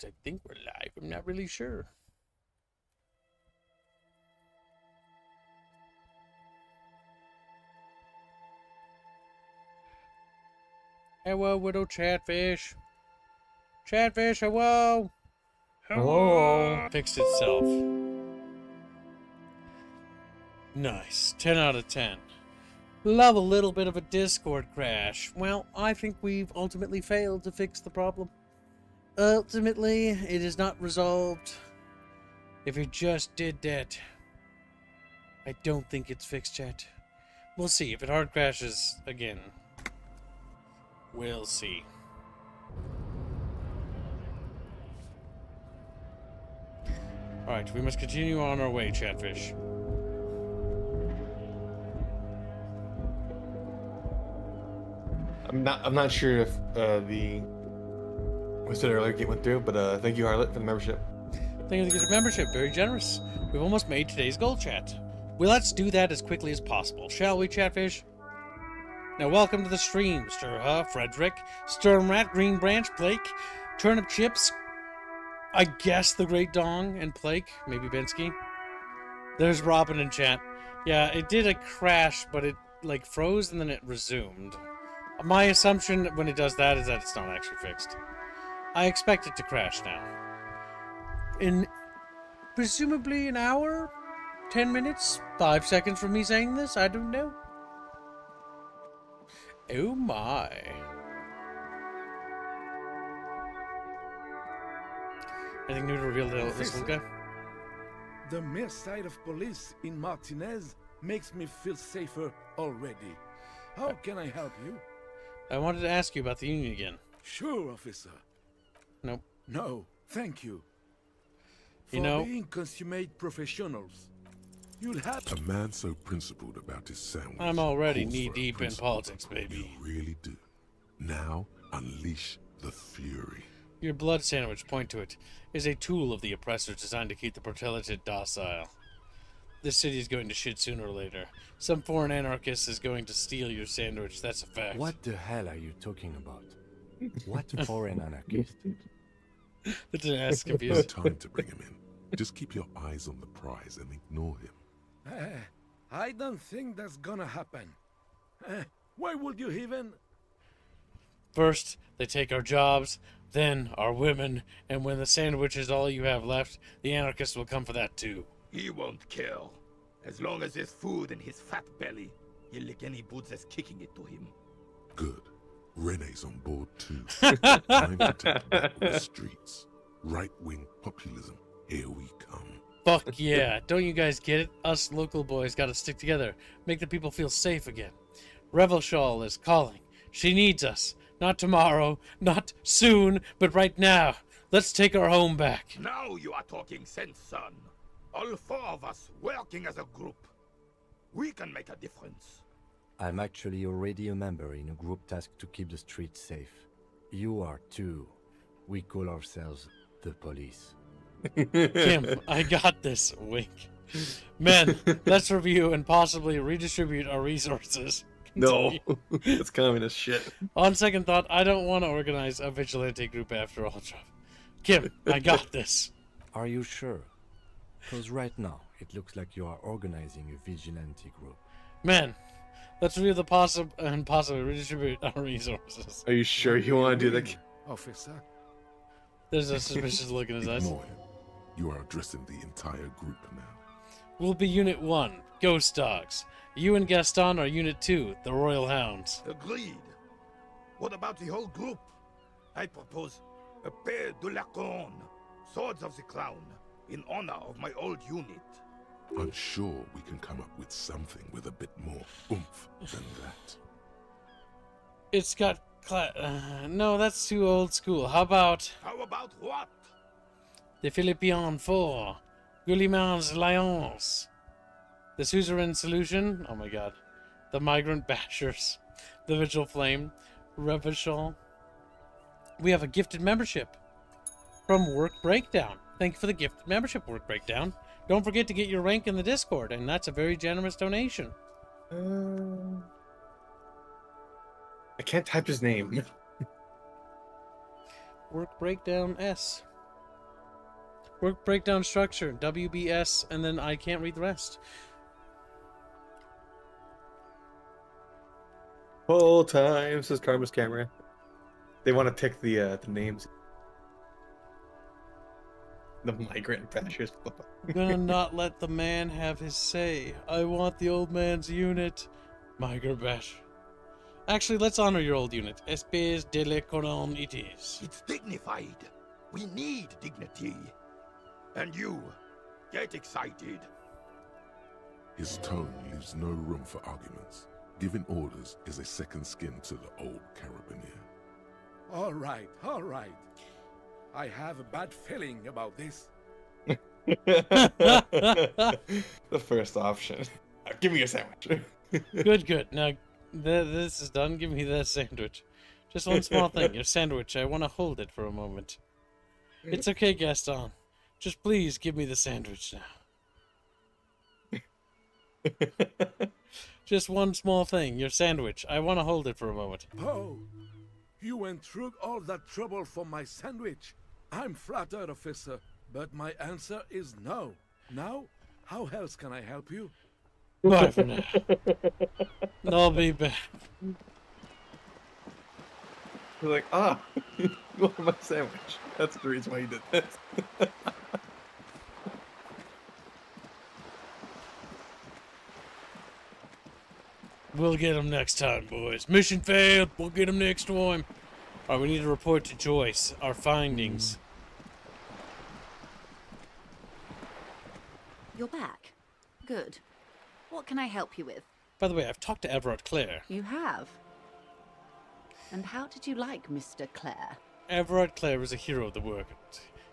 I think we're live. I'm not really sure. Hello, Widow Chatfish. Chatfish, hello. Hello. Fixed itself. Nice. 10 out of 10. Love a little bit of a Discord crash. Well, I think we've ultimately failed to fix the problem. Ultimately, it is not resolved. If it just did that, I don't think it's fixed yet. We'll see. If it hard crashes again, we'll see. Alright, we must continue on our way, Chatfish. I'm not sure if the we said earlier it went through, but thank you, Harlot, for the membership. Thank you for the membership. Very generous. We've almost made today's goal, chat. Well, let's do that as quickly as possible, shall we, Chatfish? Now, welcome to the stream, Sturha, Frederick, Sternrat, Green Branch, Blake, Turnip Chips, I guess the Great Dong, and Blake, maybe Bensky. There's Robin in chat. Yeah, it did a crash, but it, like, froze and then it resumed. My assumption when it does that is that it's not actually fixed. I expect it to crash now. In presumably an hour? 10 minutes? 5 seconds from me saying this? I don't know. Oh my. Anything new to reveal to this one guy? The mere sight of police in Martinez makes me feel safer already. How can I help you? I wanted to ask you about the union again. Sure, officer. Nope. No, thank you. For You know, being consummate professionals. You'll have A man so principled about his sandwich. I'm already calls for a knee-deep in principle. politics, baby. You really do. Now, unleash the fury. Your blood sandwich, point to it, is a tool of the oppressors designed to keep the proletariat docile. This city is going to shit sooner or later. Some foreign anarchist is going to steal your sandwich, that's a fact. What the hell are you talking about? What foreign anarchist? That's an ass No confused. time to bring him in. Just keep your eyes on the prize and ignore him. I don't think that's gonna happen. Why would you even... First, they take our jobs, then our women, and when the sandwich is all you have left, the anarchists will come for that too. He won't kill. As long as there's food in his fat belly, he'll lick any boots that's kicking it to him. Good. Renee's on board too. Time to take back the streets. Right-wing populism. Here we come. Fuck yeah, don't you guys get it? Us local boys gotta stick together, make the people feel safe again. Revelshall is calling. She needs us. Not tomorrow, not soon, but right now. Let's take our home back. Now you are talking sense, son. All four of us working as a group. We can make a difference. I'm actually already a member in a group tasked to keep the streets safe. You are too. We call ourselves the police. Kim, I got this. Wink. Men, let's review and possibly redistribute our resources. No, it's communist shit. On second thought, I don't want to organize a vigilante group after all, Jeff. Kim, I got this. Are you sure? Because right now, it looks like you are organizing a vigilante group. Men, let's review the possible and possibly redistribute our resources. Are you sure you want to do that? Officer? There's a suspicious look in his eyes. Ignore him. You are addressing the entire group now. We'll be Unit 1, Ghost Dogs. You and Gaston are Unit 2, the Royal Hounds. Agreed. What about the whole group? I propose a pair de la corne, swords of the crown, in honor of my old unit. I'm sure we can come up with something with a bit more oomph than that. It's got no, that's too old school. How about How about what? the Philippine 4, Gulliman's Alliance, the Suzerain Solution, oh my god, the Migrant Bashers, the Vigil Flame, Revachol. We have a gifted membership from Work Breakdown. Thank you for the gifted membership, Work Breakdown. Don't forget to get your rank in the Discord, and that's a very generous donation. I can't type his name. Work Breakdown S. Work breakdown structure, WBS, and then I can't read the rest. Whole time, says Karma's camera. They want to pick the names. The migrant fascist. I'm gonna not let the man have his say. I want the old man's unit. Migrant bash. Actually, let's honor your old unit. Espèce de l'économie it is. It's dignified. We need dignity. And you, get excited. His tone leaves no room for arguments. Giving orders is a second skin to the old carabineer. All right, all right. I have a bad feeling about this. The first option. Give me a sandwich. Good. Now, this is done. Give me that sandwich. Just one small thing. Your sandwich. I want to hold it for a moment. It's okay, Gaston. Just please give me the sandwich now. Just one small thing. Your sandwich. I want to hold it for a moment. Oh, you went through all that trouble for my sandwich. I'm flattered, officer, but my answer is no. Now, how else can I help you? Bye for now. I'll be back. You're like, you want my sandwich. That's the reason why you did this. We'll get him next time, boys. Mission failed. We'll get him next time. Alright, we need to report to Joyce our findings. You're back. Good. What can I help you with? By the way, I've talked to Everart Claire. You have. And how did you like Mr. Clare? Everart Claire is a hero of the work.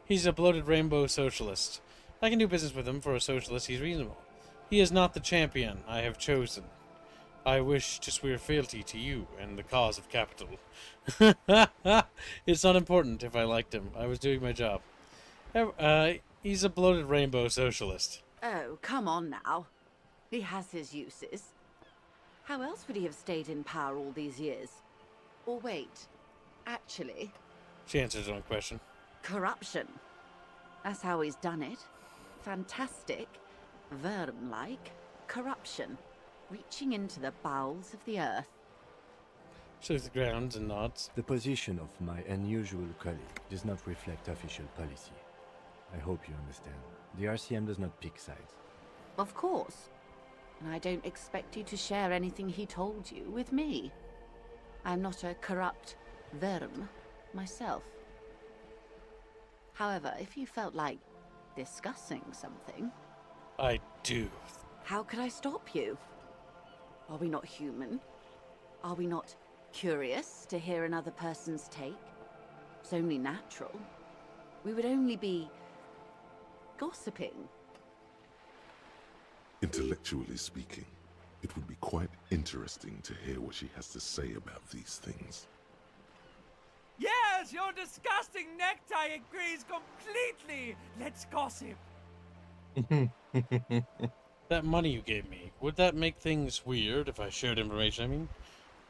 He's a bloated rainbow socialist. I can do business with him. For a socialist, he's reasonable. He is not the champion I have chosen. I wish to swear fealty to you and the cause of capital. It's not important if I liked him. I was doing my job. He's a bloated rainbow socialist. Oh, come on now. He has his uses. How else would he have stayed in power all these years? Or wait, actually... She answered her own question. Corruption. That's how he's done it. Fantastic, Verne-like corruption. Reaching into the bowels of the earth. She looks at the ground and nods. The position of my unusual colleague does not reflect official policy. I hope you understand. The RCM does not pick sides. Of course. And I don't expect you to share anything he told you with me. I'm not a corrupt Verne myself. However, if you felt like discussing something... I do. How could I stop you? Are we not human? Are we not curious to hear another person's take? It's only natural. We would only be... gossiping. Intellectually speaking, it would be quite interesting to hear what she has to say about these things. Yes, your disgusting necktie agrees completely. Let's gossip. That money you gave me, would that make things weird if I shared information? I mean,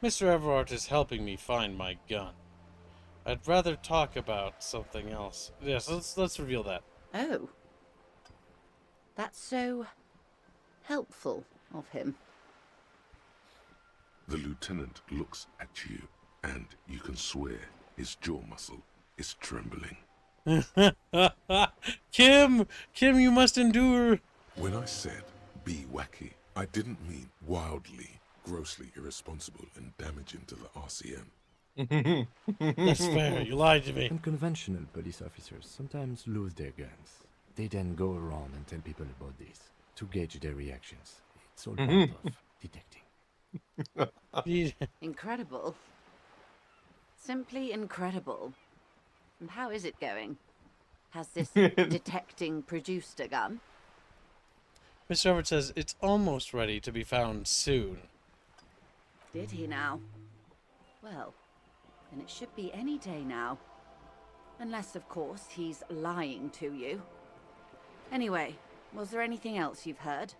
Mr. Everart is helping me find my gun. I'd rather talk about something else. Yes, let's reveal that. Oh. That's so... helpful of him. The lieutenant looks at you, and you can swear his jaw muscle is trembling. Kim, you must endure. When I said be wacky, I didn't mean wildly, grossly irresponsible and damaging to the RCM. That's fair, you lied to me. Unconventional police officers sometimes lose their guns. They then go around and tell people about this, to gauge their reactions. It's all part of detecting. Incredible. Simply incredible. And how is it going? Has this detecting produced a gun? Mr. Everett says it's almost ready to be found soon. Did he now? Well, then it should be any day now. Unless, of course, he's lying to you. Anyway, was there anything else you've heard?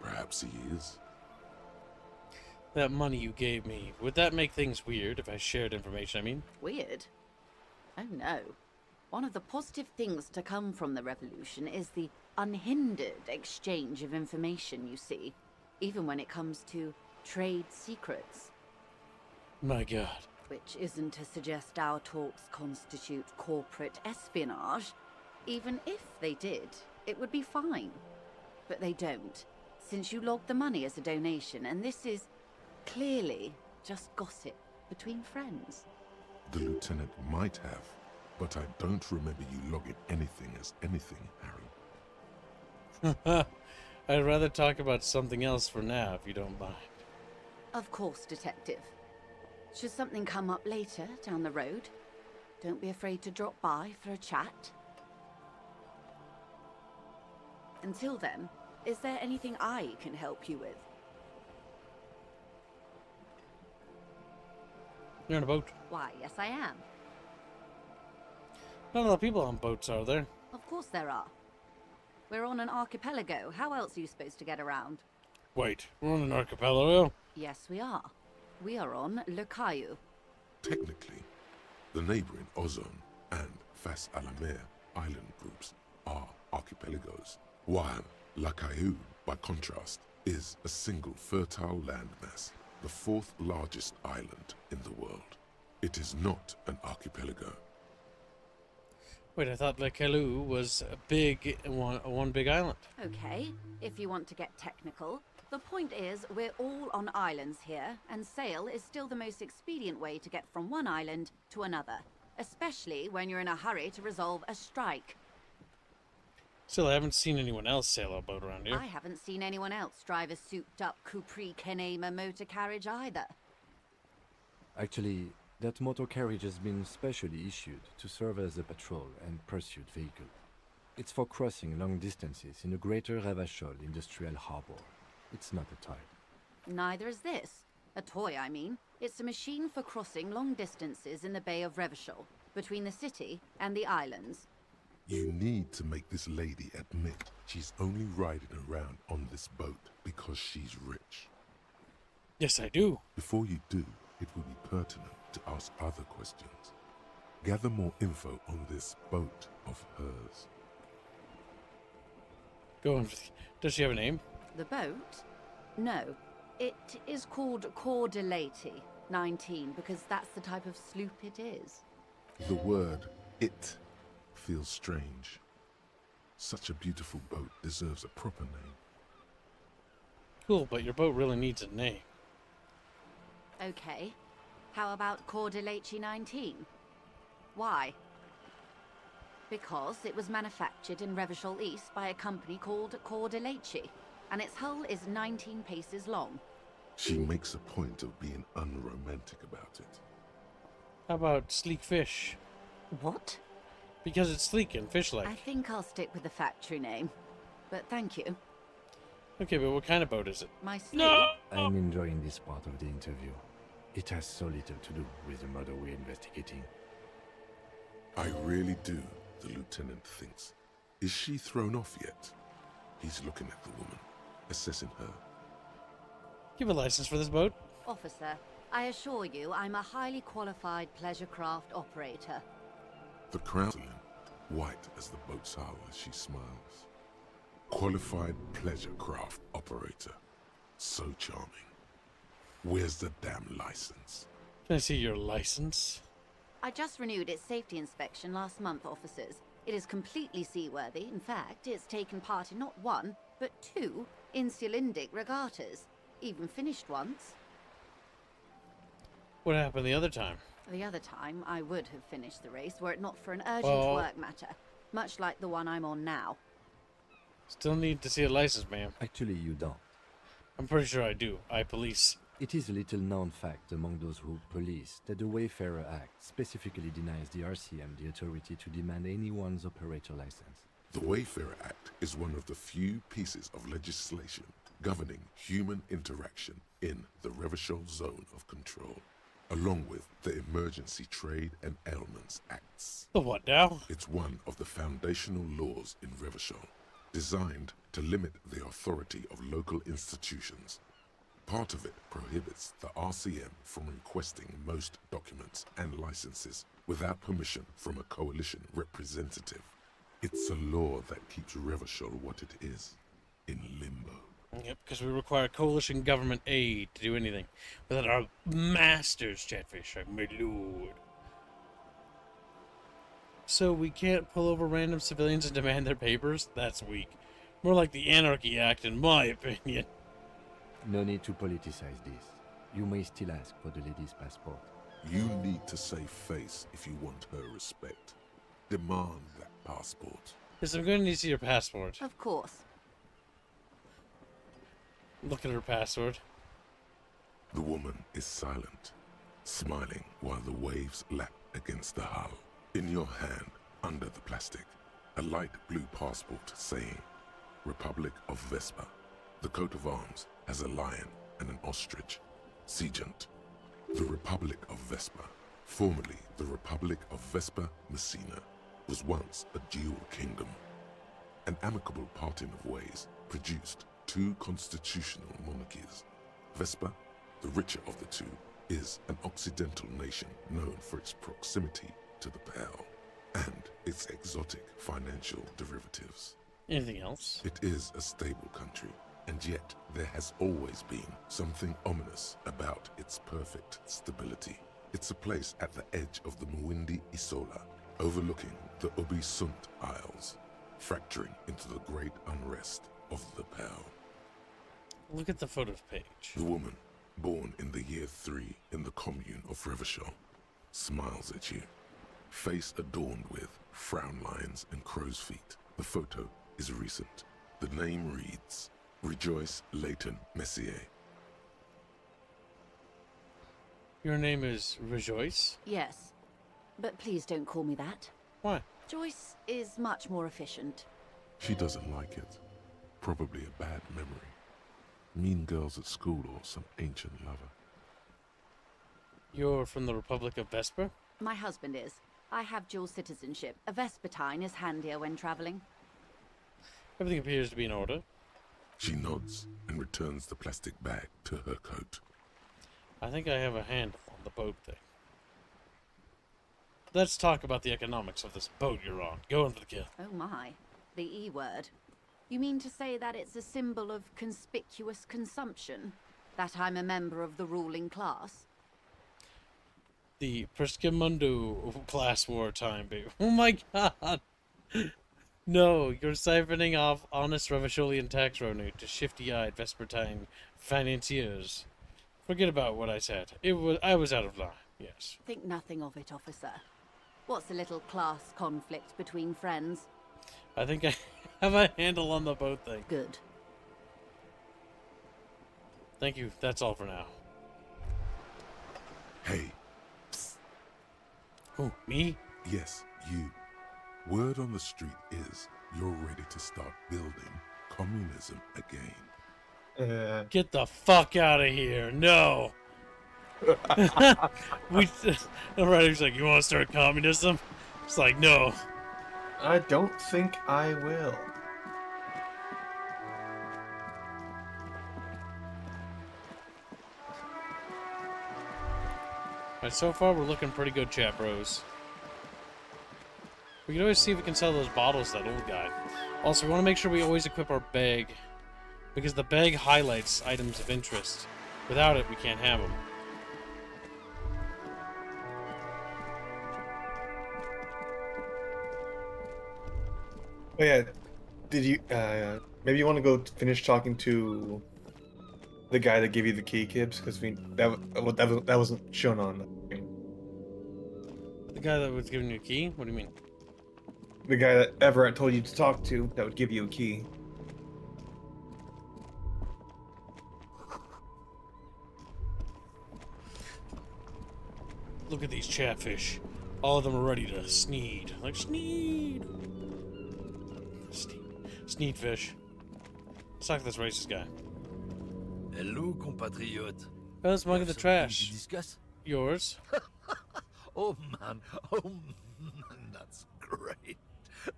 Perhaps he is. That money you gave me, would that make things weird if I shared information? I mean, Weird. Oh no. One of the positive things to come from the revolution is the unhindered exchange of information, you see, even when it comes to trade secrets. My god. Which isn't to suggest our talks constitute corporate espionage. Even if they did, it would be fine. But they don't, since you logged the money as a donation, and this is clearly just gossip between friends. The lieutenant might have, but I don't remember you logging anything as anything, Harry. I'd rather talk about something else for now, if you don't mind. Of course, Detective. Should something come up later down the road, don't be afraid to drop by for a chat. Until then, is there anything I can help you with? You're on a boat. Why, yes I am. Not a lot of people on boats, are there? Of course there are. We're on an archipelago. How else are you supposed to get around? Wait, we're on an archipelago? Yes, we are. We are on Le Caillou. Technically, the neighboring Ozone and Fas Alamer island groups are archipelagos, while La Caillou, by contrast, is a single fertile landmass, the fourth largest island in the world. It is not an archipelago. Wait, I thought Le Caillou was a big one big island. Okay, if you want to get technical. The point is, we're all on islands here, and sail is still the most expedient way to get from one island to another, especially when you're in a hurry to resolve a strike. Still, I haven't seen anyone else sail a boat around here. I haven't seen anyone else drive a souped-up Capri Kenema motor carriage either. Actually, that motor carriage has been specially issued to serve as a patrol and pursuit vehicle. It's for crossing long distances in the greater Ravachol industrial harbor. It's not a toy. Neither is this. A toy, I mean. It's a machine for crossing long distances in the Bay of Revachol, between the city and the islands. You need to make this lady admit she's only riding around on this boat because she's rich. Yes, I do. Before you do, it would be pertinent to ask other questions. Gather more info on this boat of hers. Go on. Does she have a name? The boat? No. It is called Cordelati 19 because that's the type of sloop it is. The word "it" feels strange. Such a beautiful boat deserves a proper name. Cool, but your boat really needs a name. Okay. How about Cordelati 19? Why? Because it was manufactured in Revachol East by a company called Cordelati, and its hull is 19 paces long. She makes a point of being unromantic about it. How about sleek fish? What? Because it's sleek and fish-like. I think I'll stick with the factory name. But thank you. Okay, but what kind of boat is it? My sloop. No! I'm enjoying this part of the interview. It has so little to do with the murder we're investigating. I really do, the lieutenant thinks. Is she thrown off yet? He's looking at the woman, assessing her. You have a license for this boat? Officer, I assure you I'm a highly qualified pleasure craft operator. The crown, white as the boat's hull as she smiles. Qualified pleasure craft operator. So charming. Where's the damn license? Can I see your license? I just renewed its safety inspection last month, officers. It is completely seaworthy. In fact, it's taken part in not one, but two insulindic regattas. Even finished once. What happened the other time? The other time, I would have finished the race were it not for an urgent Well- work matter, much like the one I'm on now. Still need to see a license, ma'am. Actually, you don't. I'm pretty sure I do. I police. It is a little known fact among those who police that the Wayfarer Act specifically denies the RCM the authority to demand anyone's operator license. The Wayfarer Act is one of the few pieces of legislation governing human interaction in the Revachol Zone of Control, along with the Emergency Trade and Ailments Acts. The what now? It's one of the foundational laws in Revachol, designed to limit the authority of local institutions. Part of it prohibits the RCM from requesting most documents and licenses without permission from a coalition representative. It's a law that keeps Revachol what it is, in limbo. Yep, because we require coalition government aid to do anything without our masters, Chatfish, my lord. So we can't pull over random civilians and demand their papers? That's weak. More like the Anarchy Act, in my opinion. No need to politicize this. You may still ask for the lady's passport. You need to save face if you want her respect. Demand that passport. Yes, I'm going to need to see your passport. Of course. Look at her passport. The woman is silent, smiling while the waves lap against the hull. In your hand, under the plastic, a light blue passport saying, Republic of Vespa. The coat of arms has a lion and an ostrich. Seigent. The Republic of Vespa, formerly the Republic of Vespa Messina, was once a dual kingdom. An amicable parting of ways produced two constitutional monarchies. Vespa, the richer of the two, is an occidental nation known for its proximity to the Pearl and its exotic financial derivatives. Anything else? It is a stable country, and yet there has always been something ominous about its perfect stability. It's a place at the edge of the Muindi Isola, overlooking the Obisunt Isles, fracturing into the great unrest of the Pearl. Look at the photos page. The woman, born in the year 3 in the commune of Revachol, smiles at you, face adorned with frown lines and crow's feet. The photo is recent. The name reads, Joyce Leighton Messier. Your name is Joyce? Yes. But please don't call me that. Why? Joyce is much more efficient. She doesn't like it. Probably a bad memory. Mean girls at school or some ancient lover. You're from the Republic of Vesper? My husband is. I have dual citizenship. A Vespertine is handier when traveling. Everything appears to be in order. She nods and returns the plastic bag to her coat. I think I have a handle on the boat thing. Let's talk about the economics of this boat you're on. Go in for the kill. Oh my. The E word. You mean to say that it's a symbol of conspicuous consumption? That I'm a member of the ruling class? The Perskimundo class war time, baby. Oh my god! No, you're siphoning off honest Revacholian tax revenue to shifty-eyed Vespertine financiers. Forget about what I said. I was out of line, yes. Think nothing of it, officer. What's a little class conflict between friends? I think I have a handle on the boat thing. Good. Thank you. That's all for now. Hey. Who, me? Yes, you. Word on the street is you're ready to start building communism again. Get the fuck out of here. No. Alright, like, you want to start communism? It's like, no. I don't think I will. Alright, so far we're looking pretty good, chat bros. We can always see if we can sell those bottles to that old guy. Also, we want to make sure we always equip our bag, because the bag highlights items of interest. Without it, we can't have them. Oh yeah, did you, maybe you want to go finish talking to the guy that gave you the key, Kibbs? Because that wasn't shown on the screen. The guy that was giving you a key? What do you mean? The guy that Everart told you to talk to that would give you a key. Look at these chatfish. All of them are ready to sneed. Like, sneed! Sneed fish. Let's talk to this racist guy. Hello, compatriot. Let's mug of the trash. To discuss? Yours? Oh man, that's great.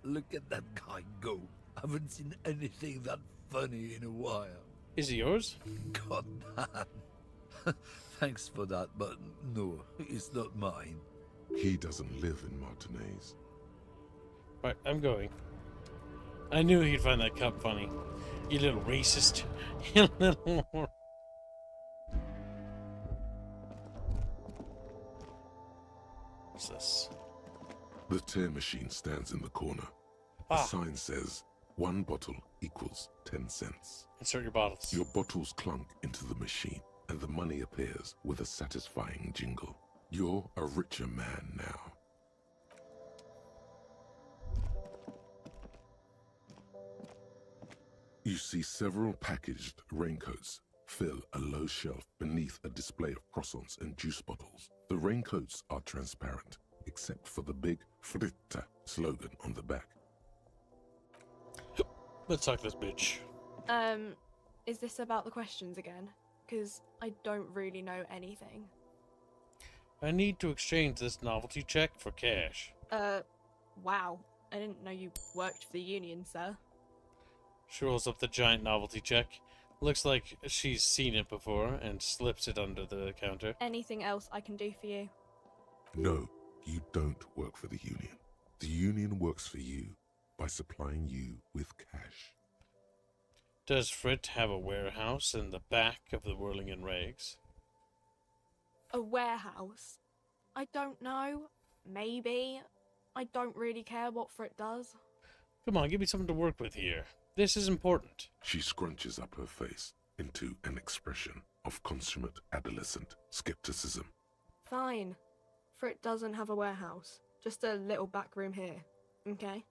Look at that guy go. Haven't seen anything that funny in a while. Is it yours? God damn. Thanks for that, but no, it's not mine. He doesn't live in Martinez. Right, I'm going. I knew he'd find that cup funny. You little racist. You little... What's this? The tear machine stands in the corner. The sign says, 1 bottle equals 10 cents. Insert your bottles. Your bottles clunk into the machine, and the money appears with a satisfying jingle. You're a richer man now. You see several packaged raincoats fill a low shelf beneath a display of croissants and juice bottles. The raincoats are transparent, except for the big Fritta slogan on the back. Let's talk this bitch. Is this about the questions again? Because I don't really know anything. I need to exchange this novelty check for cash. Wow. I didn't know you worked for the union, sir. She rolls up the giant novelty check. Looks like she's seen it before and slips it under the counter. Anything else I can do for you? No, you don't work for the union. The union works for you by supplying you with cash. Does Frit have a warehouse in the back of the Whirling and Rags? A warehouse? I don't know. Maybe. I don't really care what Frit does. Come on, give me something to work with here. This is important. She scrunches up her face into an expression of consummate adolescent skepticism. Fine. Frit doesn't have a warehouse. Just a little back room here. Okay?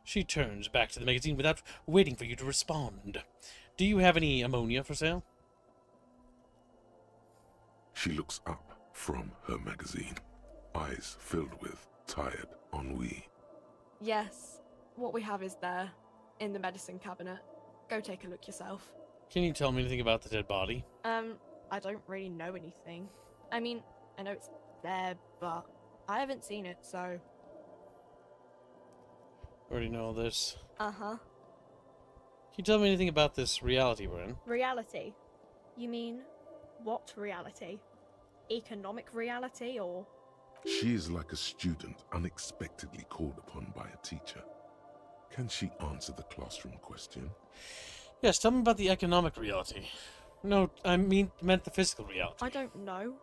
She turns back to the magazine without waiting for you to respond. Do you have any ammonia for sale? She looks up from her magazine, eyes filled with tired ennui. Yes. What we have is there, in the medicine cabinet. Go take a look yourself. Can you tell me anything about the dead body? I don't really know anything. I mean, I know it's there, but I haven't seen it, so... Already know all this. Uh-huh. Can you tell me anything about this reality we're in? Reality? You mean, what reality? Economic reality, or...? She is like a student unexpectedly called upon by a teacher. Can she answer the classroom question? Yes, tell me about the economic reality. No, meant the physical reality. I don't know.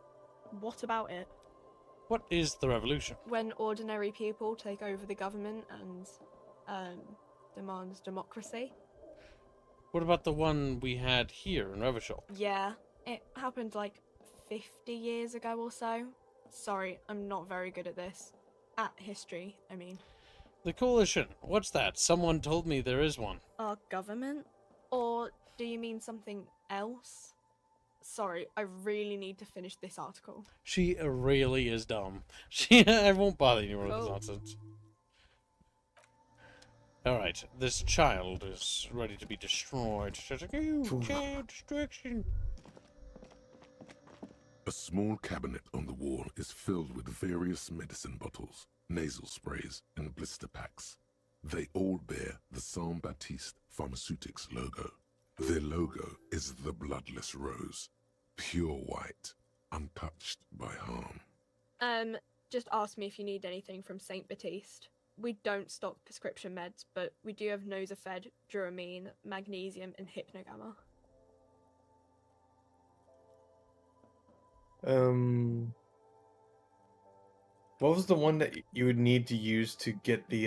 What about it? What is the revolution? When ordinary people take over the government and, demands democracy. What about the one we had here in Revachol? Yeah, it happened like 50 years ago or so. Sorry, I'm not very good at this. At history, I mean. The coalition. What's that? Someone told me there is one. Our government? Or do you mean something else? Sorry, I really need to finish this article. She really is dumb. I won't bother you with this nonsense. Alright, this child is ready to be destroyed. She's like, okay, destruction. A small cabinet on the wall is filled with various medicine bottles, nasal sprays, and blister packs. They all bear the Saint Baptiste Pharmaceutics logo. Their logo is the bloodless rose, pure white, untouched by harm. Just ask me if you need anything from Saint Baptiste. We don't stock prescription meds, but we do have Nosafed, Duramine, Magnesium, and Hypnogamma. What was the one that you would need to use to get the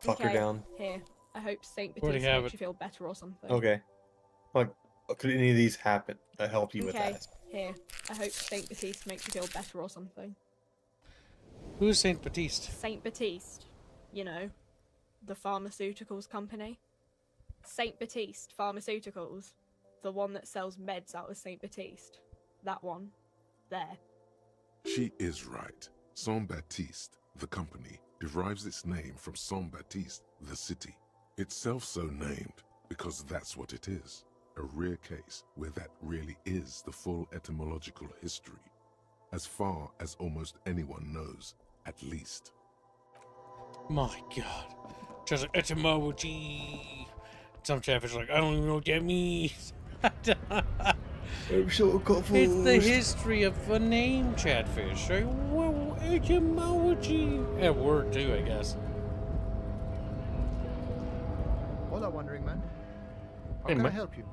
fucker Okay, down? Here. I hope Saint Already Baptiste have makes it. you feel better or something. Okay. Like, could any of these happen? Help you with Okay, that? here. I hope Saint Baptiste makes you feel better or something. Who's Saint Baptiste? Saint Baptiste. You know, the pharmaceuticals company. Saint Baptiste Pharmaceuticals. The one that sells meds out of Saint Baptiste. That one. There. She is right. Saint Baptiste, the company, derives its name from Saint Baptiste, the city. Itself so named because that's what it is. A rare case where that really is the full etymological history. As far as almost anyone knows, at least. My god. Just etymology. Some Chatfish are like, I don't even know what that means. I'm so confused. It's the history of a name, Chatfish. Right? Well, etymology. And word too, I guess. Hola, Wandering Man. How Hey, can I man. help you?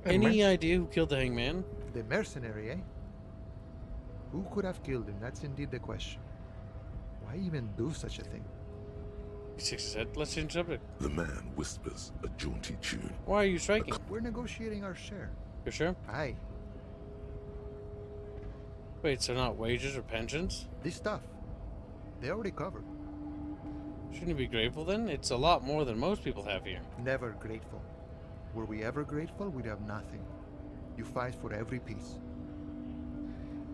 Any idea who killed the hangman? The mercenary, eh? Who could have killed him? That's indeed the question. Why even do such a thing? He shakes his head. Let's change the subject. The man whispers a jaunty tune. Why are you striking? We're negotiating our share. You sure? Aye. Wait, so not wages or pensions? This stuff. They already covered. Shouldn't you be grateful then? It's a lot more than most people have here. Never grateful. Were we ever grateful, we'd have nothing. You fight for every piece.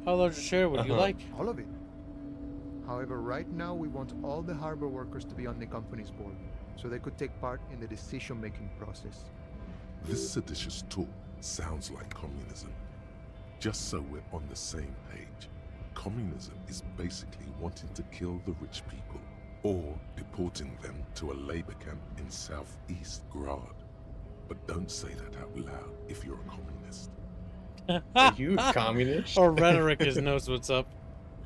How large a share would you like? All of it. However, right now we want all the harbor workers to be on the company's board, so they could take part in the decision-making process. This seditious talk sounds like communism. Just so we're on the same page, communism is basically wanting to kill the rich people, or deporting them to a labor camp in southeast Grad. But don't say that out loud if you're a communist. Are you a communist? Or rhetoric is knows what's up.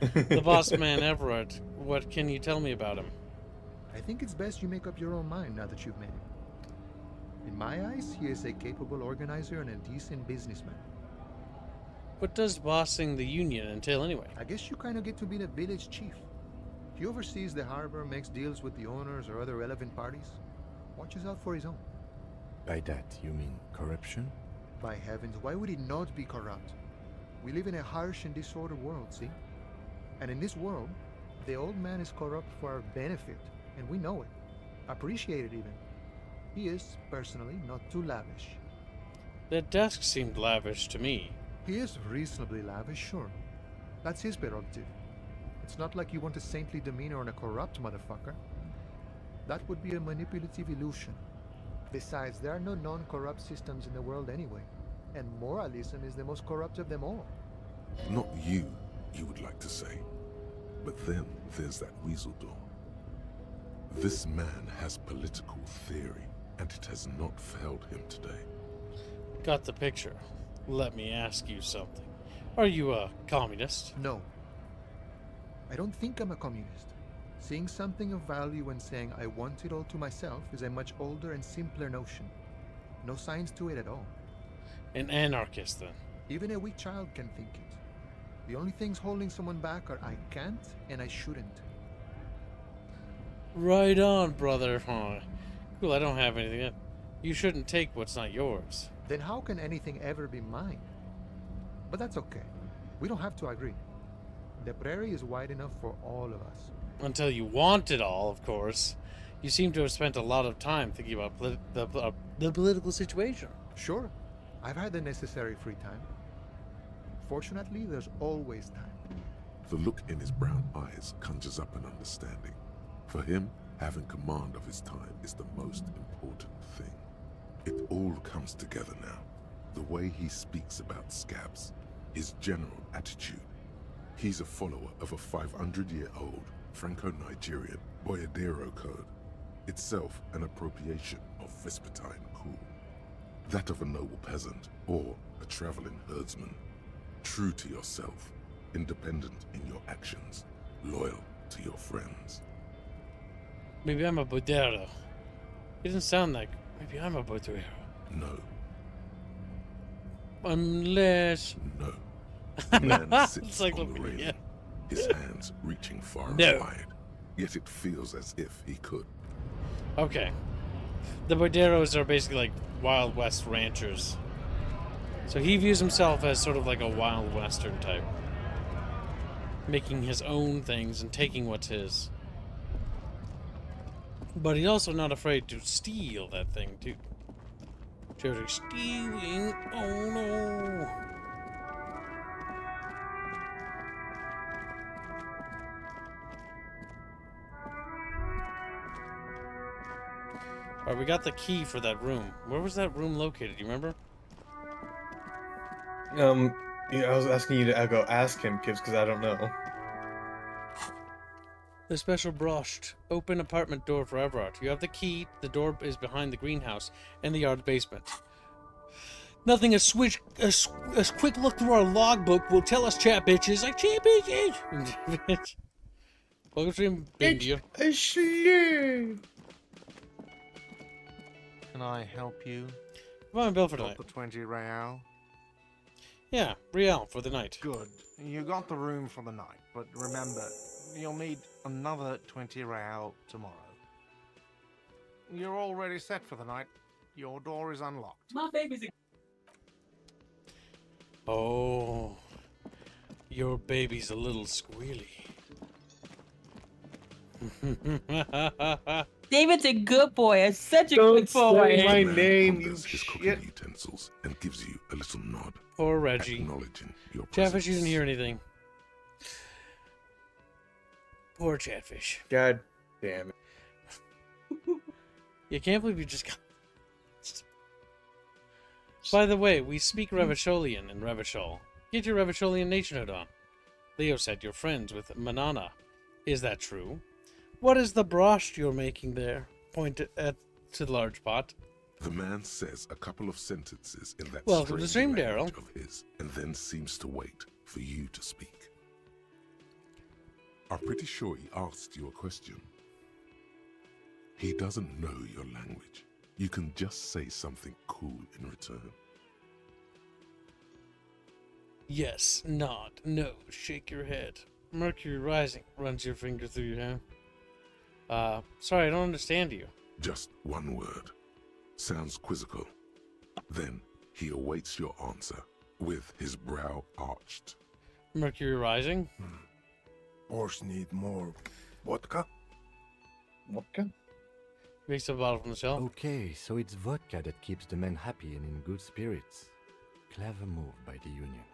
The boss man, Everart. What can you tell me about him? I think it's best you make up your own mind now that you've met him. In my eyes, he is a capable organizer and a decent businessman. What does bossing the union entail anyway? I guess you kind of get to be the village chief. He oversees the harbor, makes deals with the owners or other relevant parties, watches out for his own. By that, you mean corruption? By heavens, why would he not be corrupt? We live in a harsh and disordered world, see? And in this world, the old man is corrupt for our benefit, and we know it. Appreciate it even. He is, personally, not too lavish. That desk seemed lavish to me. He is reasonably lavish, sure. That's his prerogative. It's not like you want a saintly demeanor on a corrupt motherfucker. That would be a manipulative illusion. Besides, there are no non-corrupt systems in the world anyway, and moralism is the most corrupt of them all. Not you would like to say. But then there's that weasel door. This man has political theory, and it has not failed him today. Got the picture. Let me ask you something. Are you a communist? No. I don't think I'm a communist. Seeing something of value and saying I want it all to myself is a much older and simpler notion. No science to it at all. An anarchist, then. Even a weak child can think it. The only things holding someone back are I can't and I shouldn't. Right on, brother. Huh. Cool, I don't have anything. You shouldn't take what's not yours. Then how can anything ever be mine? But that's okay. We don't have to agree. The prairie is wide enough for all of us. Until you want it all, of course. You seem to have spent a lot of time thinking about the political situation. Sure. I've had the necessary free time. Fortunately, there's always time. The look in his brown eyes conjures up an understanding. For him, having command of his time is the most important thing. It all comes together now. The way he speaks about scabs, his general attitude. He's a follower of a 500-year-old Franco-Nigerian Boyadero code, itself an appropriation of Vespertine cool. That of a noble peasant or a traveling herdsman. True to yourself, independent in your actions, loyal to your friends. Maybe I'm a Bodero. It doesn't sound like... Maybe I'm a Bodero. No. Unless... No. The man sits It's like on the looking- railing, yeah. his hands reaching far No. and wide, yet it feels as if he could. Okay. The Boderos are basically like Wild West ranchers. So he views himself as sort of like a Wild Western type. Making his own things and taking what's his. But he's also not afraid to steal that thing, too. Shouting, stealing, oh no! Alright, we got the key for that room. Where was that room located, you remember? Yeah, I was asking you to go ask him, Kibbs, because I don't know. The special brushed open apartment door for Everart. You have the key. The door is behind the greenhouse in the yard basement. Nothing a quick look through our logbook will tell us, chat bitches. Like, chat bitches. Welcome to India. A slur. Can I help you? Come on, bill for tonight. Got the 20 real. Yeah, Riel for the night. Good. You got the room for the night, but remember, you'll need another 20 real tomorrow. You're already set for the night. Your door is unlocked. My baby's a... Oh, your baby's a little squealy. David's a good boy. Such a Don't good boy. say my The man name, you ponders his cooking shit. utensils and gives you a little nod, Poor Reggie. acknowledging your Chatfish, presence. you didn't hear anything. Poor Chatfish. God damn it. You can't believe you just got... By the way, we speak Revacholian in Revachol. Get your Revacholian nationhood on. Leo said you're friends with Manana. Is that true? What is the brosh you're making there? Point to the large pot. The man says a couple of sentences in that Welcome to strange stream, language Daryl. of his, and then seems to wait for you to speak. I'm pretty sure he asked you a question. He doesn't know your language. You can just say something cool in return. Yes, nod, no, shake your head. Mercury rising, runs your finger through your hair. Sorry, I don't understand you. Just one word. Sounds quizzical. Then he awaits your answer with his brow arched. Mercury rising? Horse need more vodka? Vodka? Makes a bottle from the shelf. Okay, so it's vodka that keeps the men happy and in good spirits. Clever move by the Union.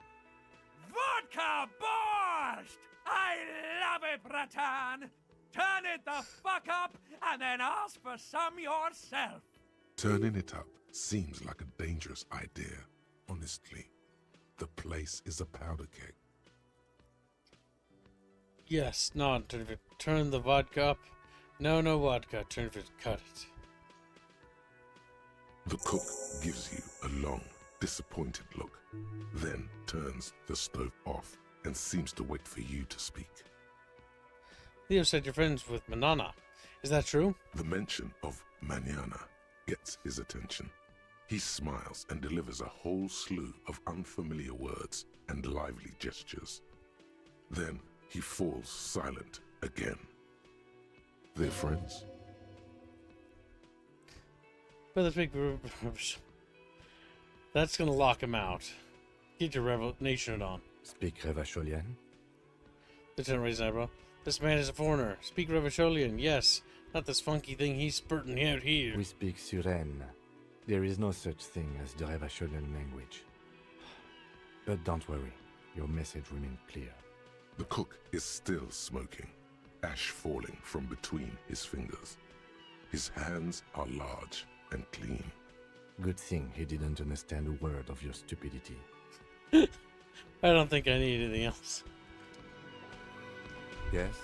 Vodka borscht! I love it, Bratan! Turn it the fuck up and then ask for some yourself. Turning it up seems like a dangerous idea, honestly. The place is a powder keg. Yes, nod, turn the vodka up. No vodka, turn it, cut it. The cook gives you a long, disappointed look, then turns the stove off and seems to wait for you to speak. Leo said you're friends with Manana. Is that true? The mention of Manana gets his attention. He smiles and delivers a whole slew of unfamiliar words and lively gestures. Then he falls silent again. They're friends. But let's make... That's gonna lock him out. Get your nation on. Speak Revacholian? Lieutenant raised an eyebrow. This man is a foreigner. Speak Revacholian, yes. Not this funky thing he's spurting out here. We speak Suren. There is no such thing as the Revacholian language. But don't worry, your message remains clear. The cook is still smoking, ash falling from between his fingers. His hands are large and clean. Good thing he didn't understand a word of your stupidity. I don't think I need anything else. Yes?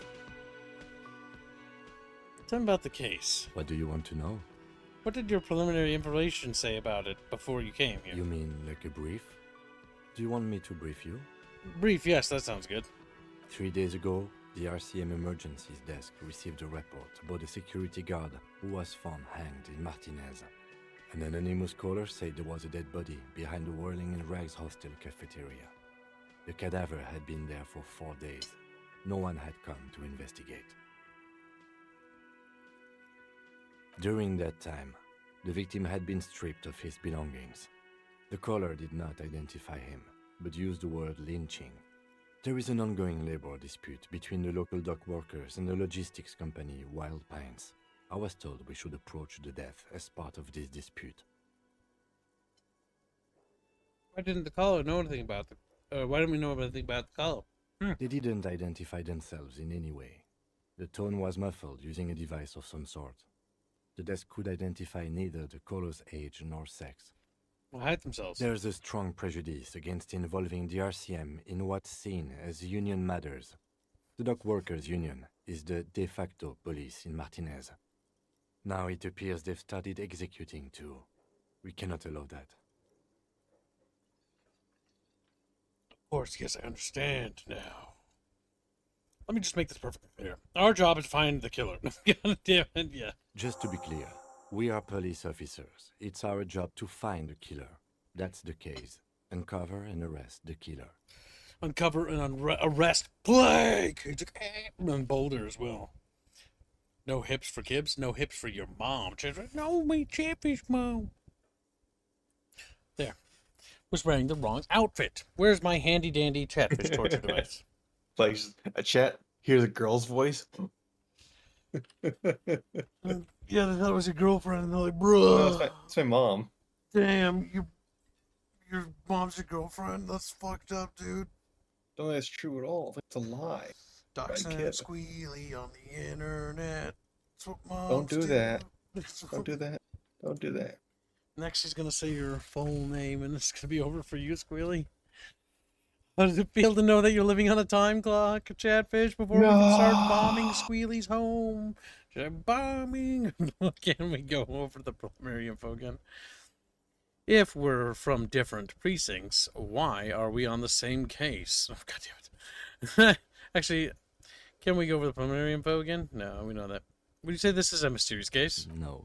Tell me about the case. What do you want to know? What did your preliminary information say about it before you came here? You mean like a brief? Do you want me to brief you? Brief, yes, that sounds good. 3 days ago, the RCM Emergencies Desk received a report about a security guard who was found hanged in Martinez. An anonymous caller said there was a dead body behind the Whirling in Rags hostel cafeteria. The cadaver had been there for 4 days. No one had come to investigate. During that time, the victim had been stripped of his belongings. The caller did not identify him, but used the word lynching. There is an ongoing labor dispute between the local dock workers and the logistics company Wild Pines. I was told we should approach the death as part of this dispute. Why didn't the caller know anything about the... why didn't we know anything about the caller? They didn't identify themselves in any way. The tone was muffled using a device of some sort. The desk could identify neither the caller's age nor sex. Well, hide themselves. There's a strong prejudice against involving the RCM in what's seen as union matters. The dock workers' union is the de facto police in Martinez. Now it appears they've started executing too. We cannot allow that. Of course, yes, I understand now. Let me just make this perfectly clear. Our job is to find the killer. God damn it, yeah. Just to be clear, we are police officers. It's our job to find the killer. That's the case. Uncover and arrest the killer. Uncover and arrest Blake! He's like, and Boulder as well. No hips for Gibbs, no hips for your mom. No, my Chatfish mom. There. Was wearing the wrong outfit. Where's my handy dandy Chatfish torture device? Like a chat. Hear the girl's voice. Yeah, they thought it was your girlfriend, and they're like, bro. No, it's my mom. Damn, your mom's your girlfriend? That's fucked up, dude. Don't think that's true at all. It's a lie. Doxing kid. Squealy on the internet. That's what moms Don't do that. Don't do that. Don't do that. Next, he's gonna say your full name, and it's gonna be over for you, Squealy. How does it feel to know that you're living on a time clock, Chatfish, before we can start bombing Squealy's home? Bombing! Can we go over the preliminary info again? If we're from different precincts, why are we on the same case? Oh, God damn it. Actually, can we go over the preliminary info again? No, we know that. Would you say this is a mysterious case? No,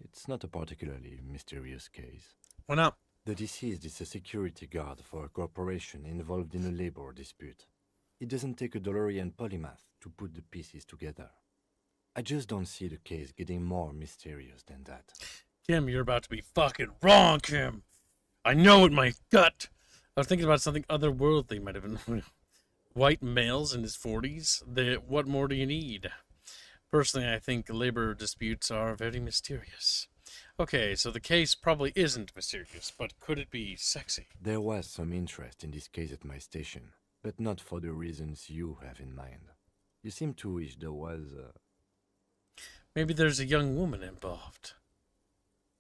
it's not a particularly mysterious case. Why not? The deceased is a security guard for a corporation involved in a labor dispute. It doesn't take a DeLorean polymath to put the pieces together. I just don't see the case getting more mysterious than that. Kim, you're about to be fucking wrong, Kim. I know it in my gut. I was thinking about something otherworldly, might have been white males in his 40s. What more do you need? Personally, I think labor disputes are very mysterious. Okay, so the case probably isn't mysterious, but could it be sexy? There was some interest in this case at my station, but not for the reasons you have in mind. You seem to wish there was a... Maybe there's a young woman involved.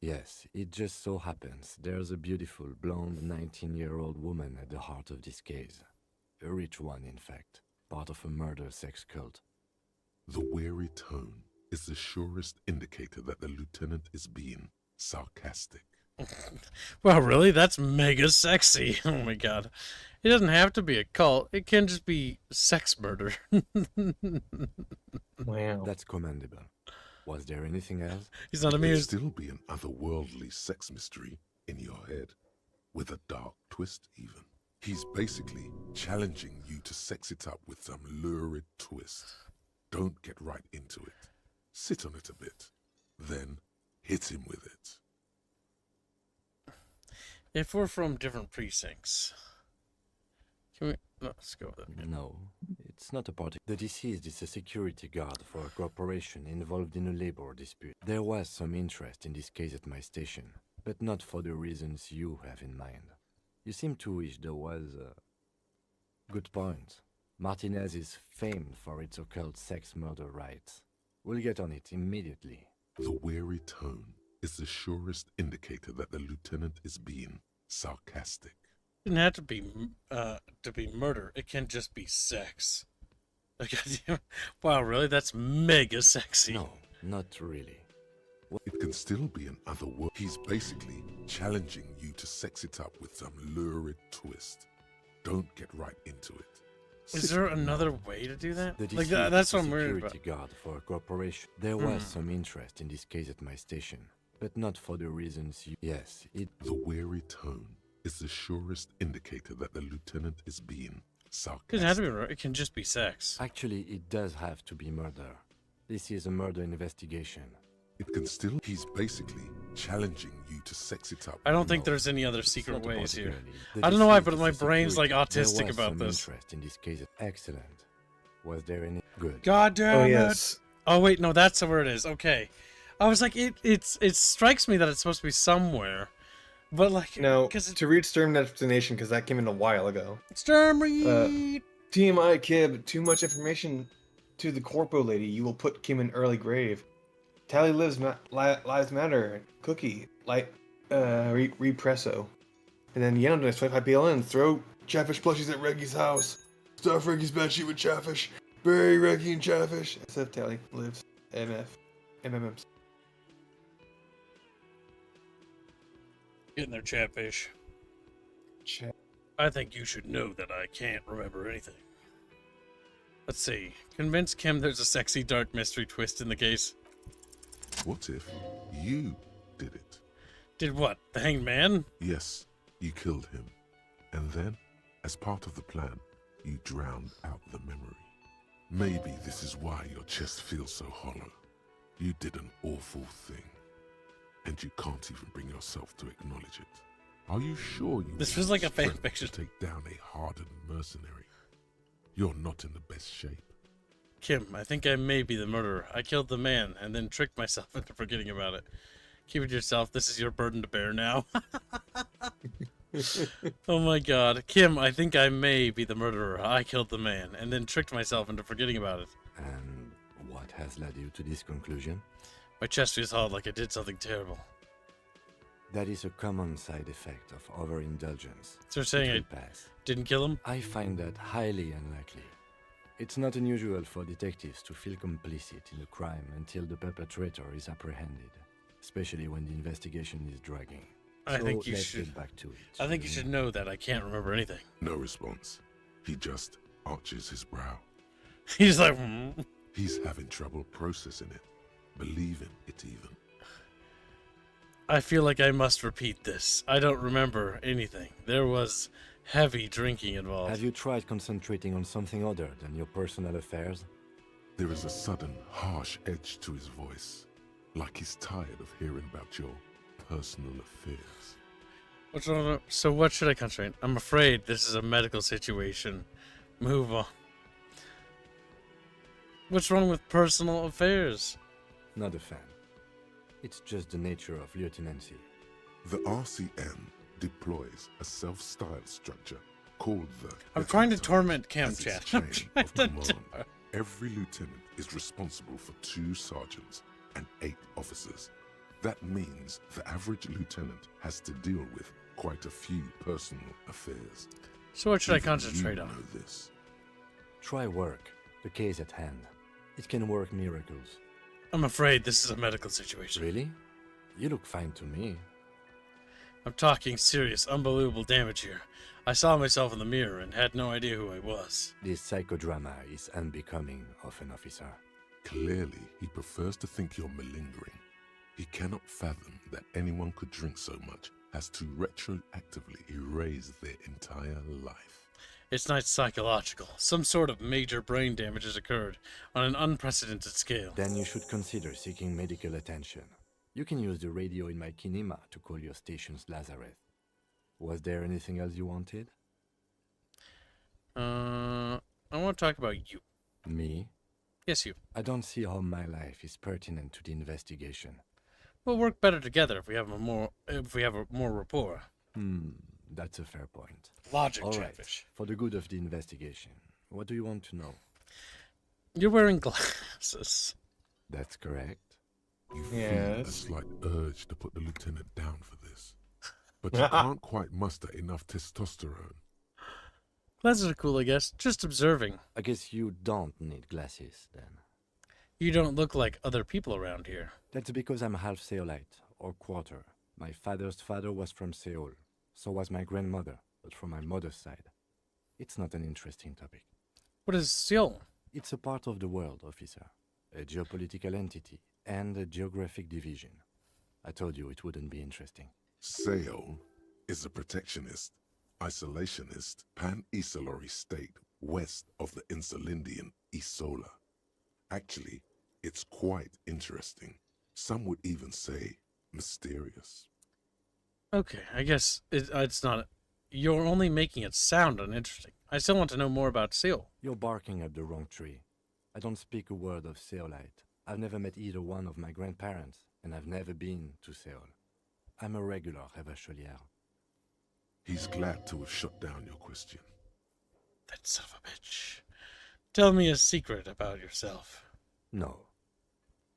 Yes, it just so happens there's a beautiful, blonde 19-year-old woman at the heart of this case. A rich one, in fact, part of a murder sex cult. The wary tone is the surest indicator that the lieutenant is being sarcastic. Well, really? That's mega sexy. Oh my god. It doesn't have to be a cult. It can just be sex murder. Wow. That's commendable. Was there anything else? He's not There'd amused. still be an otherworldly sex mystery in your head, with a dark twist even. He's basically challenging you to sex it up with some lurid twist. Don't get right into it. Sit on it a bit, then hit him with it. If we're from different precincts, can we... Let's go with it. No, it's not a party. The deceased is a security guard for a corporation involved in a labor dispute. There was some interest in this case at my station, but not for the reasons you have in mind. You seem to wish there was a... Good point. Martinez is famed for its occult sex murder rites. We'll get on it immediately. The wary tone is the surest indicator that the lieutenant is being sarcastic. It doesn't have to be murder. It can just be sex. Wow, really? That's mega sexy. No, not really. It can still be an otherworld. He's basically challenging you to sex it up with some lurid twist. Don't get right into it. Is there another way to do that? The Like deceased that's is what a I'm worried security about. guard for a corporation. There was some interest in this case at my station, but not for the reasons you... Yes, it... The wary tone is the surest indicator that the lieutenant is being sarcastic. It doesn't have to be murder. It can just be sex. Actually, it does have to be murder. This is a murder investigation. It can still... He's basically challenging you to sex it up. I don't think there's any other It's secret not a ways here. particularly. I don't know why, deceased but is my a brain's like security- There autistic was about some this. interest in this case. Excellent. Was there any... Good. God damn Oh it! yes. Oh wait, no, that's where it is. Okay, I was like, it strikes me that it's supposed to be somewhere, but like, Now because to read Sturm Destination because that came in a while ago. Sturm read. TMI Kib, too much information to the corpo lady. You will put Kim in early grave. Tally lives lives matter. Cookie represso. And then Yano does 25 PLN. Throw Chatfish plushies at Reggie's house. Stuff Reggie's bedsheet with Chatfish. Bury wrecking Chatfish. SF Tally lives. MMMs. Getting there, Chatfish. Chat. I think you should know that I can't remember anything. Let's see. Convince Kim there's a sexy dark mystery twist in the case. What if you did it? Did what? The Hanged Man? Yes, you killed him. And then, as part of the plan, you drowned out the memory. Maybe this is why your chest feels so hollow. You did an awful thing. And you can't even bring yourself to acknowledge it. Are you sure you This have was like the a fan strength fiction. to take down a hardened mercenary? You're not in the best shape. Kim, I think I may be the murderer. I killed the man and then tricked myself into forgetting about it. Keep it to yourself. This is your burden to bear now. Oh my god. Kim, I think I may be the murderer. I killed the man and then tricked myself into forgetting about it. And what has led you to this conclusion? My chest feels hard like I did something terrible. That is a common side effect of overindulgence. So you're saying It I will pass. didn't kill him? I find that highly unlikely. It's not unusual for detectives to feel complicit in a crime until the perpetrator is apprehended, especially when the investigation is dragging. I So think you let's should. get back to it. I think you should know that I can't remember anything. No response. He just arches his brow. He's like, He's having trouble processing it, believing it even. I feel like I must repeat this. I don't remember anything. There was heavy drinking involved. Have you tried concentrating on something other than your personal affairs? There is a sudden, harsh edge to his voice, like he's tired of hearing about your personal affairs. What's wrong? So what should I concentrate? I'm afraid this is a medical situation. Move on. What's wrong with personal affairs? Not a fan. It's just the nature of lieutenancy. The RCM deploys a self-styled structure called the... I'm trying to Lieutenant torment Cam as its Chat. I'm chain trying of to command. Every lieutenant is responsible for 2 sergeants and 8 officers. That means the average lieutenant has to deal with quite a few personal affairs. So what should I Even concentrate you on? know this. Try work. The case at hand. It can work miracles. I'm afraid this is a medical situation. Really? You look fine to me. I'm talking serious, unbelievable damage here. I saw myself in the mirror and had no idea who I was. This psychodrama is unbecoming of an officer. Clearly, he prefers to think you're malingering. He cannot fathom that anyone could drink so much as to retroactively erase their entire life. It's not psychological. Some sort of major brain damage has occurred on an unprecedented scale. Then you should consider seeking medical attention. You can use the radio in my kinema to call your station's Lazareth. Was there anything else you wanted? I want to talk about you. Me? Yes, you. I don't see how my life is pertinent to the investigation. We'll work better together if we have more rapport. That's a fair point. Logic, All right, Chatfish. for the good of the investigation, what do you want to know? You're wearing glasses. That's correct. You feel a Yes. slight urge to put the lieutenant down for this. But you can't quite muster enough testosterone. Glasses are cool, I guess. Just observing. I guess you don't need glasses, then. You don't look like other people around here. That's because I'm half Seolite, or quarter. My father's father was from Seoul. So was my grandmother, but from my mother's side. It's not an interesting topic. What is Seoul? It's a part of the world, officer. A geopolitical entity and a geographic division. I told you it wouldn't be interesting. Seoul is a protectionist, isolationist, pan-Isolari state west of the insulindian Isola. Actually, it's quite interesting. Some would even say mysterious. Okay, I guess it's not. You're only making it sound uninteresting. I still want to know more about Seoul. You're barking up the wrong tree. I don't speak a word of Seolite. I've never met either one of my grandparents, and I've never been to Seoul. I'm a regular Revacholière. He's glad to have shut down your question. That son of a bitch. Tell me a secret about yourself. No.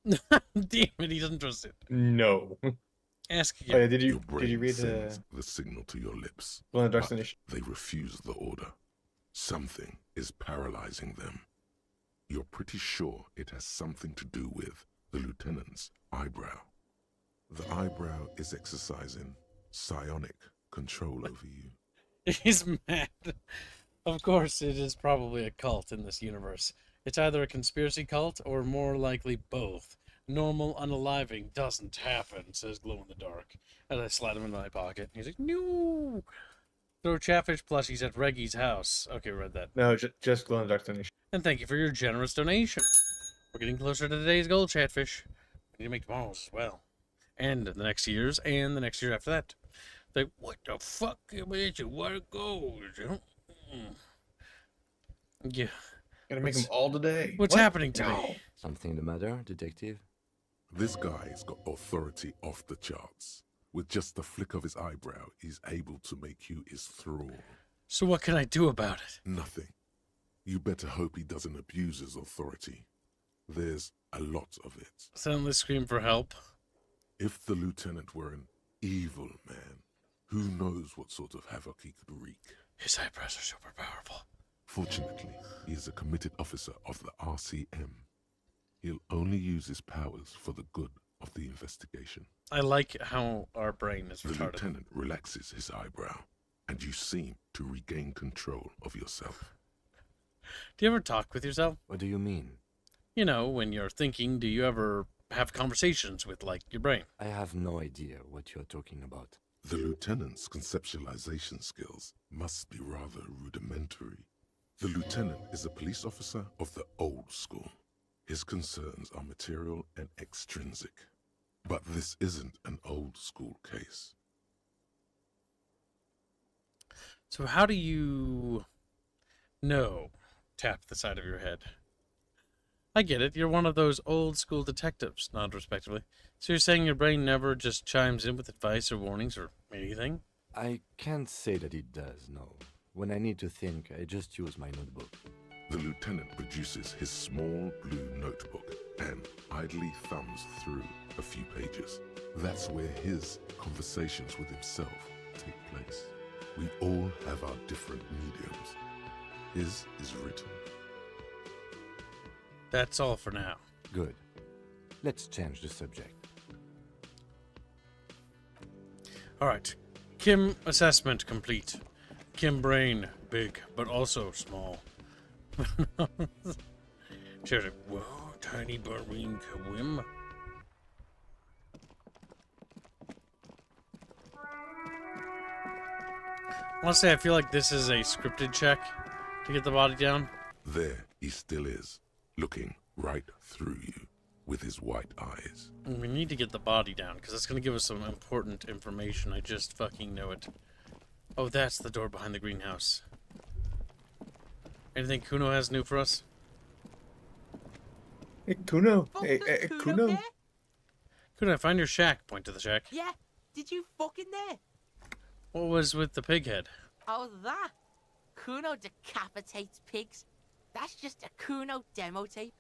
Damn it, he doesn't trust it. No. Ask Oh, yeah, again. Your did brain you read sends the signal to your lips, Well, the but destination. they refuse the order. Something is paralyzing them. You're pretty sure it has something to do with the lieutenant's eyebrow. The eyebrow is exercising psionic control over you. He's mad. Of course, it is probably a cult in this universe. It's either a conspiracy cult or more likely both. Normal unaliving doesn't happen, says Glow in the Dark. As I slide him in my pocket. He's like, no! Throw Chatfish plushies at Reggie's house. Okay, read that. No, just Glow in the Dark donation. And thank you for your generous donation. We're getting closer to today's goal, Chatfish. We need to make tomorrow's as well. And the next year's, and the next year after that. Like, what the fuck? What goes? Yeah. Gonna make them all today. What's happening today? Something the matter, detective? This guy's got authority off the charts. With just the flick of his eyebrow, he's able to make you his thrall. So what can I do about it? Nothing. You better hope he doesn't abuse his authority. There's a lot of it. Suddenly scream for help. If the lieutenant were an evil man, who knows what sort of havoc he could wreak. His eyebrows are super powerful. Fortunately, he is a committed officer of the RCM. He'll only use his powers for the good of the investigation. I like how our brain is The retarded. lieutenant relaxes his eyebrow, and you seem to regain control of yourself. Do you ever talk with yourself? What do you mean? You know, when you're thinking, do you ever have conversations with, like, your brain? I have no idea what you're talking about. The lieutenant's conceptualization skills must be rather rudimentary. The lieutenant is a police officer of the old school. His concerns are material and extrinsic. But this isn't an old school case. So how do you know? Tap the side of your head. I get it. You're one of those old school detectives, nod respectively. So you're saying your brain never just chimes in with advice or warnings or anything? I can't say that it does, no. When I need to think, I just use my notebook. The lieutenant produces his small blue notebook and idly thumbs through a few pages. That's where his conversations with himself take place. We all have our different mediums. His is written. That's all for now. Good. Let's change the subject. Alright. Kim assessment complete. Kim brain, big, but also small. Cheers. Whoa, tiny brain whim. Honestly, I feel like this is a scripted check to get the body down. There he still is, looking right through you with his white eyes. And we need to get the body down, because it's going to give us some important information. I just fucking know it. Oh, that's the door behind the greenhouse. Anything Kuno has new for us? Hey, Kuno. Fuck, Hey, does Kuno. Kuno care? Kuno, find your shack. Point to the shack. Yeah, did you fucking there? What was with the pig head? Oh, that? Kuno decapitates pigs. That's just a Kuno demo tape.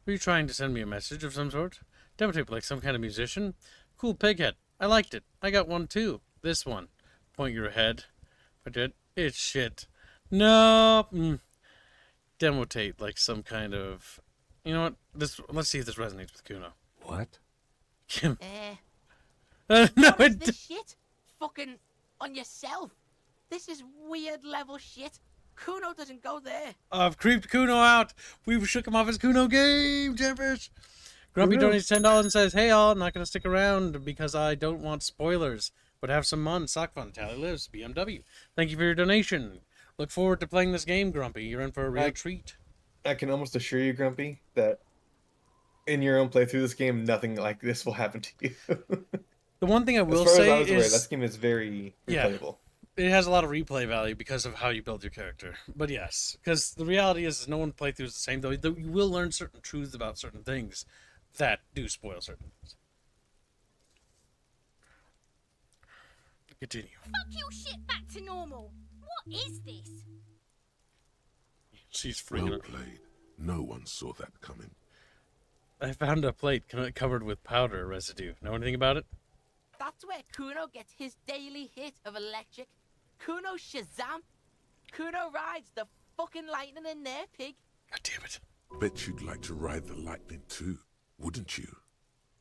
Were you trying to send me a message of some sort? Demo tape like some kind of musician? Cool pig head. I liked it. I got one too. This one. Point your head. I did. It's shit. No. Demo tape like some kind of... You know what? Let's see if this resonates with Kuno. What? Kim. No, it this shit? Fucking on yourself. This is weird level shit. Kuno doesn't go there. I've creeped Kuno out. We've shook him off his Kuno game, Jeffers. Grumpy Kuno. donates $10 and says, "Hey all, not gonna stick around because I don't want spoilers, but have some fun. Sock fun. Tally lives. BMW. Thank you for your donation. Look forward to playing this game, Grumpy. You're in for a real treat." I can almost assure you, Grumpy, that in your own playthrough this game, nothing like this will happen to you. The one thing I will as far say as I was aware, is this game is very replayable. It has a lot of replay value because of how you build your character. But yes, because the reality is no one playthrough is the same, though you will learn certain truths about certain things that do spoil certain things. Continue. Fuck your shit back to normal. What is this? She's freaking Well out. played. No one saw that coming. I found a plate covered with powder residue. Know anything about it? That's where Kuno gets his daily hit of electric. Kuno Shazam. Kuno rides the fucking lightning in there, pig. God damn it. Bet you'd like to ride the lightning too, wouldn't you?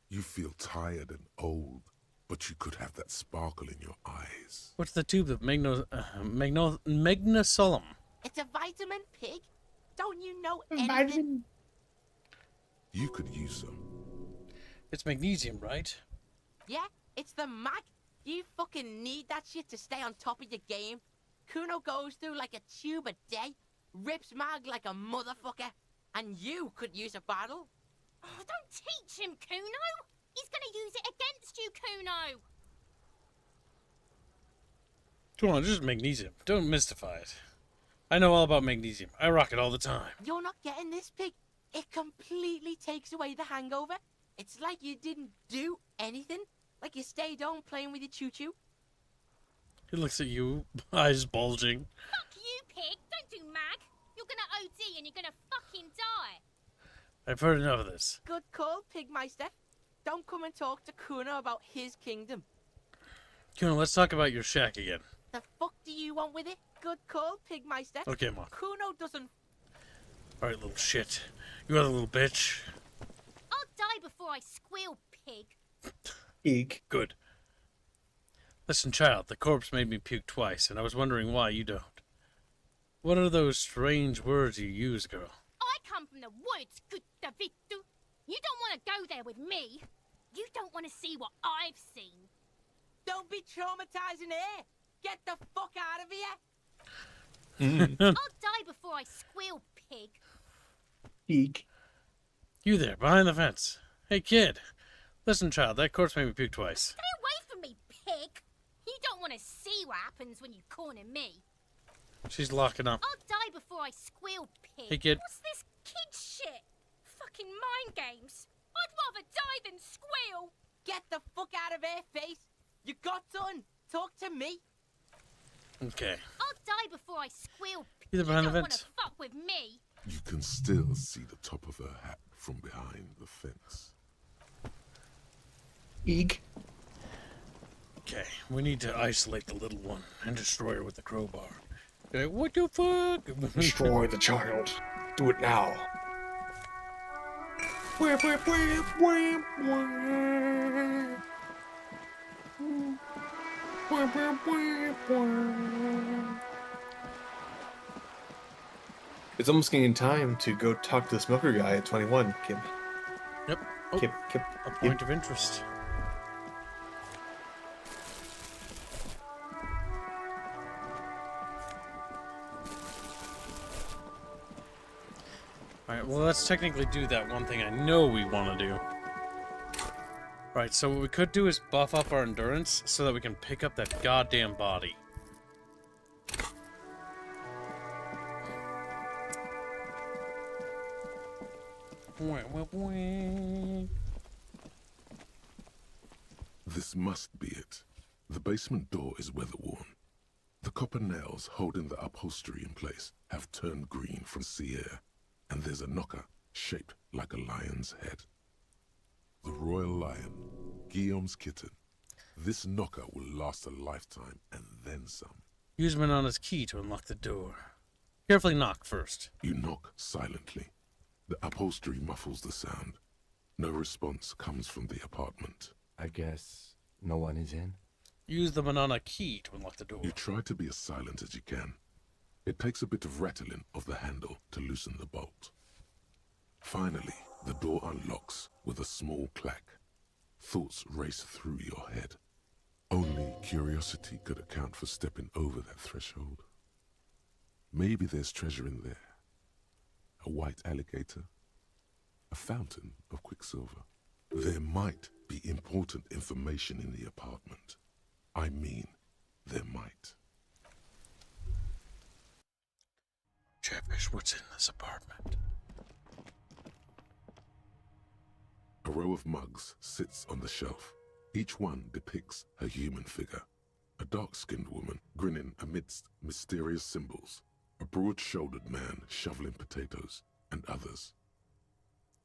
You feel tired and old, but you could have that sparkle in your eyes. What's the tube of magnosolum? It's a vitamin, pig. Don't you know anything? You could use some. It's magnesium, right? Yeah, it's the mag. You fucking need that shit to stay on top of your game. Kuno goes through like a tube a day, rips mag like a motherfucker, and you could use a bottle. Oh, don't teach him, Kuno! He's gonna use it against you, Kuno! Come on, just magnesium. Don't mystify it. I know all about magnesium. I rock it all the time. You're not getting this, pig. It completely takes away the hangover. It's like you didn't do anything. Like you stayed home playing with your choo-choo. He looks at you, eyes bulging. Fuck you, pig! Don't do mag! You're gonna OD and you're gonna fucking die! I've heard enough of this. Good call, Pigmeister. Don't come and talk to Kuno about his kingdom. Kuno, let's talk about your shack again. The fuck do you want with it? Good call, Pigmeister. Okay, Mom. Kuno doesn't... Alright, little shit. You other little bitch. I'll die before I squeal, pig. Eek. Good. Listen, child, the corpse made me puke twice, and I was wondering why you don't. What are those strange words you use, girl? I come from the woods, good Davidu. You don't want to go there with me. You don't want to see what I've seen. Don't be traumatizing here. Get the fuck out of here. I'll die before I squeal, pig. Eek. You there, behind the fence. Hey, kid. Listen, child, that corpse made me puke twice. Stay away from me, pig. You don't want to see what happens when you corner me. She's locking up. I'll die before I squeal, pig. Hey, kid. What's this kid shit? Fucking mind games. I'd rather die than squeal. Get the fuck out of here, face. You got done. Talk to me. Okay. I'll die before I squeal, pig. Either behind you the don't want fence. to fuck with me. You can still see the top of her hat from behind the fence. Eek. Okay, we need to isolate the little one and destroy her with the crowbar. Okay, what the fuck? Destroy the child. Do it now. Wham, wham, wham, wham, wham. Wham, wham, wham, wham. It's almost getting time to go talk to the smoker guy at 21, Kip. Yep. Oh, Kip. a point of interest. Alright, well, let's technically do that one thing I know we want to do. Right, so what we could do is buff up our endurance so that we can pick up that goddamn body. This must be it. The basement door is weather-worn. The copper nails holding the upholstery in place have turned green from sea air, and there's a knocker shaped like a lion's head. The royal lion, Guillaume's kitten. This knocker will last a lifetime and then some. Use Manana's key to unlock the door. Carefully knock first. You knock silently. The upholstery muffles the sound. No response comes from the apartment. I guess no one is in? Use the Manana key to unlock the door. You try to be as silent as you can. It takes a bit of rattling of the handle to loosen the bolt. Finally, the door unlocks with a small clack. Thoughts race through your head. Only curiosity could account for stepping over that threshold. Maybe there's treasure in there. A white alligator. A fountain of quicksilver. There might be important information in the apartment. I mean, there might. Chatfish, what's in this apartment? A row of mugs sits on the shelf. Each one depicts a human figure. A dark-skinned woman grinning amidst mysterious symbols. A broad-shouldered man shoveling potatoes, and others.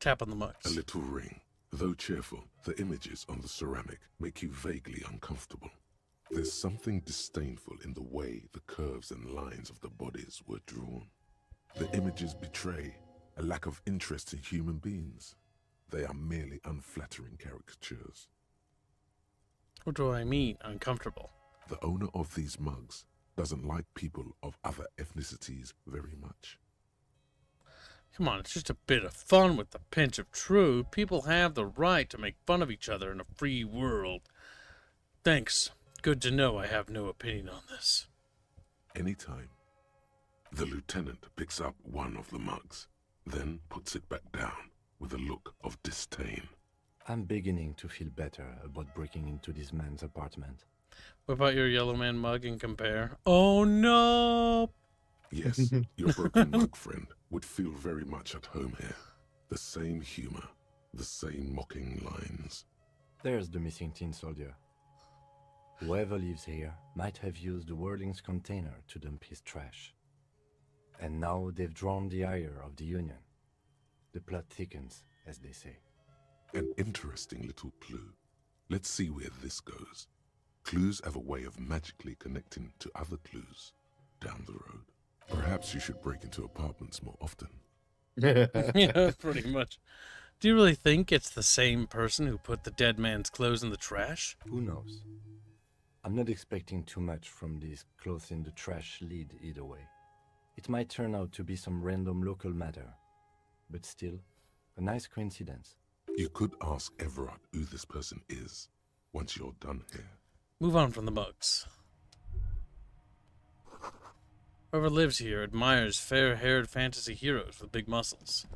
Tap on the mugs. A little ring. Though cheerful, the images on the ceramic make you vaguely uncomfortable. There's something disdainful in the way the curves and lines of the bodies were drawn. The images betray a lack of interest in human beings. They are merely unflattering caricatures. What do I mean, uncomfortable? The owner of these mugs doesn't like people of other ethnicities very much. Come on, it's just a bit of fun with a pinch of truth. People have the right to make fun of each other in a free world. Thanks. Good to know I have no opinion on this. Anytime. The lieutenant picks up one of the mugs, then puts it back down with a look of disdain. I'm beginning to feel better about breaking into this man's apartment. What about your yellow man mug and compare? Oh no! Yes, your broken mug friend would feel very much at home here. The same humor, the same mocking lines. There's the missing tin soldier. Whoever lives here might have used the Whirling's container to dump his trash. And now they've drawn the ire of the Union. The plot thickens, as they say. An interesting little clue. Let's see where this goes. Clues have a way of magically connecting to other clues down the road. Perhaps you should break into apartments more often. Yeah, pretty much. Do you really think it's the same person who put the dead man's clothes in the trash? Who knows? I'm not expecting too much from this clothes in the trash lead either way. It might turn out to be some random local matter, but still, a nice coincidence. You could ask Everart who this person is once you're done here. Move on from the mugs. Whoever lives here admires fair-haired fantasy heroes with big muscles.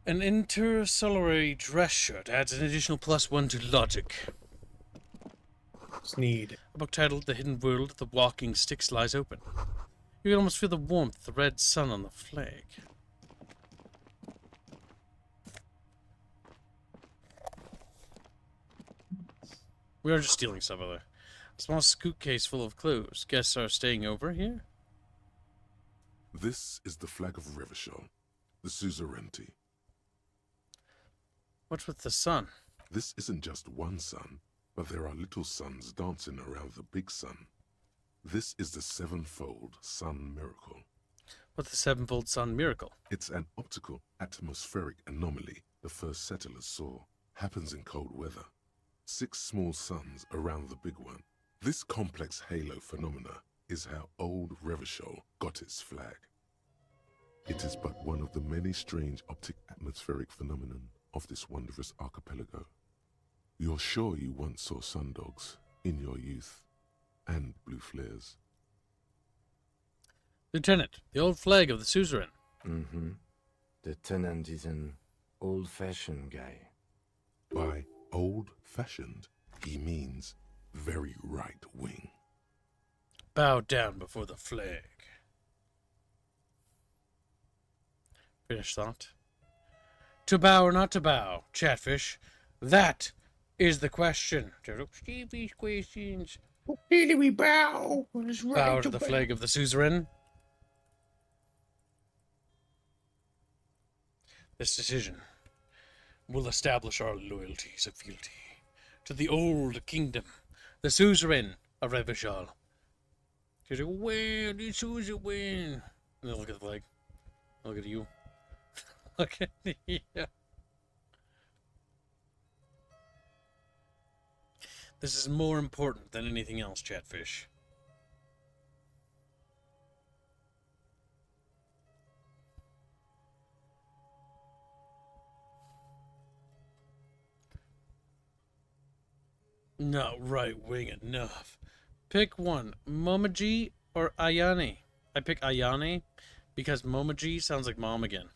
An intercalary dress shirt adds an additional +1 to logic. Sneed. A book titled The Hidden World of the Walking Sticks lies open. You can almost feel the warmth of the red sun on the flag. We are just stealing some other. A small suitcase full of clothes. Guests are staying over here? This is the flag of Revachol, the suzerainty. What's with the sun? This isn't just one sun, but there are little suns dancing around the big sun. This is the sevenfold sun miracle. What's the sevenfold sun miracle? It's an optical atmospheric anomaly the first settlers saw. Happens in cold weather. 6 small suns around the big one. This complex halo phenomena is how old Revachol got its flag. It is but one of the many strange optic atmospheric phenomenon of this wondrous archipelago. You're sure you once saw sundogs in your youth, and blue flares. Lieutenant, the old flag of the suzerain. Mm-hmm. The tenant is an old-fashioned guy. By old-fashioned, he means very right-wing. Bow down before the flag. Finish thought. To bow or not to bow, Chatfish? That is the question. Stevie's questions. Really, we bow. Bow to the flag of the suzerain. This decision will establish our loyalties and fealty to the old kingdom, the suzerain of Revachol. Well, the suzerain. Look at the flag. Look at you. Look at me. Yeah. This is more important than anything else, Chatfish. Not right-wing enough. Pick one, Momaji or Ayane. I pick Ayane because Momaji sounds like mom again.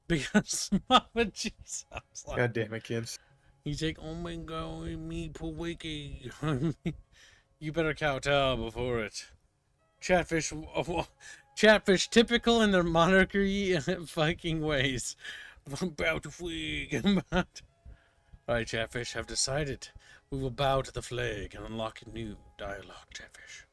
Because Momaji sounds like... God damn it, kids. He's like, oh my god, me poor wiki. You better kowtow before it. Chatfish, Chatfish, typical in their monarchy fucking ways. Bow to flag. Alright, Chatfish, have decided. We will bow to the flag and unlock a new dialogue, Chatfish.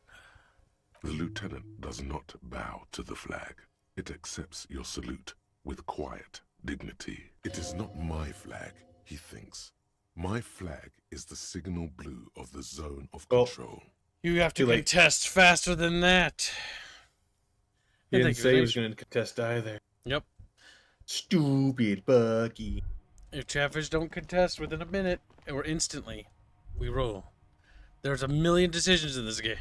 The lieutenant does not bow to the flag. It accepts your salute with quiet dignity. It is not my flag, he thinks. My flag is the signal blue of the zone of control. You have to contest faster than that. He didn't say he was going to contest either. Yep. Stupid Bucky. If Chatfish don't contest within a minute, or instantly, we roll. There's a million decisions in this game.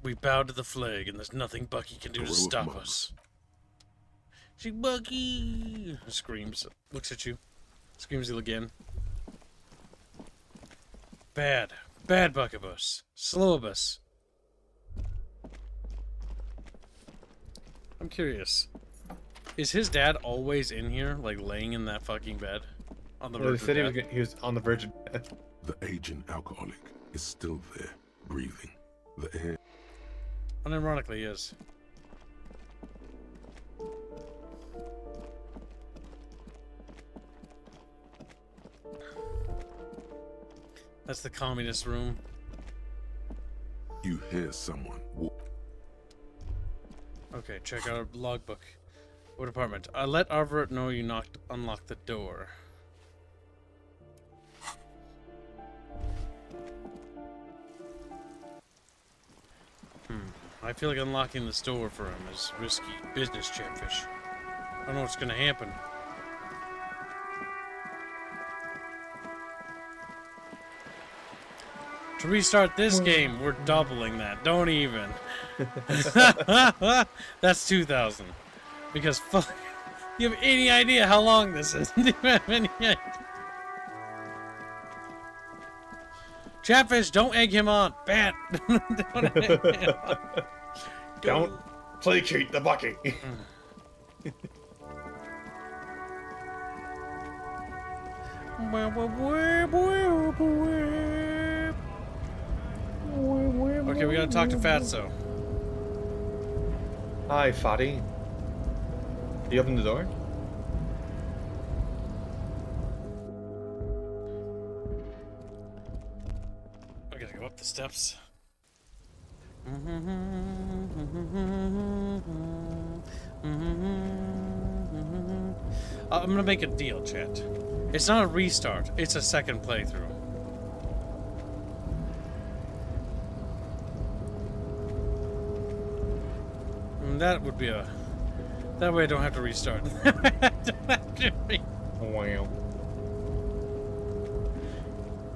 We bow to the flag, and there's nothing Bucky can do to stop us. She Bucky screams, looks at you, screams you again. Bad Buckabus, Slowbus. I'm curious. Is his dad always in here, like laying in that fucking bed? On the verge of death? He was on the verge of death. The aging alcoholic is still there, breathing. The air. Unironically, he is. That's the communist room. You hear someone walk. Okay, check out our logbook. What apartment? Let Everart know you unlocked the door. I feel like unlocking this door for him is risky business, Chatfish. I don't know what's gonna happen. To restart this game, we're doubling that. Don't even. That's 2,000. Because fuck, you have any idea how long this is? Do you have any idea? Chatfish, don't egg him on. Bat. Don't egg him on. Don't placate the Bucky. Okay, we gotta talk to Fatso. Hi, Fatty. You open the door? I gotta go up the steps. I'm gonna make a deal, chat. It's not a restart, it's a second playthrough. That would be a... That way I don't have to restart. Wow.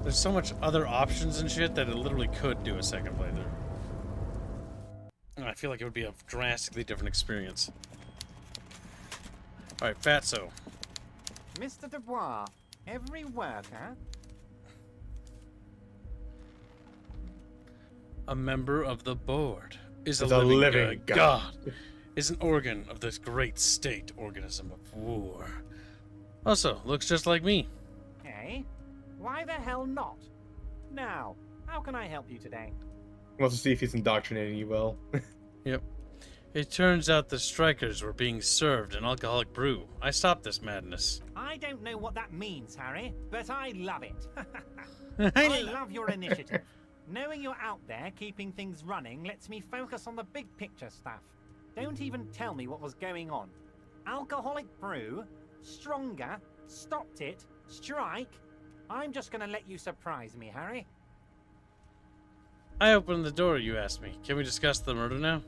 There's so much other options and shit that it literally could do a second playthrough. I feel like it would be a drastically different experience. Alright, Fatso. Mr. Dubois, every worker... A member of the board is a It's a living, living god. Is an organ of this great state organism of war. Also, looks just like me. Hey, why the hell not? Now, how can I help you today? He wants to see if he's indoctrinating you well. Yep. It turns out the strikers were being served an alcoholic brew. I stopped this madness. I don't know what that means, Harry, but I love it. I love your initiative. Knowing you're out there keeping things running lets me focus on the big picture stuff. Don't even tell me what was going on. Alcoholic brew, stronger, stopped it, strike. I'm just gonna let you surprise me, Harry. I opened the door, you asked me. Can we discuss the murder now?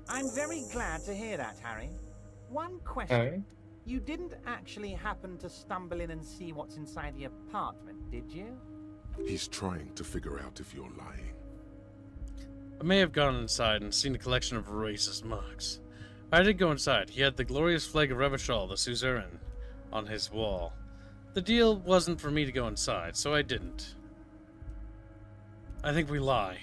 I'm very glad to hear that, Harry. One question. Harry? You didn't actually happen to stumble in and see what's inside the apartment, did you? He's trying to figure out if you're lying. I may have gone inside and seen a collection of racist mugs. I did go inside. He had the glorious flag of Revachol, the suzerain, on his wall. The deal wasn't for me to go inside, so I didn't. I think we lie.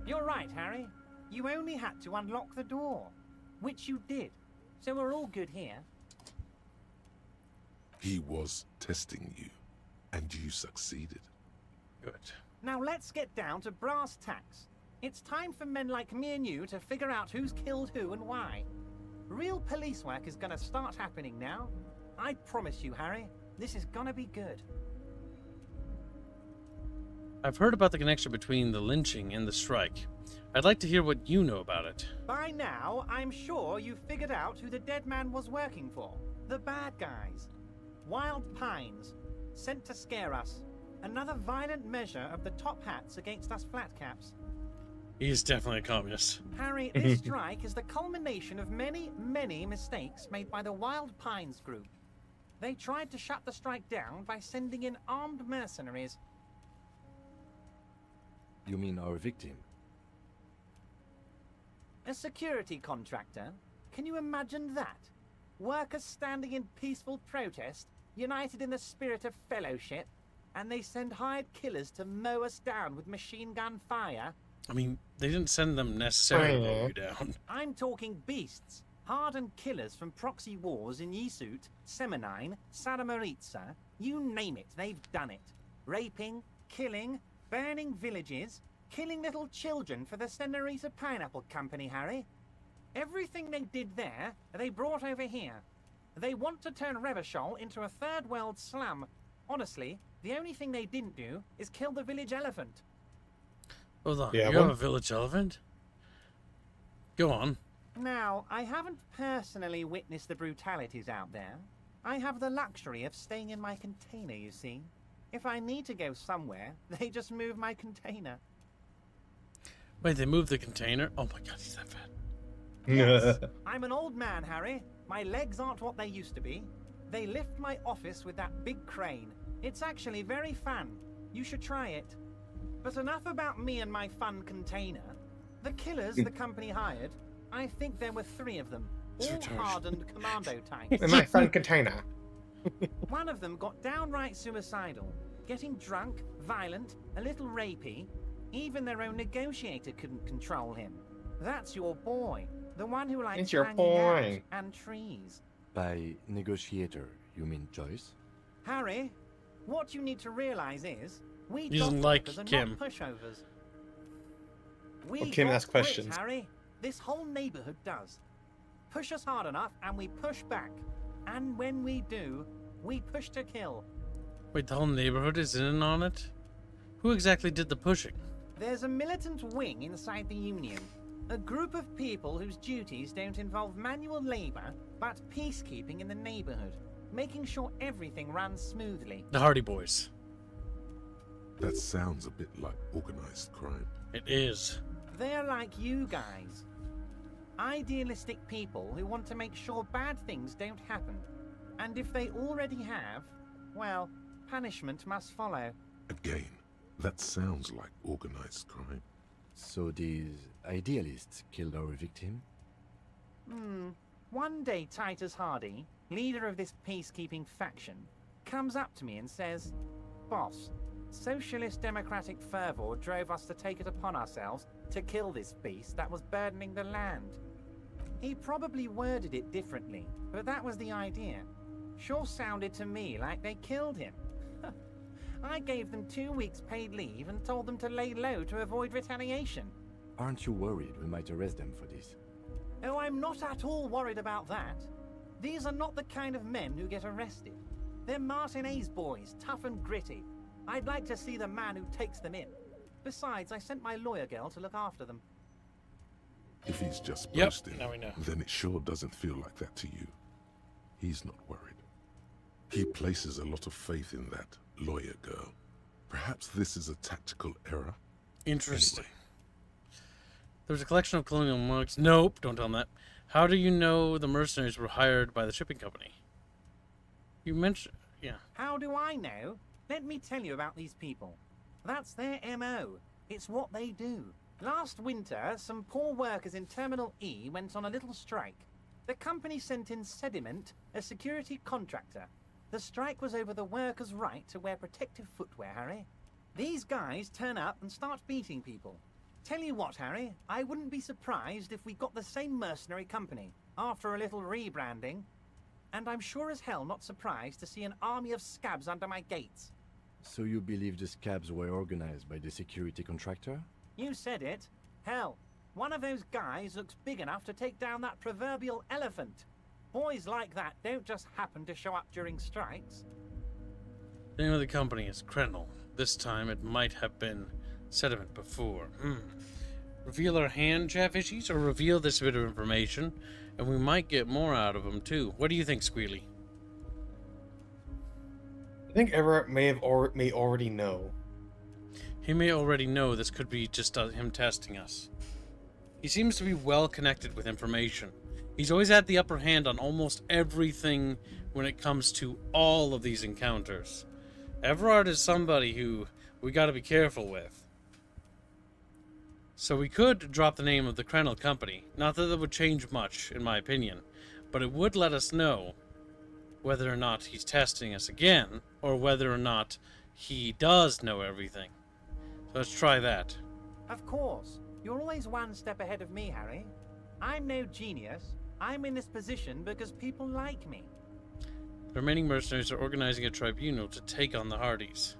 You're right, Harry. You only had to unlock the door, which you did. So we're all good here. He was testing you, and you succeeded. Good. Now let's get down to brass tacks. It's time for men like me and you to figure out who's killed who and why. Real police work is gonna start happening now. I promise you, Harry, this is gonna be good. I've heard about the connection between the lynching and the strike. I'd like to hear what you know about it. By now, I'm sure you've figured out who the dead man was working for. The bad guys. Wild Pines. Sent to scare us. Another violent measure of the top hats against us flatcaps. He's definitely a communist. Harry, this strike is the culmination of many, many mistakes made by the Wild Pines group. They tried to shut the strike down by sending in armed mercenaries. You mean our victim? A security contractor? Can you imagine that? Workers standing in peaceful protest, united in the spirit of fellowship, and they send hired killers to mow us down with machine gun fire? I mean, they didn't send them necessarily to mow you down. I'm talking beasts. Hardened killers from proxy wars in Yesut, Semenine, Sadamoritsa, you name it, they've done it. Raping, killing, burning villages, killing little children for the Senorita Pineapple Company, Harry. Everything they did there, they brought over here. They want to turn Revachol into a third world slum. Honestly, the only thing they didn't do is kill the village elephant. Hold on, you have a village elephant? Go on. Now, I haven't personally witnessed the brutalities out there. I have the luxury of staying in my container, you see. If I need to go somewhere, they just move my container. Wait, they moved the container? Oh my god, he's that fat. Yes, I'm an old man, Harry. My legs aren't what they used to be. They lift my office with that big crane. It's actually very fun. You should try it. But enough about me and my fun container. The killers the company hired, I think there were 3 of them, all hardened commando types. In my fun container. One of them got downright suicidal, getting drunk, violent, a little rapey. Even their own negotiator couldn't control him. That's your boy, the one who likes It's your hanging boy. out and trees. By negotiator, you mean Joyce? Harry, what you need to realize is we He doesn't like are Kim. not pushovers. We Kim got asks grit, questions. Harry. This whole neighborhood does. Push us hard enough and we push back. And when we do, we push to kill. Wait, the whole neighborhood is in on it? Who exactly did the pushing? There's a militant wing inside the Union. A group of people whose duties don't involve manual labor, but peacekeeping in the neighborhood. Making sure everything runs smoothly. The Hardy Boys. That sounds a bit like organized crime. It is. They're like you guys. Idealistic people who want to make sure bad things don't happen. And if they already have, well, punishment must follow. Again, that sounds like organized crime. So these idealists killed our victim? One day Titus Hardy, leader of this peacekeeping faction, comes up to me and says, "Boss, socialist democratic fervor drove us to take it upon ourselves to kill this beast that was burdening the land." He probably worded it differently, but that was the idea. Sure sounded to me like they killed him. I gave them 2 weeks paid leave and told them to lay low to avoid retaliation. Aren't you worried we might arrest them for this? Oh, I'm not at all worried about that. These are not the kind of men who get arrested. They're Martinez boys, tough and gritty. I'd like to see the man who takes them in. Besides, I sent my lawyer girl to look after them. If he's just Yep, boasting, now we know. then it sure doesn't feel like that to you. He's not worried. He places a lot of faith in that lawyer girl. Perhaps this is a tactical error? Interesting. Anyway, There's a collection of colonial monks. Nope, don't tell him that. How do you know the mercenaries were hired by the shipping company? You mentioned... Yeah. How do I know? Let me tell you about these people. That's their MO. It's what they do. Last winter, some poor workers in Terminal E went on a little strike. The company sent in Sediment, a security contractor. The strike was over the workers' right to wear protective footwear, Harry. These guys turn up and start beating people. Tell you what, Harry, I wouldn't be surprised if we got the same mercenary company, after a little rebranding. And I'm sure as hell not surprised to see an army of scabs under my gates. So you believe the scabs were organized by the security contractor? You said it. Hell, one of those guys looks big enough to take down that proverbial elephant. Boys like that don't just happen to show up during strikes. The name of the company is Krenel. This time it might have been Sediment before. Reveal our hand, Chatfishies, or reveal this bit of information, and we might get more out of them too. What do you think, Squealy? I think Everart may already know. He may already know this could be just him testing us. He seems to be well connected with information. He's always had the upper hand on almost everything when it comes to all of these encounters. Everart is somebody who we gotta be careful with. So we could drop the name of the Krenel company. Not that would change much, in my opinion, but it would let us know whether or not he's testing us again, or whether or not he does know everything. So let's try that. Of course. You're always one step ahead of me, Harry. I'm no genius. I'm in this position because people like me. The remaining mercenaries are organizing a tribunal to take on the Hardys.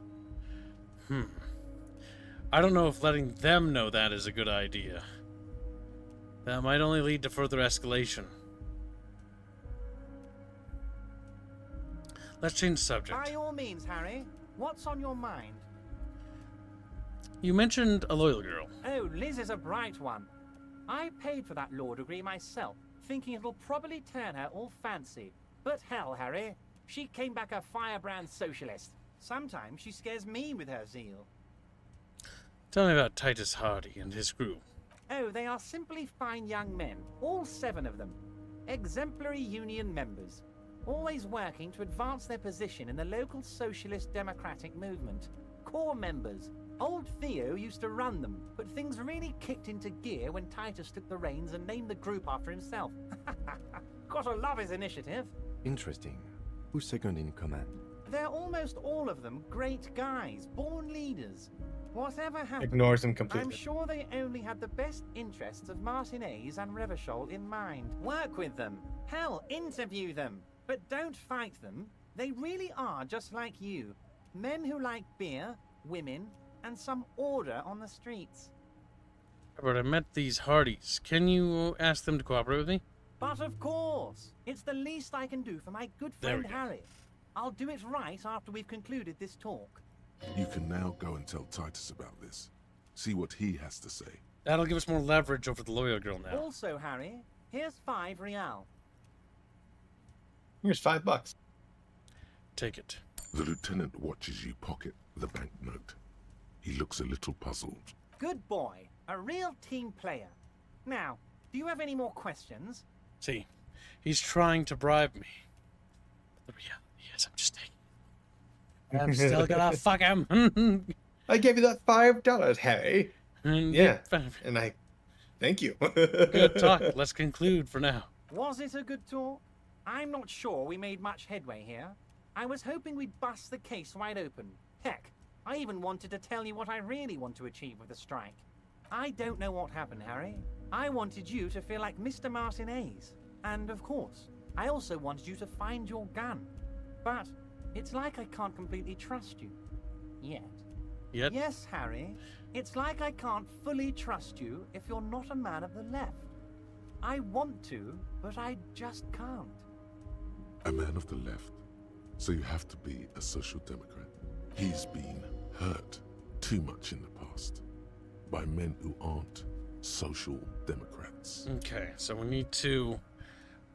I don't know if letting them know that is a good idea. That might only lead to further escalation. Let's change the subject. By all means, Harry. What's on your mind? You mentioned a loyal girl. Oh, Liz is a bright one. I paid for that law degree myself, thinking it'll probably turn her all fancy. But hell, Harry, she came back a firebrand socialist. Sometimes she scares me with her zeal. Tell me about Titus Hardy and his crew. Oh, they are simply fine young men, all 7 of them. Exemplary union members, always working to advance their position in the local socialist democratic movement. Core members. Old Theo used to run them, but things really kicked into gear when Titus took the reins and named the group after himself. Gotta love his initiative. Interesting. Who's second in command? They're almost all of them great guys, born leaders. Whatever happened, Ignores him completely. I'm sure they only had the best interests of Martinez and Revachol in mind. Work with them. Hell, interview them. But don't fight them. They really are just like you. Men who like beer, women, and some order on the streets. But I met these Hardys. Can you ask them to cooperate with me? But of course, it's the least I can do for my good friend Harry. I'll do it right after we've concluded this talk. You can now go and tell Titus about this. See what he has to say. That'll give us more leverage over the loyal girl now. Also, Harry, here's 5 real. Here's $5. Take it. The lieutenant watches you pocket the banknote. He looks a little puzzled. Good boy. A real team player. Now, do you have any more questions? See, he's trying to bribe me. The reality is I'm just taking it. I'm still gonna fuck him. I gave you that $5, Harry. Yeah, and I thank you. Good talk. Let's conclude for now. Was it a good talk? I'm not sure we made much headway here. I was hoping we'd bust the case wide open. Heck, I even wanted to tell you what I really want to achieve with the strike. I don't know what happened, Harry. I wanted you to feel like Mr. Martinez. And of course, I also wanted you to find your gun. But it's like I can't completely trust you. Yet. Yes, Harry. It's like I can't fully trust you if you're not a man of the left. I want to, but I just can't. A man of the left? So you have to be a social democrat. He's been hurt too much in the past by men who aren't social democrats. Okay, so we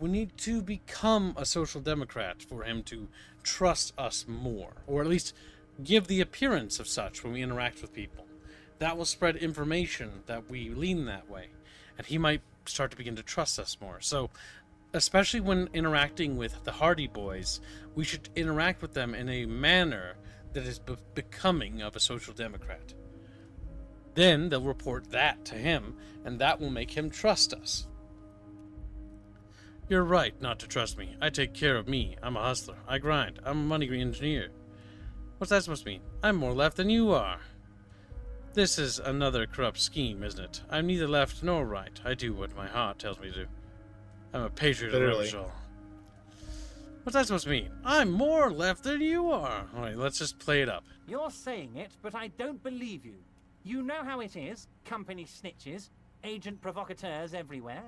need to become a social democrat for him to trust us more, or at least give the appearance of such when we interact with people. That will spread information that we lean that way, and he might start to begin to trust us more. So, especially when interacting with the Hardy Boys, we should interact with them in a manner that is becoming of a social democrat. Then they'll report that to him, and that will make him trust us. You're right not to trust me. I take care of me. I'm a hustler. I grind. I'm a money engineer. What's that supposed to mean? I'm more left than you are. This is another corrupt scheme, isn't it? I'm neither left nor right. I do what my heart tells me to do. I'm a patriot of Revachol. What's that supposed to mean? I'm more left than you are. Alright, let's just play it up. You're saying it, but I don't believe you. You know how it is. Company snitches, agent provocateurs everywhere.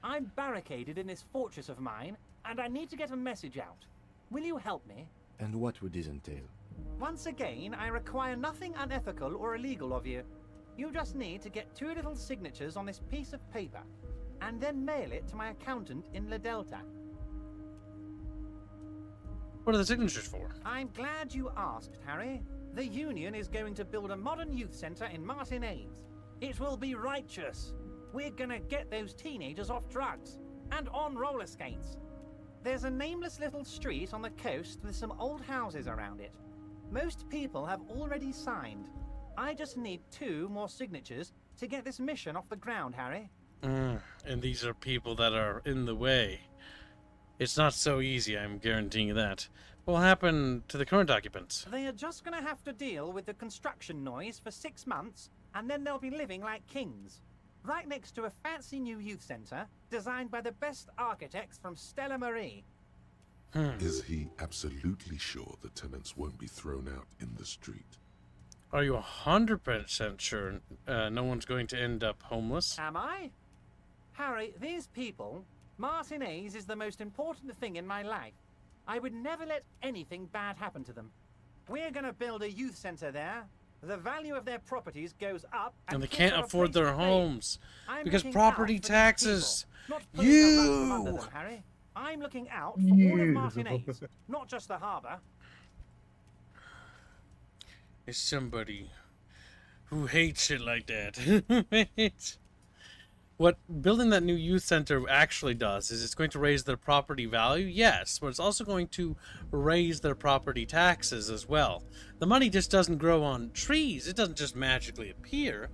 I'm barricaded in this fortress of mine, and I need to get a message out. Will you help me? And what would this entail? Once again, I require nothing unethical or illegal of you. You just need to get 2 little signatures on this piece of paper, and then mail it to my accountant in La Delta. What are the signatures for? I'm glad you asked, Harry. The Union is going to build a modern youth centre in Martinez. It will be righteous. We're gonna get those teenagers off drugs and on roller skates. There's a nameless little street on the coast with some old houses around it. Most people have already signed. I just need 2 more signatures to get this mission off the ground, Harry. And these are people that are in the way. It's not so easy, I'm guaranteeing you that. What will happen to the current occupants? They are just gonna have to deal with the construction noise for 6 months, and then they'll be living like kings. Right next to a fancy new youth centre, designed by the best architects from Stella Marie. Is he absolutely sure the tenants won't be thrown out in the street? Are you 100% sure no one's going to end up homeless? Am I? Harry, these people, Martinez is the most important thing in my life. I would never let anything bad happen to them. We're gonna build a youth centre there. The value of their properties goes up, and they can't afford their homes because property taxes. Them, Harry. I'm looking out for all of Martinez, not just the harbour. Is somebody who hates shit like that. What building that new youth center actually does is it's going to raise their property value, yes, but it's also going to raise their property taxes as well. The money just doesn't grow on trees. It doesn't just magically appear.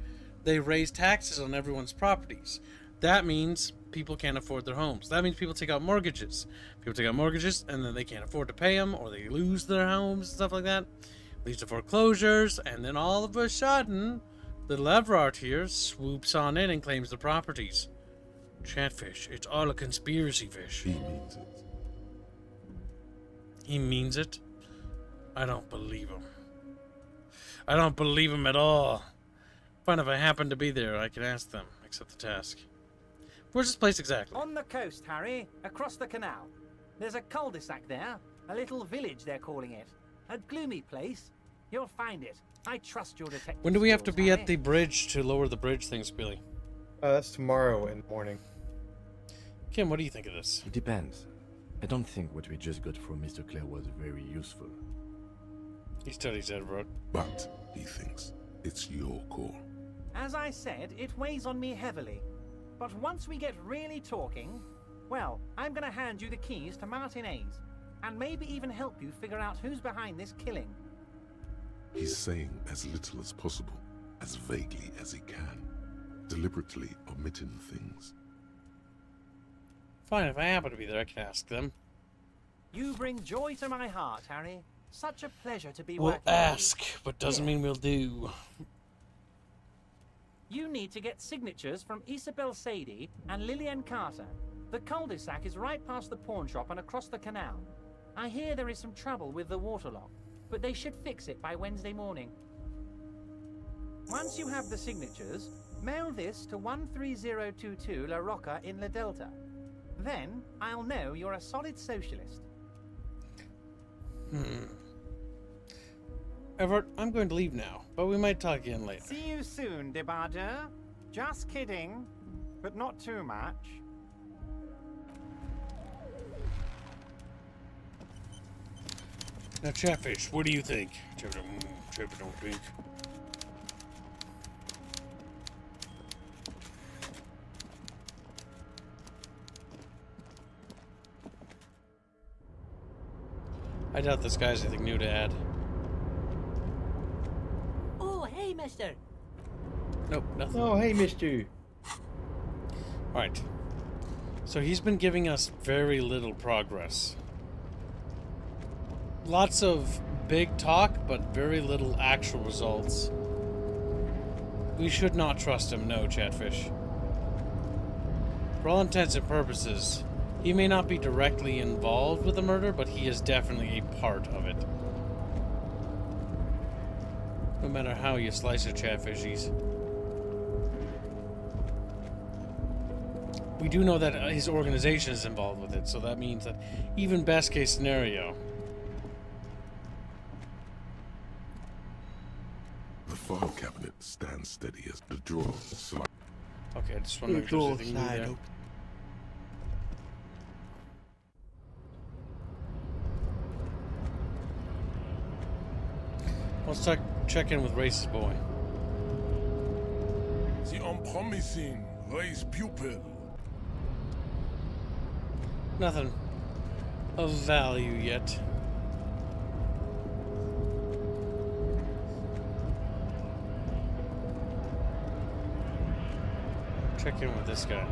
They raise taxes on everyone's properties. That means people can't afford their homes. That means people take out mortgages. People take out mortgages and then they can't afford to pay them, or they lose their homes and stuff like that. Leads to foreclosures, and then all of a sudden, little Everart here swoops on in and claims the properties. Chatfish, it's all a conspiracy, fish. He means it. He means it? I don't believe him. I don't believe him at all. Fine, if I happen to be there, I can ask them. Accept the task. Where's this place exactly? On the coast, Harry, across the canal. There's a cul-de-sac there, a little village they're calling it. A gloomy place. You'll find it. I trust your detective. When do we have to be at the bridge to lower the bridge things, Billy? That's tomorrow in the morning. Kim, what do you think of this? It depends. I don't think what we just got from Mr. Claire was very useful. He studies Everart. But he thinks it's your call. As I said, it weighs on me heavily. But once we get really talking, well, I'm gonna hand you the keys to Martinez, and maybe even help you figure out who's behind this killing. He's saying as little as possible, as vaguely as he can, deliberately omitting things. Fine, if I happen to be there, I can ask them. You bring joy to my heart, Harry. Such a pleasure to be We'll working ask, with you. but doesn't mean we'll do. You need to get signatures from Isabel Sadie and Lillian Carter. The cul-de-sac is right past the pawn shop and across the canal. I hear there is some trouble with the water lock, but they should fix it by Wednesday morning. Once you have the signatures, mail this to 13022 La Rocca in La Delta. Then I'll know you're a solid socialist. Everart, I'm going to leave now, but we might talk again later. See you soon, Debardeur. Just kidding, but not too much. Now, Chatfish, what do you think? Chapter don't think. I doubt this guy has anything new to add. Oh, hey, mister. Nope, nothing. Oh, hey, mister. Alright. So he's been giving us very little progress. Lots of big talk, but very little actual results. We should not trust him, no, Chatfish. For all intents and purposes, he may not be directly involved with the murder, but he is definitely a part of it. No matter how you slice it, Chatfishies. We do know that his organization is involved with it, so that means that even best case scenario. The file cabinet stands steady as the drawer slides. Okay, I just want to make sure there's anything new there. Let's check in with Racist Boy. The unpromising race pupil. Nothing of value yet. Check in with this guy.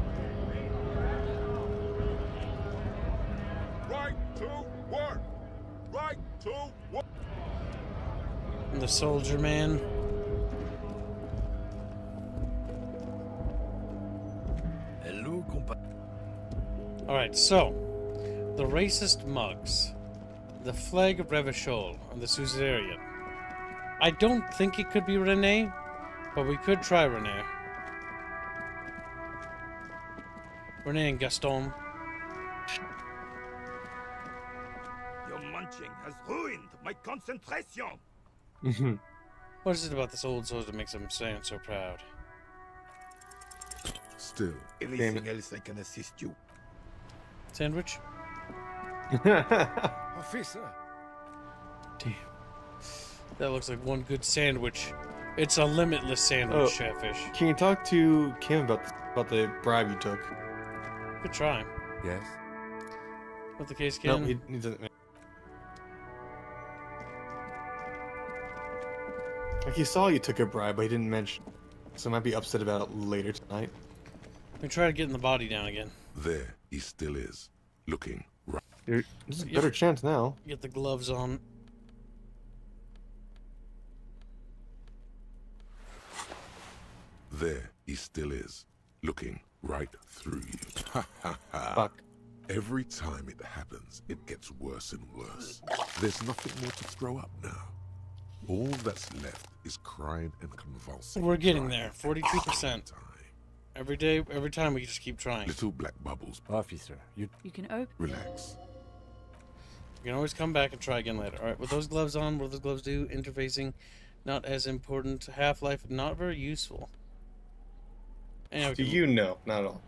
Right to work. Right to work. And the soldier man. Hello, compa. Alright, so the racist mugs, the flag of Revachol, and the Suzerain. I don't think it could be Renee, but we could try Renee. Renee and Gaston. Your munching has ruined my concentration. What is it about this old soldier that makes him sound so proud? Still. Anything else I can assist you? Sandwich? Officer. Damn. That looks like one good sandwich. It's a limitless sandwich, Chatfish. Can you talk to Kim about the bribe you took? Good try. Yes? What the case, No, Kim? he doesn't. Like he saw you took a bribe, but he didn't mention. So he might be upset about it later tonight. We try to get in the body down again. There he still is, looking right. There's a better chance now. Get the gloves on. There he still is, looking right through you. Ha ha ha. Fuck. Every time it happens, it gets worse and worse. There's nothing more to throw up now. All that's left is crying and convulsing. We're getting there. 42%. Every day, every time we just keep trying. Little black bubbles. Officer, you can open. Relax. You can always come back and try again later. Alright, with those gloves on, what do those gloves do? Interfacing, not as important. Half-life, not very useful. Anyway, Do you know? Not at all.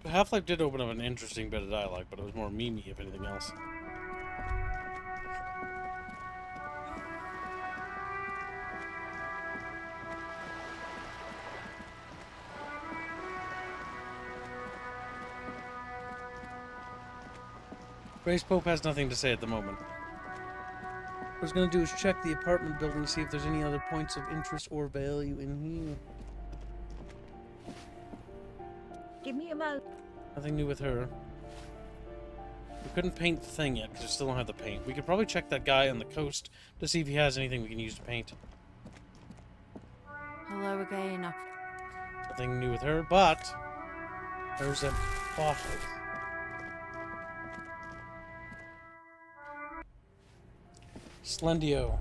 Half-Life did open up an interesting bit of dialogue, but it was more memey if anything else. Grace Pope has nothing to say at the moment. What I was going to do is check the apartment building to see if there's any other points of interest or value in here. Give me a moment. Nothing new with her. We couldn't paint the thing yet because we still don't have the paint. We could probably check that guy on the coast to see if he has anything we can use to paint. Hello again. Nothing new with her, but there's a bottle. Slendio.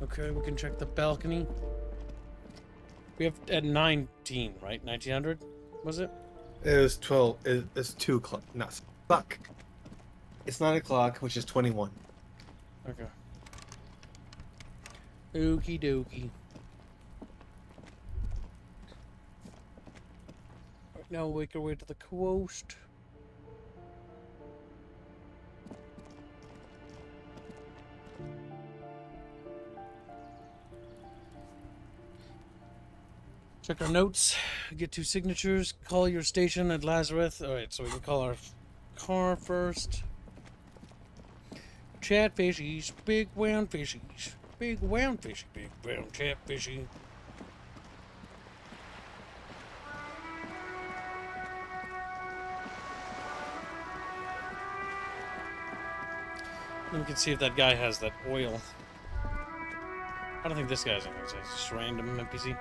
Okay, we can check the balcony. We have at 19, right? 1900, was it? It was 12. It's 2 o'clock. No, fuck. It's 9 o'clock, which is 21. Okay. Okie dokie. Right, now we'll make our way to the coast. Check our notes, get 2 signatures, call your station at Lazarus. Alright, so we can call our car first. Chatfishies, big round fishies. Big round fishy, big brown chatfishy. Then we can see if that guy has that oil. I don't think this guy's anything. It's just random NPC.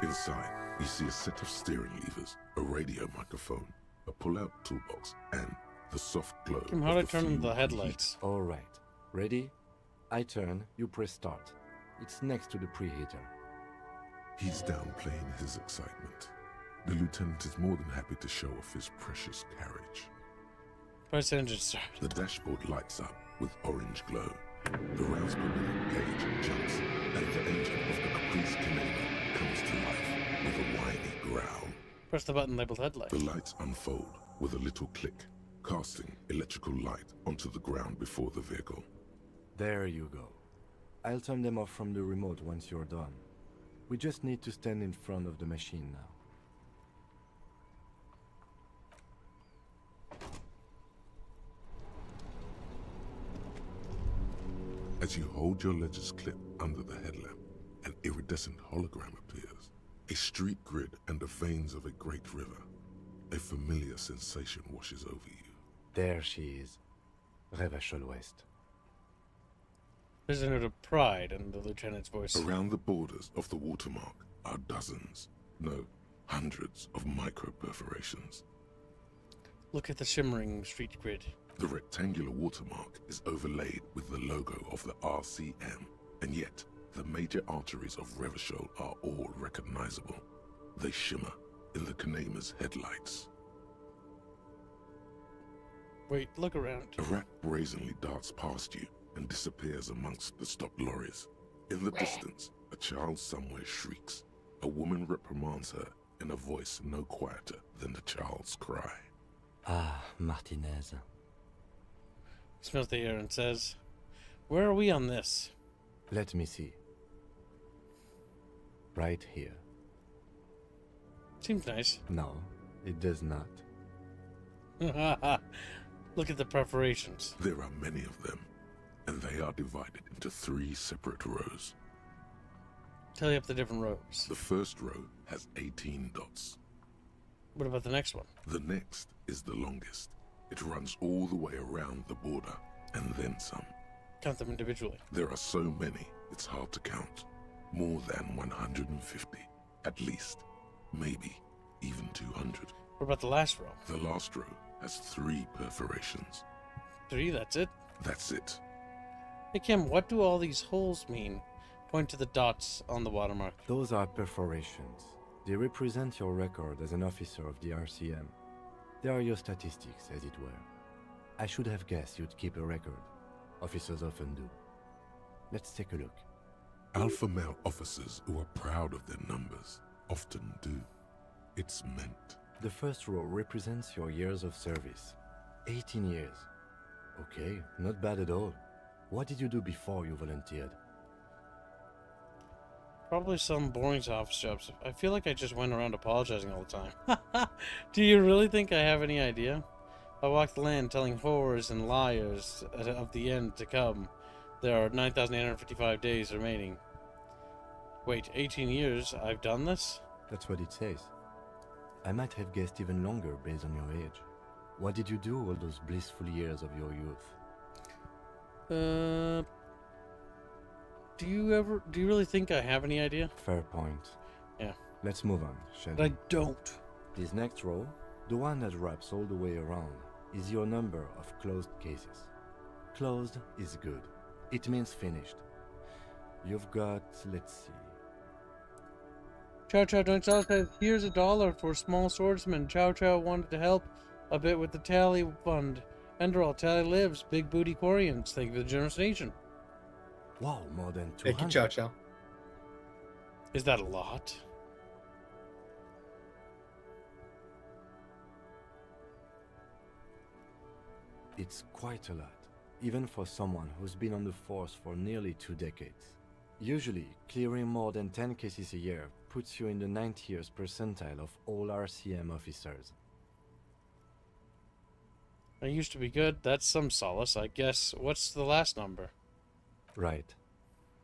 Inside, you see a set of steering levers, a radio microphone, a pull-out toolbox, and the soft glow Kim, how do I turn on the headlights? All right. Ready? I turn, you press start. It's next to the preheater. He's downplaying his excitement. The lieutenant is more than happy to show off his precious carriage. Press engine start. The dashboard lights up with orange glow. The rounds per minute gauge jumps, and the engine of the Caprice Canada comes to life with a whiny growl. Press the button labeled headlight. The lights unfold with a little click, casting electrical light onto the ground before the vehicle. There you go. I'll turn them off from the remote once you're done. We just need to stand in front of the machine now. As you hold your ledger's clip under the headlamp, an iridescent hologram appears. A street grid and the veins of a great river. A familiar sensation washes over you. There she is. Raffles West. There's a note of pride in the lieutenant's voice. Around the borders of the watermark are dozens, no, hundreds of micro-perforations. Look at the shimmering street grid. The rectangular watermark is overlaid with the logo of the RCM, and yet the major arteries of Revachol are all recognizable. They shimmer in the Kanema's headlights. Wait, look around. A rat brazenly darts past you and disappears amongst the stopped lorries. In the distance, a child somewhere shrieks. A woman reprimands her in a voice no quieter than the child's cry. Ah, Martinez. Smells the air and says, "Where are we on this?" Let me see. Right here. Seems nice. No, it does not. Look at the perforations. There are many of them, and they are divided into 3 separate rows. Tally up the different rows. The first row has 18 dots. What about the next one? The next is the longest. It runs all the way around the border, and then some. Count them individually. There are so many, it's hard to count. More than 150, at least. Maybe even 200. What about the last row? The last row has 3 perforations. 3, that's it? That's it. Hey Kim, what do all these holes mean? Point to the dots on the watermark. Those are perforations. They represent your record as an officer of the RCM. They are your statistics, as it were. I should have guessed you'd keep a record. Officers often do. Let's take a look. Alpha male officers who are proud of their numbers often do. It's meant. The first row represents your years of service. 18 years. Okay, not bad at all. What did you do before you volunteered? Probably some boring office jobs. I feel like I just went around apologizing all the time. Do you really think I have any idea? I walk the land telling horrors and liars of the end to come. There are 9,855 days remaining. Wait, 18 years? I've done this? That's what it says. I might have guessed even longer based on your age. What did you do all those blissful years of your youth? Do you really think I have any idea? Fair point. Yeah. Let's move on, shall But we? I don't. This next row, the one that wraps all the way around, is your number of closed cases. Closed is good. It means finished. You've got, let's see. Chow Chow Don't Sell says, "Here's $1 for small swordsman. Chow Chow wanted to help a bit with the tally fund. Enderal, tally lives. Big booty Quarians. Thank you for the generous donation." Wow, more than 200. Thank you, Chow Chow. Is that a lot? It's quite a lot, even for someone who's been on the force for nearly 2 decades. Usually, clearing more than 10 cases a year puts you in the 90th percentile of all RCM officers. I used to be good. That's some solace, I guess. What's the last number? Right.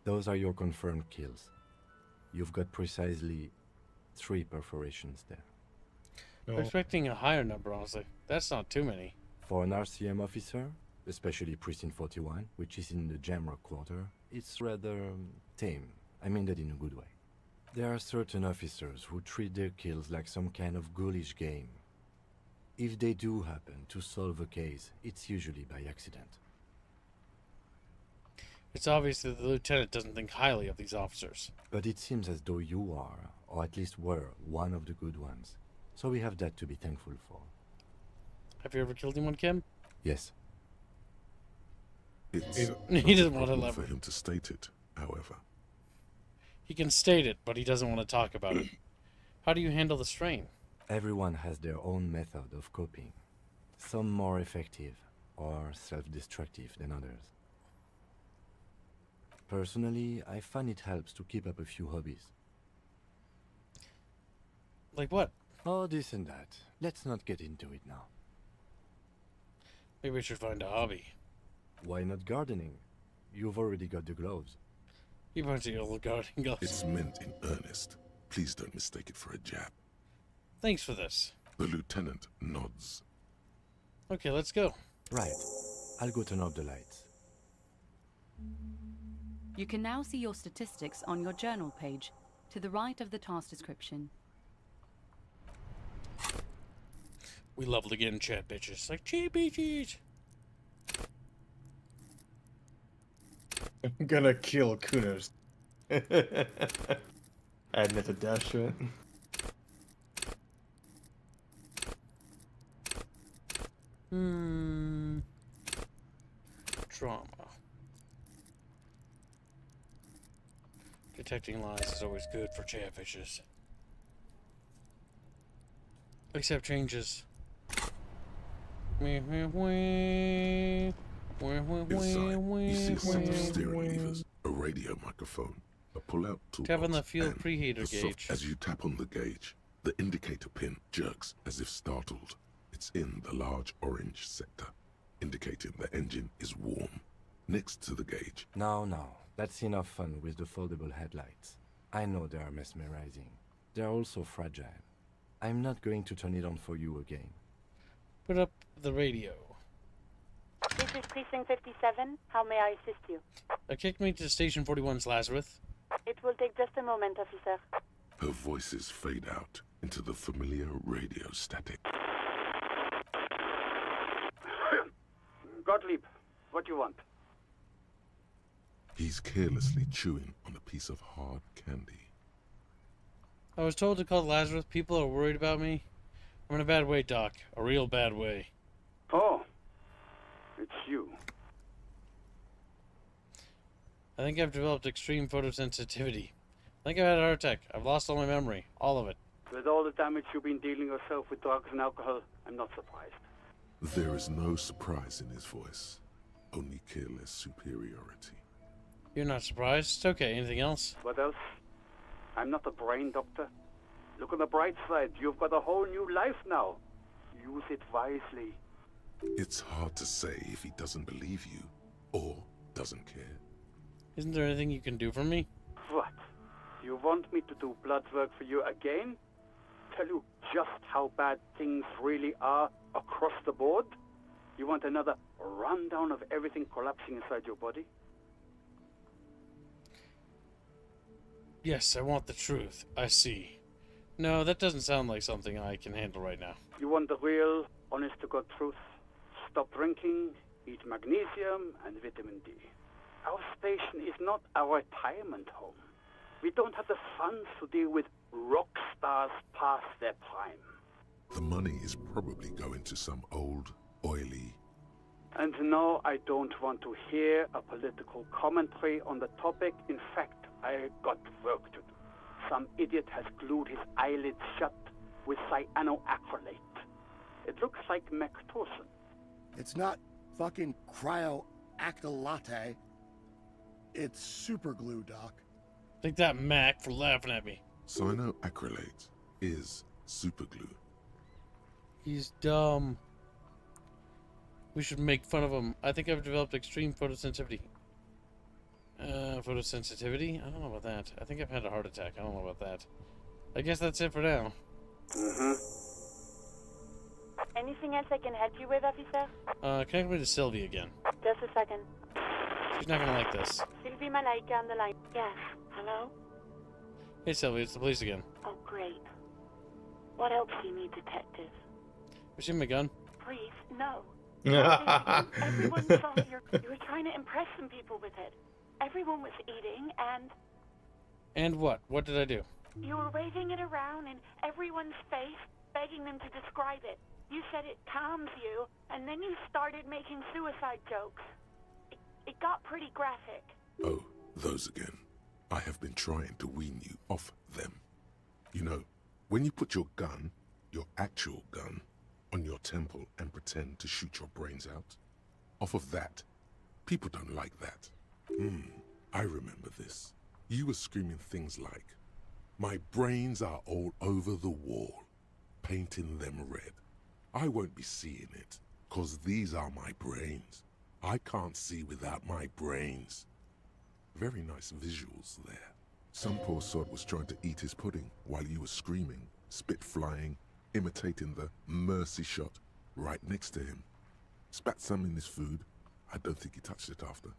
Those are your confirmed kills. You've got precisely 3 perforations there. I'm expecting a higher number, honestly. That's not too many. For an RCM officer, especially Precinct 41, which is in the Jamrock quarter, it's rather tame. I mean that in a good way. There are certain officers who treat their kills like some kind of ghoulish game. If they do happen to solve a case, it's usually by accident. It's obvious that the lieutenant doesn't think highly of these officers. But it seems as though you are, or at least were, one of the good ones. So we have that to be thankful for. Have you ever killed anyone, Kim? Yes. It's He not doesn't a want to problem love for it. him to state it, however. He can state it, but he doesn't want to talk about it. How do you handle the strain? Everyone has their own method of coping. Some more effective or self-destructive than others. Personally, I find it helps to keep up a few hobbies. Like what? Oh, this and that. Let's not get into it now. Maybe we should find a hobby. Why not gardening? You've already got the gloves. You bunch of little gardening gloves. It's meant in earnest. Please don't mistake it for a jab. Thanks for this. The lieutenant nods. Okay, let's go. Right. I'll go turn off the lights. You can now see your statistics on your journal page, to the right of the task description. We love to get in chat, bitches. Like, gee, bitches. I'm gonna kill Kunos. Adding it to dash to it. Trauma. Detecting lies is always good for chatfishes. Accept changes. Inside, you see a set of steering levers, a radio microphone, a pull-out toolbox, Tap on the fuel and preheater the gauge. As you tap on the gauge, the indicator pin jerks as if startled. It's in the large orange sector, indicating the engine is warm. Next to the gauge. No, that's enough fun with the foldable headlights. I know they are mesmerizing. They're also fragile. I'm not going to turn it on for you again. Put up the radio. This is Precinct 57. How may I assist you? Kick me to Station 41's Lazarus. It will take just a moment, officer. Her voices fade out into the familiar radio static. Gottlieb, what do you want? He's carelessly chewing on a piece of hard candy. I was told to call Lazarus. People are worried about me. I'm in a bad way, Doc. A real bad way. Oh, it's you. I think I've developed extreme photosensitivity. I think I've had a heart attack. I've lost all my memory. All of it. With all the damage you've been dealing yourself with drugs and alcohol, I'm not surprised. There is no surprise in his voice, only careless superiority. You're not surprised? It's okay. Anything else? What else? I'm not a brain doctor. Look on the bright side. You've got a whole new life now. Use it wisely. It's hard to say if he doesn't believe you or doesn't care. Isn't there anything you can do for me? What? You want me to do blood work for you again? Tell you just how bad things really are across the board? You want another rundown of everything collapsing inside your body? Yes, I want the truth. I see. No, that doesn't sound like something I can handle right now. You want the real, honest-to-God truth? Stop drinking, eat magnesium and vitamin D. Our station is not a retirement home. We don't have the funds to deal with rock stars past their prime. The money is probably going to some old, oily... And no, I don't want to hear a political commentary on the topic. In fact, I got work to do. Some idiot has glued his eyelids shut with cyanoacrylate. It looks like Mactorson. It's not fucking cryoacrylate. It's super glue, Doc. Thank that Mac for laughing at me. Cyanoacrylate is superglue. He's dumb. We should make fun of him. I think I've developed extreme photosensitivity. Photosensitivity? I don't know about that. I think I've had a heart attack. I don't know about that. I guess that's it for now. Anything else I can help you with, officer? Connect me to Sylvie again. Just a second. She's not gonna like this. Sylvie Malaika on the line. Yes. Hello? Hey Sylvie, it's the police again. Oh, great. What else do you need, detective? You see my gun? Please, no. Everyone saw you were trying to impress some people with it. Everyone was eating, and And what? What did I do? you were waving it around in everyone's face. begging them to describe it. You said it calms you, and then you started making suicide jokes. It got pretty graphic. Oh, those again. I have been trying to wean you off them. You know, when you put your gun, your actual gun, on your temple and pretend to shoot your brains out, off of that, people don't like that. I remember this. You were screaming things like, "My brains are all over the wall," painting them red. I won't be seeing it, 'cause these are my brains. I can't see without my brains. Very nice visuals there. Some poor sod was trying to eat his pudding while you were screaming, spit flying, imitating the mercy shot right next to him. Spat some in his food. I don't think he touched it after.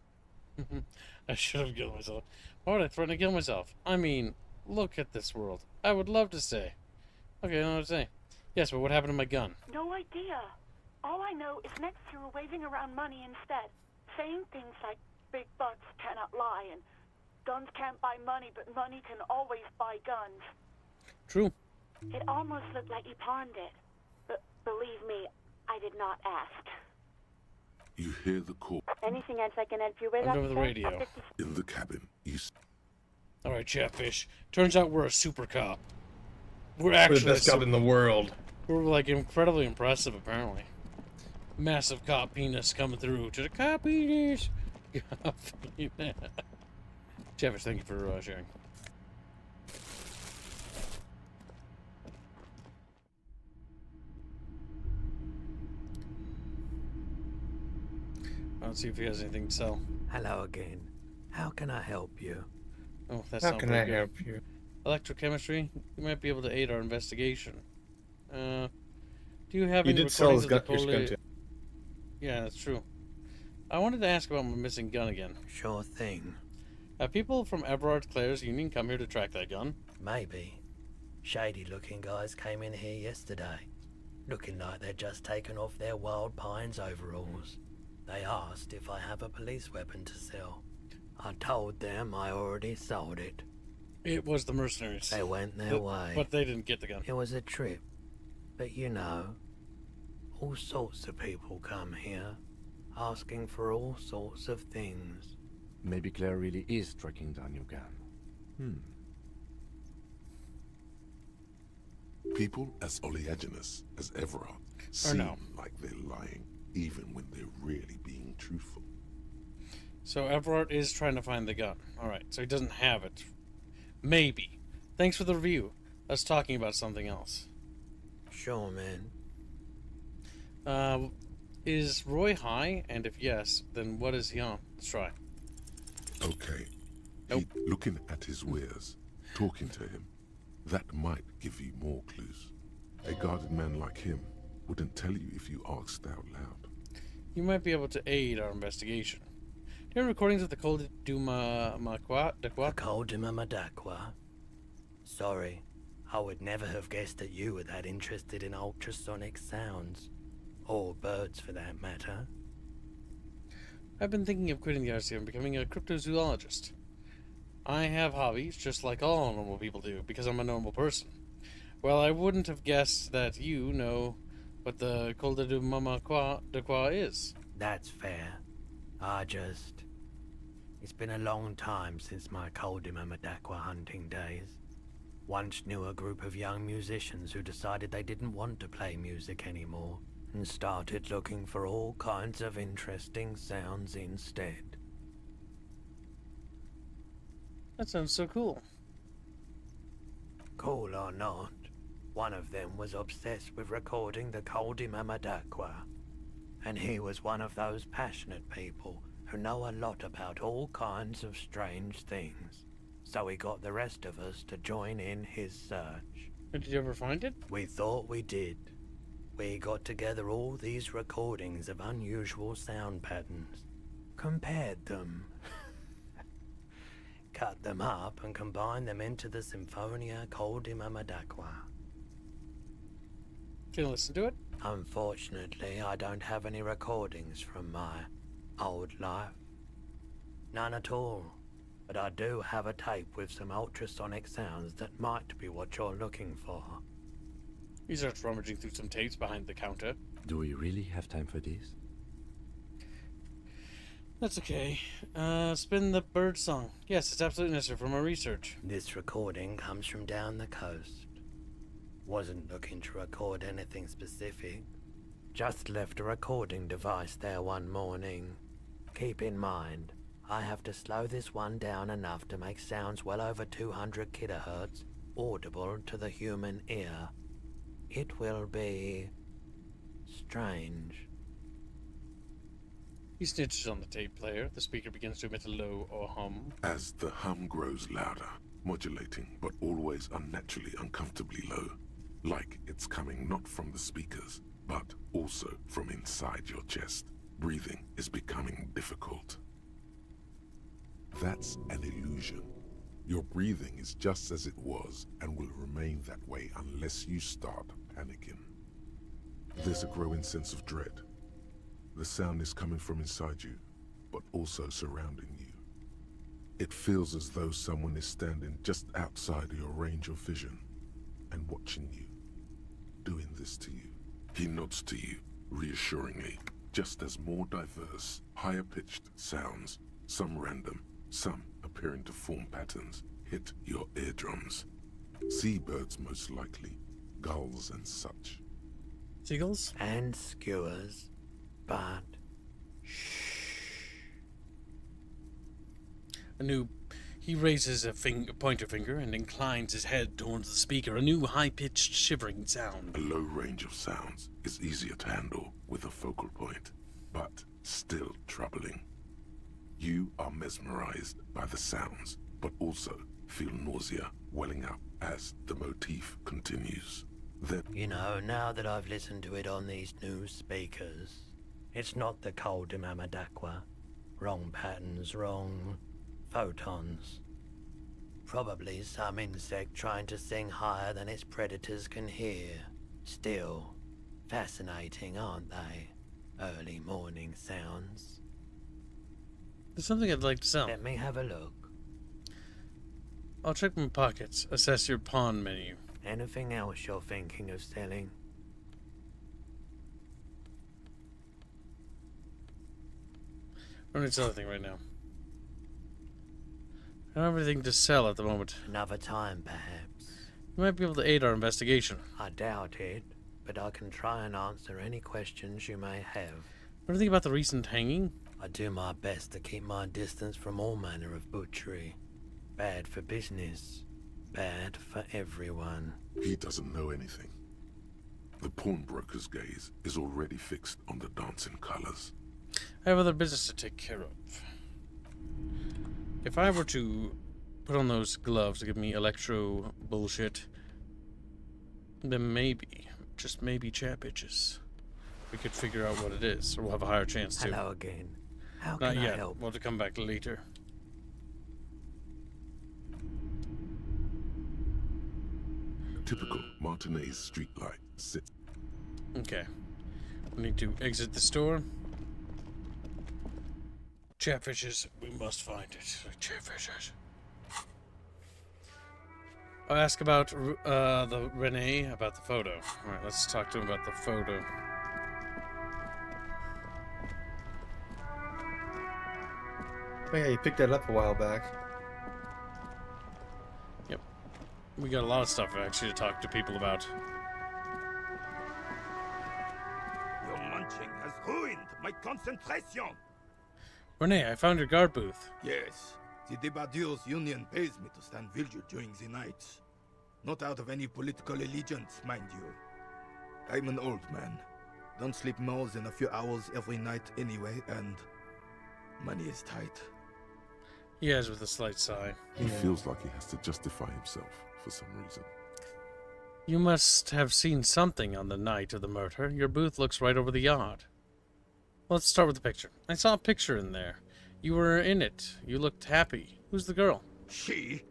I should have killed myself. Why would I threaten to kill myself? I mean, look at this world. I would love to say. Okay, I don't know what to say. Yes, but what happened to my gun? No idea. All I know is next you were waving around money instead, saying things like big bucks cannot lie and guns can't buy money, but money can always buy guns. True. It almost looked like you pawned it. But believe me, I did not ask. You hear the call Anything else I can help you with? Under the radio. in the cabin. Alright, Chatfish. Turns out we're a super cop. We're We're actually the best cop in the world. We're like incredibly impressive, apparently. Massive cop penis coming through to the cop penis. Cop penis. Chatfish, thank you for sharing. Let's see if he has anything to sell. Hello again. How can I help you? Oh, that's How not can very I good. help you? Electrochemistry. You might be able to aid our investigation. Do you have You any did sell recordings his of the gun, his gun police? to Yeah, that's true. I wanted to ask about my missing gun again. Sure thing. Have people from Everart Claias Union come here to track that gun? Maybe. Shady looking guys came in here yesterday, looking like they'd just taken off their Wild Pines overalls. They asked if I have a police weapon to sell. I told them I already sold it. It was the mercenaries. They went their way. But they didn't get the gun. It was a trip. But you know, all sorts of people come here, asking for all sorts of things. Maybe Claire really is tracking down your gun. People as oleaginous as Everart Or seem no. like they're lying, even when they're really being truthful. So Everart is trying to find the gun. Alright, so he doesn't have it. Maybe. Thanks for the review. Let's talking about something else. Sure, man. Is Roy high? And if yes, then what is he on? Let's try. Okay. Looking at his wares, talking to him, that might give you more clues. A guarded man like him wouldn't tell you if you asked out loud. You might be able to aid our investigation. Do you have recordings of the Col du Madakwa? The Col du Madakwa? Sorry, I would never have guessed that you were that interested in ultrasonic sounds. Or birds, for that matter. I've been thinking of quitting the RC and becoming a cryptozoologist. I have hobbies, just like all normal people do, because I'm a normal person. Well, I wouldn't have guessed that you know what the Col du Madakwa is. That's fair. It's been a long time since my Col du Madakwa hunting days. Once knew a group of young musicians who decided they didn't want to play music anymore, and started looking for all kinds of interesting sounds instead. That sounds so cool. Cool or not, one of them was obsessed with recording the Col du Madakwa, and he was one of those passionate people who know a lot about all kinds of strange things. So he got the rest of us to join in his search. Did you ever find it? We thought we did. We got together all these recordings of unusual sound patterns, compared them, cut them up and combined them into the Symphonia Col du Madakwa. Can you listen to it? Unfortunately, I don't have any recordings from my old life. None at all. But I do have a tape with some ultrasonic sounds that might be what you're looking for. He starts rummaging through some tapes behind the counter. Do we really have time for this? That's okay. Spin the bird song. Yes, it's absolutely necessary for my research. This recording comes from down the coast. Wasn't looking to record anything specific. Just left a recording device there one morning. Keep in mind, I have to slow this one down enough to make sounds well over 200 kilohertz audible to the human ear. It will be strange. He snitches on the tape player. The speaker begins to emit a low or hum. As the hum grows louder, modulating, but always unnaturally uncomfortably low, like it's coming not from the speakers, but also from inside your chest. Breathing is becoming difficult. That's an illusion. Your breathing is just as it was and will remain that way unless you start panicking. There's a growing sense of dread. The sound is coming from inside you, but also surrounding you. It feels as though someone is standing just outside your range of vision and watching you, doing this to you. He nods to you, reassuringly, just as more diverse, higher-pitched sounds, some random, some appearing to form patterns, hit your eardrums. Seabirds most likely, gulls and such. Seagulls? And skewers, but He raises a pointer finger and inclines his head towards the speaker. A new high-pitched shivering sound. A low range of sounds is easier to handle with a focal point, but still troubling. You are mesmerized by the sounds, but also feel nausea welling up as the motif continues. Then, you know, now that I've listened to it on these new speakers, it's not the cold Mamadakwa. Wrong patterns, wrong photons. Probably some insect trying to sing higher than its predators can hear. Still, fascinating, aren't they? Early morning sounds. There's something I'd like to sell. Let me have a look. I'll check my pockets. Assess your pawn menu. Anything else you're thinking of selling? I don't need to sell anything right now. I don't have anything to sell at the moment. Another time, perhaps. You might be able to aid our investigation. I doubt it, but I can try and answer any questions you may have. What do you think about the recent hanging? I do my best to keep my distance from all manner of butchery. Bad for business. Bad for everyone. he doesn't know anything. The pawnbroker's gaze is already fixed on the dancing colors. I have other business to take care of. If I were to put on those gloves to give me electro bullshit, then maybe, just maybe, chat bitches, we could figure out what it is, or we'll have a higher chance to. Hello again. How Not can I yet. help? We'll have to come back later. Typical Martinez streetlight sits. Okay. We need to exit the store. Chatfishes. We must find it. Chatfishes. I'll ask about the Renee about the photo. Alright, let's talk to him about the photo. Oh yeah, you picked that up a while back. Yep. We got a lot of stuff actually to talk to people about. Your munching has ruined my concentration. Renee, I found your guard booth. Yes, the Debadir's union pays me to stand vigil during the nights. Not out of any political allegiance, mind you. I'm an old man. Don't sleep more than a few hours every night anyway, and money is tight. He has with a slight sigh. He feels like he has to justify himself for some reason. You must have seen something on the night of the murder. Your booth looks right over the yard. Let's start with the picture. I saw a picture in there. You were in it. You looked happy. Who's the girl? She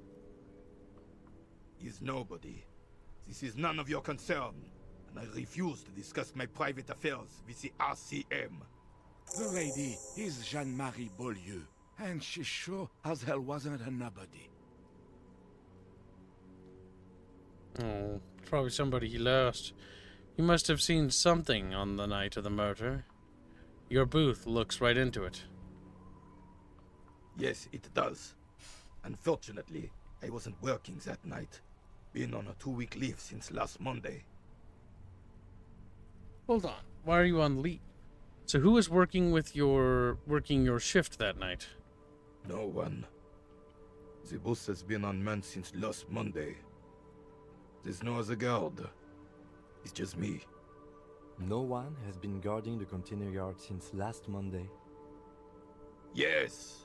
is nobody. This is none of your concern, and I refuse to discuss my private affairs with the RCM. The lady is Jean-Marie Beaulieu, and she sure as hell wasn't a nobody. Oh, probably somebody he lost. You must have seen something on the night of the murder. Your booth looks right into it. Yes, it does. Unfortunately, I wasn't working that night. Been on a 2-week leave since last Monday. Hold on. Why are you on leave? So who was working your shift that night? No one. The boss has been unmanned since last Monday. There's no other guard. It's just me. No one has been guarding the container yard since last Monday. Yes.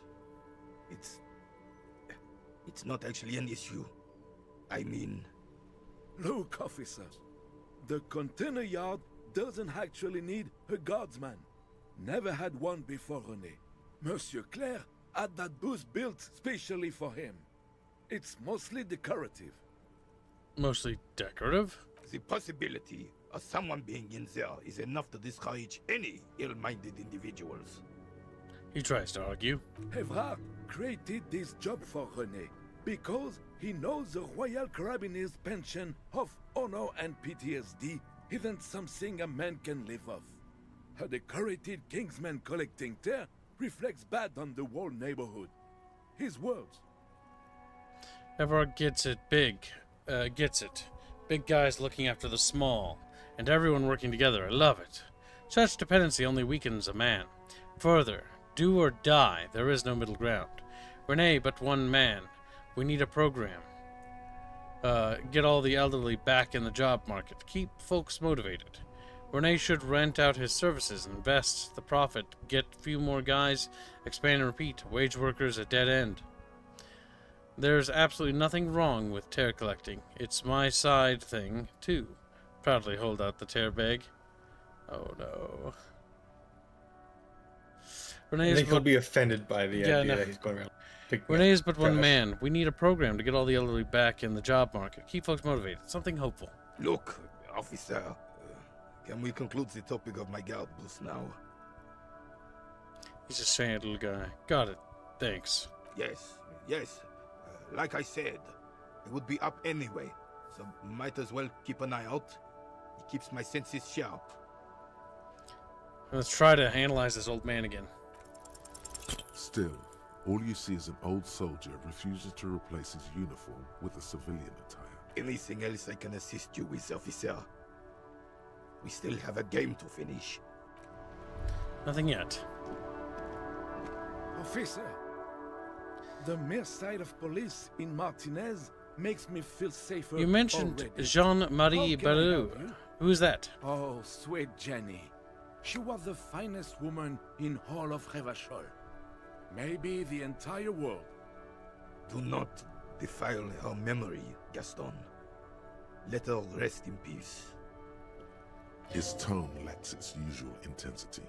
It's not actually an issue. I mean... Look, officers. The container yard doesn't actually need a guardsman. Never had one before Renee. Monsieur Claire had that booth built specially for him. It's mostly decorative. Mostly decorative? The possibility of someone being in there is enough to discourage any ill-minded individuals. He tries to argue. Evrart created this job for Renee because he knows the Royal Carabiners' pension of honor and PTSD isn't something a man can live off. A decorated Kingsman collecting tear reflects bad on the whole neighborhood. His words. Everart gets it. Big guys looking after the small, and everyone working together. I love it. Such dependency only weakens a man. Further, do or die, there is no middle ground. Renee, but one man. We need a program. Get all the elderly back in the job market. Keep folks motivated. Renee should rent out his services, invest the profit, get a few more guys, expand and repeat. Wage workers a dead end. There's absolutely nothing wrong with tear collecting. It's my side thing, too. Proudly hold out the tear bag. Oh, no. I think he'll be offended by the idea that he's going around. Renee is but one man. We need a program to get all the elderly back in the job market. Keep folks motivated. Something hopeful. Look, officer, can we conclude the topic of my guard booth now? He's a sad little guy. Got it. Thanks. Yes. Like I said, it would be up anyway, so might as well keep an eye out. It keeps my senses sharp. Let's try to analyze this old man again. Still, all you see is an old soldier refuses to replace his uniform with a civilian attire. Anything else I can assist you with, officer? We still have a game to finish. Nothing yet. Officer, the mere sight of police in Martinez makes me feel safer. You mentioned already. Jean-Marie Barreau. Who's that? Oh, sweet Jenny. She was the finest woman in all of Revachol. Maybe the entire world. Do not defile her memory, Gaston. Let her rest in peace. His tone lacks its usual intensity,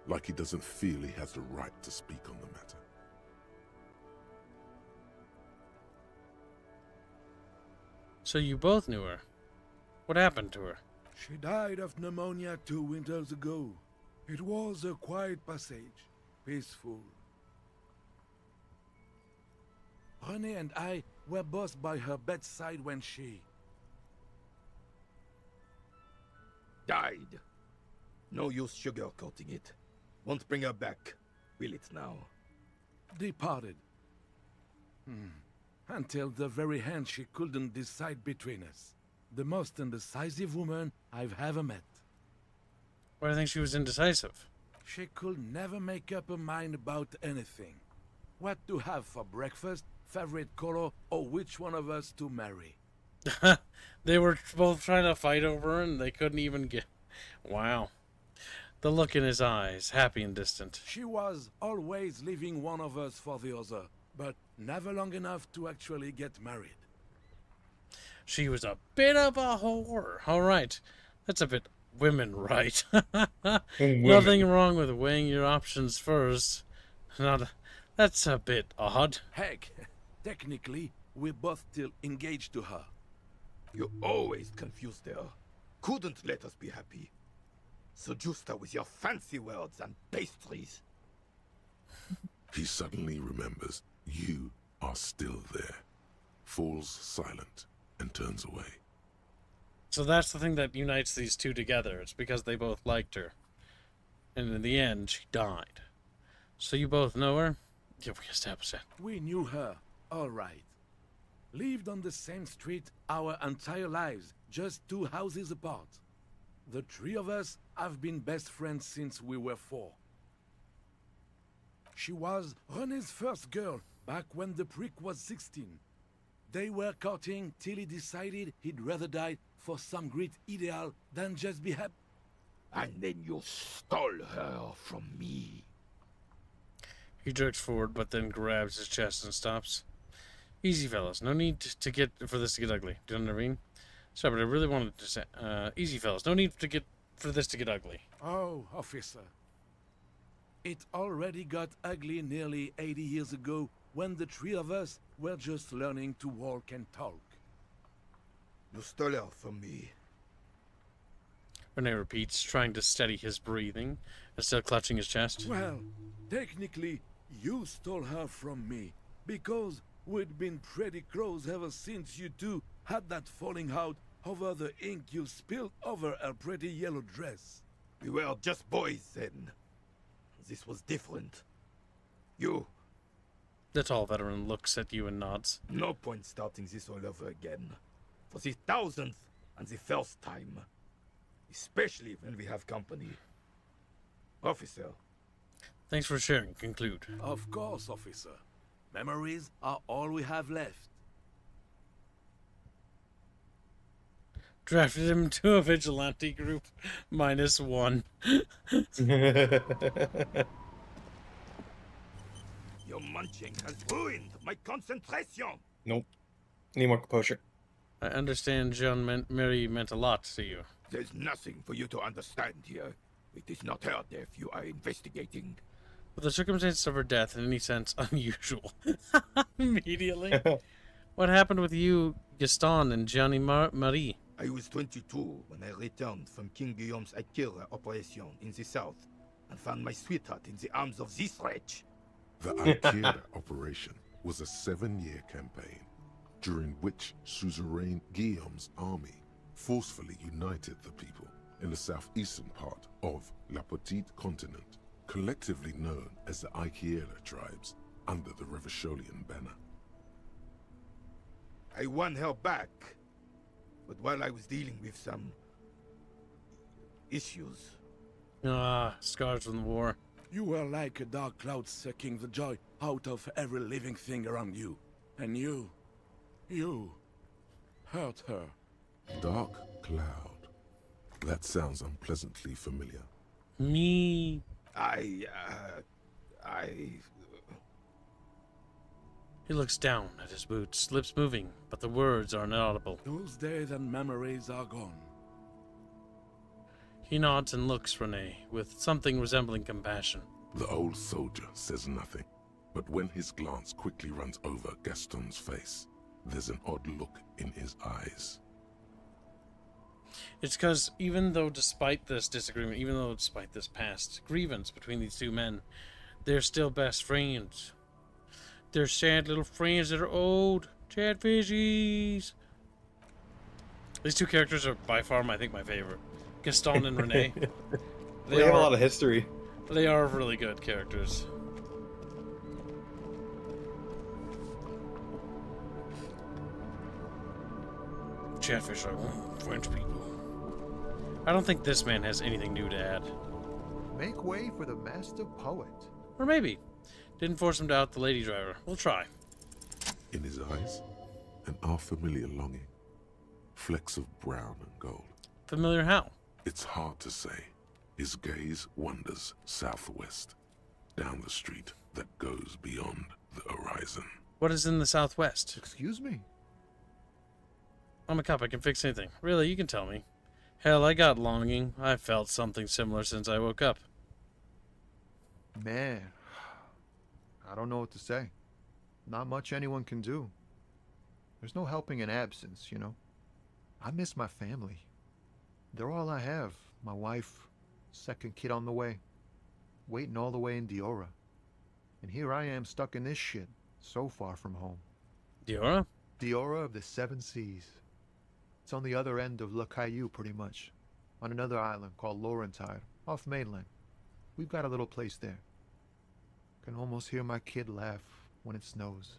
like he doesn't feel he has the right to speak on the matter. So you both knew her. What happened to her? She died of pneumonia 2 winters ago. It was a quiet passage, peaceful. Renee and I were both by her bedside when she... died. No use sugarcoating it. Won't bring her back, will it now? Departed. Until the very end she couldn't decide between us. The most indecisive woman I've ever met. Why do you think she was indecisive? She could never make up her mind about anything. What to have for breakfast, favorite color, or which one of us to marry. They were both trying to fight over her and they couldn't even get... Wow. The look in his eyes, happy and distant. She was always leaving one of us for the other, but never long enough to actually get married. She was a bit of a whore. All right. That's a bit women right. Nothing wrong with weighing your options first. That's a bit odd. Heck, technically, we're both still engaged to her. You always confused her. Couldn't let us be happy. Seduced her with your fancy words and pastries. He suddenly remembers you are still there, falls silent, and turns away. So that's the thing that unites these two together. It's because they both liked her. And in the end, she died. So you both know her? Yeah, we established that. We knew her, all right. Lived on the same street our entire lives, just 2 houses apart. The 3 of us have been best friends since we were 4. She was Renee's first girl, back when the prick was 16. They were courting till he decided he'd rather die for some great ideal than just be happy. And then you stole her from me. He jerks forward, but then grabs his chest and stops. Easy, fellas. No need for this to get ugly. Do you know what I mean? Sorry, but I really wanted to say, easy, fellas. No need for this to get ugly. Oh, officer. It already got ugly nearly 80 years ago when the 3 of us were just learning to walk and talk. You stole her from me. Renee repeats, trying to steady his breathing and still clutching his chest. Well, technically, you stole her from me, because we'd been pretty close ever since you two had that falling out over the ink you spilled over her pretty yellow dress. We were just boys then. This was different. You... The tall veteran looks at you and nods. No point starting this all over again. For the 1000th and the first time. Especially when we have company. Officer. Thanks for sharing. Conclude. Of course, officer. Memories are all we have left. Drafted him to a vigilante group. -1. Your munching has ruined my concentration. Nope. Need more composure. I understand Jean-Marie meant a lot to you. There's nothing for you to understand here. It is not her death you are investigating. Were the circumstances of her death in any sense unusual? Immediately. What happened with you, Gaston, and Jean-Marie? I was 22 when I returned from King Guillaume's Akira operation in the south and found my sweetheart in the arms of this wretch. The Akira operation was a 7-year campaign during which suzerain Guillaume's army forcefully united the people in the southeastern part of La Petite Continent, collectively known as the Akira tribes under the Revacholian banner. I won her back, but while I was dealing with some issues. Scars from the war. You were like a dark cloud sucking the joy out of every living thing around you. And you hurt her. Dark cloud. That sounds unpleasantly familiar. Me. He looks down at his boots, lips moving, but the words are inaudible. Those days and memories are gone. He nods and looks Renee with something resembling compassion. The old soldier says nothing, but when his glance quickly runs over Gaston's face, there's an odd look in his eyes. It's because even though despite this disagreement, even though despite this past grievance between these two men, they're still best friends. They're sad little friends that are old. Chatfishies. These two characters are by far, I think, my favorite. Gaston and Renee. They have a lot of history. They are really good characters. Chatfish are French people. I don't think this man has anything new to add. Make way for the master poet. Or maybe. Didn't force him to out the lady driver. We'll try. In his eyes, an unfamiliar longing. Flecks of brown and gold. Familiar how? It's hard to say. His gaze wanders southwest, down the street that goes beyond the horizon. What is in the southwest? Excuse me? I'm a cop. I can fix anything. Really, you can tell me. Hell, I got longing. I felt something similar since I woke up. Man, I don't know what to say. Not much anyone can do. There's no helping in absence, you know. I miss my family. They're all I have. My wife, second kid on the way. Waiting all the way in Diora. And here I am stuck in this shit, so far from home. Diora? Diora of the Seven Seas. It's on the other end of Le Caillou, pretty much. On another island called Laurentide, off mainland. We've got a little place there. Can almost hear my kid laugh when it snows.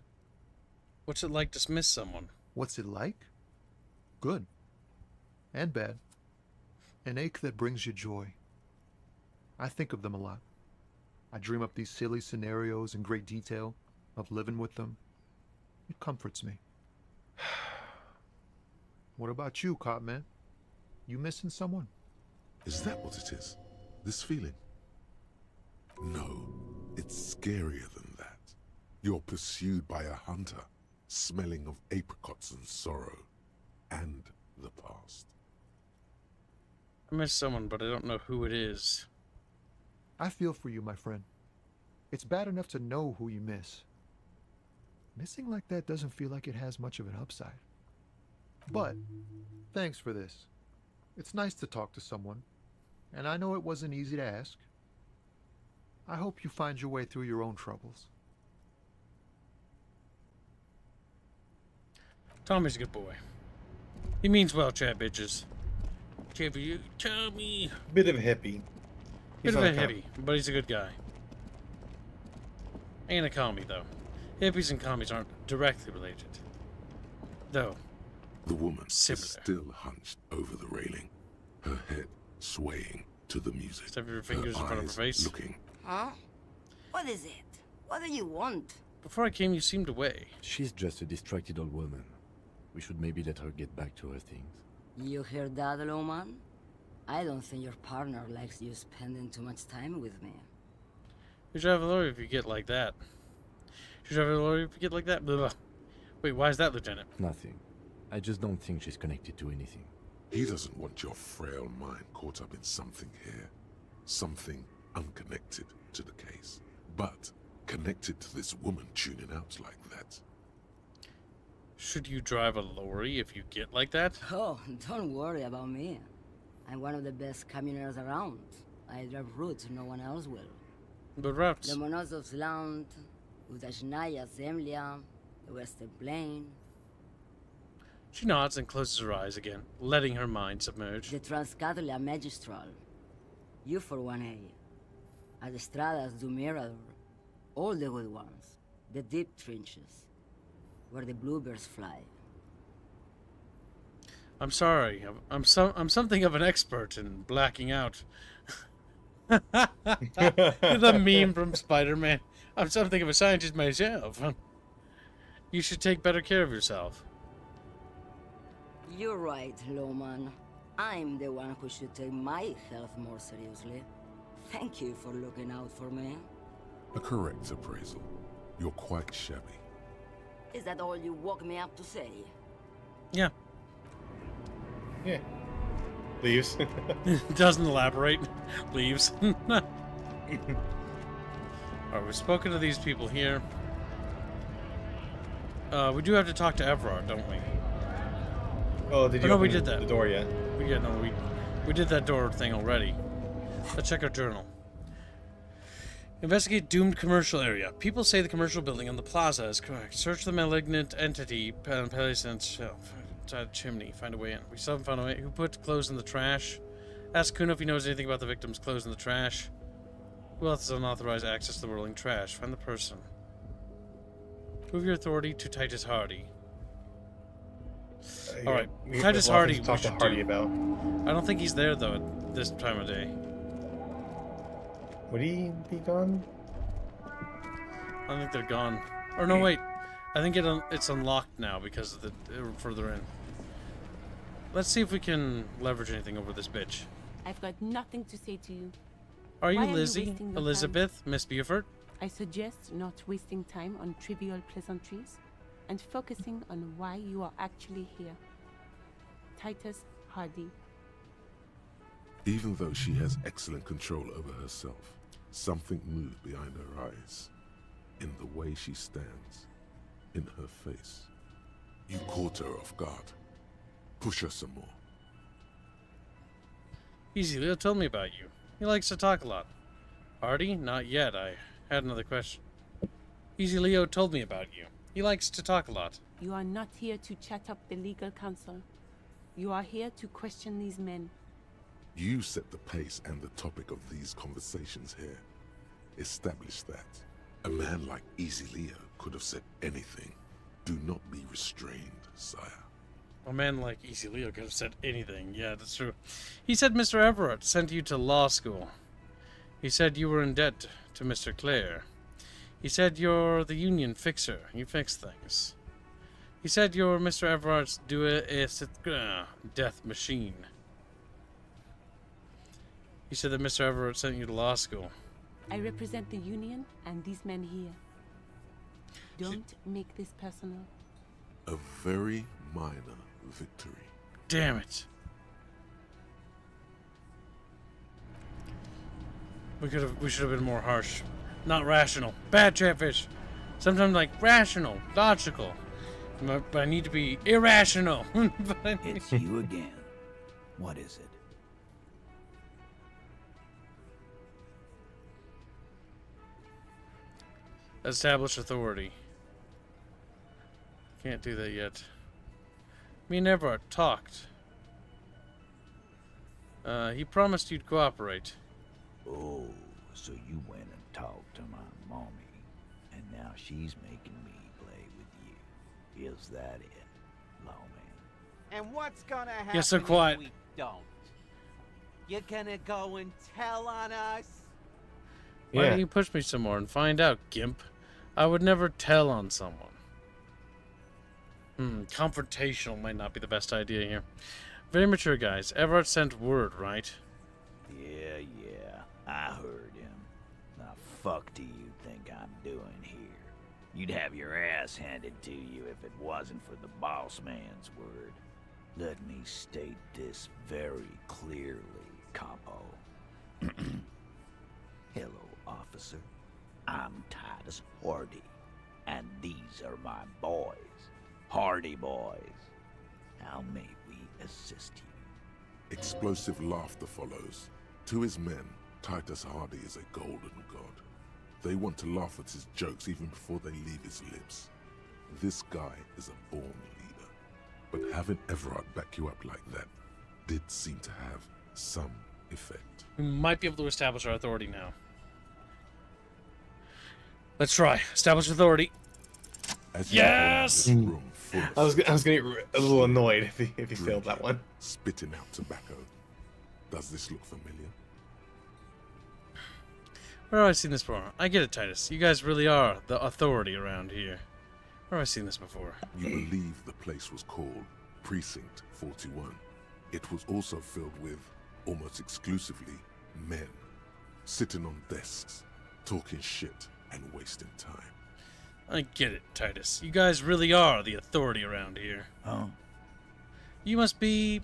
What's it like to miss someone? What's it like? Good. And bad. An ache that brings you joy. I think of them a lot. I dream up these silly scenarios in great detail of living with them. It comforts me. What about you, Copman? You missing someone? Is that what it is? This feeling? No, it's scarier than that. You're pursued by a hunter, smelling of apricots and sorrow, and the past. I miss someone, but I don't know who it is. I feel for you, my friend. It's bad enough to know who you miss. Missing like that doesn't feel like it has much of an upside. But, thanks for this. It's nice to talk to someone, and I know it wasn't easy to ask. I hope you find your way through your own troubles. Tommy's a good boy. He means well, chat bitches. Tommy. Bit of a hippie. Bit of a hippie, but he's a good guy. Ain't a commie, though. Hippies and commies aren't directly related. Though. The woman similar. is still hunched over the railing, her head swaying to the music. Step your fingers in front of her face. Looking. Huh? What is it? What do you want? Before I came, you seemed away. She's just a distracted old woman. We should maybe let her get back to her things. You hear that, Lowman? I don't think your partner likes you spending too much time with me. You should have a lawyer if you get like that. You should have a lawyer if you get like that. Blah, blah. Wait, why is that, Lieutenant? Nothing. I just don't think she's connected to anything. He doesn't want your frail mind caught up in something here. Something unconnected to the case. But connected to this woman tuning out like that. Should you drive a lorry if you get like that? Oh, don't worry about me. I'm one of the best communers around. I drive routes no one else will. But routes? The Monosov's Land, Udashnaya Zemlya, the Western Plain. She nods and closes her eyes again, letting her mind submerge. The Transcatalia Magistral. You for 1A. Adestradas du Mirador. All the good ones. The deep trenches. Where the bluebirds fly. I'm sorry. I'm something of an expert in blacking out. The meme from Spider-Man. I'm something of a scientist myself. You should take better care of yourself. You're right, Lowman. I'm the one who should take my health more seriously. Thank you for looking out for me. A correct appraisal. You're quite shabby. Is that all you woke me up to say? Yeah. Yeah. Leaves. Doesn't elaborate. Leaves. Alright, we've spoken to these people here. We do have to talk to Everart, don't we? Oh, did you no, open we did that. the door yet? We did that door thing already. Let's check our journal. Investigate doomed commercial area. People say the commercial building on the plaza is correct. Search the malignant entity, Palisant shelf. Inside the chimney. Find a way in. We still haven't found a way. Who put clothes in the trash? Ask Kuno if he knows anything about the victim's clothes in the trash. Who else has unauthorized access to the whirling trash? Find the person. Move your authority to Titus Hardy. Alright, Titus Hardy we should do. About. I don't think he's there, though, at this time of day. Would he be gone? I don't think they're gone. Or no, wait. I think it's unlocked now because of the further in. Let's see if we can leverage anything over this bitch. I've got nothing to say to you. Are you Why Lizzie? wasting your Elizabeth? Miss Beaufort? I suggest not wasting time on trivial pleasantries and focusing on why you are actually here. Titus Hardy. Even though she has excellent control over herself, something moved behind her eyes. In the way she stands. In her face. You caught her off guard. Push her some more. Easy, Leo told me about you. He likes to talk a lot. Hardy? Not yet. I had another question. Easy Leo told me about you. He likes to talk a lot. You are not here to chat up the legal counsel. You are here to question these men. You set the pace and the topic of these conversations here. Establish that. A man like Easy Leo could have said anything. Do not be restrained, sire. A man like Easy Leo could have said anything. Yeah, that's true. He said Mr. Everart sent you to law school. He said you were in debt to Mr. Clare. He said you're the union fixer. You fix things. He said you're Mr. Everart's death machine. He said that Mr. Everart sent you to law school. I represent the union and these men here. Don't make this personal. A very minor victory. Damn it. We should have been more harsh. Not rational. Bad Chatfish. Sometimes like rational, logical. But I need to be irrational. It's you again. What is it? Establish authority. Can't do that yet. Me and Everart talked. He promised you'd cooperate. Oh, so you went and talked to my mommy, and now she's making me play with you. Is that it, lawman? And what's gonna happen Yes, so quiet. if we don't? You're gonna go and tell on us? Why don't you push me some more and find out, Gimp? I would never tell on someone. Confrontational might not be the best idea here. Very mature, guys. Everart sent word, right? Yeah, I heard him. Now fuck do you think I'm doing here? You'd have your ass handed to you if it wasn't for the boss man's word. Let me state this very clearly, capo. Hello, officer. I'm Titus Hardy, and these are my boys, Hardy Boys. How may we assist you? Explosive laughter follows. To his men, Titus Hardy is a golden god. They want to laugh at his jokes even before they leave his lips. This guy is a born leader. But having Everart back you up like that did seem to have some effect. We might be able to establish our authority now. Let's try. Establish authority. Yes! I was gonna get a little annoyed if he failed that one. Spitting out tobacco. Does this look familiar? Where have I seen this before? I get it, Titus. You guys really are the authority around here. Where have I seen this before? You believe the place was called Precinct 41. It was also filled with, almost exclusively, men. Sitting on desks, talking shit, and wasting time. I get it, Titus. You guys really are the authority around here. Huh? You must be.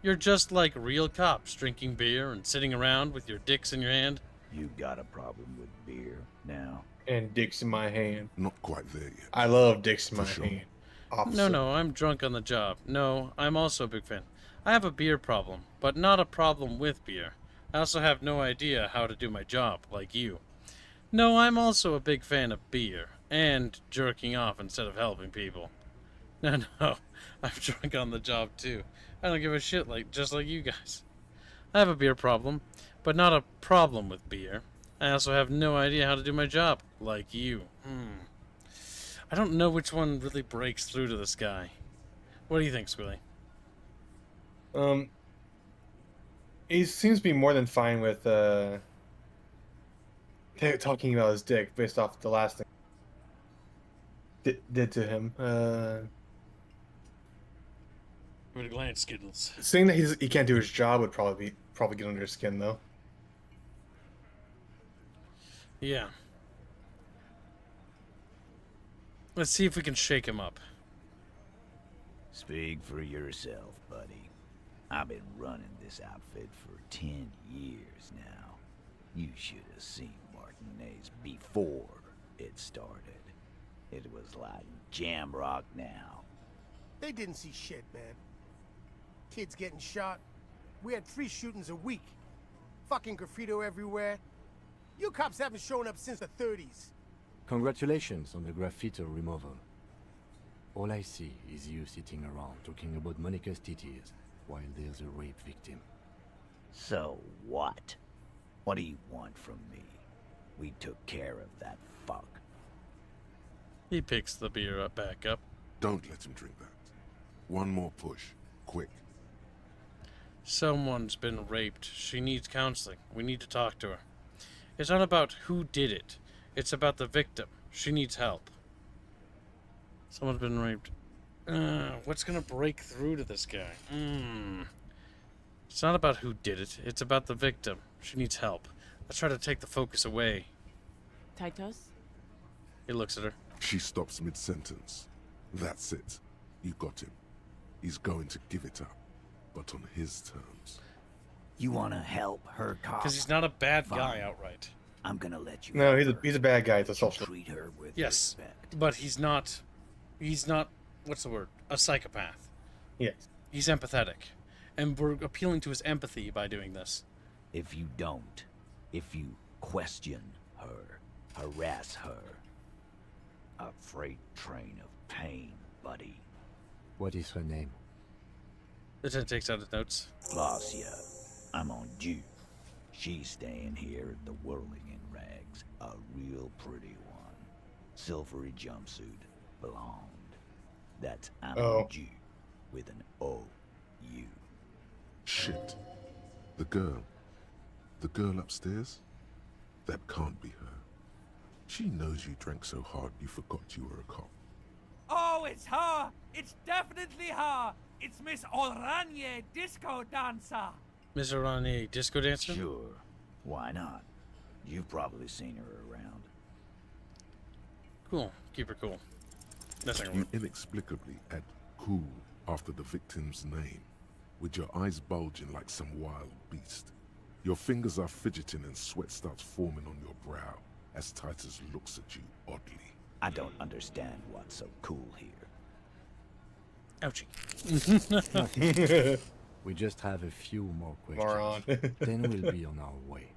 You're just like real cops, drinking beer and sitting around with your dicks in your hand. You got a problem with beer now? And dicks in my hand. Not quite there yet. I love dicks in my hand. No, I'm drunk on the job. No, I'm also a big fan. I have a beer problem, but not a problem with beer. I also have no idea how to do my job, like you. No, I'm also a big fan of beer, and jerking off instead of helping people. No, I'm drunk on the job too. I don't give a shit, just like you guys. I have a beer problem, but not a problem with beer. I also have no idea how to do my job, like you. I don't know which one really breaks through to this guy. What do you think, Squilly? He seems to be more than fine with talking about his dick based off the last thing did to him. Give it a glance, Skittles. Saying that he can't do his job would probably get under his skin, though. Yeah. Let's see if we can shake him up. Speak for yourself, buddy. I've been running this outfit for 10 years now. You should have seen Martinez before it started. It was like jam rock now. They didn't see shit, man. Kids getting shot. We had 3 shootings a week. Fucking graffito everywhere. You cops haven't shown up since the 30s. Congratulations on the graffiti removal. All I see is you sitting around talking about Monica's titties while there's a rape victim. So what? What do you want from me? We took care of that fuck. He picks the beer up back up. Don't let him drink that. One more push. Quick. Someone's been raped. She needs counseling. We need to talk to her. It's not about who did it. It's about the victim. She needs help. Someone's been raped. What's gonna break through to this guy? It's not about who did it. It's about the victim. She needs help. Let's try to take the focus away. Titus? He looks at her. She stops mid-sentence. That's it. You got him. He's going to give it up, but on his terms. You want to help her, cop? Because he's not a bad guy outright. I'm gonna let you. No, he's a bad guy. It's a social. Treat her with Yes, respect. but he's not. What's the word? A psychopath. Yes. He's empathetic, and we're appealing to his empathy by doing this. If you don't, if you question her, harass her, a freight train of pain, buddy. What is her name? Lieutenant takes out his notes. Claias. I'm on due. She's staying here at the Whirling in Rags. A real pretty one. Silvery jumpsuit. Blonde. That's on due. With an O-U. Shit. The girl upstairs? That can't be her. She knows you drank so hard you forgot you were a cop. Oh, it's her! It's definitely her! It's Miss Oranje, disco dancer! Miss Oranje, disco dancer? Sure. Why not? You've probably seen her around. Cool. Keep her cool. That's not You inexplicably add cool after the victim's name, with your eyes bulging like some wild beast. Your fingers are fidgeting and sweat starts forming on your brow as Titus looks at you oddly. I don't understand what's so cool here. Ouchie. We just have a few more Moron. questions. Then we'll be on our way.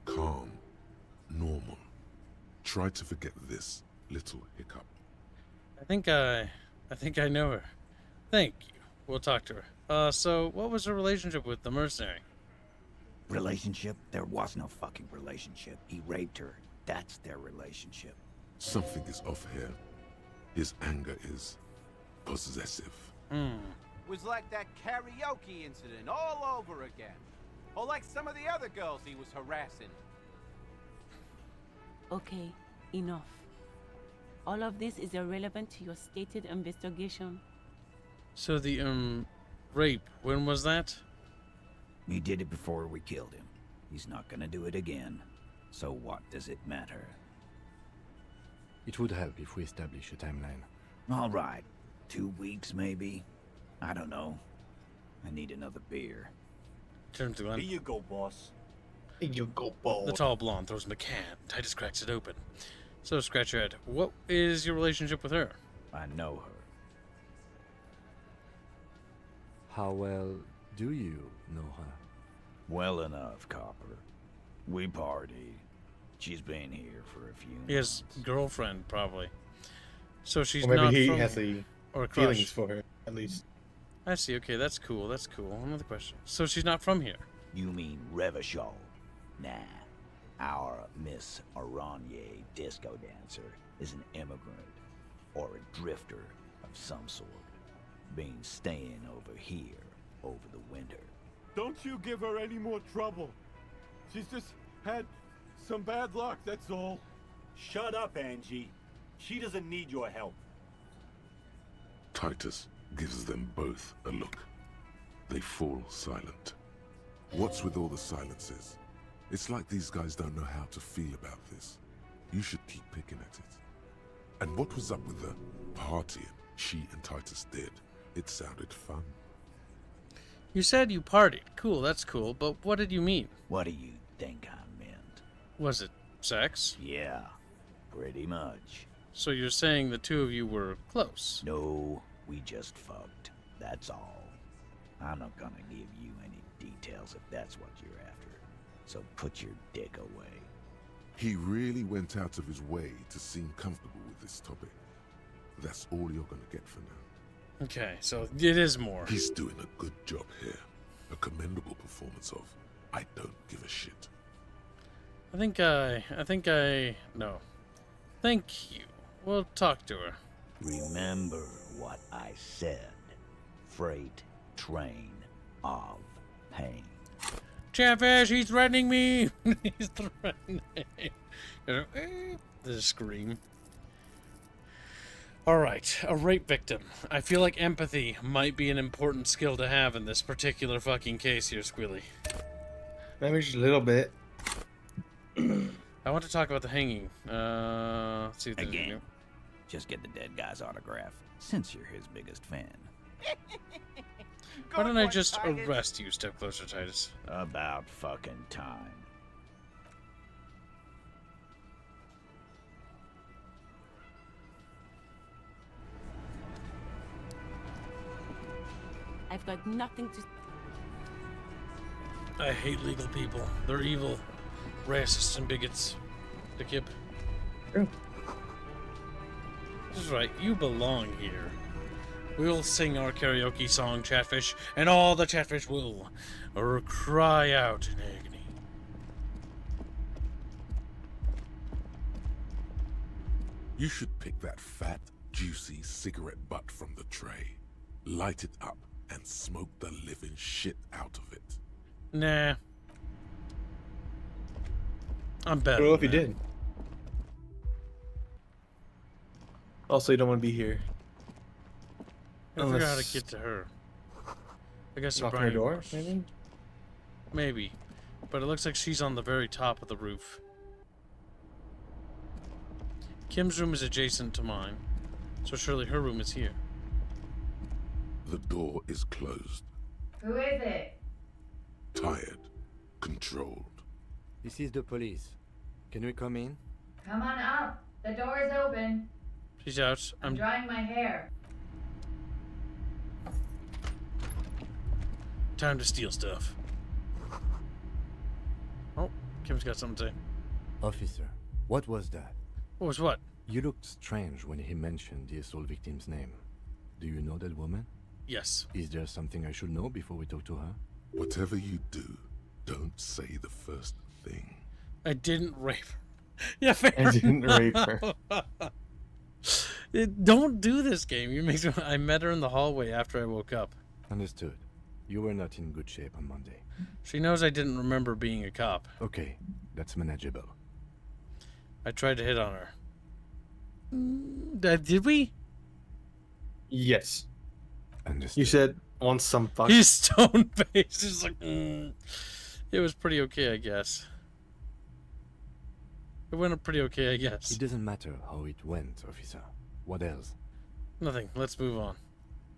Calm. Normal. Try to forget this little hiccup. I think I know her. Thank you. We'll talk to her. So what was her relationship with the mercenary? Relationship? There was no fucking relationship. He raped her. That's their relationship. Something is off here. His anger is possessive. Was like that karaoke incident all over again. Or like some of the other girls he was harassing. Okay, enough. All of this is irrelevant to your stated investigation. So the rape, when was that? He did it before we killed him. He's not gonna do it again. So what does it matter? It would help if we establish a timeline. All right. 2 weeks, maybe? I don't know. I need another beer. Turns to Glenn. Here you go, boss. Here you go, boss. The tall blonde throws him a can. Titus cracks it open. So scratch your head. What is your relationship with her? I know her. How well do you know her? Well enough, Copper. We party. She's been here for a few His months. girlfriend, probably. So she's Or maybe not he from has here. a Or a feelings crush. for her, at least. I see. Okay, that's cool. That's cool. Another question. So she's not from here. You mean Revachol? Nah. Our Miss Oranje disco dancer is an immigrant or a drifter of some sort. Been staying over here over the winter. Don't you give her any more trouble. She's just had some bad luck, that's all. Shut up, Angie. She doesn't need your help. Titus gives them both a look. They fall silent. What's with all the silences? It's like these guys don't know how to feel about this. You should keep picking at it. And what was up with the partying she and Titus did? It sounded fun. You said you partied. Cool, that's cool. But what did you mean? What do you think I meant? Was it sex? Yeah, pretty much. So you're saying the two of you were close? No, we just fucked. That's all. I'm not gonna give you any details if that's what you're after. So put your dick away. He really went out of his way to seem comfortable with this topic. That's all you're gonna get for now. Okay, so it is more. He's doing a good job here. A commendable performance of I don't give a shit. No. Thank you. We'll talk to her. Remember what I said. Freight train of pain. Chatfish, he's threatening me! He's threatening. There's a scream. Alright, a rape victim. I feel like empathy might be an important skill to have in this particular fucking case here, Squilly. Maybe just a little bit. I want to talk about the hanging. Let's see if there's any new. Just get the dead guy's autograph, since you're his biggest fan. Why don't I just arrest you? Step closer, Titus. About fucking time. I've got nothing to... I hate legal people. They're evil. Racists and bigots. The kip. True. This is right. You belong here. We'll sing our karaoke song, Chatfish, and all the Chatfish will cry out in agony. You should pick that fat, juicy cigarette butt from the tray, light it up, and smoke the living shit out of it. Nah. I'm better. Well, if you did. Also, you don't want to be here. I forgot how to get to her. I guess knock on her door, maybe? Maybe. But it looks like she's on the very top of the roof. Kim's room is adjacent to mine, so surely her room is here. The door is closed. Who is it? Tired. Controlled. This is the police. Can we come in? Come on up. The door is open. She's out. I'm drying my hair. Time to steal stuff. Oh, Kim's got something to say. Officer, what was that? What was what? You looked strange when he mentioned the assault victim's name. Do you know that woman? Yes. Is there something I should know before we talk to her? Whatever you do, don't say the first thing. I didn't rape her. Yeah, fair I didn't enough. rape her. Don't do this game. You make. I met her in the hallway after I woke up. Understood. You were not in good shape on Monday. She knows I didn't remember being a cop. Okay, that's manageable. I tried to hit on her. Did we? Yes. Understood. You said, want some fuck? He's stone-faced. He's like, It was pretty okay, I guess. It went pretty okay, I guess. It doesn't matter how it went, officer. What else? Nothing. Let's move on.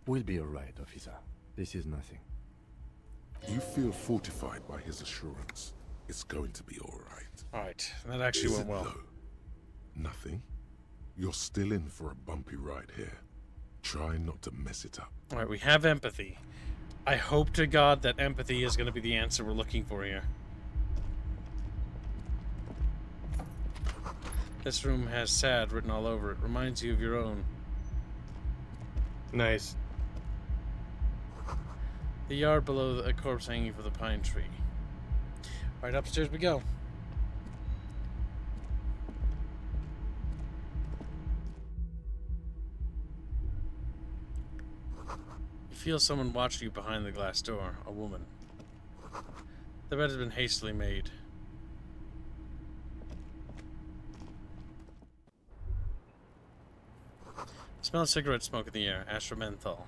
We'll be alright, officer. This is nothing. You feel fortified by his assurance. It's going to be alright. Alright, that actually went well. Though? Nothing? You're still in for a bumpy ride here. Try not to mess it up. Alright, we have empathy. I hope to God that empathy is going to be the answer we're looking for here. This room has sad written all over it. Reminds you of your own. Nice. The yard below a corpse hanging from the pine tree. Right, upstairs we go. You feel someone watching you behind the glass door. A woman. The bed has been hastily made. Smell of cigarette smoke in the air. Astra menthol.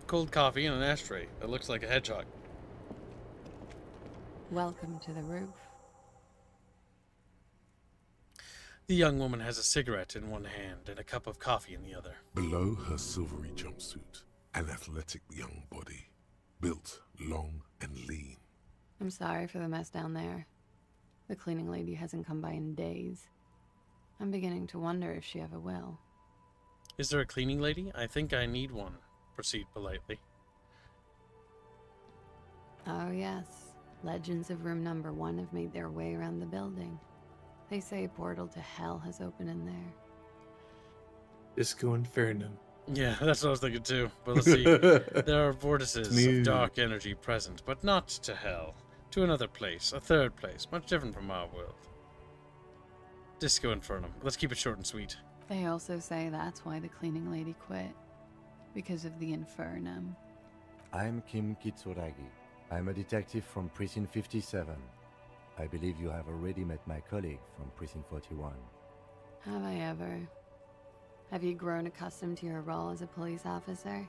Cold coffee and an ashtray. It looks like a hedgehog. Welcome to the roof. The young woman has a cigarette in one hand and a cup of coffee in the other. Below her silvery jumpsuit, an athletic young body, built long and lean. I'm sorry for the mess down there. The cleaning lady hasn't come by in days. I'm beginning to wonder if she ever will. Is there a cleaning lady? I think I need one. Proceed politely. Oh yes, legends of room number 1 have made their way around the building. They say a portal to hell has opened in there. Disco Inferno. Yeah, that's what I was thinking too. But let's see. There are vortices Smooth. of dark energy present, but not to hell. To another place, a third place, much different from our world. Disco Inferno. Let's keep it short and sweet. They also say that's why the cleaning lady quit. Because of the infernum. I'm Kim Kitsuragi. I'm a detective from Precinct 57. I believe you have already met my colleague from Precinct 41. Have I ever? Have you grown accustomed to your role as a police officer?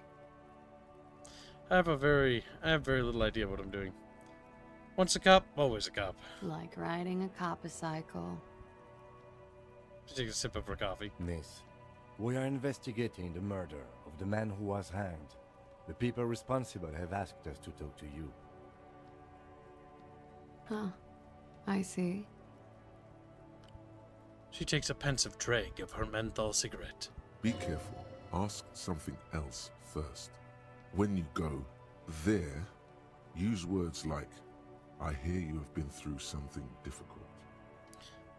I have very little idea what I'm doing. Once a cop, always a cop. Like riding a cop-a-cycle. She takes a sip of her coffee. Miss, we are investigating the murder of the man who was hanged. The people responsible have asked us to talk to you. Huh. I see. She takes a pensive drag of her menthol cigarette. Be careful. Ask something else first. When you go there, use words like, I hear you have been through something difficult.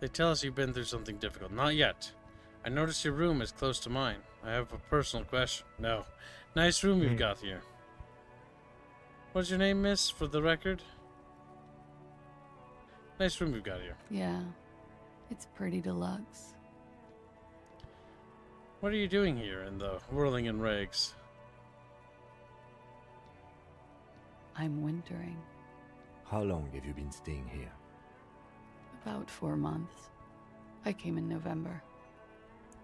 They tell us you've been through something difficult. Not yet. I noticed your room is close to mine. I have a personal question. No. Nice room you've got here. What's your name, miss, for the record? Nice room you've got here. Yeah. It's pretty deluxe. What are you doing here in the whirling in rags? I'm wintering. How long have you been staying here? About 4 months. I came in November.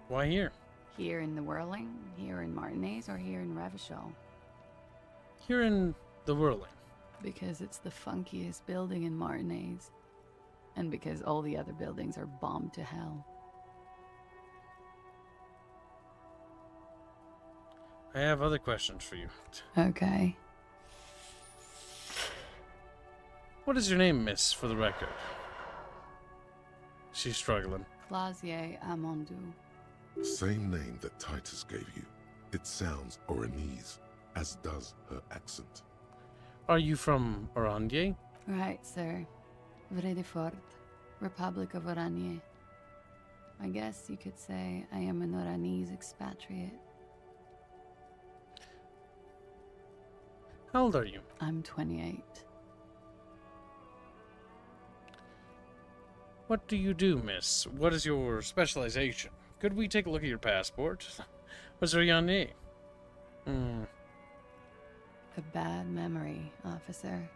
Why here? Here in the Whirling, here in Martinez, or here in Revachol? Here in the Whirling. Because it's the funkiest building in Martinez. And because all the other buildings are bombed to hell. I have other questions for you. Okay. What is your name, miss, for the record? She's struggling. Clausier Amondou. Same name that Titus gave you. It sounds Oranese, as does her accent. Are you from Orange? Right, sir. Vredefort, Republic of Oranje. I guess you could say I am an Oranese expatriate. How old are you? I'm 28. What do you do, miss? What is your specialization? Could we take a look at your passport? What's your name? A bad memory, officer.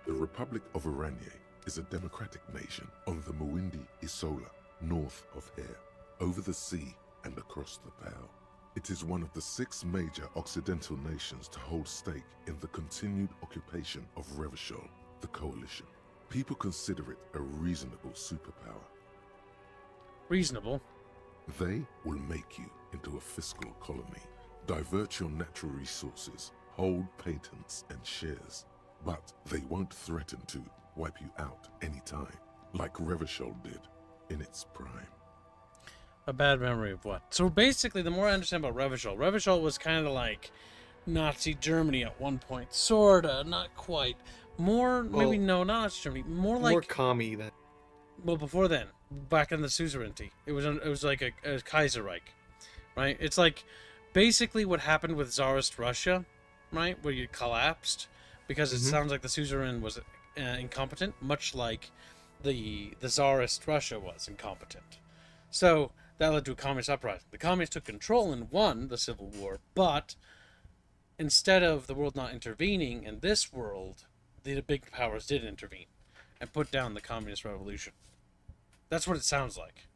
The Republic of Oranje is a democratic nation on the Muindi Isola, north of here, over the sea and across the Pale. It is one of the 6 major Occidental nations to hold stake in the continued occupation of Revachol, the coalition. People consider it a reasonable superpower. Reasonable? They will make you into a fiscal colony, divert your natural resources, hold patents and shares, but they won't threaten to wipe you out anytime, like Revachol did in its prime. A bad memory of what? So basically, the more I understand about Revachol, Revachol was kind of like Nazi Germany at one point. Sorta, not quite. More, maybe no, not Nazi Germany. More like commie than. Well, before then, back in the suzerainty, it was like a Kaiserreich, right? It's like basically what happened with Tsarist Russia, right, where you collapsed because it sounds like the suzerain was incompetent, much like the Tsarist Russia was incompetent. So that led to a communist uprising. The communists took control and won the Civil War, but instead of the world not intervening in this world, the big powers did intervene and put down the communist revolution. That's what it sounds like.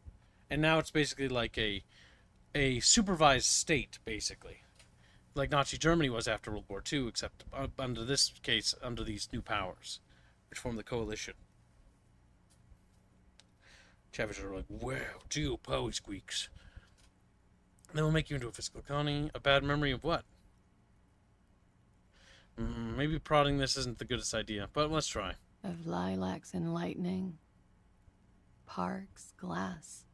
And now it's basically like a supervised state, basically. Like Nazi Germany was after World War II, except under this case, under these new powers, which form the coalition. Chavez are like, wow, geo power squeaks. Then we'll make you into a fiscal colony. A bad memory of what? Maybe prodding this isn't the goodest idea, but let's try. Of lilacs and lightning. Parks, glass,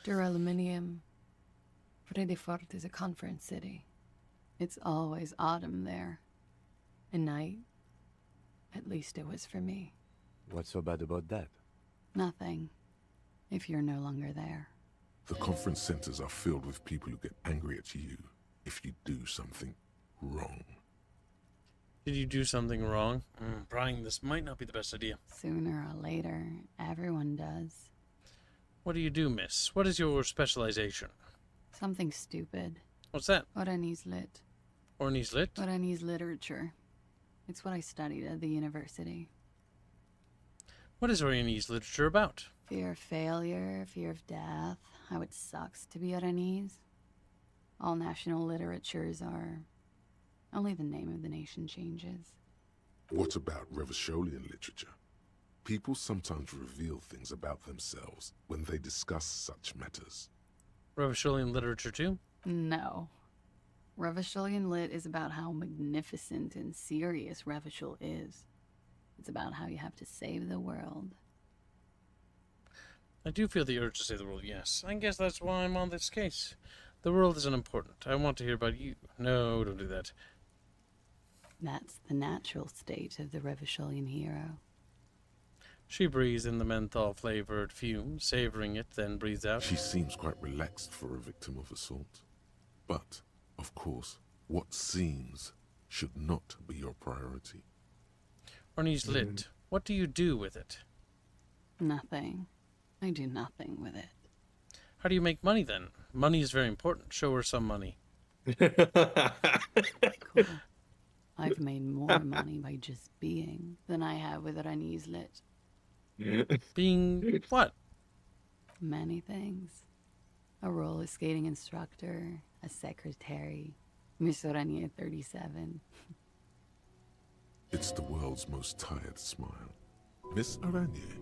duraluminium. Vredefort is a conference city. It's always autumn there. A night. At least it was for me. What's so bad about that? Nothing. if you're no longer there. The conference centers are filled with people who get angry at you if you do something wrong. Did you do something wrong? Brian, this might not be the best idea. Sooner or later, everyone does. What do you do, miss? What is your specialization? Something stupid. What's that? Oranese lit. Oranese lit? Oranese literature. It's what I studied at the university. What is Oranese literature about? Fear of failure, fear of death, how it sucks to be Oranese. All national literatures are... Only the name of the nation changes. What about Revacholian literature? People sometimes reveal things about themselves when they discuss such matters. Revacholian literature too? No. Revacholian lit is about how magnificent and serious Revachol is. It's about how you have to save the world. I do feel the urge to save the world, yes. I guess that's why I'm on this case. The world isn't important. I want to hear about you. No, don't do that. That's the natural state of the Revacholian hero. She breathes in the menthol-flavored fume, savoring it, then breathes out. She seems quite relaxed for a victim of assault. But, of course, what seems should not be your priority. Oranese lit. What do you do with it? Nothing. I do nothing with it. How do you make money, then? Money is very important. Show her some money. Cool. I've made more money by just being than I have with Oranese lit. Being what? Many things. A roller skating instructor, a secretary, Miss Oranje 37. It's the world's most tired smile. Miss Oranje,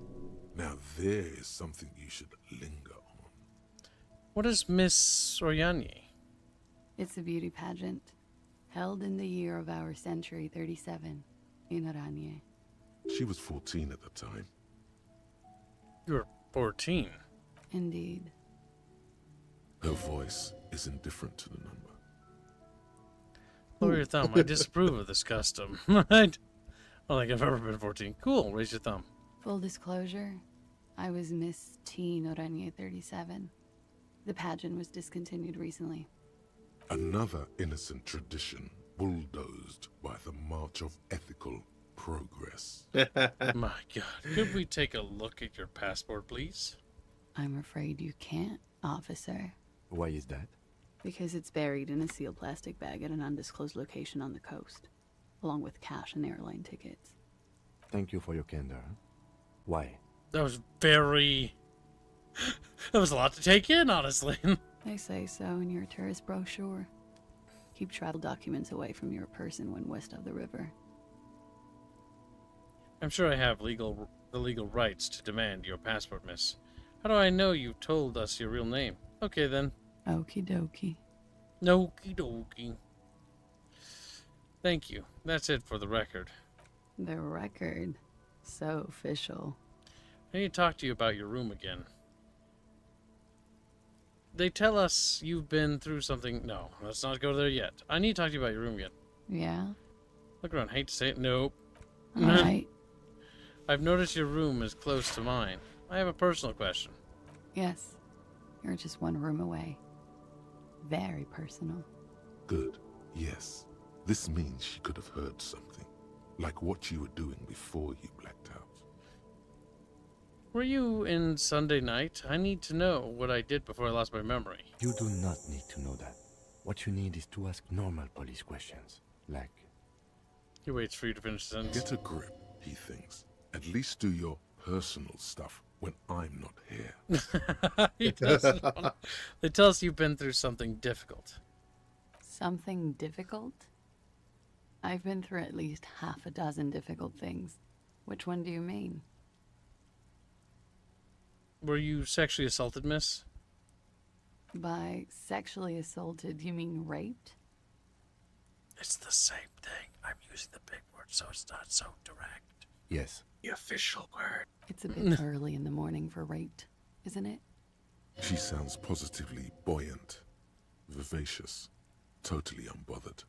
now there is something you should linger on. What is Miss Oranje? It's a beauty pageant, held in the year of our century 37, in Oranje. She was 14 at the time. You were 14. Indeed. Her voice is indifferent to the number. Lower your thumb. I disapprove of this custom. I don't think I've ever been 14. Cool. Raise your thumb. Full disclosure, I was Miss Teen Oranje 37. The pageant was discontinued recently. Another innocent tradition bulldozed by the march of ethical progress. My God. Could we take a look at your passport, please? I'm afraid you can't, officer. Why is that? Because it's buried in a sealed plastic bag at an undisclosed location on the coast, along with cash and airline tickets. Thank you for your candor. Why? That was very... That was a lot to take in, honestly. They say so in your tourist brochure. Keep travel documents away from your person when west of the river. I'm sure I have the legal rights to demand your passport, miss. How do I know you've told us your real name? Okay, then. Okie dokie. Okie dokie. Thank you. That's it for the record. The record? So official. I need to talk to you about your room again. They tell us you've been through something... No, let's not go there yet. I need to talk to you about your room again. Yeah? Look around. Hate to say it. Nope. Alright. I've noticed your room is close to mine. I have a personal question. Yes. You're just one room away. Very personal. Good. Yes. This means she could have heard something. Like what you were doing before you blacked out. Were you in Sunday night? I need to know what I did before I lost my memory. You do not need to know that. What you need is to ask normal police questions. Like... He waits for you to finish the sentence. Get a grip, he thinks. At least do your personal stuff when I'm not here. He doesn't want... They tell us you've been through something difficult. Something difficult? I've been through at least half a dozen difficult things. Which one do you mean? Were you sexually assaulted, miss? By sexually assaulted, you mean raped? It's the same thing. I'm using the big word, so it's not so direct. Yes. The official word. It's a bit early in the morning for raped, isn't it? She sounds positively buoyant, vivacious, totally unbothered.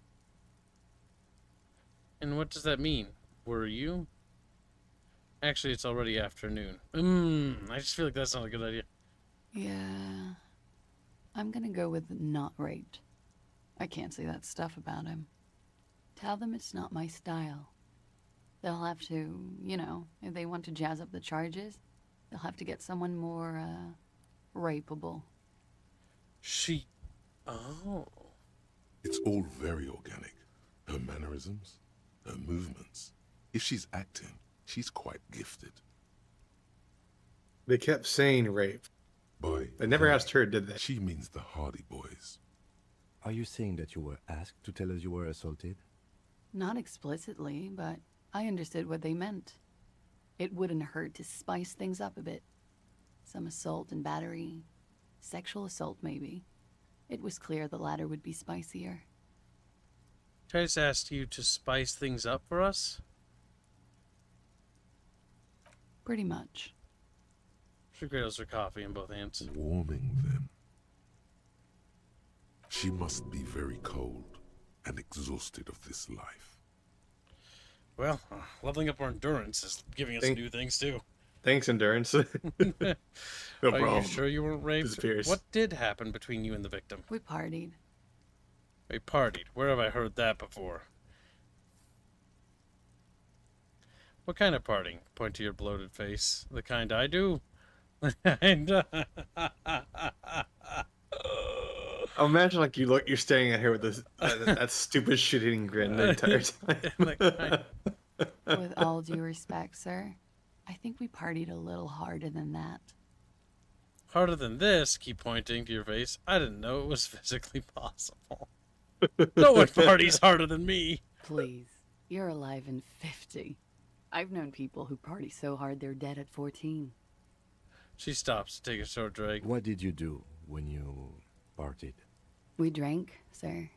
And what does that mean? Were you? Actually, it's already afternoon. I just feel like that's not a good idea. Yeah. I'm gonna go with not raped. I can't say that stuff about him. Tell them it's not my style. They'll have to, you know, if they want to jazz up the charges, they'll have to get someone more, rapeable. Oh. It's all very organic. Her mannerisms, her movements. If she's acting, she's quite gifted. They kept saying rape. By They never asked her, did they? She means the Hardy Boys. Are you saying that you were asked to tell us you were assaulted? Not explicitly, but I understood what they meant. It wouldn't hurt to spice things up a bit. Some assault and battery. Sexual assault, maybe. It was clear the latter would be spicier. Joyce asked you to spice things up for us? Pretty much. She cradles her coffee in both hands. Warming them. She must be very cold and exhausted of this life. Well, leveling up our endurance is giving us new things, too. Thanks, endurance. No Are problem. you sure you weren't raped? Disappears. What did happen between you and the victim? We partied. We partied. Where have I heard that before? What kind of partying? Point to your bloated face. The kind I do? And, Imagine like you're staring at her with this that stupid shit-eating grin the entire time. With all due respect, sir, I think we partied a little harder than that. Harder than this? Keep pointing to your face. I didn't know it was physically possible. No one parties harder than me. Please, you're alive in 50. I've known people who party so hard they're dead at 14. She stops to take a short drag. What did you do when you partied? We drank, sir.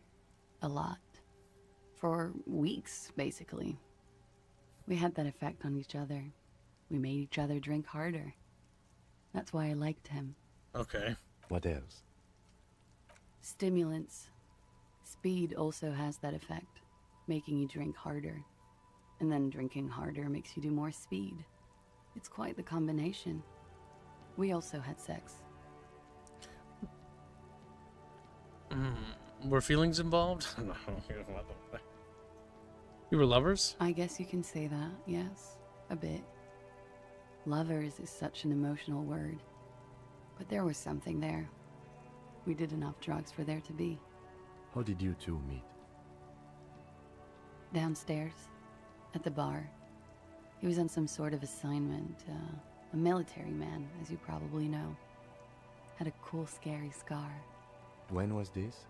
A lot. For weeks, basically. We had that effect on each other. We made each other drink harder. That's why I liked him. Okay. What else? Stimulants. Speed also has that effect, making you drink harder. And then drinking harder makes you do more speed. It's quite the combination. We also had sex. Were feelings involved? You were lovers? I guess you can say that, yes. A bit. Lovers is such an emotional word. But there was something there. We did enough drugs for there to be. How did you two meet? Downstairs. At the bar. He was on some sort of assignment. A military man, as you probably know. Had a cool, scary scar. When was this?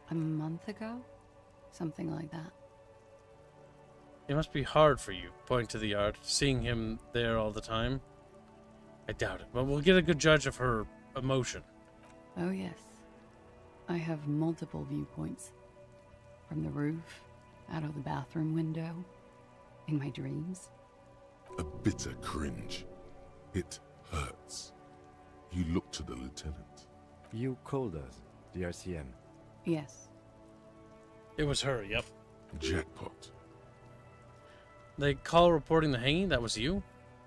A month ago? Something like that. It must be hard for you, pointing to the art, seeing him there all the time. I doubt it, but we'll get a good judge of her emotion. Oh yes. I have multiple viewpoints. From the roof, out of the bathroom window, in my dreams. A bitter cringe. It hurts. You look to the lieutenant. You called us, the RCM. Yes. It was her, yep. Jackpot. They call reporting the hanging? That was you?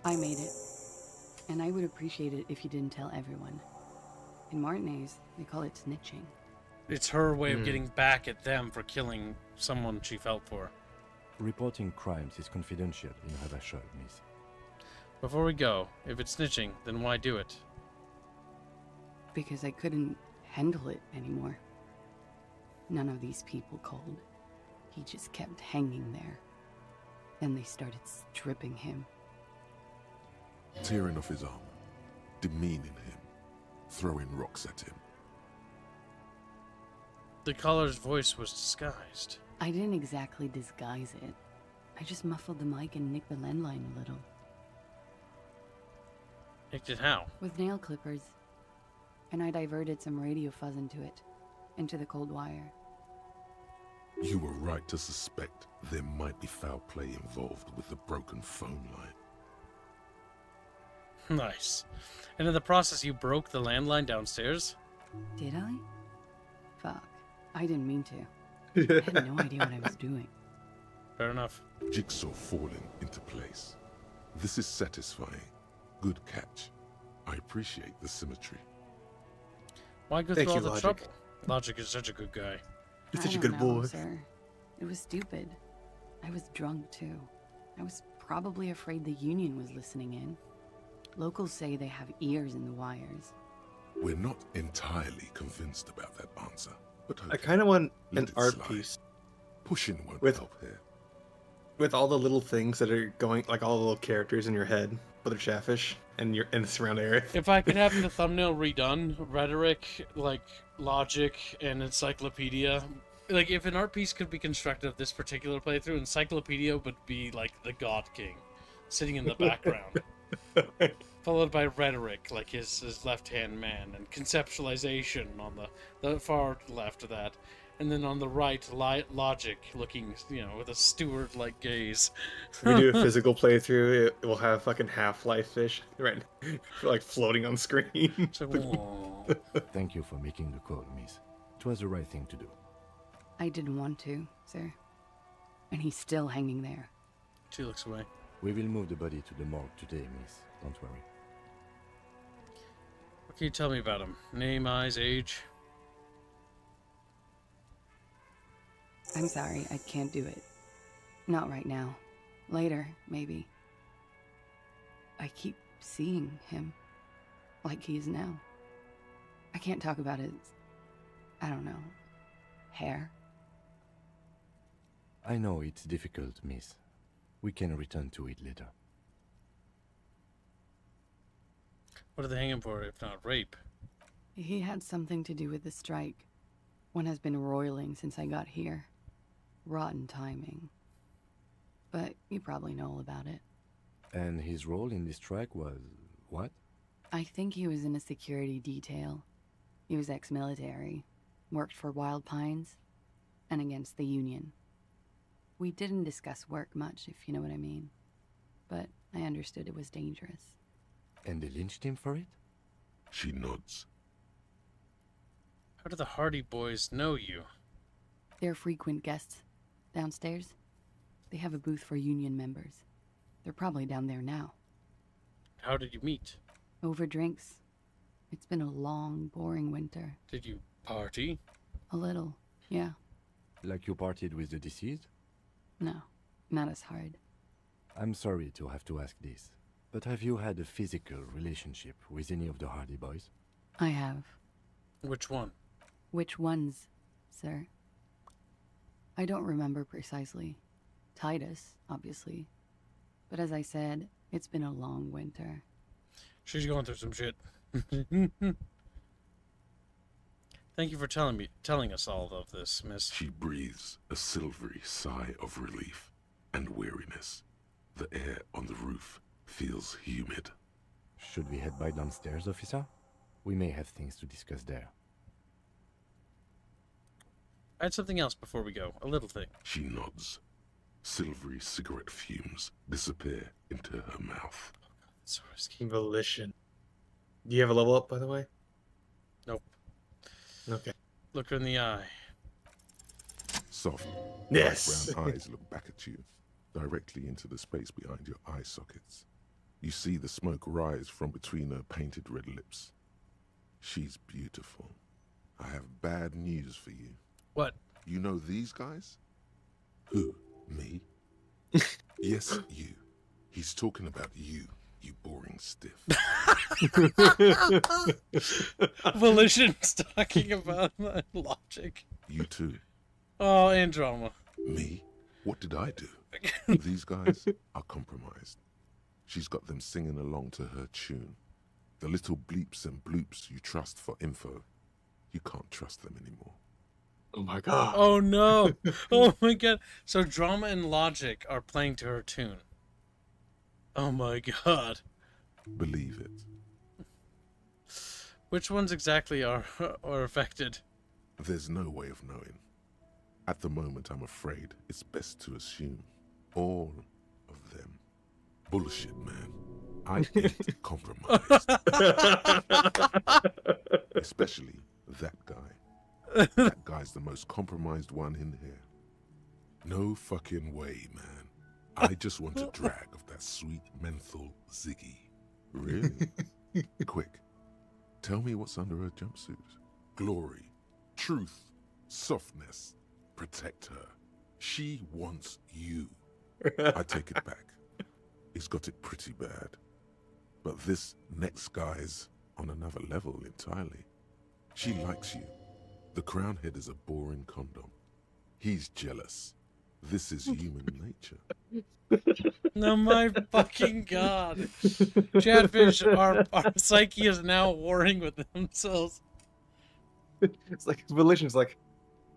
I made it. And I would appreciate it if you didn't tell everyone. In Martinez, they call it snitching. It's her way of getting back at them for killing someone she felt for. Reporting crimes is confidential in Raffles, miss. Before we go, if it's snitching, then why do it? Because I couldn't handle it anymore. None of these people called. He just kept hanging there. Then they started stripping him. Tearing off his armor. Demeaning him. Throwing rocks at him. The caller's voice was disguised. I didn't exactly disguise it. I just muffled the mic and nicked the landline a little. Nicked it how? With nail clippers. And I diverted some radio fuzz into it. Into the cold wire. You were right to suspect there might be foul play involved with the broken phone line. Nice. And in the process, you broke the landline downstairs? Did I? Fuck. I didn't mean to. I had no idea what I was doing. Fair enough. Jigsaw falling into place. This is satisfying. Good catch. I appreciate the symmetry. Why go Thank through all you, the Logic. trouble? Logic is such a good guy. You're I such a don't good know, boy. sir. It was stupid. I was drunk, too. I was probably afraid the Union was listening in. Locals say they have ears in the wires. We're not entirely convinced about that answer, but I kind of want Let an it art slide. piece pushing won't with help here. with all the little things that are going, like all the little characters in your head, but they're Chatfish and your and the surrounding area. If I could have the thumbnail redone, rhetoric, like logic and encyclopedia, like if an art piece could be constructed of this particular playthrough, encyclopedia would be like the God King, sitting in the background, followed by rhetoric, like his left-hand man, and conceptualization on the far left of that. And then on the right, logic, looking, with a steward-like gaze. If we do a physical playthrough, it will have fucking Half-Life fish, right? Like floating on screen. Thank you for making the call, miss. It was the right thing to do. I didn't want to, sir. And he's still hanging there. She looks away. We will move the body to the morgue today, miss. Don't worry. What can you tell me about him? Name, eyes, age? I'm sorry, I can't do it. Not right now. Later, maybe. I keep seeing him. Like he is now. I can't talk about his... I don't know. Hair. I know it's difficult, miss. We can return to it later. What are they hanging for, if not rape? He had something to do with the strike. One has been roiling since I got here. Rotten timing. But you probably know all about it. And his role in this strike was... what? I think he was in a security detail. He was ex-military, worked for Wild Pines, and against the Union. We didn't discuss work much, if you know what I mean. But I understood it was dangerous. And they lynched him for it? She nods. How do the Hardy Boys know you? They're frequent guests downstairs. They have a booth for Union members. They're probably down there now. How did you meet? Over drinks. It's been a long, boring winter. Did you party? A little, yeah. Like you partied with the deceased? No, not as hard. I'm sorry to have to ask this, but have you had a physical relationship with any of the Hardy Boys? I have. Which one? Which ones, sir? I don't remember precisely. Titus, obviously. But as I said, it's been a long winter. She's going through some shit. Thank you for telling us all of this, miss. She breathes a silvery sigh of relief and weariness. The air on the roof feels humid. Should we head by downstairs, officer? We may have things to discuss there. I had something else before we go. A little thing. She nods. Silvery cigarette fumes disappear into her mouth. So risky. Volition. Do you have a level up, by the way? Nope. Okay. Look her in the eye. Soft, yes. light brown eyes look back at you, directly into the space behind your eye sockets. You see the smoke rise from between her painted red lips. She's beautiful. I have bad news for you. What? You know these guys? Who? Me? Yes, you. He's talking about you, you boring stiff. Volition's talking about my logic. You too. Oh, and drama. Me? What did I do? These guys are compromised. She's got them singing along to her tune. The little bleeps and bloops you trust for info, you can't trust them anymore. Oh my god. Oh no. Oh my god. So drama and logic are playing to her tune. Oh my god. Believe it. Which ones exactly are affected? There's no way of knowing. At the moment, I'm afraid it's best to assume all of them. Bullshit, man. I ain't compromised. Especially that guy. That guy's the most compromised one in here. No fucking way, man. I just want a drag of that sweet menthol Ziggy. Really? Quick, tell me what's under her jumpsuit. Glory, truth, softness. Protect her. She wants you. I take it back. He's got it pretty bad. But this next guy's on another level entirely. She likes you. The crown head is a boring condom. He's jealous. This is human nature. Oh my fucking god. Chatfish, our psyche is now warring with themselves. It's like Volition's like,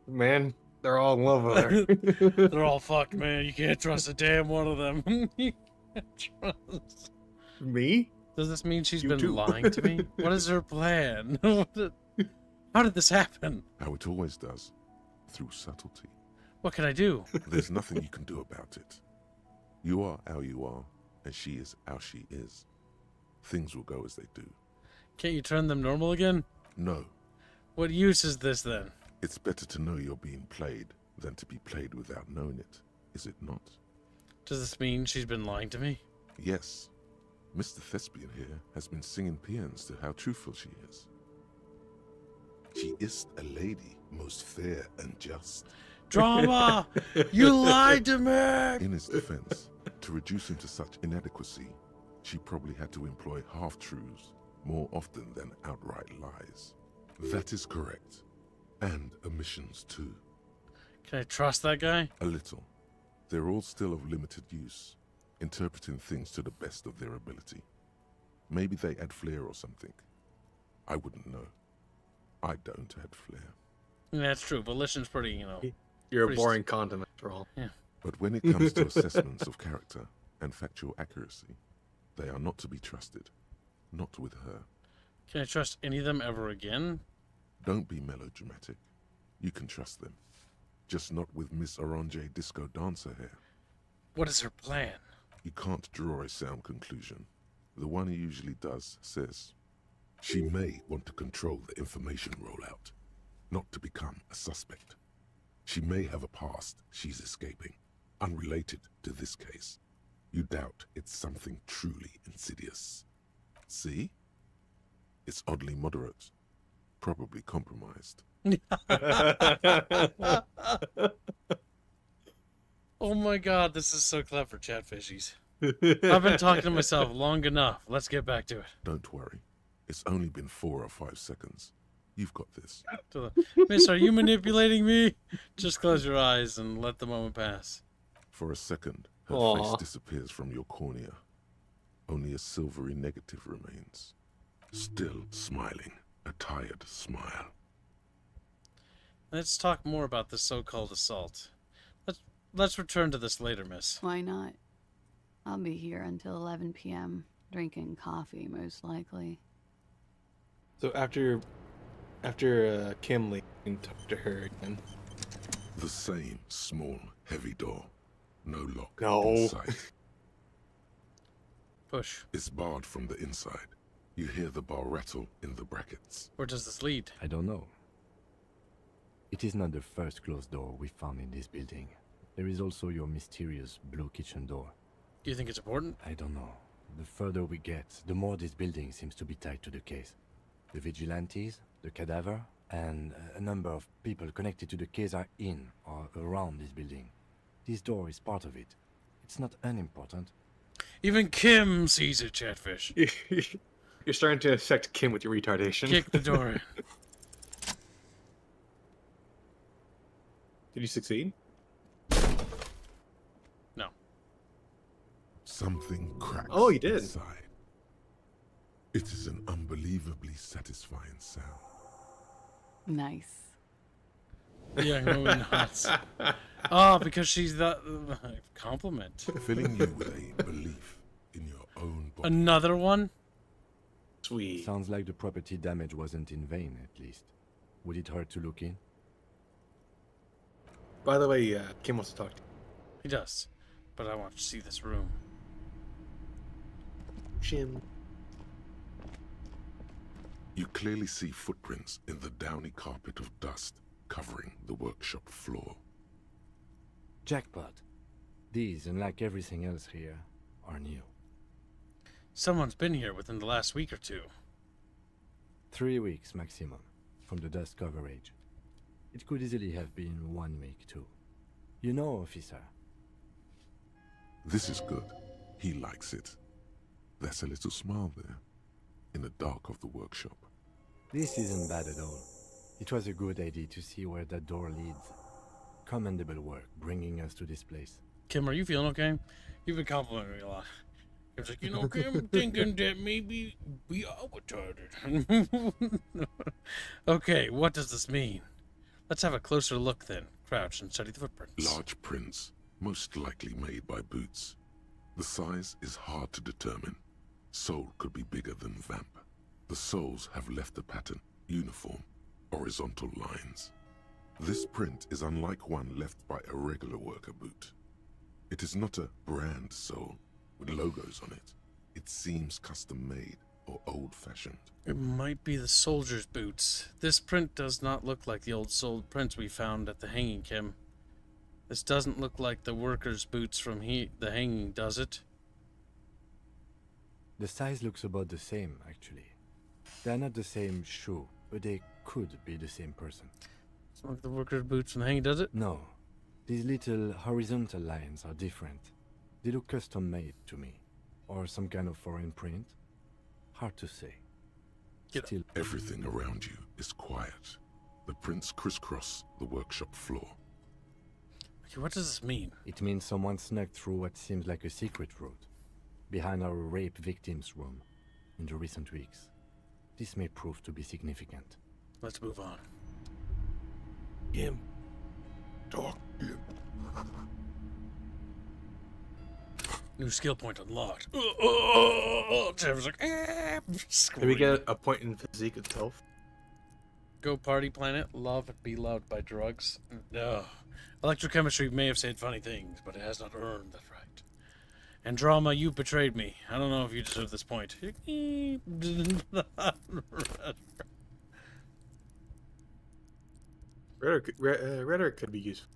man, they're all in love with her. They're all fucked, man. You can't trust a damn one of them. You can't trust. Me? Does this mean she's You been too. lying to me? What is her plan? How did this happen? How it always does. Through subtlety. What can I do? There's nothing you can do about it. You are how you are, and she is how she is. Things will go as they do. Can't you turn them normal again? No. What use is this then? It's better to know you're being played than to be played without knowing it, is it not? Does this mean she's been lying to me? Yes. Mr. Thespian here has been singing paeans to how truthful she is. She is a lady, most fair and just. Drama! You lied to me! In his defense, to reduce him to such inadequacy, she probably had to employ half-truths more often than outright lies. That is correct. And omissions too. Can I trust that guy? A little. They're all still of limited use, interpreting things to the best of their ability. Maybe they add flair or something. I wouldn't know. I don't add flair. Yeah, that's true. Volition's pretty, you know... You're a pretty boring condom after all. Yeah. But when it comes to assessments of character and factual accuracy, they are not to be trusted. Not with her. Can I trust any of them ever again? Don't be melodramatic. You can trust them. Just not with Miss Orange Disco Dancer here. What is her plan? You can't draw a sound conclusion. The one who usually does says, she may want to control the information rollout, not to become a suspect. She may have a past she's escaping, unrelated to this case. You doubt it's something truly insidious. See? It's oddly moderate. Probably compromised. Oh my god, this is so clever, Chatfishies. I've been talking to myself long enough. Let's get back to it. Don't worry. It's only been 4 or 5 seconds. You've got this. Miss, are you manipulating me? Just close your eyes and let the moment pass. For a second, her face disappears from your cornea. Only a silvery negative remains. Still smiling. A tired smile. Let's talk more about this so-called assault. Let's return to this later, miss. Why not? I'll be here until 11 p.m., drinking coffee, most likely. So after Kim leaves, you can talk to her again. The same small, heavy door. No lock No. inside. Push. It's barred from the inside. You hear the bar rattle in the brackets. Where does this lead? I don't know. It is not the first closed door we found in this building. There is also your mysterious blue kitchen door. Do you think it's important? I don't know. The further we get, the more this building seems to be tied to the case. The vigilantes, the cadaver, and a number of people connected to the case are in or around this building. This door is part of it. It's not unimportant. Even Kim sees it, Chatfish. You're starting to affect Kim with your retardation. Kick the door in. Did you succeed? No. Something cracks Oh, you did. inside. It is an unbelievably satisfying sound. Nice. Yeah, no, nuts. Oh, because she's the compliment. Filling you with a belief in your own body. Another one? Sweet. Sounds like the property damage wasn't in vain, at least. Would it hurt to look in? By the way, Kim wants to talk to you. He does. But I want to see this room. Jim. You clearly see footprints in the downy carpet of dust covering the workshop floor. Jackpot. These, unlike everything else here, are new. Someone's been here within the last week or two. 3 weeks maximum, from the dust coverage. It could easily have been 1 week too. You know, officer. This is good. He likes it. There's a little smile there, in the dark of the workshop. This isn't bad at all. It was a good idea to see where that door leads. Commendable work bringing us to this place. Kim, are you feeling okay? You've been complimenting me a lot. Kim's like, Kim, I'm thinking that maybe we are retarded. Okay, what does this mean? Let's have a closer look then. Crouch and study the footprints. Large prints, most likely made by boots. The size is hard to determine. Sole could be bigger than vamp. The soles have left a pattern, uniform, horizontal lines. This print is unlike one left by a regular worker boot. It is not a brand sole with logos on it. It seems custom-made or old-fashioned. It might be the soldier's boots. This print does not look like the old soled prints we found at the hanging, Kim. This doesn't look like the worker's boots from the hanging, does it? The size looks about the same, actually. They're not the same shoe, but they could be the same person. It's not like the worker's boots from the hanging, does it? No. These little horizontal lines are different. They look custom-made to me. Or some kind of foreign print. Hard to say. Still, everything around you is quiet. The prints crisscross the workshop floor. Okay, what does this mean? It means someone snuck through what seems like a secret route. Behind our rape victim's room. In the recent weeks. This may prove to be significant. Let's move on. Him. Talk to him. New skill point unlocked. Trevor's like, Can we get a point in physique itself? Go party planet, love and be loved by drugs. No. Electrochemistry may have said funny things, but it has not earned that right. And drama, you betrayed me. I don't know if you deserve this point. Rhetoric could be useful.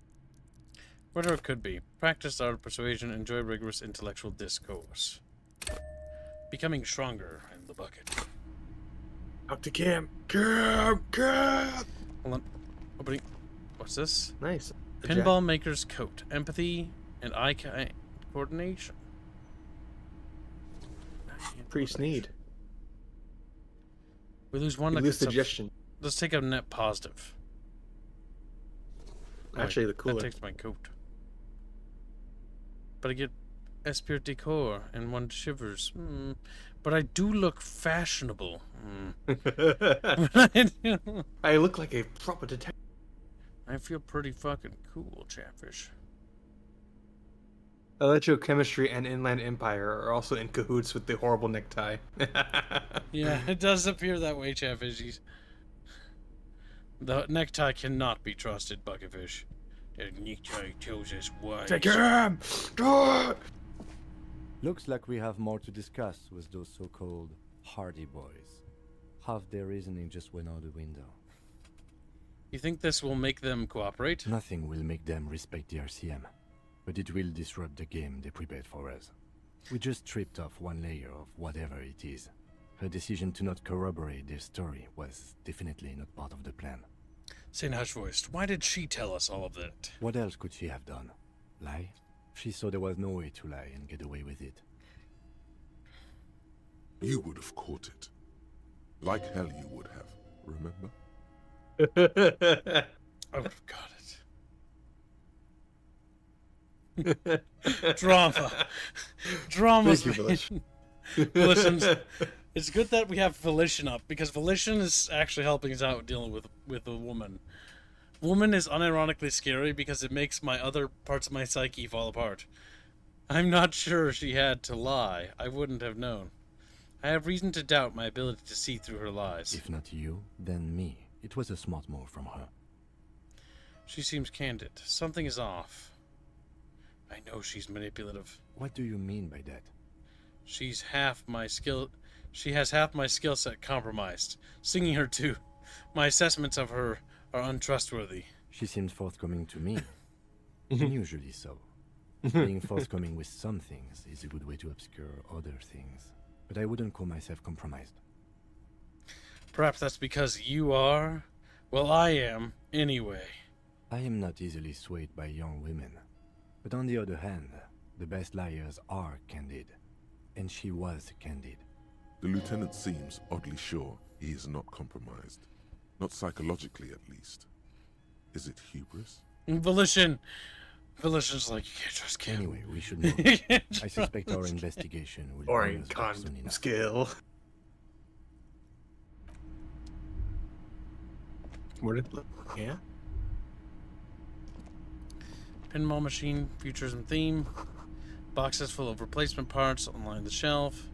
Rhetoric could be. Practice art of persuasion, enjoy rigorous intellectual discourse. Becoming stronger in the bucket. Up to Cam. Cam! Hold on. Opening. What's this? Nice. Pinball maker's coat. Empathy and eye coordination. Priest need. We lose one. You lose suggestion. Let's take a net positive. Actually, the cooler. That takes my coat. But I get esprit de corps and one shivers. But I do look fashionable. I look like a proper detective. I feel pretty fucking cool, Chatfish. Electrochemistry and Inland Empire are also in cahoots with the horrible necktie. Yeah, it does appear that way, Chatfish. The necktie cannot be trusted, Bucketfish. The necktie tells us why. Take him! Looks like we have more to discuss with those so-called Hardy Boys. Half their reasoning just went out the window. You think this will make them cooperate? Nothing will make them respect the RCM, but it will disrupt the game they prepared for us. We just stripped off one layer of whatever it is. Her decision to not corroborate their story was definitely not part of the plan. St. Hush-voiced, why did she tell us all of that? What else could she have done? Lie? She saw there was no way to lie and get away with it. You would have caught it. Like hell you would have, remember? I would have got it. Drama. Drama's Thank you, Volition. Volition's, it's good that we have Volition up, because Volition is actually helping us out dealing with a woman. Woman is unironically scary because it makes my other parts of my psyche fall apart. I'm not sure she had to lie. I wouldn't have known. I have reason to doubt my ability to see through her lies. If not you, then me. It was a smart move from her. She seems candid. Something is off. I know she's manipulative. What do you mean by that? She has half my skill set compromised. Singing her too. My assessments of her are untrustworthy. She seems forthcoming to me. Unusually so. Being forthcoming with some things is a good way to obscure other things, but I wouldn't call myself compromised. Perhaps that's because you are? Well, I am, anyway. I am not easily swayed by young women. But on the other hand, the best liars are candid. And she was candid. The lieutenant seems oddly sure he is not compromised. Not psychologically, at least. Is it hubris? Volition! Volition's like, you can't trust Kim. Anyway, we should move. I suspect our investigation will Boring bring us back soon con enough. skill. Where did yeah? Pinball machine, features and theme. Boxes full of replacement parts line the shelf.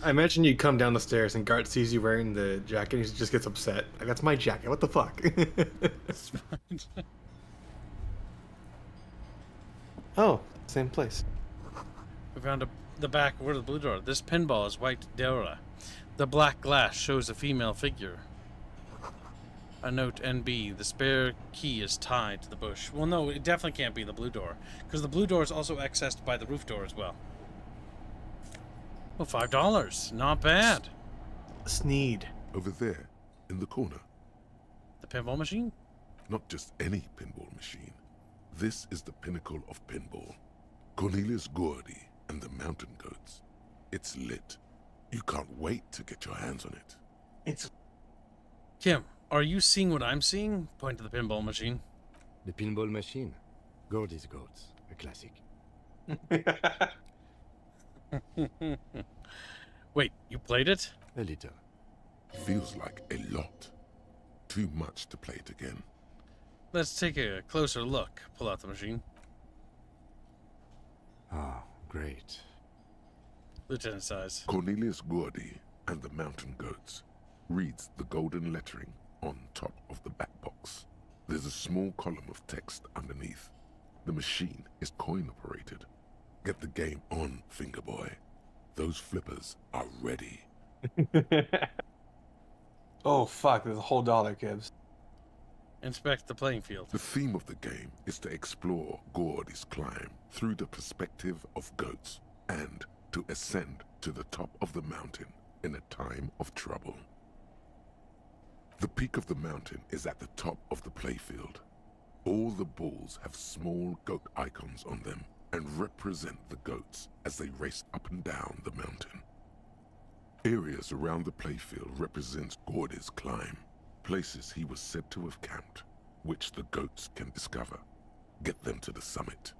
I imagine you come down the stairs and Gart sees you wearing the jacket and he just gets upset. Like, that's my jacket, what the fuck? Oh, same place. We found the back word of the blue door. This pinball is white Dora. The black glass shows a female figure. A note NB. The spare key is tied to the bush. Well, no, it definitely can't be the blue door, because the blue door is also accessed by the roof door as well. Well, $5. Not bad. Sneed. Over there, in the corner. The pinball machine? Not just any pinball machine. This is the pinnacle of pinball. Cornelius Gordy and the Mountain Goats. It's lit. You can't wait to get your hands on it. It's... Kim, are you seeing what I'm seeing? Point to the pinball machine. The pinball machine. Gordy's Goats. A classic. Wait, you played it? A little. Feels like a lot. Too much to play it again. Let's take a closer look. Pull out the machine. Ah, great. Lieutenant size. Cornelius Gordy and the Mountain Goats reads the golden lettering on top of the back box. There's a small column of text underneath. The machine is coin operated. Get the game on, finger boy. Those flippers are ready. Oh fuck, there's a whole dollar, Gibbs. Inspect the playing field. The theme of the game is to explore Gordy's climb through the perspective of goats and to ascend to the top of the mountain in a time of trouble. The peak of the mountain is at the top of the playfield. All the balls have small goat icons on them and represent the goats as they race up and down the mountain. Areas around the playfield represent Gordy's climb, places he was said to have camped, which the goats can discover. Get them to the summit.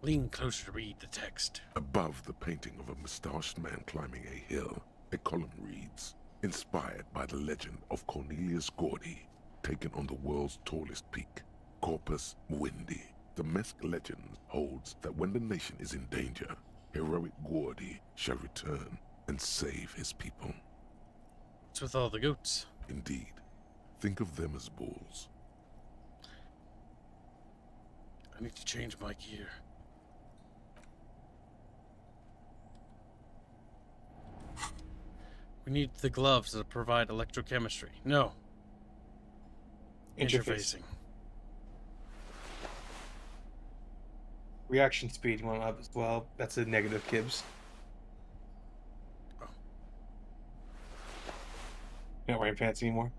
Lean closer to read the text. Above the painting of a mustached man climbing a hill, a column reads, inspired by the legend of Cornelius Gordy, taken on the world's tallest peak, Corpus Mundi. The Mesk legend holds that when the nation is in danger, heroic Gordy shall return and save his people. What's with all the goats? Indeed. Think of them as bulls. I need to change my gear. We need the gloves that provide electrochemistry. No. Interfacing. Reaction speed you want up as well. That's a negative, Gibbs. Oh. You're not wearing pants anymore?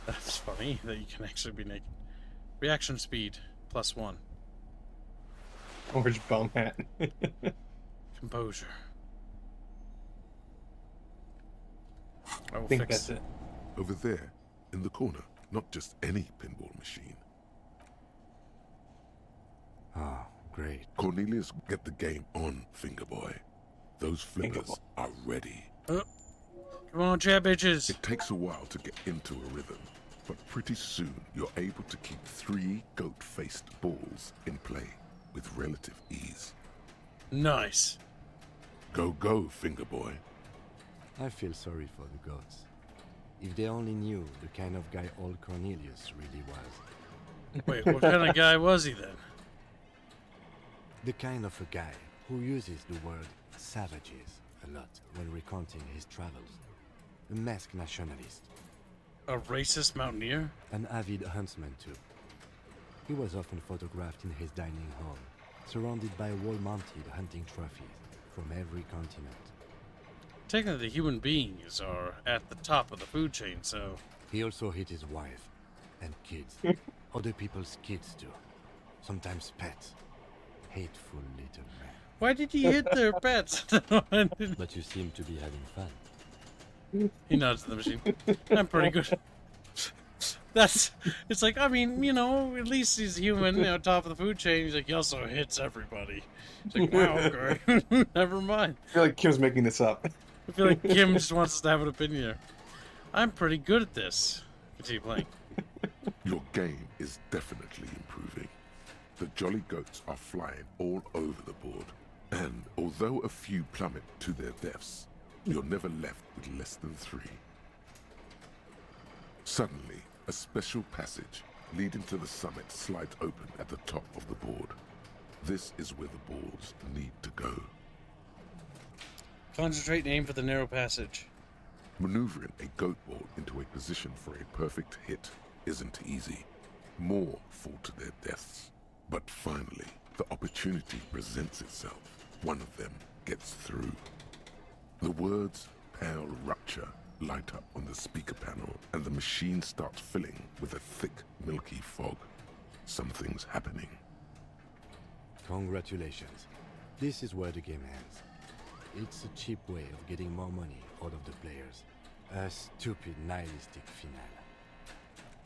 That's funny that you can actually be naked. Reaction speed, +1. Orange bum hat. Composure. I think that's it. Over there, in the corner, not just any pinball machine. Ah, great. Cornelius, get the game on, finger boy. Those flippers are ready. Come on, chat bitches. It takes a while to get into a rhythm, but pretty soon you're able to keep 3 goat-faced balls in play with relative ease. Nice. Go, go, finger boy. I feel sorry for the gods. If they only knew the kind of guy old Cornelius really was. Wait, what kind of guy was he then? The kind of a guy who uses the word savages a lot when recounting his travels. A masked nationalist. A racist mountaineer? An avid huntsman too. He was often photographed in his dining hall, surrounded by wall-mounted hunting trophies from every continent. Technically, human beings are at the top of the food chain, so... He also hit his wife and kids. Other people's kids too. Sometimes pets. Hateful little man. Why did he hit their pets? But you seem to be having fun. He nods to the machine. I'm pretty good. It's like, I mean, you know, at least he's human, you know, top of the food chain. He's like, he also hits everybody. It's like, wow, okay. Never mind. I feel like Kim's making this up. I feel like Kim just wants us to have an opinion here. I'm pretty good at this. Continue playing. Your game is definitely improving. The jolly goats are flying all over the board, and although a few plummet to their deaths, you're never left with less than 3. Suddenly, a special passage leading to the summit slides open at the top of the board. This is where the balls need to go. Concentrate and aim for the narrow passage. Maneuvering a goat ball into a position for a perfect hit isn't easy. More fall to their deaths. But finally, the opportunity presents itself. One of them gets through. The words "Pale Rupture" light up on the speaker panel, and the machine starts filling with a thick, milky fog. Something's happening. Congratulations. This is where the game ends. It's a cheap way of getting more money out of the players. A stupid, nihilistic finale.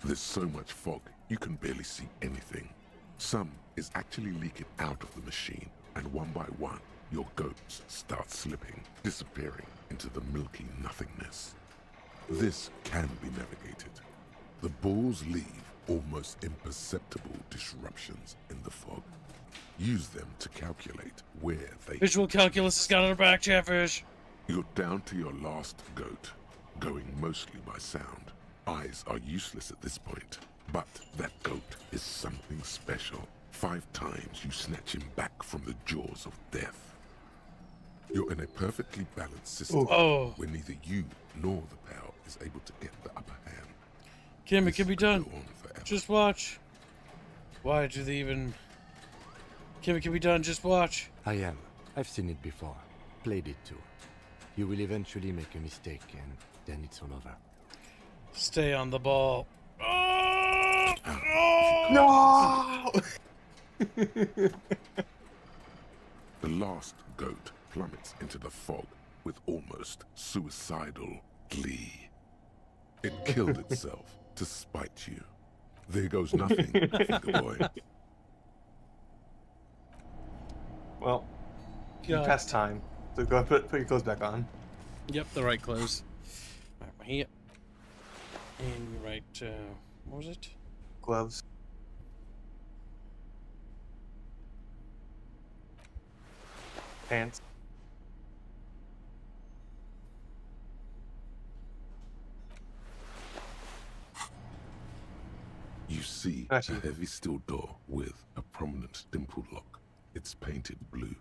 There's so much fog, you can barely see anything. Some is actually leaking out of the machine, and one by one, your goats start slipping, disappearing into the milky nothingness. This can be navigated. The balls leave almost imperceptible disruptions in the fog. Use them to calculate where they... Visual calculus has got our back, Chatfish. You're down to your last goat, going mostly by sound. Eyes are useless at this point, but that goat is something special. 5 times you snatch him back from the jaws of death. You're in a perfectly balanced system where neither you nor the pal is able to get the upper hand. Kim, it can be done. Just watch. Why do they even... Kim, it can be done. Just watch. I am. I've seen it before. Played it too. You will eventually make a mistake, and then it's all over. Stay on the ball. No! The last goat plummets into the fog with almost suicidal glee. It killed itself to spite you. There goes nothing, Finger Boy. Well, you passed time, so go put your clothes back on. Yep, the right clothes. Right here. And right, what was it? Gloves. Pants. You see a heavy steel door with a prominent dimple lock. It's painted blue.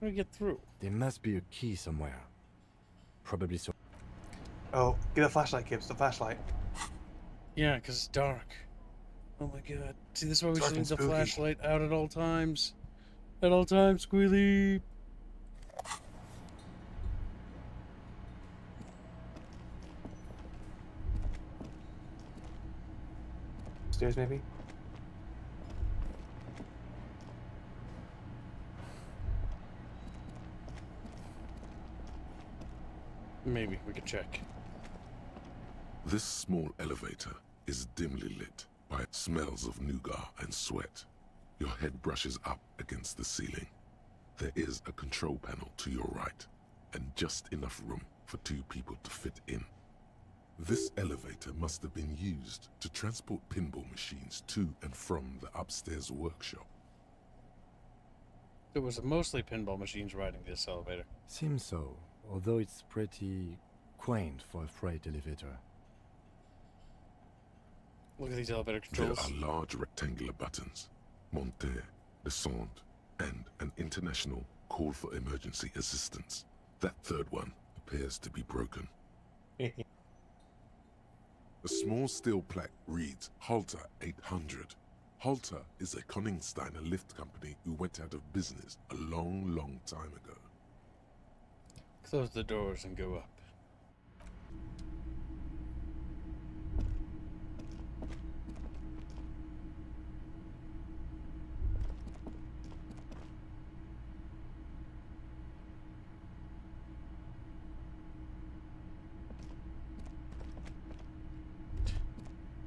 How do we get through? There must be a key somewhere. Probably so. Oh, get a flashlight, Gibbs. The flashlight. Yeah, because it's dark. Oh my god. See, this is why we Dark should and leave the spooky. flashlight out at all times. At all times, Squealy. Stairs, maybe? Maybe we could check. This small elevator is dimly lit by smells of nougat and sweat. Your head brushes up against the ceiling. There is a control panel to your right, and just enough room for 2 people to fit in. This elevator must have been used to transport pinball machines to and from the upstairs workshop. It was mostly pinball machines riding this elevator. Seems so, although it's pretty quaint for a freight elevator. Look at these elevator controls. There are large rectangular buttons, monter, descend, and an international call for emergency assistance. That third one appears to be broken. A small steel plaque reads Halter 800. Halter is a Koningsteiner lift company who went out of business a long, long time ago. Close the doors and go up.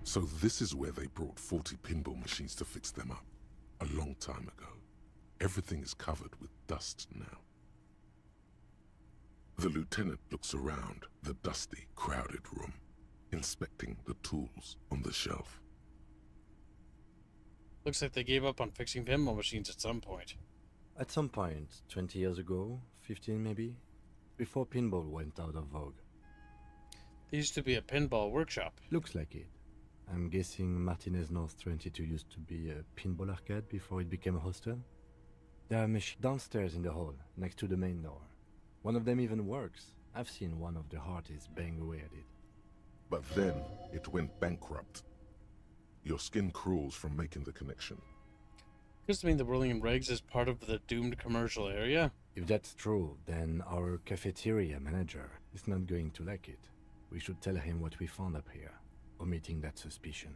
So this is where they brought 40 pinball machines to fix them up, a long time ago. Everything is covered with dust now. The lieutenant looks around the dusty, crowded room, inspecting the tools on the shelf. Looks like they gave up on fixing pinball machines at some point. At some point, 20 years ago, 15 maybe, before pinball went out of vogue. There used to be a pinball workshop. Looks like it. I'm guessing Martinez North 22 used to be a pinball arcade before it became a hostel. There are machines downstairs in the hall, next to the main door. One of them even works. I've seen one of the artists bang away at it. But then it went bankrupt. Your skin crawls from making the connection. Does it mean the Whirling Regs is part of the doomed commercial area? If that's true, then our cafeteria manager is not going to like it. We should tell him what we found up here, omitting that suspicion.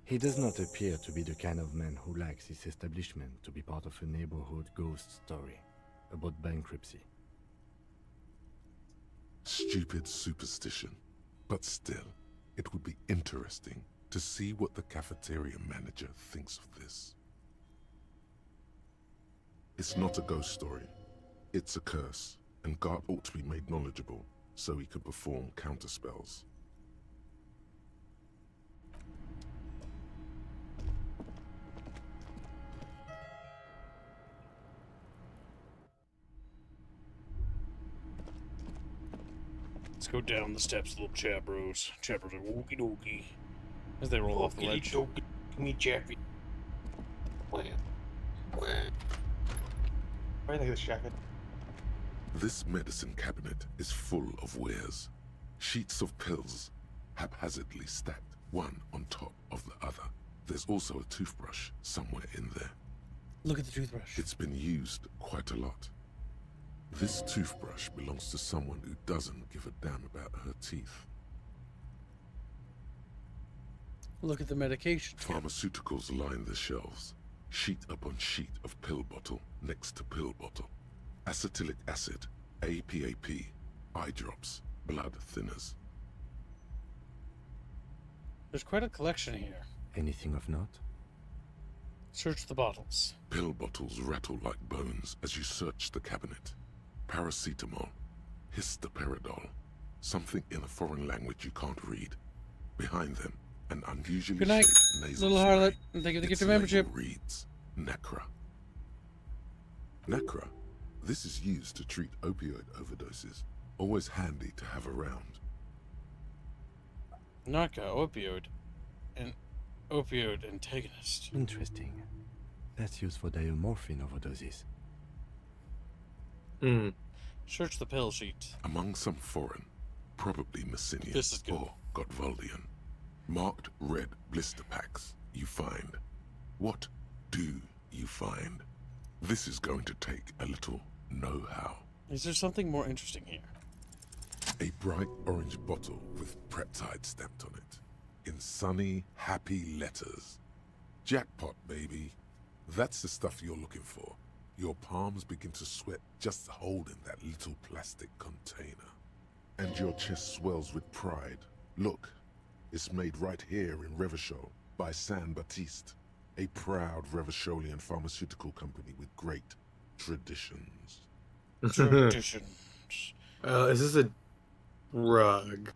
He does not appear to be the kind of man who likes his establishment to be part of a neighborhood ghost story about bankruptcy. Stupid superstition. But still, it would be interesting to see what the cafeteria manager thinks of this. It's not a ghost story. It's a curse, and God ought to be made knowledgeable so he could perform counterspells. Let's go down the steps, little chabros. Chabros are wookie dookie as they roll off the ledge. Me, Jeffy. Where do you think of this jacket? This medicine cabinet is full of wares. Sheets of pills, haphazardly stacked, one on top of the other. There's also a toothbrush somewhere in there. Look at the toothbrush. It's been used quite a lot. This toothbrush belongs to someone who doesn't give a damn about her teeth. Look at the medication. Pharmaceuticals line the shelves, sheet upon sheet of pill bottle next to pill bottle. Acetylic acid, APAP, eye drops, blood thinners. There's quite a collection here. Anything of note? Search the bottles. Pill bottles rattle like bones as you search the cabinet. Paracetamol, histoperidol, something in a foreign language you can't read. Behind them, an unusually Good night, shaped nasal little harlot. spray. Thank you for the gift Its of membership. label reads Nacra. Nacra. This is used to treat opioid overdoses. Always handy to have around. Narca, opioid, and opioid antagonist. Interesting. That's used for diamorphine overdoses. Search the pill sheet. Among some foreign, probably Messinian This is good. or Gotvaldian, marked red blister packs you find. What do you find? This is going to take a little know-how. Is there something more interesting here? A bright orange bottle with peptide stamped on it, in sunny, happy letters. Jackpot, baby. That's the stuff you're looking for. Your palms begin to sweat just holding that little plastic container. And your chest swells with pride. Look, it's made right here in Revachol by San Baptiste, a proud Revacholian pharmaceutical company with great traditions. Traditions. Is this a drug?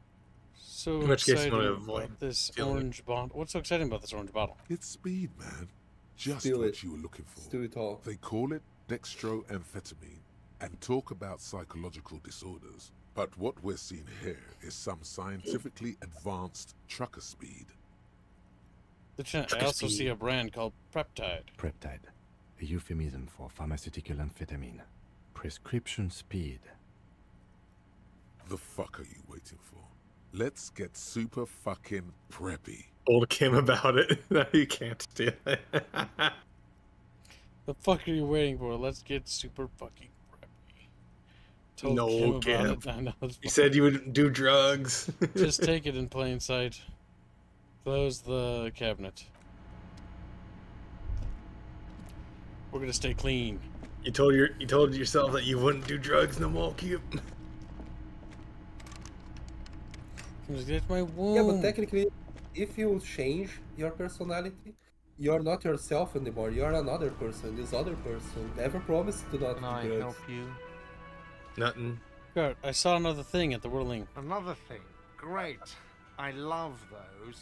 So In which case you exciting want to avoid about this stealing it. orange bottle. What's so exciting about this orange bottle? It's speed, man. Just Steal what it. you were looking for. Do it all. They call it dextroamphetamine and talk about psychological disorders. But what we're seeing here is some scientifically advanced trucker speed. I also see a brand called Peptide. Peptide, a euphemism for pharmaceutical amphetamine. Prescription speed. The fuck are you waiting for? Let's get super fucking preppy. Told Kim about it. No, you can't do it. The fuck are you waiting for? Let's get super fucking preppy. Told No, Kim about Kim. it. I know, it's You fine. said you would do drugs. Just take it in plain sight. Close the cabinet. We're gonna stay clean. You told yourself that you wouldn't do drugs no more, Kim. Get my womb. Yeah, but technically, if you change your personality, you're not yourself anymore. You're another person. This other person never promised to not Can I do drugs. help you? Nothing. God, I saw another thing at the whirling. Another thing. Great. I love those.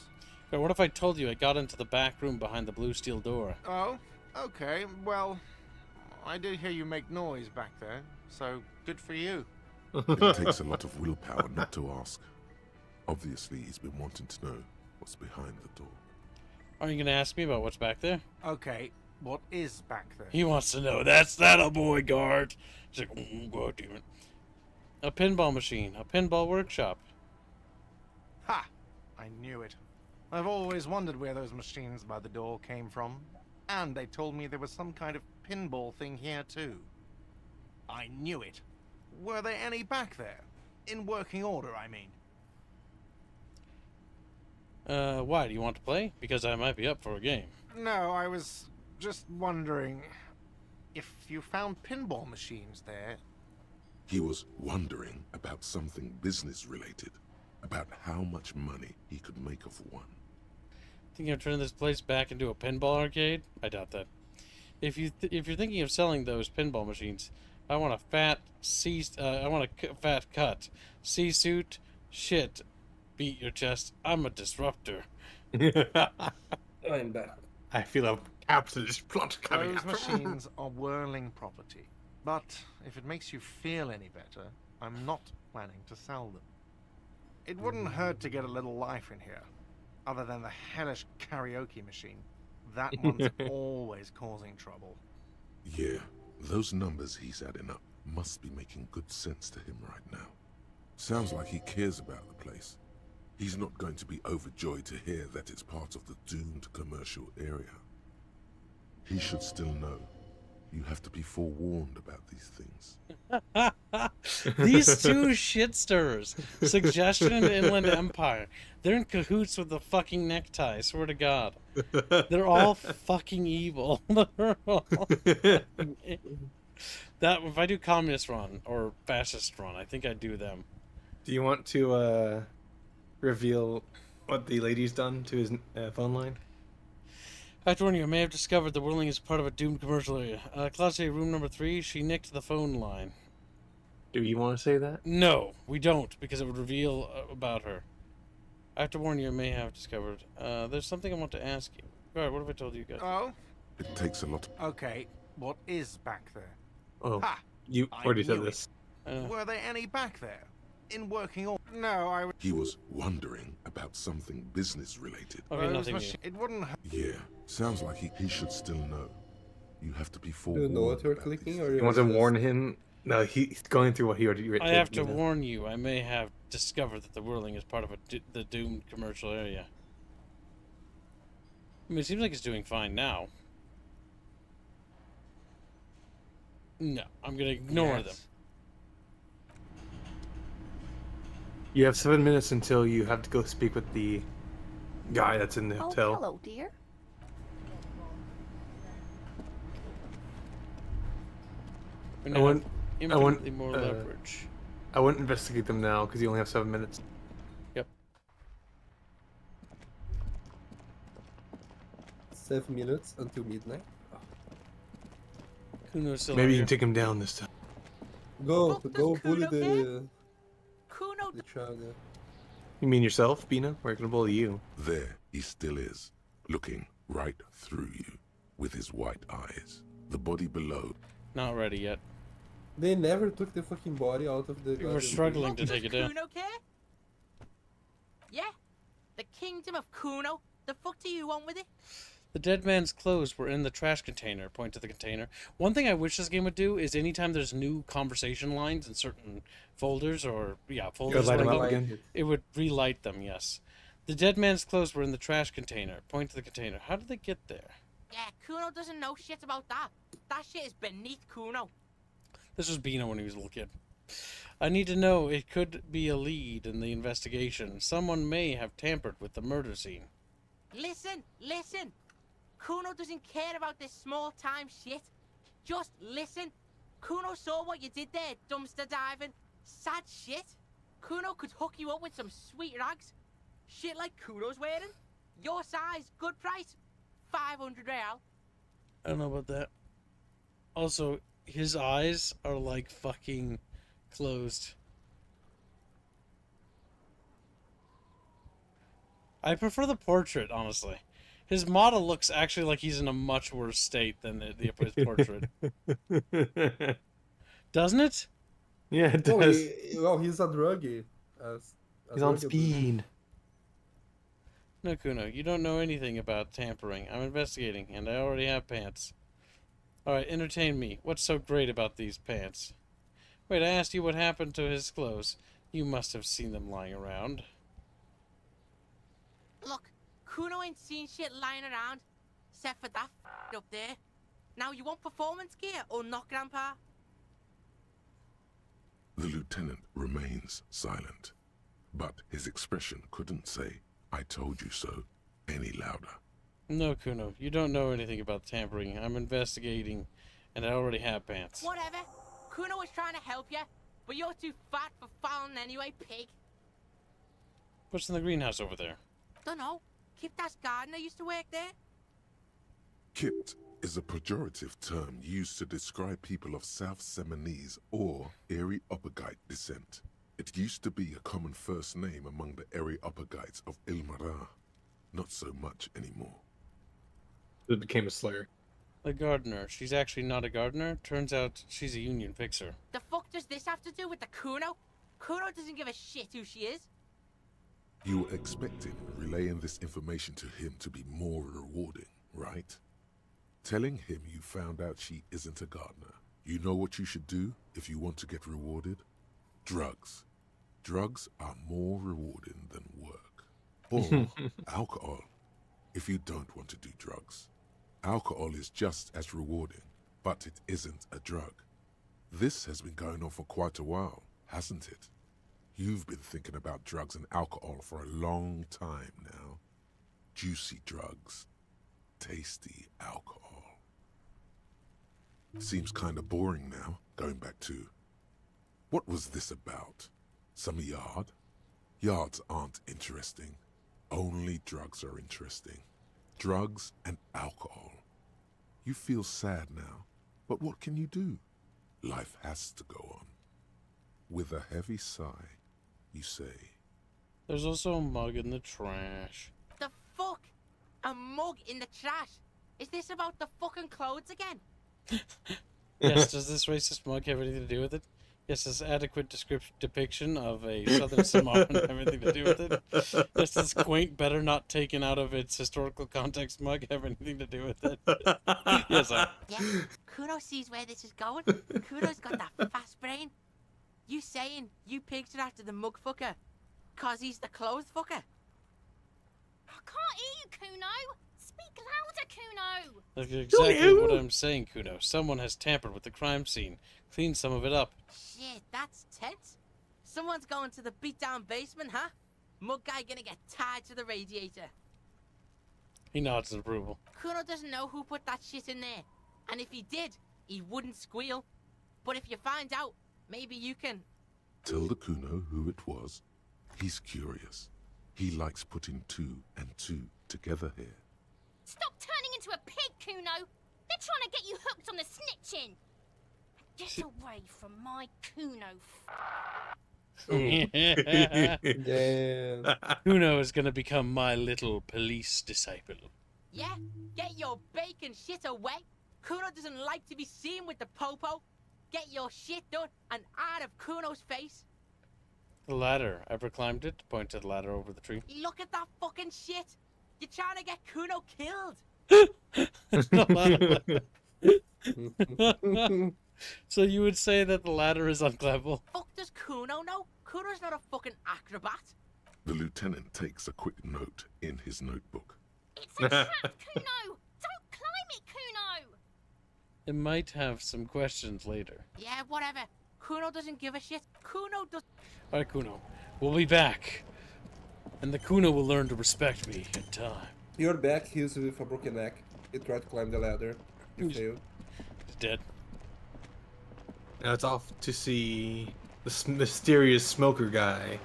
God, what if I told you I got into the back room behind the blue steel door? Oh, okay. Well, I did hear you make noise back there, so good for you. It takes a lot of willpower not to ask. Obviously, he's been wanting to know what's behind the door. Are you gonna ask me about what's back there? Okay, what is back there? He wants to know. That's that a boy, guard. He's like, oh, God damn it. A pinball machine. A pinball workshop. Ha! I knew it. I've always wondered where those machines by the door came from. And they told me there was some kind of pinball thing here too. I knew it. Were there any back there? In working order, I mean. Why? Do you want to play? Because I might be up for a game. No, I was just wondering if you found pinball machines there. He was wondering about something business-related, about how much money he could make of one. Thinking of turning this place back into a pinball arcade? I doubt that. If you're thinking of selling those pinball machines, I want a fat fat cut. C-suit, shit. Beat your chest. I'm a disruptor. I'm back. I feel a capitalist plot coming Those up. machines are whirling property. But if it makes you feel any better, I'm not planning to sell them. It wouldn't hurt to get a little life in here. Other than the hellish karaoke machine. That one's always causing trouble. Yeah, those numbers he's adding up must be making good sense to him right now. Sounds like he cares about the place. He's not going to be overjoyed to hear that it's part of the doomed commercial area. He should still know. You have to be forewarned about these things. These two shitsters, Suggestion and Inland Empire, they're in cahoots with the fucking necktie, swear to God. They're all fucking evil. They're all that, if I do communist run, or fascist run, I think I'd do them. Do you want to reveal what the lady's done to his phone line? I have to warn you, I may have discovered the whirling is part of a doomed commercial area. Class A, room number 3, she nicked the phone line. Do you want to say that? No, we don't, because it would reveal about her. I have to warn you, I may have discovered. There's something I want to ask you. Alright, what have I told you guys? Oh? It takes a lot. Okay, what is back there? Oh, Ha! you I already said knew this. Were there any back there? In working order? No, I was... He was wondering about something business-related. Okay, nothing new. It wouldn't hurt. Yeah, sounds like he should still know. You have to be Do you forewarned. know what you're clicking, or You want to warn him? No, he's going through what he already written. I have to warn you, I may have discovered that the whirling is part of the doomed commercial area. I mean, it seems like it's doing fine now. No, I'm gonna ignore them. You have 7 minutes until you have to go speak with the guy that's in the hotel. Oh, hello, dear. We I now wouldn't. have I infinitely wouldn't. more leverage. I wouldn't investigate them now because you only have 7 minutes. Yep. 7 minutes until midnight. Kuno's still Maybe you here. can take him down this time. Go bully the Kuno. the child. Yeah. You mean yourself, Bina? We're gonna bully you. There he still is, looking right through you with his white eyes. The body below. Not ready yet. They never took the fucking body out of the. We're struggling to take it down. Kuno care? Yeah? The kingdom of Kuno? The fuck do you want with it? The dead man's clothes were in the trash container. Point to the container. One thing I wish this game would do is anytime there's new conversation lines in certain folders folders, light them up again. it would relight them. Yes. The dead man's clothes were in the trash container. Point to the container. How did they get there? Yeah, Kuno doesn't know shit about that. That shit is beneath Kuno. This was Bino when he was a little kid. I need to know. It could be a lead in the investigation. Someone may have tampered with the murder scene. Listen. Kuno doesn't care about this small-time shit. Just listen. Kuno saw what you did there, dumpster diving. Sad shit. Kuno could hook you up with some sweet rags. Shit like Kuno's wearing. Your size, good price. 500 real. I don't know about that. Also, his eyes are like fucking closed. I prefer the portrait, honestly. His model looks actually like he's in a much worse state than his portrait. Doesn't it? Yeah, it does. He's a druggie. He's on speed. No, Kuno, you don't know anything about tampering. I'm investigating, and I already have pants. Alright, entertain me. What's so great about these pants? Wait, I asked you what happened to his clothes. You must have seen them lying around. Look, Kuno ain't seen shit lying around, except for that up there. Now, you want performance gear or not, Grandpa? The lieutenant remains silent, but his expression couldn't say, "I told you so," any louder. No, Kuno, you don't know anything about tampering. I'm investigating, and I already have pants. Whatever. Kuno was trying to help you, but you're too fat for fouling anyway, pig. What's in the greenhouse over there? Dunno. Kiptas gardener used to work there. Kipt is a pejorative term used to describe people of South Seminese or Erie-Uppergite descent. It used to be a common first name among the Erie-Uppergites of Ilmara. Not so much anymore. It became a slayer. The gardener. She's actually not a gardener. Turns out she's a union fixer. The fuck does this have to do with the Kuno? Kuno doesn't give a shit who she is. You were expecting relaying this information to him to be more rewarding, right? Telling him you found out she isn't a gardener. You know what you should do if you want to get rewarded? Drugs. Drugs are more rewarding than work. Or alcohol, if you don't want to do drugs. Alcohol is just as rewarding, but it isn't a drug. This has been going on for quite a while, hasn't it? You've been thinking about drugs and alcohol for a long time now. Juicy drugs. Tasty alcohol. Seems kinda boring now, going back to... What was this about? Some yard? Yards aren't interesting. Only drugs are interesting. Drugs and alcohol. You feel sad now, but what can you do? Life has to go on. With a heavy sigh, you say... There's also a mug in the trash. The fuck? A mug in the trash? Is this about the fucking clothes again? Yes, does this racist mug have anything to do with it? Yes, this adequate depiction of a Southern Samoan have anything to do with it? Does this quaint, better not taken out of its historical context mug have anything to do with it? Yes, sir. Yeah, Kuno sees where this is going. Kuno's got that fast brain. You saying you picked it after the mug fucker? Cause he's the clothes fucker? I can't hear you, Kuno! Speak louder, Kuno! That's exactly what I'm saying, Kuno. Someone has tampered with the crime scene. Cleaned some of it up. Shit, that's tense. Someone's going to the beat-down basement, huh? Mug guy gonna get tied to the radiator. He nods in approval. Kuno doesn't know who put that shit in there. And if he did, he wouldn't squeal. But if you find out, maybe you can... Tell the Kuno who it was. He's curious. He likes putting 2 and 2 together here. Stop turning into a pig, Kuno! They're trying to get you hooked on the snitching! Get away from my Kuno. Damn. Kuno is going to become my little police disciple. Yeah? Get your bacon shit away. Kuno doesn't like to be seen with the popo. Get your shit done and out of Kuno's face. The ladder. Ever climbed it? Point to the ladder over the tree. Look at that fucking shit. You're trying to get Kuno killed. So you would say that the latter is unclever? Fuck does Kuno know? Kuno's not a fucking acrobat. The lieutenant takes a quick note in his notebook. It's a trap, Kuno! Don't climb it, Kuno! It might have some questions later. Yeah, whatever. Kuno doesn't give a shit. Kuno does. Alright, Kuno. We'll be back. And the Kuno will learn to respect me in time. You're back, he's with a broken neck. He tried to climb the ladder. You failed. He's dead. Now it's off to see the mysterious smoker guy.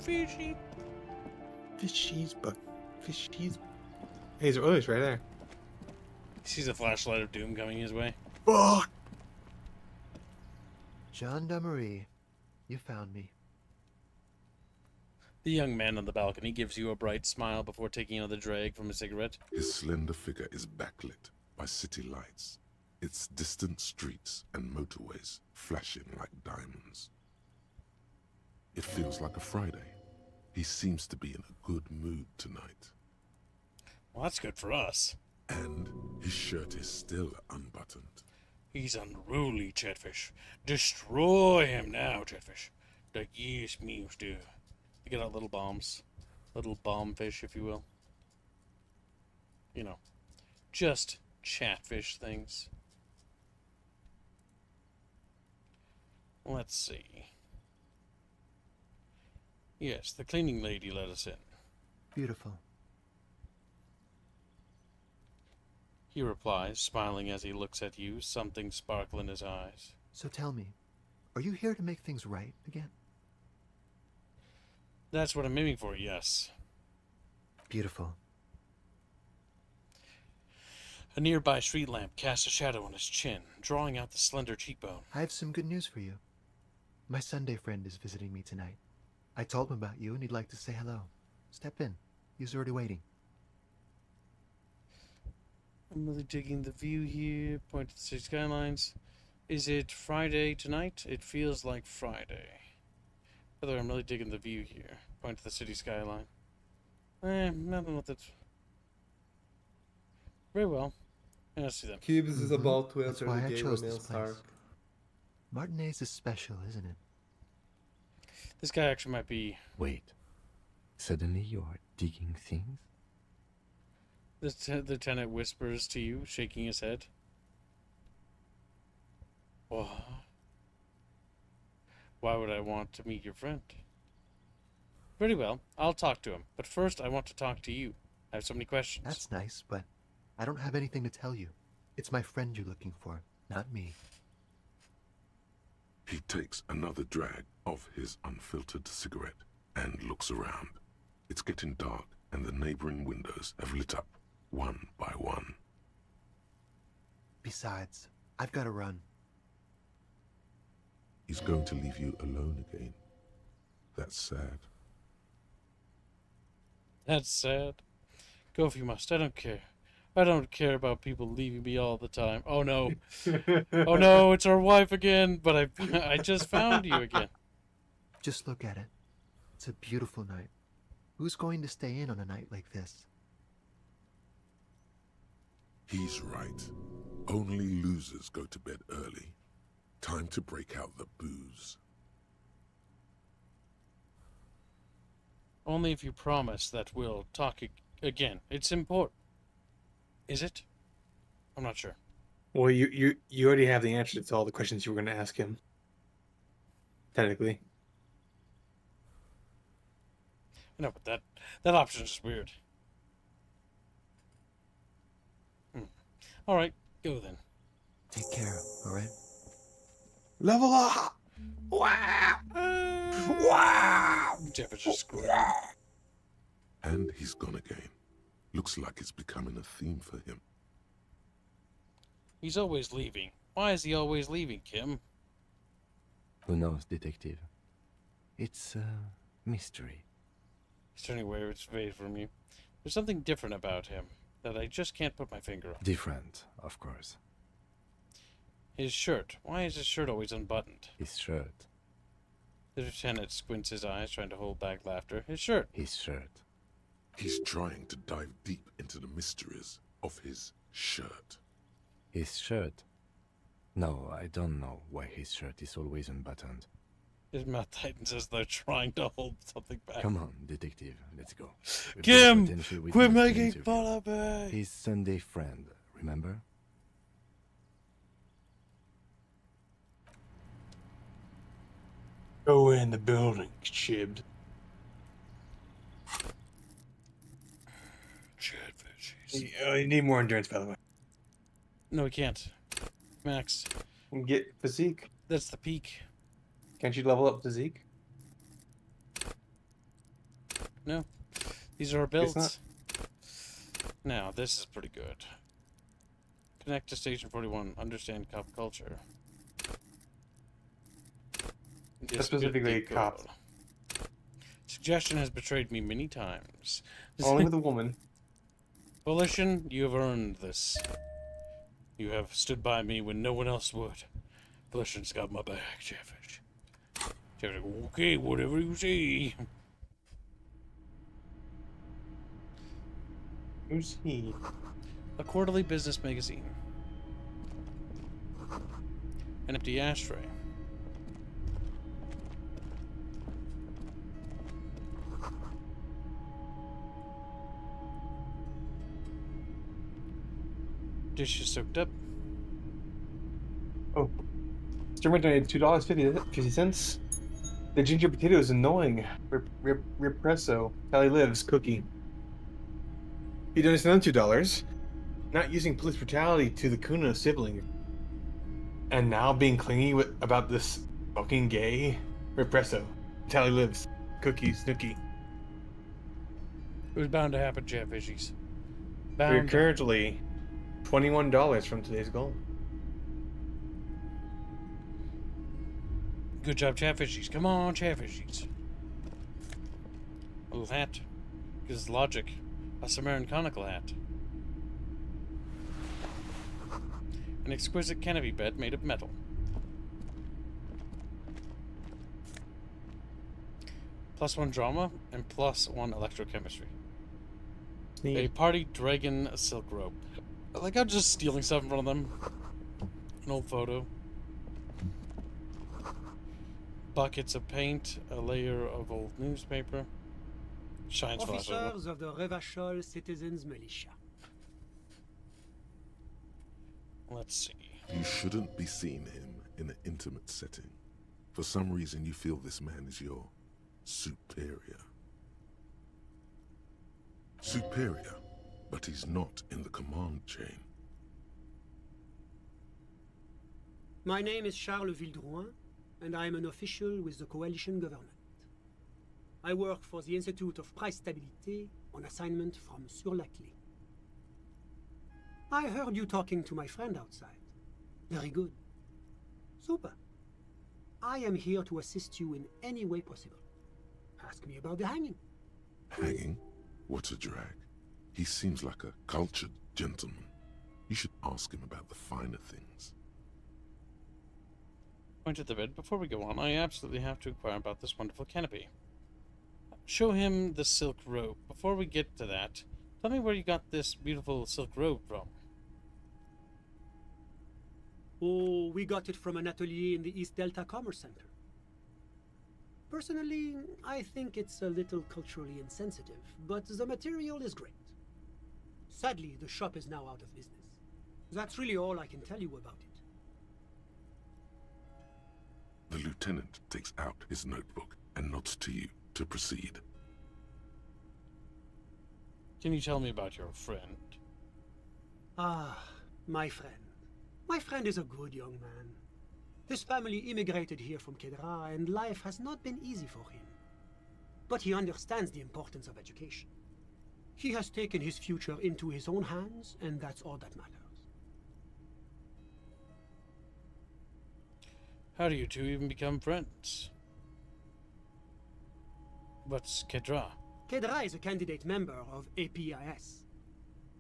Fishy. Fishies. Hey, he's right there. He sees a flashlight of doom coming his way. Fuck! Gendarmerie, you found me. The young man on the balcony gives you a bright smile before taking another drag from a cigarette. His slender figure is backlit by city lights, its distant streets and motorways flashing like diamonds. It feels like a Friday. He seems to be in a good mood tonight. Well, that's good for us. And his shirt is still unbuttoned. He's unruly, Chatfish. Destroy him now, Chatfish. Like yes, memes do. You get out little bombs. Little bomb fish, if you will. You know, just Chatfish things. Let's see. Yes, the cleaning lady let us in. Beautiful. He replies, smiling as he looks at you, something sparkle in his eyes. So tell me, are you here to make things right again? That's what I'm aiming for, yes. Beautiful. A nearby street lamp casts a shadow on his chin, drawing out the slender cheekbone. I have some good news for you. My Sunday friend is visiting me tonight. I told him about you and he'd like to say hello. Step in. He's already waiting. I'm really digging the view here. Point to the city skylines. Is it Friday tonight? It feels like Friday. By the way, I'm really digging the view here. Point to the city skyline. Nothing with it. Very well. Let's see them. Gibbs is about to That's enter why the I gay chose this romance place. arc. Martinez is special, isn't it? This guy actually might be... Wait. Suddenly you are digging things? The lieutenant whispers to you, shaking his head. What? Why would I want to meet your friend? Very well, I'll talk to him. But first, I want to talk to you. I have so many questions. That's nice, but I don't have anything to tell you. It's my friend you're looking for, not me. He takes another drag of his unfiltered cigarette and looks around. It's getting dark and the neighboring windows have lit up one by one. Besides, I've got to run. He's going to leave you alone again. That's sad. That's sad. Go if you must. I don't care. I don't care about people leaving me all the time. Oh no. Oh no, it's our wife again. But I just found you again. Just look at it. It's a beautiful night. Who's going to stay in on a night like this? He's right. Only losers go to bed early. Time to break out the booze. Only if you promise that we'll talk again. It's important. Is it? I'm not sure. Well, you already have the answer to all the questions you were going to ask him. Technically. No, but that option is weird. All right, go then. Take care, all right? Level up! Wow! Wow! Jeff is just screwing. And he's gone again. Looks like it's becoming a theme for him. He's always leaving. Why is he always leaving, Kim? Who knows, detective? It's a mystery. He's turning away from you. There's something different about him that I just can't put my finger on. Different, of course. His shirt. Why is his shirt always unbuttoned? His shirt. The lieutenant squints his eyes, trying to hold back laughter. His shirt. His shirt. He's trying to dive deep into the mysteries of his shirt. His shirt? No, I don't know why his shirt is always unbuttoned. His mouth tightens as though trying to hold something back. Come on, detective, let's go. Kim! Quit making fun of me! His Sunday friend, remember? Go in the building, Chib. You need more endurance, by the way. No, we can't. Max. Get physique. That's the peak. Can't you level up physique? No. These are our builds. Now, this is pretty good. Connect to Station 41. Understand cop culture. Specifically cop. Suggestion has betrayed me many times. Only with a woman. Volition, you have earned this. You have stood by me when no one else would. Volition's got my back, Chaffish. Chaffish, okay, whatever you say. Who's he? A quarterly business magazine. An empty ashtray. Dishes soaked up. Oh. Mr. donated $2.50. The ginger potato is annoying. Represso. Tally lives. Cookie. He donated another $2. Not using police brutality to the Kuno sibling. And now being clingy about this fucking gay. Represso. Tally lives. Cookie. Snooky. It was bound to happen, Jeff Fishies. We're currently $21 from today's goal. Good job, Chatfishies. Come on, Chatfishies. A little hat. Gives logic. A Sumerian conical hat. An exquisite canopy bed made of metal. +1 drama and +1 electrochemistry. A party dragon silk rope. I like how just stealing stuff in front of them. An old photo. Buckets of paint, a layer of old newspaper. Shines Officers of the Raffle Citizens Militia. Let's see. You shouldn't be seeing him in an intimate setting. For some reason you feel this man is your superior. Superior, but he's not in the command chain. My name is Charles Vildrouin, and I am an official with the coalition government. I work for the Institute of Price Stability on assignment from Sur-la-Clé. I heard you talking to my friend outside. Very good. Super. I am here to assist you in any way possible. Ask me about the hanging. Hanging? What a drag. He seems like a cultured gentleman. You should ask him about the finer things. Point at the bed. Before we go on, I absolutely have to inquire about this wonderful canopy. Show him the silk robe. Before we get to that, tell me where you got this beautiful silk robe from. Oh, we got it from an atelier in the East Delta Commerce Center. Personally, I think it's a little culturally insensitive, but the material is great. Sadly, the shop is now out of business. That's really all I can tell you about it. The lieutenant takes out his notebook and nods to you to proceed. Can you tell me about your friend? Ah, my friend. My friend is a good young man. His family immigrated here from Kedra, and life has not been easy for him. But he understands the importance of education. He has taken his future into his own hands, and that's all that matters. How do you two even become friends? What's Kedra? Kedra is a candidate member of APIS.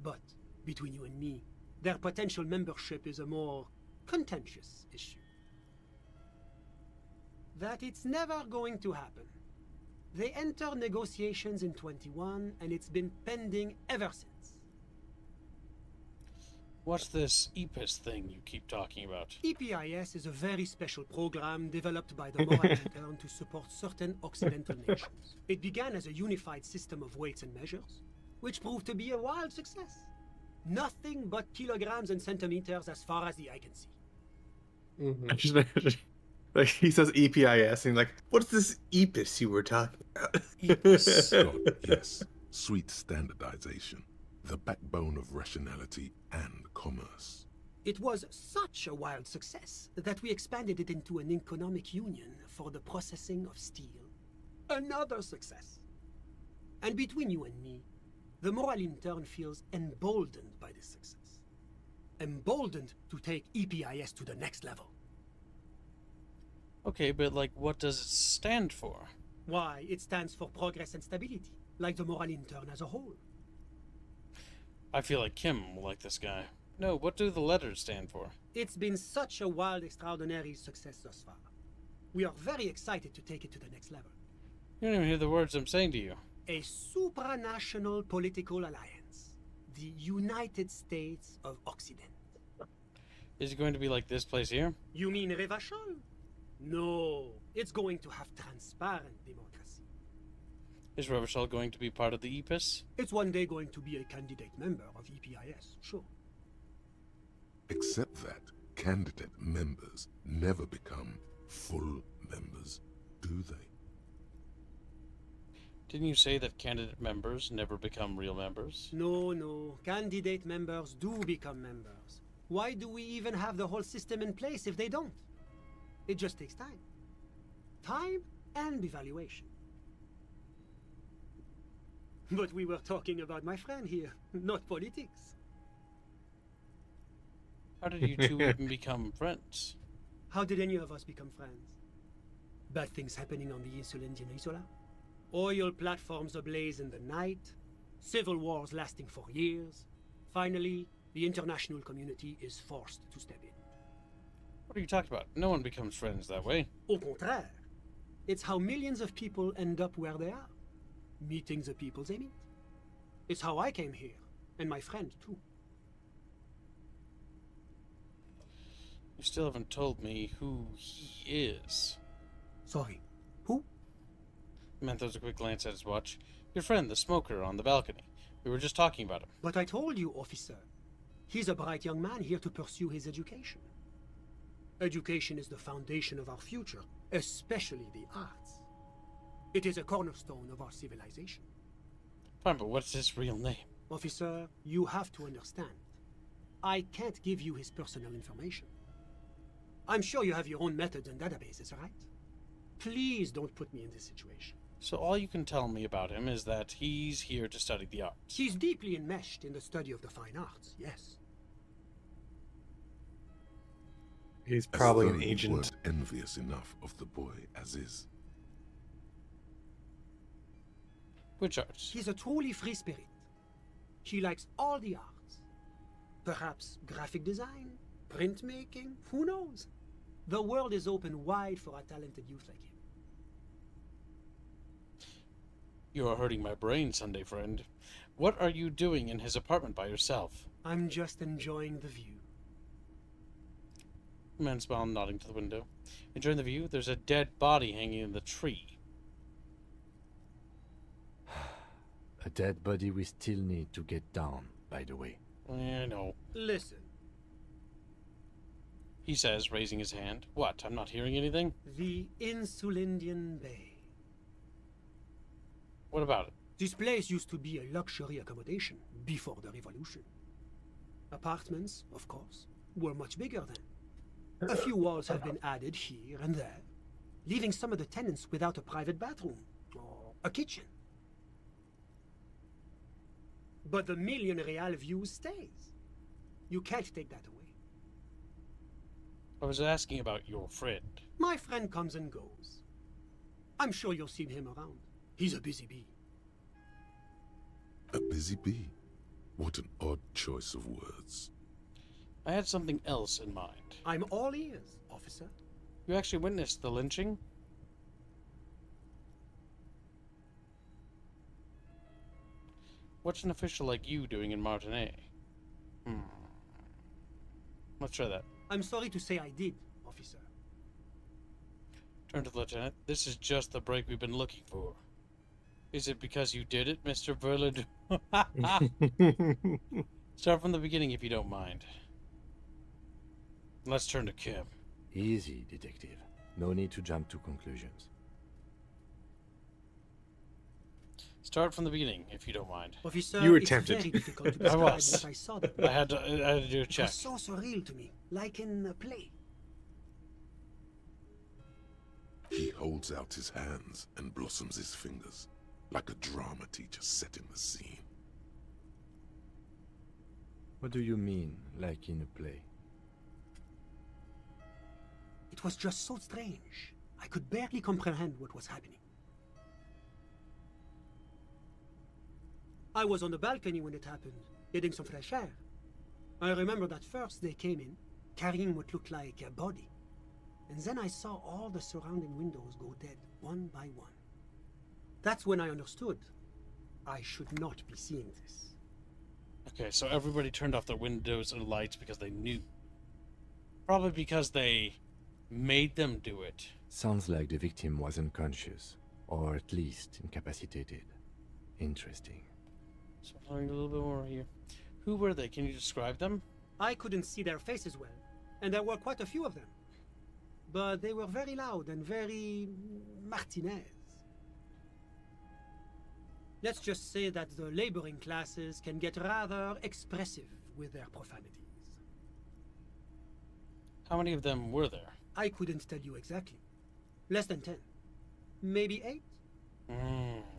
But, between you and me, their potential membership is a more contentious issue. That it's never going to happen. They entered negotiations in 21, and it's been pending ever since. What's this EPIS thing you keep talking about? EPIS is a very special program developed by the Moral Intern to support certain Occidental nations. It began as a unified system of weights and measures, which proved to be a wild success. Nothing but kilograms and centimeters as far as the eye can see. I just imagine, like, he says EPIS, and like, what's this EPIS you were talking about? Scott, yes. Sweet standardization. The backbone of rationality and commerce. It was such a wild success that we expanded it into an economic union for the processing of steel. Another success. And between you and me, the Moral Intern feels emboldened by this success. Emboldened to take EPIS to the next level. Okay, but like, what does it stand for? Why, it stands for progress and stability, like the Moral Intern as a whole. I feel like Kim will like this guy. No, what do the letters stand for? It's been such a wild, extraordinary success thus far. We are very excited to take it to the next level. You don't even hear the words I'm saying to you. A supranational political alliance. The United States of Occident. Is it going to be like this place here? You mean Revachol? No, it's going to have transparent democracy. Is Revachol going to be part of the EPIS? It's one day going to be a candidate member of EPIS, sure. Except that candidate members never become full members, do they? Didn't you say that candidate members never become real members? No. Candidate members do become members. Why do we even have the whole system in place if they don't? It just takes time. Time and evaluation. But we were talking about my friend here, not politics. How did you two even become friends? How did any of us become friends? Bad things happening on the Insulindian Isola? Oil platforms ablaze in the night? Civil wars lasting for years? Finally, the international community is forced to step in. What are you talking about? No one becomes friends that way. Au contraire. It's how millions of people end up where they are. Meeting the people they meet. It's how I came here, and my friend too. You still haven't told me who he is. Sorry, who? Man throws a quick glance at his watch. Your friend, the smoker on the balcony. We were just talking about him. But I told you, officer. He's a bright young man here to pursue his education. Education is the foundation of our future, especially the arts. It is a cornerstone of our civilization. Fine, but what's his real name? Officer, you have to understand. I can't give you his personal information. I'm sure you have your own methods and databases, right? Please don't put me in this situation. So all you can tell me about him is that he's here to study the arts. He's deeply enmeshed in the study of the fine arts, yes. He's probably as an though agent. You weren't envious enough of the boy as is. Which arts? He's a truly free spirit. He likes all the arts. Perhaps graphic design, printmaking, who knows? The world is open wide for a talented youth like him. You are hurting my brain, Sunday friend. What are you doing in his apartment by yourself? I'm just enjoying the view. The man smiled, nodding to the window. Enjoying the view? There's a dead body hanging in the tree. A dead body we still need to get down, by the way. I know. Listen. He says, raising his hand. What? I'm not hearing anything? The Insulindian Bay. What about it? This place used to be a luxury accommodation before the revolution. Apartments, of course, were much bigger then. A few walls have been added here and there, leaving some of the tenants without a private bathroom or a kitchen. But the million real view stays. You can't take that away. I was asking about your friend. My friend comes and goes. I'm sure you'll see him around. He's a busy bee. A busy bee? What an odd choice of words. I had something else in mind. I'm all ears, officer. You actually witnessed the lynching? What's an official like you doing in Martinet? Let's try that. I'm sorry to say I did, officer. Turn to the lieutenant. This is just the break we've been looking for. Is it because you did it, Mr. Verlid? Start from the beginning if you don't mind. Let's turn to Kim. Easy, detective. No need to jump to conclusions. Start from the beginning, if you don't mind. Officer, You were it's tempted. very difficult to I describe was. what I saw that I had to do a It check. was so surreal to me, like in a play. He holds out his hands and blossoms his fingers, like a drama teacher setting the scene. What do you mean, like in a play? It was just so strange. I could barely comprehend what was happening. I was on the balcony when it happened, getting some fresh air. I remember that first they came in, carrying what looked like a body. And then I saw all the surrounding windows go dead, one by one. That's when I understood I should not be seeing this. Okay, so everybody turned off their windows and lights because they knew. Probably because they made them do it. Sounds like the victim was unconscious, or at least incapacitated. Interesting. So I'm learning a little bit more here. Who were they? Can you describe them? I couldn't see their faces well, and there were quite a few of them. But they were very loud and very Martinez. Let's just say that the laboring classes can get rather expressive with their profanities. How many of them were there? I couldn't tell you exactly. Less than 10. Maybe 8?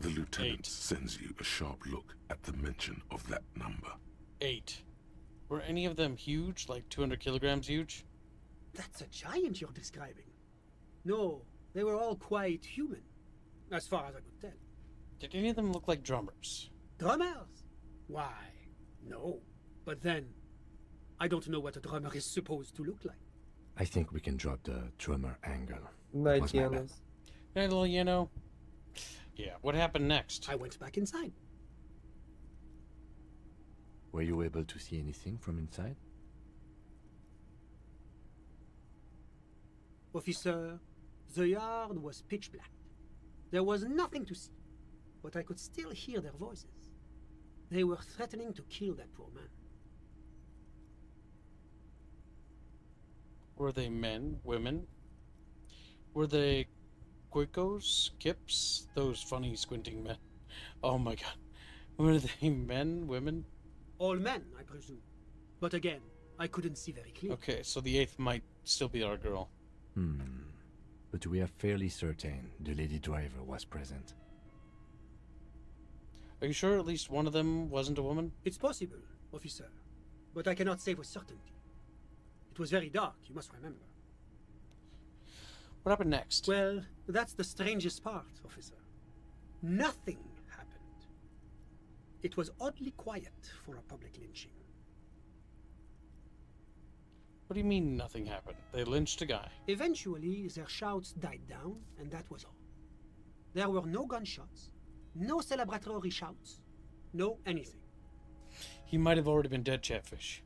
The lieutenant sends you a sharp look at the mention of that number. 8. Were any of them huge, like 200 kilograms huge? That's a giant you're describing. No, they were all quite human, as far as I could tell. Did any of them look like drummers? Drummers? Why, no. But then, I don't know what a drummer is supposed to look like. I think we can drop the drummer angle. Night, Was my bad. Yanos. Hey, little Yano. Yeah, what happened next? I went back inside. Were you able to see anything from inside? Officer, the yard was pitch black. There was nothing to see, but I could still hear their voices. They were threatening to kill that poor man. Were they men, women? Were they Quicos, Kips, those funny squinting men? Oh my god. Were they men, women? All men, I presume. But again, I couldn't see very clearly. Okay, so the 8th might still be our girl. But we are fairly certain the lady driver was present. Are you sure at least one of them wasn't a woman? It's possible, officer, but I cannot say with certainty. It was very dark, you must remember. What happened next? Well, that's the strangest part, officer. Nothing happened. It was oddly quiet for a public lynching. What do you mean nothing happened? They lynched a guy. Eventually, their shouts died down, and that was all. There were no gunshots, no celebratory shouts, no anything. He might have already been dead, Chatfish.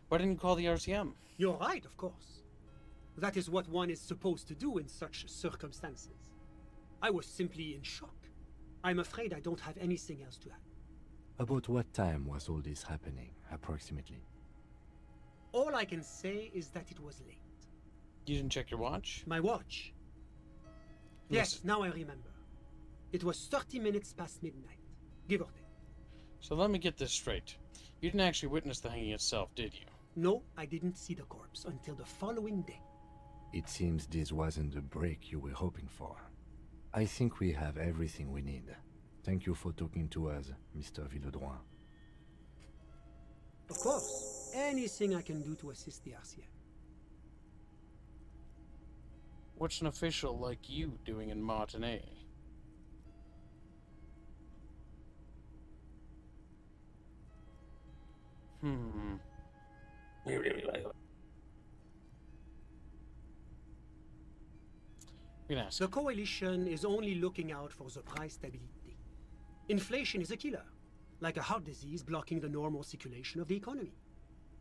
Why didn't you call the RCM? You're right, of course. That is what one is supposed to do in such circumstances. I was simply in shock. I'm afraid I don't have anything else to add. About what time was all this happening, approximately? All I can say is that it was late. You didn't check your watch? My watch? Yes, now I remember. It was 30 minutes past midnight, give or take. So let me get this straight. You didn't actually witness the hanging itself, did you? No, I didn't see the corpse until the following day. It seems this wasn't the break you were hoping for. I think we have everything we need. Thank you for talking to us, Mr. Villedroit. Of course, anything I can do to assist the RCM. What's an official like you doing in Martinet? The coalition is only looking out for the price stability. Inflation is a killer, like a heart disease blocking the normal circulation of the economy.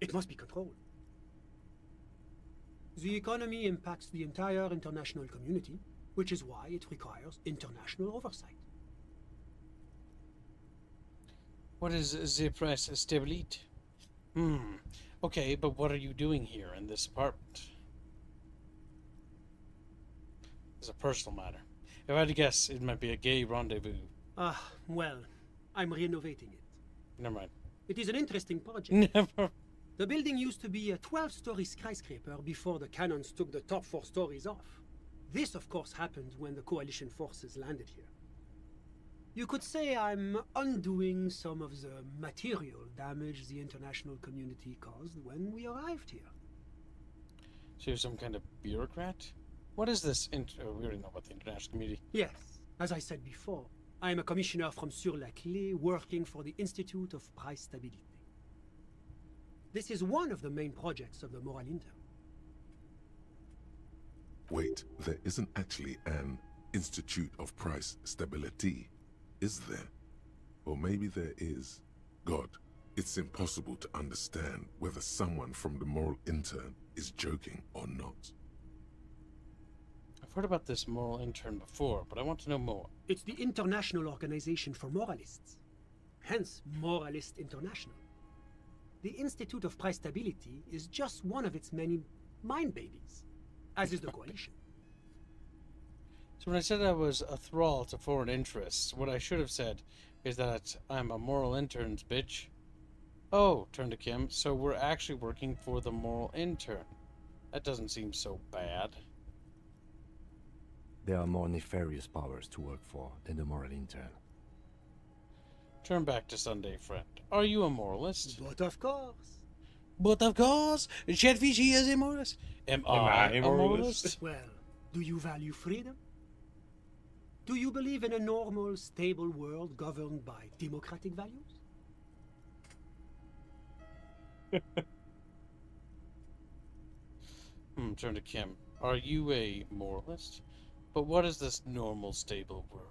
It must be controlled. The economy impacts the entire international community, which is why it requires international oversight. What is the price stability? Okay, but what are you doing here in this apartment? It's a personal matter. If I had to guess, it might be a gay rendezvous. Well, I'm renovating it. Never mind. It is an interesting project. Never. The building used to be a 12-story skyscraper before the cannons took the top 4 stories off. This, of course, happened when the coalition forces landed here. You could say I'm undoing some of the material damage the international community caused when we arrived here. So you're some kind of bureaucrat? What is this? We already know about the international community. Yes, as I said before, I am a commissioner from Sur-la-Clé working for the Institute of Price Stability. This is one of the main projects of the Moral Intern. Wait, there isn't actually an Institute of Price Stability, is there? Or maybe there is. God, it's impossible to understand whether someone from the Moral Intern is joking or not. I've heard about this moral intern before, but I want to know more. It's the International Organization for Moralists, hence Moralist International. The Institute of Price Stability is just one of its many mind babies, as is the coalition. So when I said I was a thrall to foreign interests, what I should have said is that I'm a moral intern's bitch. Oh, turned to Kim, so we're actually working for the moral intern. That doesn't seem so bad. There are more nefarious powers to work for than the moral intern. Turn back to Sunday, friend. Are you a moralist? But of course. But of course, Chatfish is a moralist. Am I a moralist? Well, do you value freedom? Do you believe in a normal, stable world governed by democratic values? Turn to Kim. Are you a moralist? But what is this normal, stable world?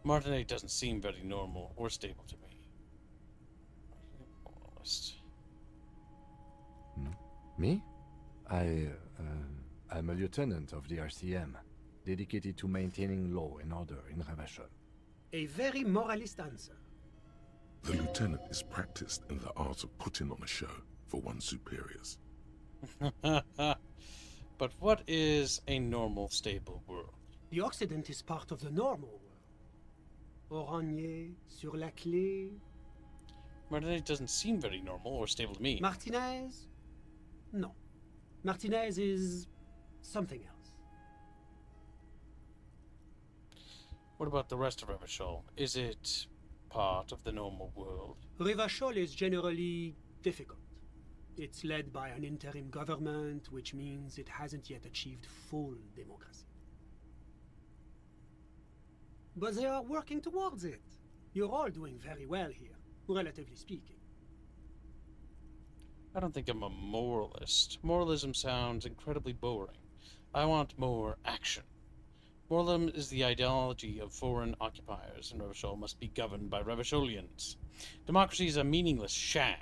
Martinet doesn't seem very normal or stable to me. Are you a moralist? Me? I'm a lieutenant of the RCM, dedicated to maintaining law and order in Ravachol. A very moralist answer. The lieutenant is practiced in the art of putting on a show for one's superiors. But what is a normal, stable world? The Occident is part of the normal world. Oranje, Sur-la-Clé. Martinet doesn't seem very normal or stable to me. Martinez? No. Martinez is something else. What about the rest of Ravachol? Is it part of the normal world? Ravachol is generally difficult. It's led by an interim government, which means it hasn't yet achieved full democracy. But they are working towards it. You're all doing very well here, relatively speaking. I don't think I'm a moralist. Moralism sounds incredibly boring. I want more action. Moralism is the ideology of foreign occupiers, and Ravachol must be governed by Ravacholians. Democracy is a meaningless sham,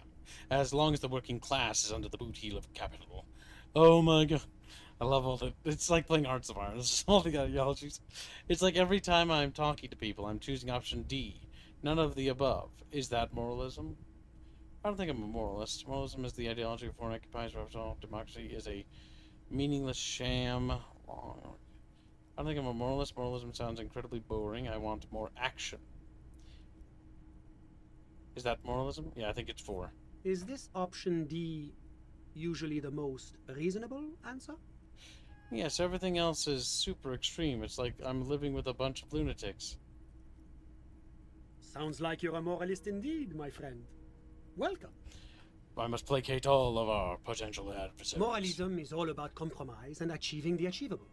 as long as the working class is under the boot heel of capital. Oh my god. I love all the... It's like playing Hearts of Iron. It's all the ideologies. It's like every time I'm talking to people, I'm choosing option D. None of the above. Is that moralism? I don't think I'm a moralist. Moralism is the ideology of foreign occupiers. Democracy is a meaningless sham. I don't think I'm a moralist. Moralism sounds incredibly boring. I want more action. Is that moralism? Yeah, I think it's 4. Is this option D usually the most reasonable answer? Yes, everything else is super extreme. It's like I'm living with a bunch of lunatics. Sounds like you're a moralist indeed, my friend. Welcome. I must placate all of our potential adversaries. Moralism is all about compromise and achieving the achievable.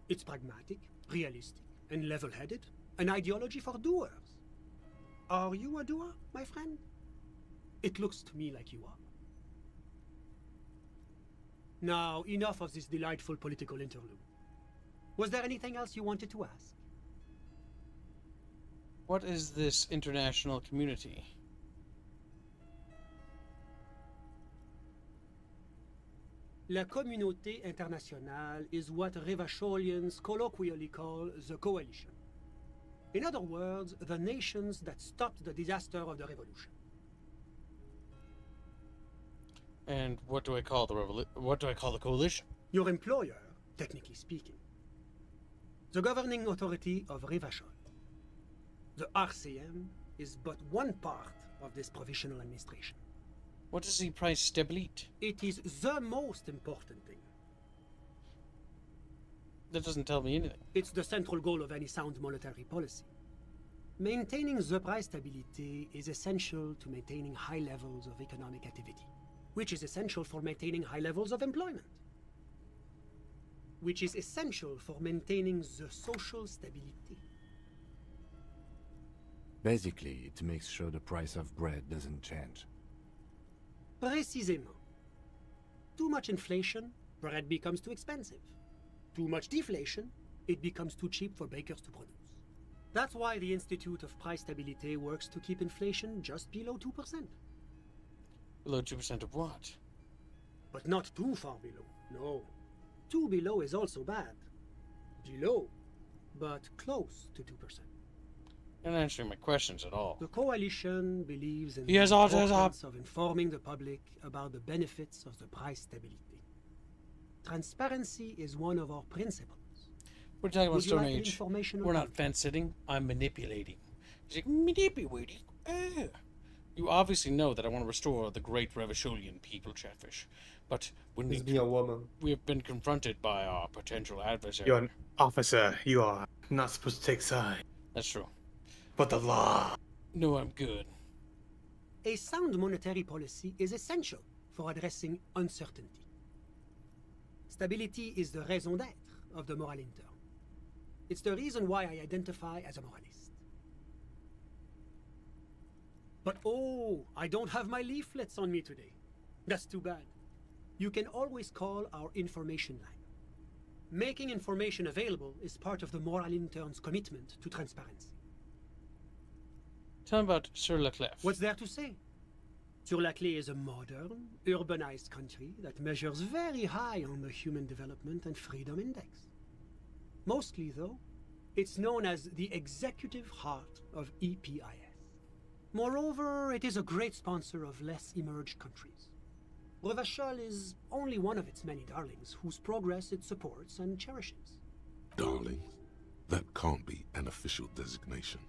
It's pragmatic, realistic, and level-headed. An ideology for doers. Are you a doer, my friend? It looks to me like you are. Now, enough of this delightful political interlude. Was there anything else you wanted to ask? What is this international community? La communauté internationale is what Revacholians colloquially call the coalition. In other words, the nations that stopped the disaster of the revolution. And what do I call the coalition? Your employer, technically speaking. The governing authority of Revachol. The RCM is but one part of this provisional administration. What is the price stability? It is the most important thing. That doesn't tell me anything. It's the central goal of any sound monetary policy. Maintaining the price stability is essential to maintaining high levels of economic activity, which is essential for maintaining high levels of employment, which is essential for maintaining the social stability. Basically, it makes sure the price of bread doesn't change. Précisément. Too much inflation, bread becomes too expensive. Too much deflation, it becomes too cheap for bakers to produce. That's why the Institute of Price Stability works to keep inflation just below 2%. Below 2% of what? But not too far below, no. Too below is also bad. Below, but close to 2%. You're not answering my questions at all. The coalition believes in He has the autism. importance of informing the public about the benefits of the price stability. Transparency is one of our principles. We're talking about Would you Stone like any Age. information We're on not fence sitting. I'm manipulating. He's like, manipulating? You obviously know that I want to restore the great Revacholian people, Chatfish. But when He's being a woman. we have been confronted by our potential adversary. You're an officer. You are not supposed to take sides. That's true. But the law. No, I'm good. A sound monetary policy is essential for addressing uncertainty. Stability is the raison d'être of the moral intern. It's the reason why I identify as a moralist. But oh, I don't have my leaflets on me today. That's too bad. You can always call our information line. Making information available is part of the moral intern's commitment to transparency. Tell me about Sur La Clef. What's there to say? Sur-la-Clé is a modern, urbanized country that measures very high on the Human Development and Freedom Index. Mostly, though, it's known as the executive heart of EPIS. Moreover, it is a great sponsor of less emerged countries. Revachol is only one of its many darlings whose progress it supports and cherishes. Darling? That can't be an official designation.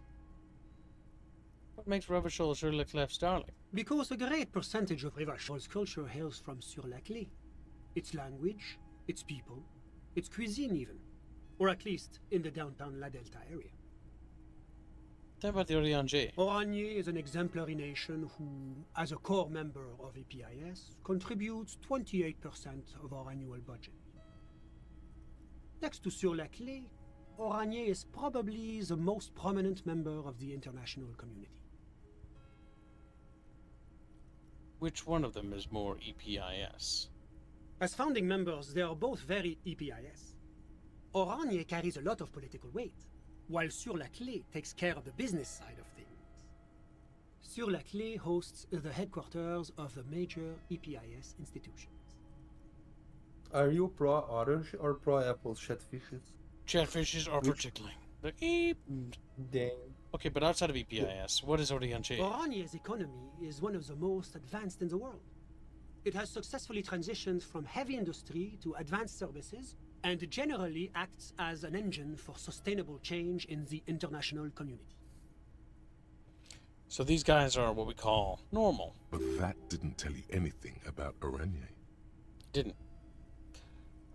What makes Revachol Sur La Clef's darling? Because a great percentage of Revachol's culture hails from Sur-la-Clé. Its language, its people, its cuisine even. Or at least in the downtown La Delta area. Tell me about the Oriangé. Oranje is an exemplary nation who, as a core member of EPIS, contributes 28% of our annual budget. Next to Sur-la-Clé, Oranje is probably the most prominent member of the international community. Which one of them is more EPIS? As founding members, they are both very EPIS. Oranje carries a lot of political weight, while Sur-la-Clé takes care of the business side of things. Sur-la-Clé hosts the headquarters of the major EPIS institutions. Are you pro-orange or pro-apple chatfishes? Chatfishes are for tickling. The eep. Dang. Okay, but outside of EPIS, what is Oriangé? Oranje's economy is one of the most advanced in the world. It has successfully transitioned from heavy industry to advanced services and generally acts as an engine for sustainable change in the international community. So these guys are what we call normal. But that didn't tell you anything about Oranje. Didn't.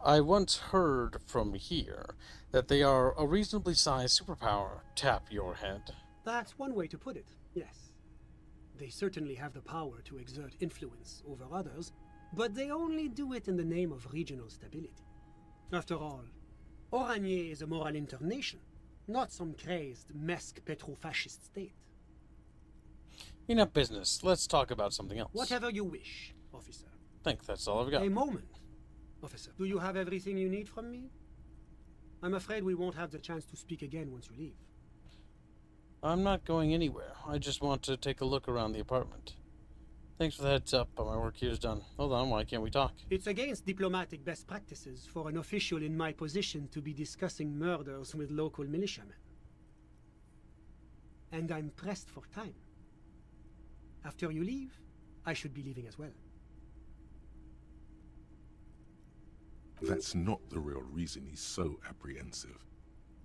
I once heard from here that they are a reasonably sized superpower. Tap your head. That's one way to put it, yes. They certainly have the power to exert influence over others, but they only do it in the name of regional stability. After all, Oranje is a moral internation, not some crazed, mesque petro-fascist state. Enough business. Let's talk about something else. Whatever you wish, officer. I think that's all I've got. A moment, officer. Do you have everything you need from me? I'm afraid we won't have the chance to speak again once you leave. I'm not going anywhere. I just want to take a look around the apartment. Thanks for the heads up, but my work here is done. Hold on, why can't we talk? It's against diplomatic best practices for an official in my position to be discussing murders with local militiamen. And I'm pressed for time. After you leave, I should be leaving as well. That's not the real reason he's so apprehensive.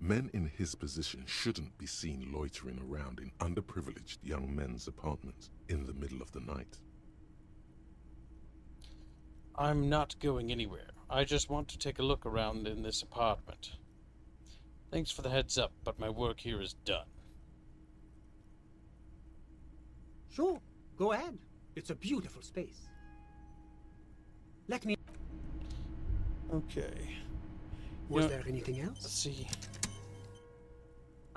Men in his position shouldn't be seen loitering around in underprivileged young men's apartments in the middle of the night. I'm not going anywhere. I just want to take a look around in this apartment. Thanks for the heads up, but my work here is done. Sure, go ahead. It's a beautiful space. Let me... Okay. Was there anything else? Let's see.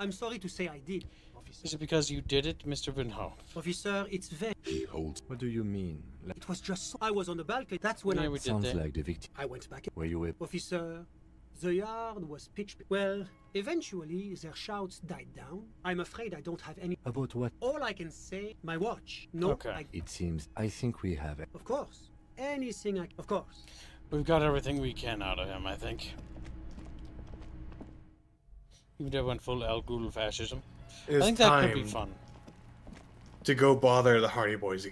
I'm sorry to say I did, officer. Is it because you did it, Mr. Vinhoff? Officer, it's very... He holds... What do you mean? It was just so... I was on the balcony. That's when we did Sounds that. like the victim. I went back... Were you with... Officer, the yard was pitch... Well, eventually their shouts died down. I'm afraid I don't have any... About what? All I can say... My watch. No, Okay. It seems... I think we have it. Of course. Anything I... Of course. We've got everything we can out of him, I think. Even though I went full Al Ghul fascism. I think that could be fun. To go bother the Hardy Boys.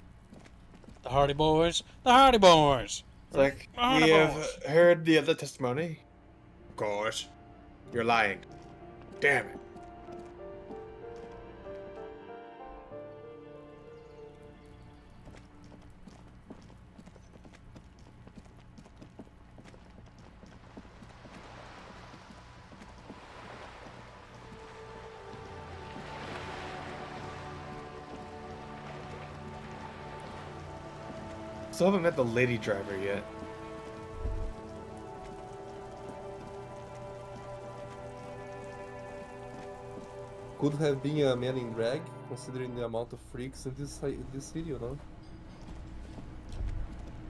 The Hardy Boys? The Hardy Boys! Like, Hardy we have Boys. heard the other testimony. Of course. You're lying. Damn it. Still haven't met the lady driver yet. Could have been a man in drag, considering the amount of freaks in this city, no?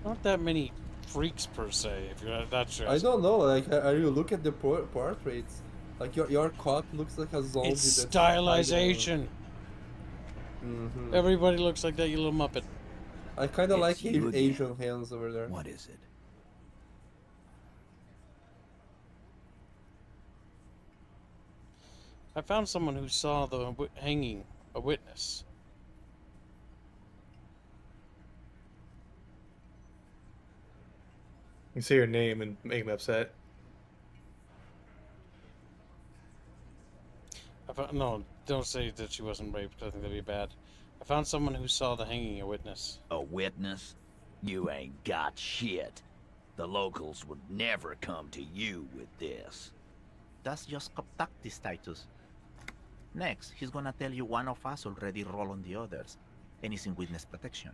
Not that many freaks per se, if you're that sure. I don't know, like, are you look at the portraits? Like, your cop looks like a zombie. It's that's stylization. Mm-hmm. Everybody looks like that, you little muppet. I kind of It's like you again. Asian hands over there. What is it? I found someone who saw the hanging, a witness. You say your name and make him upset. No, don't say that she wasn't raped. I think that'd be bad. I found someone who saw the hanging, a witness. A witness? You ain't got shit. The locals would never come to you with this. That's just tactics, Titus. Next, he's gonna tell you one of us already roll on the others, and he's in witness protection.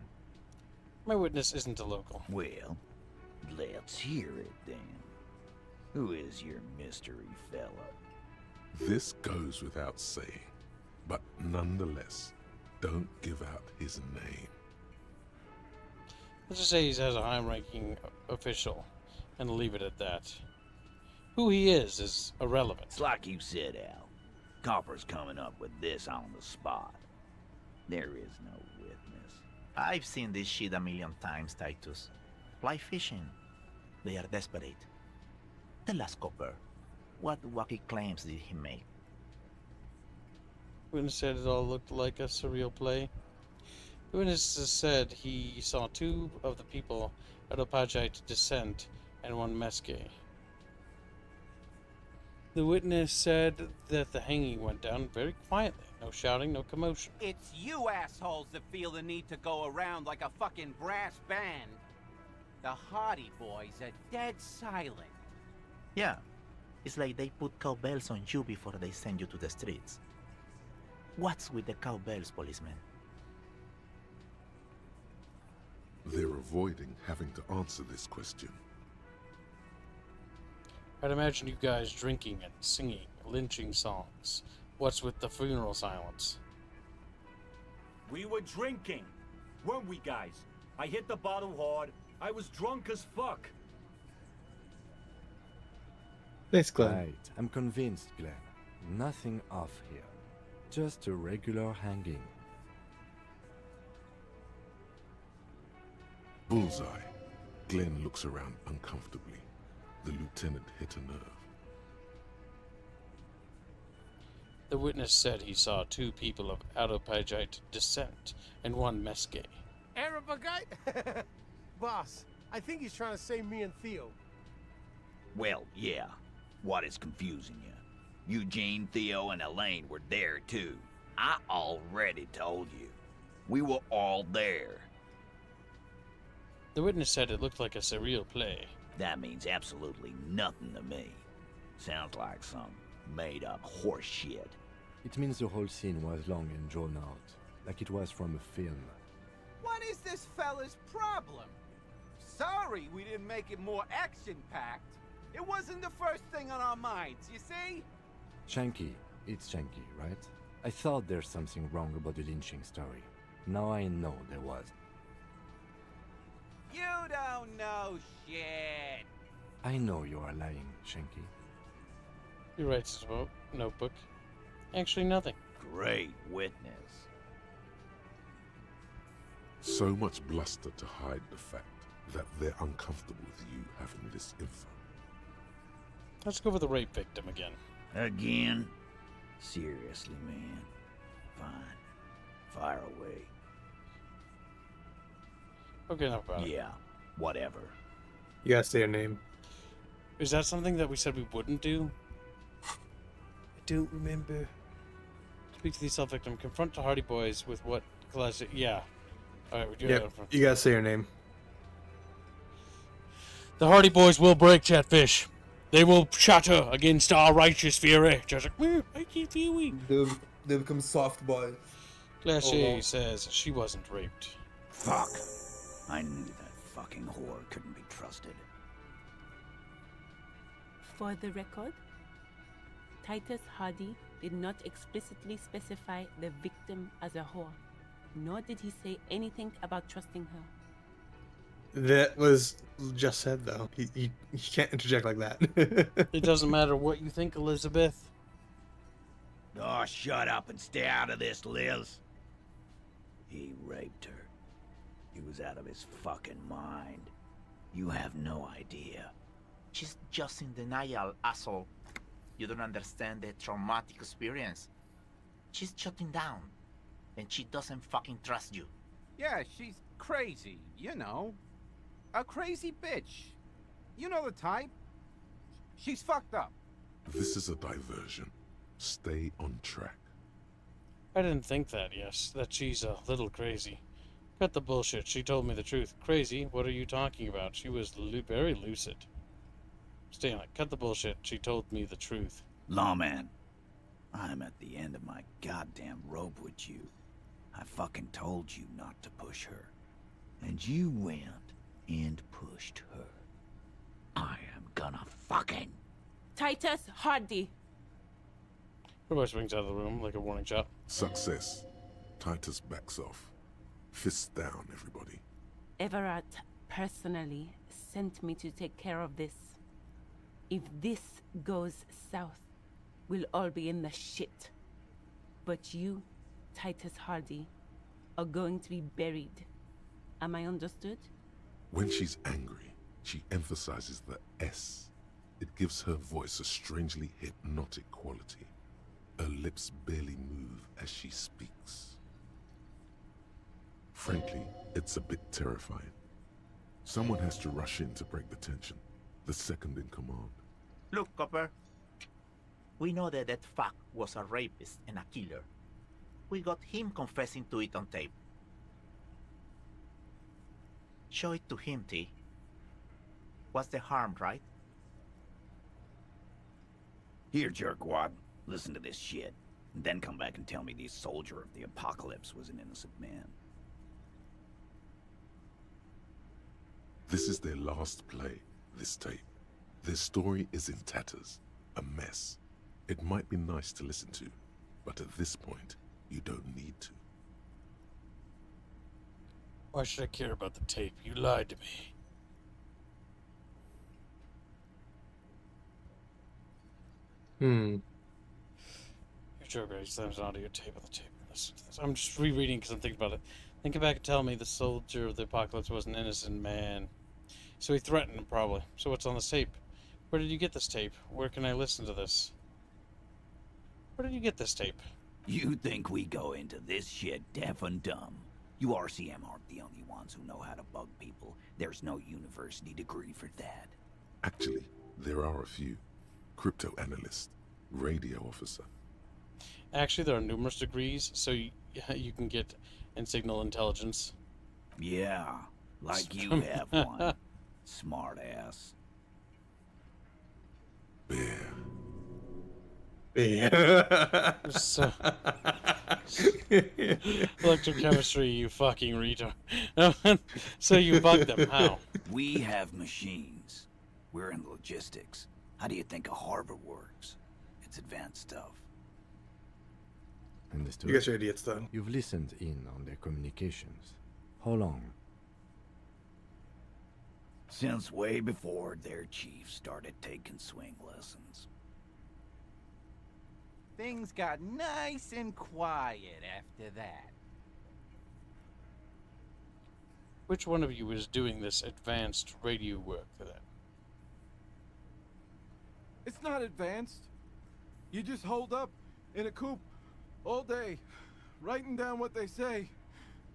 My witness isn't a local. Well, let's hear it then. Who is your mystery fella? This goes without saying, but nonetheless, don't give out his name. Let's just say he has a high-ranking official, and leave it at that. Who he is irrelevant. It's like you said, Al. Copper's coming up with this on the spot. There is no witness. I've seen this shit a million times, Titus. Fly fishing. They are desperate. Tell us, Copper, what wacky claims did he make? Witness said it all looked like a surreal play. The witness said he saw two of the people of the Pajite descent and one Mesque. The witness said that the hanging went down very quietly. No shouting, no commotion. It's you assholes that feel the need to go around like a fucking brass band. The Hardy Boys are dead silent. Yeah, it's like they put cowbells on you before they send you to the streets. What's with the cowbells, policeman? They're avoiding having to answer this question. I'd imagine you guys drinking and singing, lynching songs. What's with the funeral silence? We were drinking, weren't we, guys? I hit the bottle hard. I was drunk as fuck. Thanks, Glenn. Right, I'm convinced, Glenn. Nothing off here. Just a regular hanging. Bullseye. Glenn looks around uncomfortably. The lieutenant hit a nerve. The witness said he saw 2 people of Autopagite descent and 1 Mesque. Arabagite? Boss, I think he's trying to say me and Theo. Well, yeah. What is confusing you? Eugene, Theo, and Elaine were there too. I already told you. We were all there. The witness said it looked like a surreal play. That means absolutely nothing to me. Sounds like some made-up horse shit. It means the whole scene was long and drawn out, like it was from a film. What is this fella's problem? Sorry we didn't make it more action-packed. It wasn't the first thing on our minds, you see? Shanky, it's Shanky, right? I thought there's something wrong about the lynching story. Now I know there was. You don't know shit. I know you are lying, Shanky. He writes his notebook. Actually, nothing. Great witness. So much bluster to hide the fact that they're uncomfortable with you having this info. Let's go for the rape victim again. Again? Seriously, man. Fine. Fire away. Okay, enough about it. Yeah, whatever. You gotta say your name. Is that something that we said we wouldn't do? I don't remember. Speak to the self-victim. Confront the Hardy Boys with what Claias... Yeah. Alright, we do Yep, that. you gotta say your name. The Hardy Boys will break, Chatfish. They will shatter against our righteous fury. Just like, I keep feeling. They become soft boys. Claias says she wasn't raped. Fuck. I knew that fucking whore couldn't be trusted. For the record, Titus Hardy did not explicitly specify the victim as a whore, nor did he say anything about trusting her. That was just said, though. You can't interject like that. It doesn't matter what you think, Elizabeth. Oh, shut up and stay out of this, Liz. He raped her. He was out of his fucking mind. You have no idea. She's just in denial, asshole. You don't understand the traumatic experience. She's shutting down. And she doesn't fucking trust you. Yeah, she's crazy, you know. A crazy bitch. You know the type. She's fucked up. This is a diversion. Stay on track. I didn't think that, yes. That she's a little crazy. Cut the bullshit. She told me the truth. Crazy? What are you talking about? She was very lucid. Stay on it. Cut the bullshit. She told me the truth. Lawman, I'm at the end of my goddamn rope with you. I fucking told you not to push her. And you went and pushed her. I am gonna fucking... Titus Hardy. Everybody swings out of the room like a warning shot. Success. Titus backs off. Fists down, everybody. Everart personally sent me to take care of this. If this goes south, we'll all be in the shit. But you, Titus Hardy, are going to be buried. Am I understood? When she's angry, she emphasizes the S. It gives her voice a strangely hypnotic quality. Her lips barely move as she speaks. Frankly, it's a bit terrifying. Someone has to rush in to break the tension. The second in command. Look, Copper. We know that that fuck was a rapist and a killer. We got him confessing to it on tape. Show it to him, T. What's the harm, right? Here, jerkwad. Listen to this shit. And then come back and tell me the soldier of the apocalypse was an innocent man. This is their last play, this tape. Their story is in tatters, a mess. It might be nice to listen to, but at this point, you don't need to. Why should I care about the tape? You lied to me. Your joke already slams onto your tape on the tape. Listen to this. I'm just rereading because I'm thinking about it. Thinking back and tell me the soldier of the apocalypse was an innocent man. So he threatened him, probably. So what's on this tape? Where did you get this tape? Where can I listen to this? Where did you get this tape? You think we go into this shit deaf and dumb? You RCM aren't the only ones who know how to bug people. There's no university degree for that. Actually, there are a few. Crypto analyst, radio officer. Actually, there are numerous degrees, so you can get in signal intelligence. Yeah, like you have one. Smart ass. Bear. So, electrochemistry, you fucking retard. So you bug them, how? We have machines. We're in logistics. How do you think a harbor works? It's advanced stuff. Understood. You guys are idiots, though. You've listened in on their communications. How long? Since way before their chief started taking swing lessons. Things got nice and quiet after that. Which one of you is doing this advanced radio work then? It's not advanced. You just hold up in a coop all day, writing down what they say.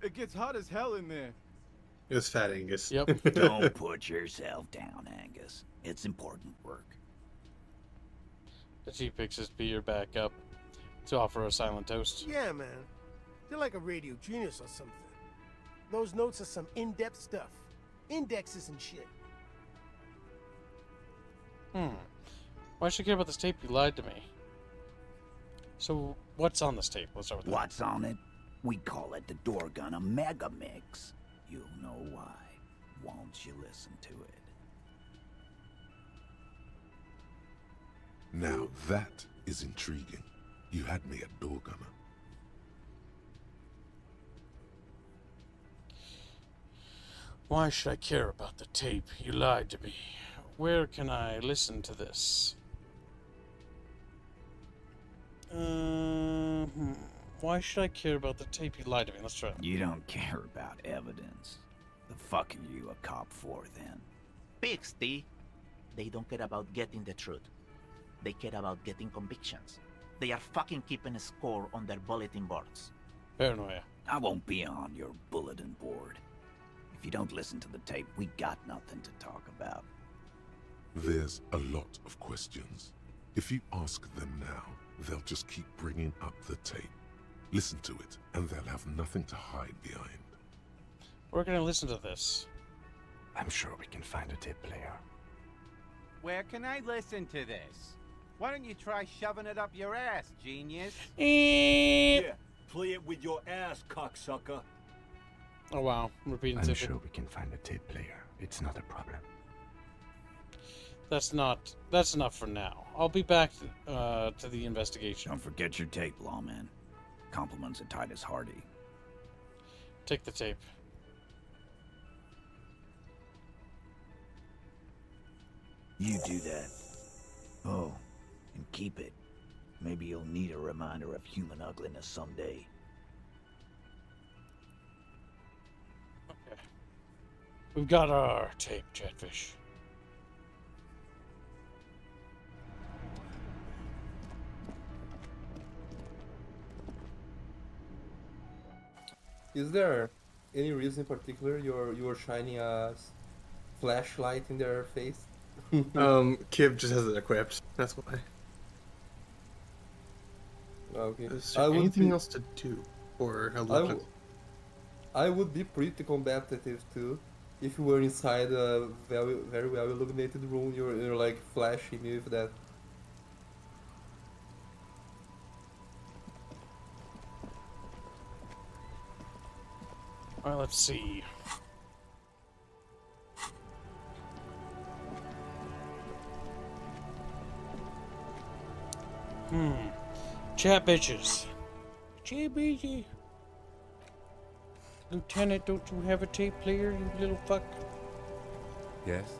It gets hot as hell in there. It was Fat Angus. Yep. Don't put yourself down, Angus. It's important work. The chief picks his beer back up to offer a silent toast. Yeah, man. They're like a radio genius or something. Those notes are some in-depth stuff. Indexes and shit. Why should I care about this tape? You lied to me. So, what's on this tape? Let's start with that. What's on it? We call it the door gun a mega mix. You'll know why. Won't you listen to it? Now that is intriguing. You had me at door gunner. Why should I care about the tape? You lied to me. Where can I listen to this? Why should I care about the tape? You lied to me. Let's try it. You don't care about evidence. The fuck are you a cop for, then? Pixty, they don't care about getting the truth. They care about getting convictions. They are fucking keeping a score on their bulletin boards. Paranoia. I won't be on your bulletin board. If you don't listen to the tape, we got nothing to talk about. There's a lot of questions. If you ask them now, they'll just keep bringing up the tape. Listen to it, and they'll have nothing to hide behind. Where can I listen to this? I'm sure we can find a tape player. Where can I listen to this? Why don't you try shoving it up your ass, genius? Yeah, play it with your ass, cocksucker. Oh wow, repeating I'm simply. sure we can find a tape player. It's not a problem. That's enough for now. I'll be back to the investigation. Don't forget your tape, lawman. Compliments of Titus Hardy. Take the tape. You do that. Oh, and keep it. Maybe you'll need a reminder of human ugliness someday. Okay. We've got our tape, Chatfish. Is there any reason in particular you're shining a flashlight in their face? Kib just has it equipped. That's why. Okay. Is there anything else to do, or I would be pretty combative too, if you were inside a very very well illuminated room. You're like flashing me with that. Well, let's see. Chat bitches. Chat bitches. Lieutenant, don't you have a tape player, you little fuck? Yes?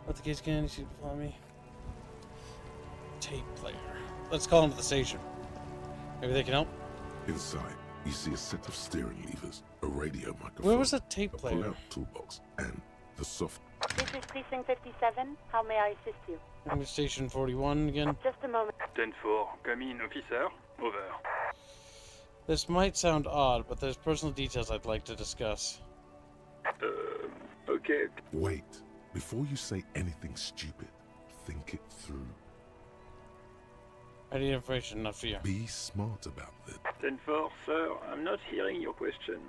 What the case can you see follow me? Tape player. Let's call him to the station. Maybe they can help? Inside, you see a set of steering levers, a radio microphone, Where was the tape a player? pull-out toolbox, and the soft... This is Precinct 57. How may I assist you? I'm at Station 41 again. Just a moment. 10-4, come in, officer. Over. This might sound odd, but there's personal details I'd like to discuss. Okay. Wait. Before you say anything stupid, think it through. I need information, not fear. Be smart about it. 10-4, sir, I'm not hearing your question.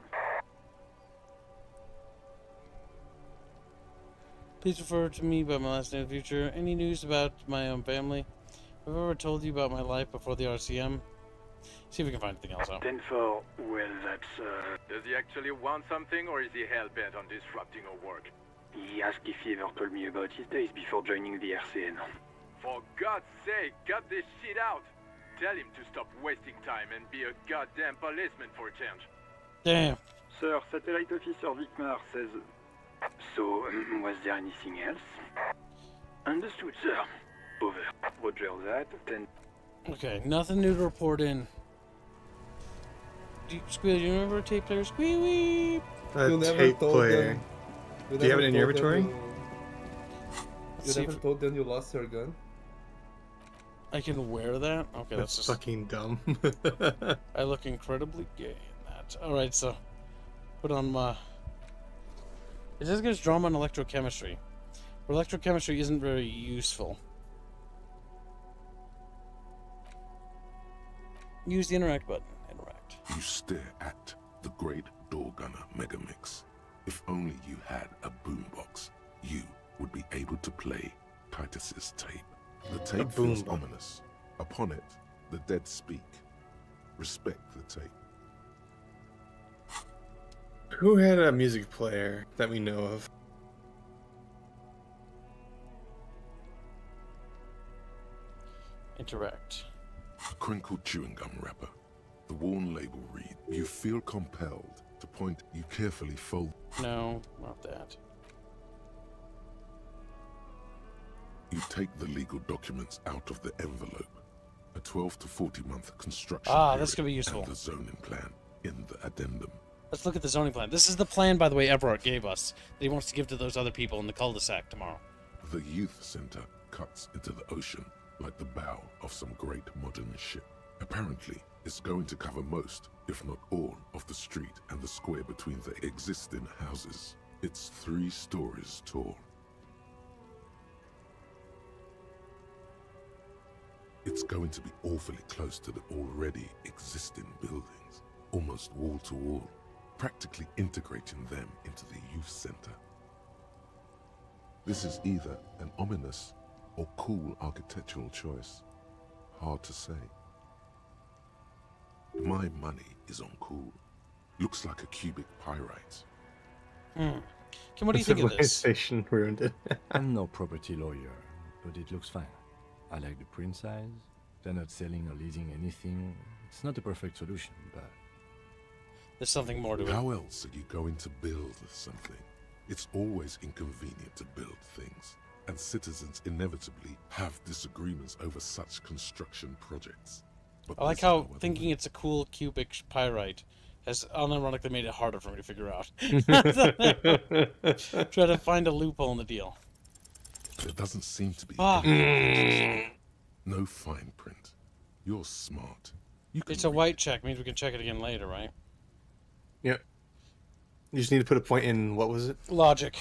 Please refer to me by my last name in the future. Any news about my own family? Have I ever told you about my life before the RCM? See if we can find anything else out. 10-4, well, that's, Does he actually want something, or is he hell-bent on disrupting our work? He asked if he ever told me about his days before joining the RCN. For God's sake, cut this shit out! Tell him to stop wasting time and be a goddamn policeman for a change. Damn. Sir, Satellite Officer Vicmar says... So, was there anything else? Understood, sir. Over. Roger that. 10... Okay, nothing new to report in. Squeal, do you remember a tape player? Squeal! A tape player. Do you have it in your inventory? You never told them you lost your gun? I can wear that? Okay, that's just... fucking dumb. I look incredibly gay in that. Alright, so... Put on my... It says it gives drama and electrochemistry. But electrochemistry isn't very useful. Use the interact button. Interact. You stare at the great door gunner Megamix. If only you had a boombox, you would be able to play Titus's tape. The tape feels ominous. Upon it, the dead speak. Respect the tape. Who had a music player that we know of? Interact. A crinkled chewing gum wrapper. The worn label reads, you feel compelled to point. You carefully fold. No, not that. You take the legal documents out of the envelope. A 12 to 40 month construction period, that's gonna be useful. And the zoning plan in the addendum. Let's look at the zoning plan. This is the plan, by the way, Everart gave us that he wants to give to those other people in the cul-de-sac tomorrow. The youth center cuts into the ocean like the bow of some great modern ship. Apparently, it's going to cover most, if not all, of the street and the square between the existing houses. It's 3 stories tall. It's going to be awfully close to the already existing buildings, almost wall to wall, practically integrating them into the youth center. This is either an ominous or cool architectural choice. Hard to say. My money is on cool. Looks like a cubic pyrite. Kim, what do you think of this? Civilization ruined it. I'm no property lawyer, but it looks fine. I like the print size. They're not selling or leasing anything. It's not a perfect solution, but... There's something more to it. How else are you going to build something? It's always inconvenient to build things, and citizens inevitably have disagreements over such construction projects. But I like how thinking it's a cool cubic pyrite has unironically made it harder for me to figure out. Try to find a loophole in the deal. There doesn't seem to be no fine print. You're smart. It's a white check, means we can check it again later, right? Yep. You just need to put a point in, what was it? Logic.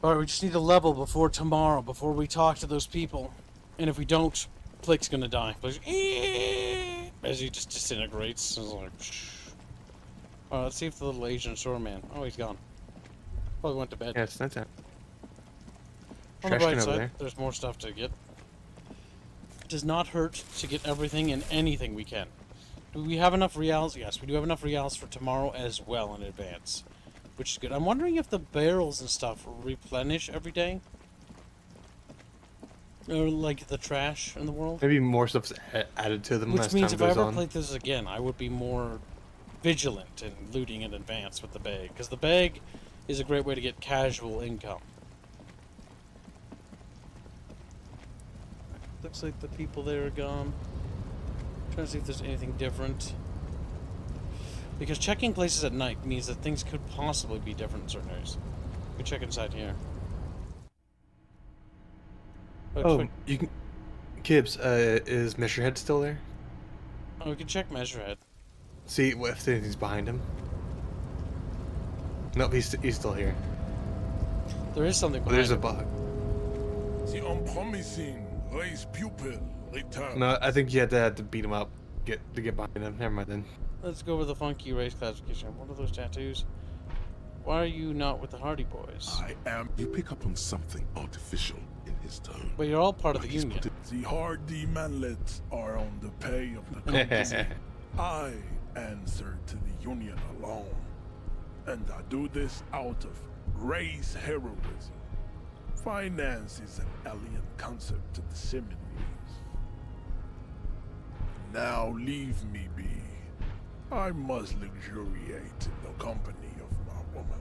Alright, we just need a level before tomorrow, before we talk to those people. And if we don't, Plick's gonna die. As he just disintegrates. Like, alright, let's see if the little Asian shoreman... Oh, he's gone. Probably went to bed. Yeah, it's not time. On the bright side, there's more stuff to get. It does not hurt to get everything and anything we can. Do we have enough reals? Yes, we do have enough reals for tomorrow as well in advance. Which is good. I'm wondering if the barrels and stuff replenish every day. Or like the trash in the world. Maybe more stuff's added to them Which as means time if I goes ever on. played this again, I would be more vigilant in looting in advance with the bag. Because the bag is a great way to get casual income. Looks like the people there are gone. Trying to see if there's anything different. Because checking places at night means that things could possibly be different in certain areas. We can check inside here. Oh, you can... Gibbs, is Measurehead still there? Oh, we can check Measurehead. See if anything's behind him. Nope, he's still here. There is something behind There's a him. bug. The unpromising race pupil returns. No, I think you had to beat him up to get behind him. Never mind then. Let's go with the funky race classification. What are those tattoos? Why are you not with the Hardy Boys? I am. You pick up on something artificial in his tone. But you're all part of the union. The Hardy manlets are on the pay of the company. I answer to the union alone. And I do this out of race heroism. Finance is an alien concept to the Similes. Now leave me be. I must luxuriate in the company of my woman.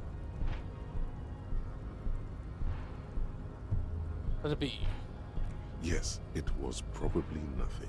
Let it be. Yes, it was probably nothing.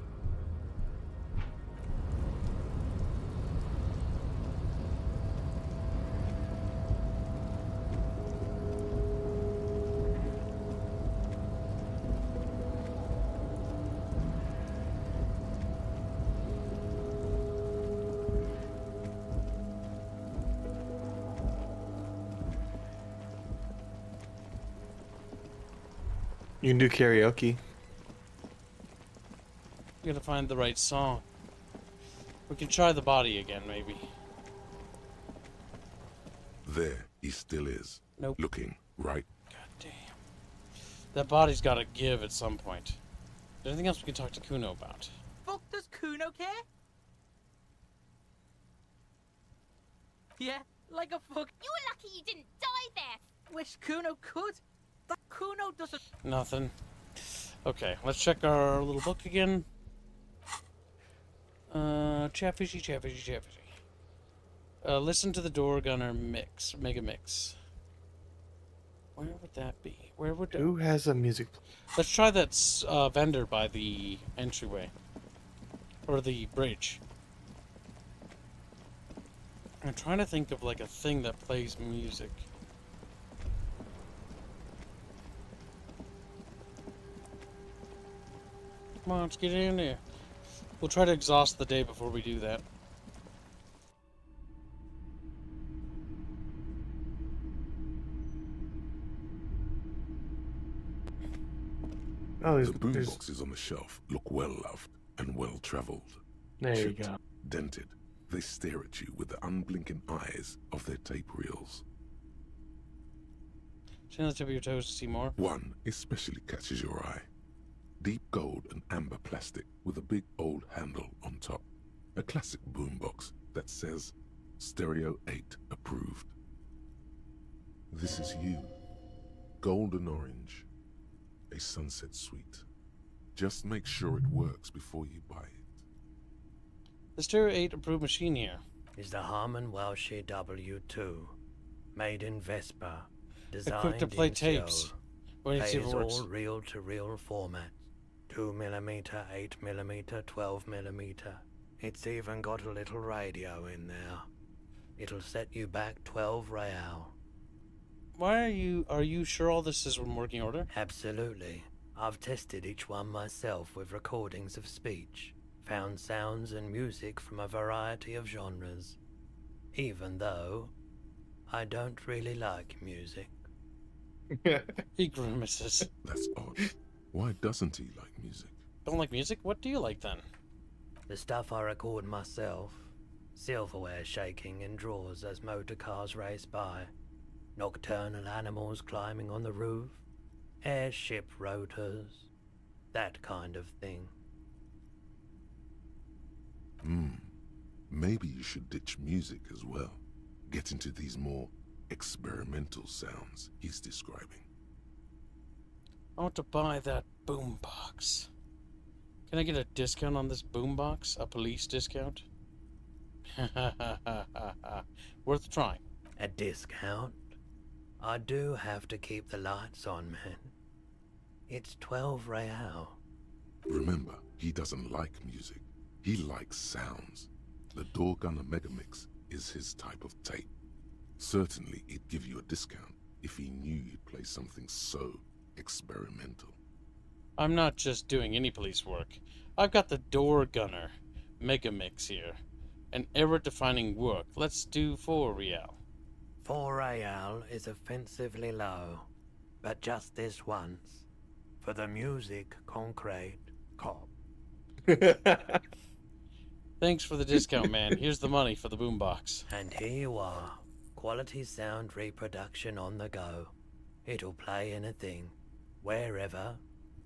You can do karaoke. We gotta find the right song. We can try the body again, maybe. There he still is. Nope. Looking right. God damn. That body's gotta give at some point. Is there anything else we can talk to Kuno about? Fuck does Kuno care? Yeah, like a fuck. You're lucky you didn't die there. Wish Kuno could. That Kuno doesn't. Nothing. Okay, let's check our little book again. Chatfishy. Listen to the door gunner mix, mega mix. Where would that be? Where would? Who has a music? Let's try that vendor by the entryway, or the bridge. I'm trying to think of like a thing that plays music. Come on, let's get in there. We'll try to exhaust the day before we do that. Oh, the boomboxes on the shelf look well loved and well traveled. There you Chipped, go. dented, they stare at you with the unblinking eyes of their tape reels. Stand on the tip of your toes to see more. One especially catches your eye. Deep gold and amber plastic with a big old handle on top. A classic boombox that says Stereo 8 approved. This is you. Golden orange. A sunset suite. Just make sure it works before you buy it. The Stereo 8 approved machine here. Is the Harman Welsh W2. Made in Vespa. Designed Equipped to play in tapes. Seoul. Wait and see if it Plays works. all reel-to-reel formats. 2mm, 8mm, 12mm. It's even got a little radio in there. It'll set you back 12 real. Why are you sure all this is in working order? Absolutely. I've tested each one myself with recordings of speech. Found sounds and music from a variety of genres. Even though I don't really like music. He grimaces. That's odd. Why doesn't he like music? Don't like music? What do you like then? The stuff I record myself. Silverware shaking in drawers as motor cars race by. Nocturnal animals climbing on the roof. Airship rotors. That kind of thing. Maybe you should ditch music as well. Get into these more experimental sounds he's describing. I want to buy that boombox. Can I get a discount on this boombox? A police discount? Worth trying. A discount? I do have to keep the lights on, man. It's 12 real. Remember, he doesn't like music. He likes sounds. The Door Gunner Megamix is his type of tape. Certainly, he'd give you a discount if he knew you'd play something so experimental. I'm not just doing any police work. I've got the Door Gunner Megamix here. An era-defining work. Let's do 4 real. 4 real is offensively low, but just this once. For the music, concrete, cop. Thanks for the discount, man. Here's the money for the boombox. And here you are. Quality sound reproduction on the go. It'll play anything, wherever.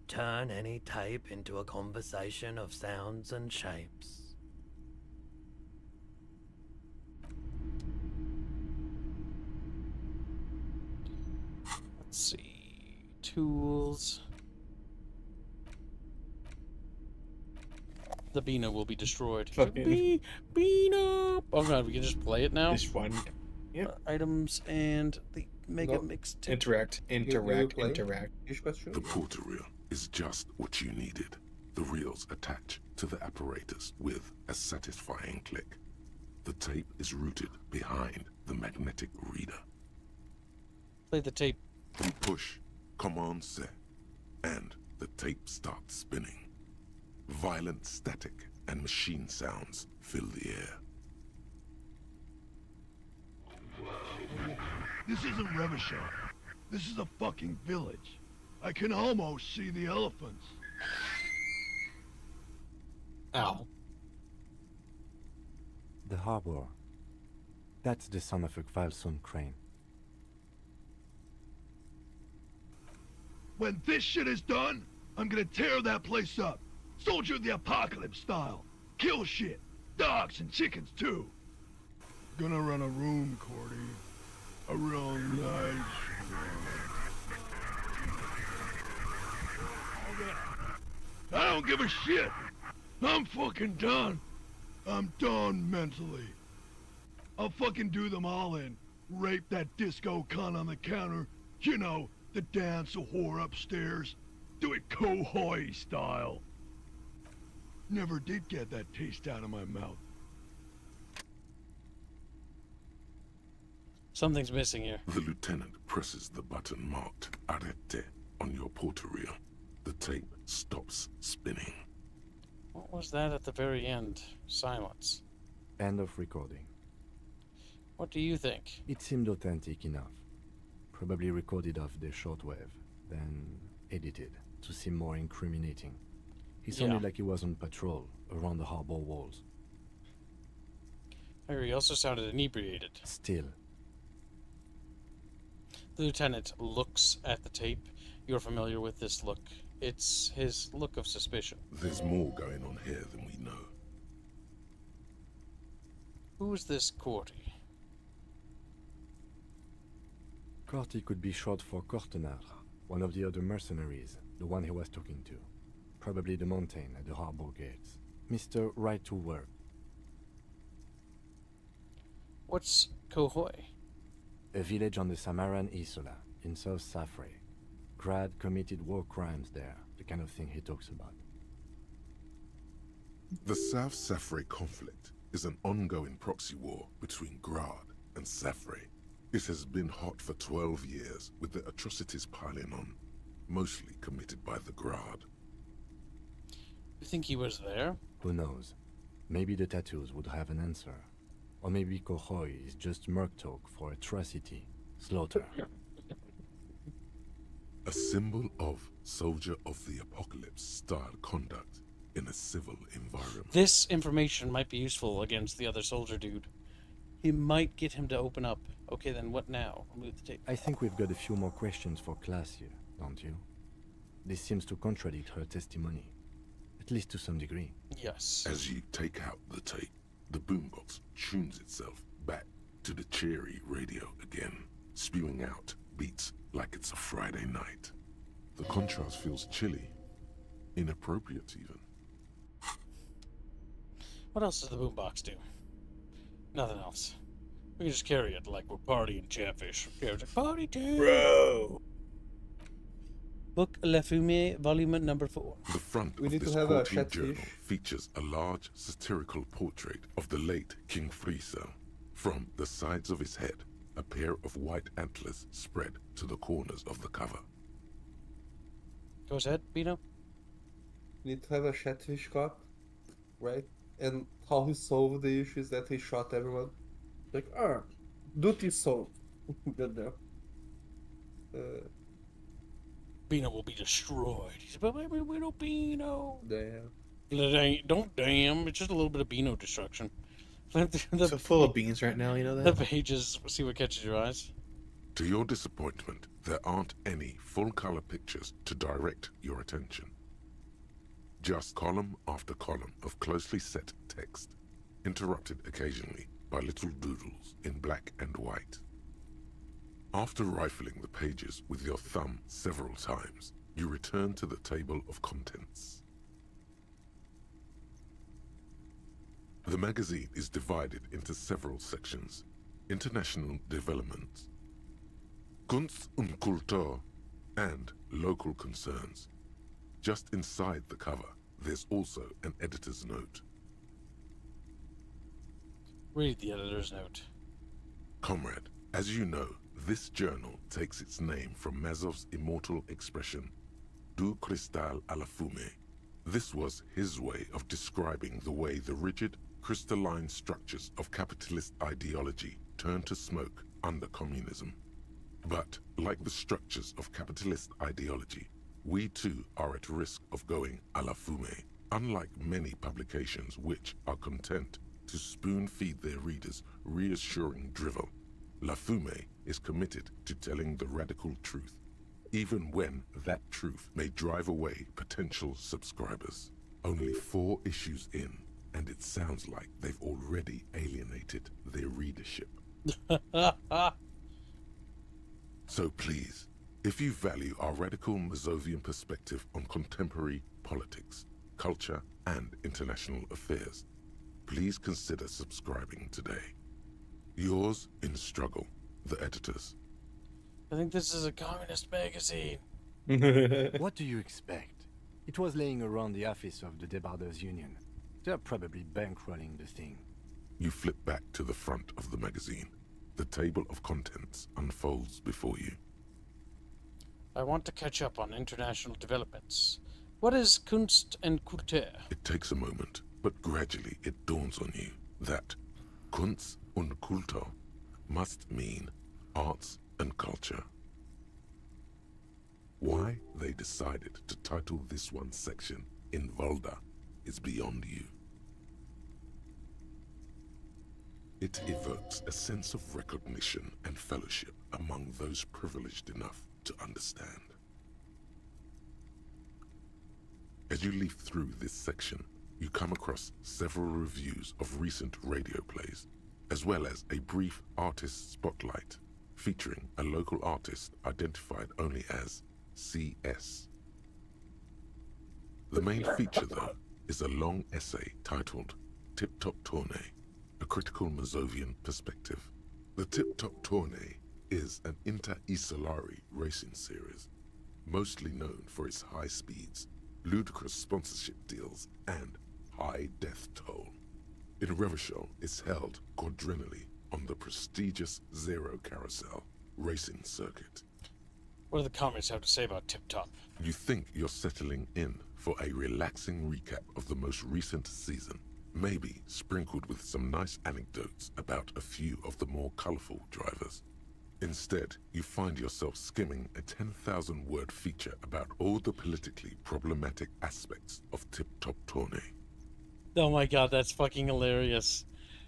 Turn any tape into a conversation of sounds and shapes. Let's see. Tools. The Beano will be destroyed. Beano! Oh god, we can just play it now? This one. Yep. Items and the Mega Mix tip. Interact. The porter reel is just what you needed. The reels attach to the apparatus with a satisfying click. The tape is routed behind the magnetic reader. Play the tape. You push Command Set, and the tape starts spinning. Violent static and machine sounds fill the air. This isn't Revachol. This is a fucking village. I can almost see the elephants. Ow. The harbor. That's the son of a Kvalson crane. When this shit is done, I'm gonna tear that place up. Soldier of the Apocalypse style. Kill shit. Dogs and chickens too. Gonna run a room, Cordy. A real nice room. I don't give a shit. I'm fucking done. I'm done mentally. I'll fucking do them all in. Rape that disco cunt on the counter. You know, the dance a whore upstairs. Do it Kohoi style. Never did get that taste out of my mouth. Something's missing here. The lieutenant presses the button marked Arete on your porter reel. The tape stops spinning. What was that at the very end? Silence. End of recording. What do you think? It seemed authentic enough. Probably recorded off the shortwave, then edited to seem more incriminating. He sounded like he was on patrol around the harbor walls. He also sounded inebriated. Still. The lieutenant looks at the tape. You're familiar with this look. It's his look of suspicion. There's more going on here than we know. Who is this Corty? Corty could be short for Cortenard, one of the other mercenaries, the one he was talking to. Probably the mountain at the harbor gates. Mr. Right to Work. What's Kohoi? A village on the Samaran Isola, in South Safre. Grad committed war crimes there, the kind of thing he talks about. The South Safre conflict is an ongoing proxy war between Grad and Safre. It has been hot for 12 years, with the atrocities piling on, mostly committed by the Grad. You think he was there? Who knows? Maybe the tattoos would have an answer. Or maybe Kohoi is just merc talk for atrocity, slaughter. A symbol of Soldier of the Apocalypse style conduct in a civil environment. This information might be useful against the other soldier dude. He might get him to open up. Okay, then what now? Remove the tape. I think we've got a few more questions for Claias here, don't you? This seems to contradict her testimony. At least to some degree. Yes. As you take out the tape, the boombox tunes itself back to the cheery radio again, spewing out beats like it's a Friday night. The contrast feels chilly, inappropriate even. What else does the boombox do? Nothing else. We can just carry it like we're partying Chatfish. It's like party time! Bro! Book La Fumée, volume number 4. The front We of need this to have a quarterly journal Chatfish. features a large satirical portrait of the late King Friso. From the sides of his head, a pair of white antlers spread to the corners of the cover. Go ahead, Bino. We need to have a Chatfish cop, right? And how he solved the issue is that he shot everyone. Like, duty solved. Good now. Bino will be destroyed. He's about my little Bino. Damn. Don't damn. It's just a little bit of Bino destruction. So full of beans right now, you know that? The pages, see what catches your eyes. To your disappointment, there aren't any full-color pictures to direct your attention. Just column after column of closely set text, interrupted occasionally by little doodles in black and white. After rifling the pages with your thumb several times, you return to the table of contents. The magazine is divided into several sections: international developments, Kunst und Kultur, and local concerns. Just inside the cover, there's also an editor's note. Read the editor's note. Comrade, as you know, this journal takes its name from Mazov's immortal expression, du cristal à la fumée. This was his way of describing the way the rigid, crystalline structures of capitalist ideology turn to smoke under communism. But, like the structures of capitalist ideology, we too are at risk of going à la fumée. Unlike many publications which are content to spoon-feed their readers reassuring drivel, La Fumée is committed to telling the radical truth, even when that truth may drive away potential subscribers. Only 4 issues in, and it sounds like they've already alienated their readership. So please, if you value our radical Mazovian perspective on contemporary politics, culture, and international affairs, please consider subscribing today. Yours in struggle, the editors. I think this is a communist magazine. What do you expect? It was laying around the office of the Debarders Union. They're probably bankrolling the thing. You flip back to the front of the magazine. The table of contents unfolds before you. I want to catch up on international developments. What is Kunst und Kultur? It takes a moment, but gradually it dawns on you that Kunst und Kultur must mean arts and culture. Why they decided to title this one section in Volda is beyond you. It evokes a sense of recognition and fellowship among those privileged enough to understand. As you leaf through this section, you come across several reviews of recent radio plays, as well as a brief artist spotlight featuring a local artist identified only as CS. The main feature, though, is a long essay titled Tip Top Tournée, a critical Mazovian perspective. The Tip Top Tournée is an inter-Isolari racing series, mostly known for its high speeds, ludicrous sponsorship deals, and high death toll. In Revachol, it's held quadrennially on the prestigious Zero Carousel racing circuit. What do the comments have to say about Tip Top? You think you're settling in for a relaxing recap of the most recent season, maybe sprinkled with some nice anecdotes about a few of the more colorful drivers. Instead, you find yourself skimming a 10,000-word feature about all the politically problematic aspects of Tip Top Tournée. Oh my god, that's fucking hilarious.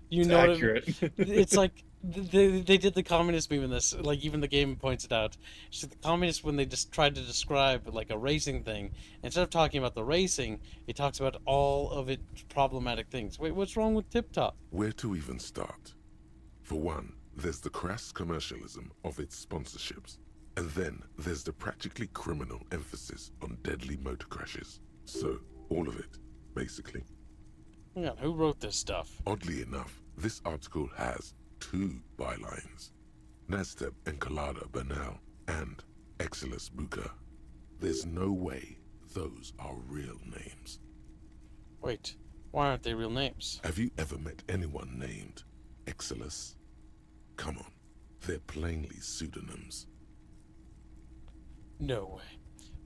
You It's know accurate. It's like they did the communist meme in this. Like even the game points it out. So the communists, when they just tried to describe like a racing thing, instead of talking about the racing, it talks about all of its problematic things. Wait, what's wrong with Tip Top? Where to even start? For one, there's the crass commercialism of its sponsorships, And then there's the practically criminal emphasis on deadly motor crashes. So, all of it, basically. Yeah, who wrote this stuff? Oddly enough, this article has 2 bylines. Nasteb Encolada Bernal and Exilus Buka. There's no way those are real names. Wait, why aren't they real names? Have you ever met anyone named Exilus? Come on, they're plainly pseudonyms. No way.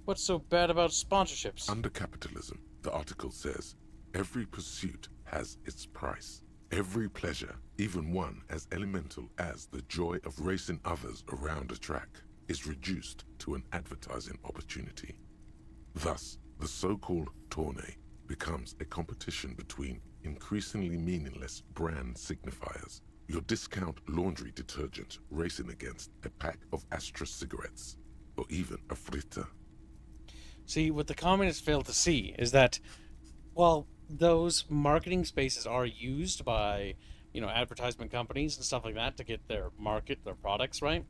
What's so bad about sponsorships? Under capitalism, the article says, every pursuit has its price. Every pleasure, even one as elemental as the joy of racing others around a track, is reduced to an advertising opportunity. Thus, the so-called tournée becomes a competition between increasingly meaningless brand signifiers. Your discount laundry detergent racing against a pack of Astra cigarettes, or even a fritter. See, what the communists fail to see is that while those marketing spaces are used by, advertisement companies and stuff like that to get their products, right?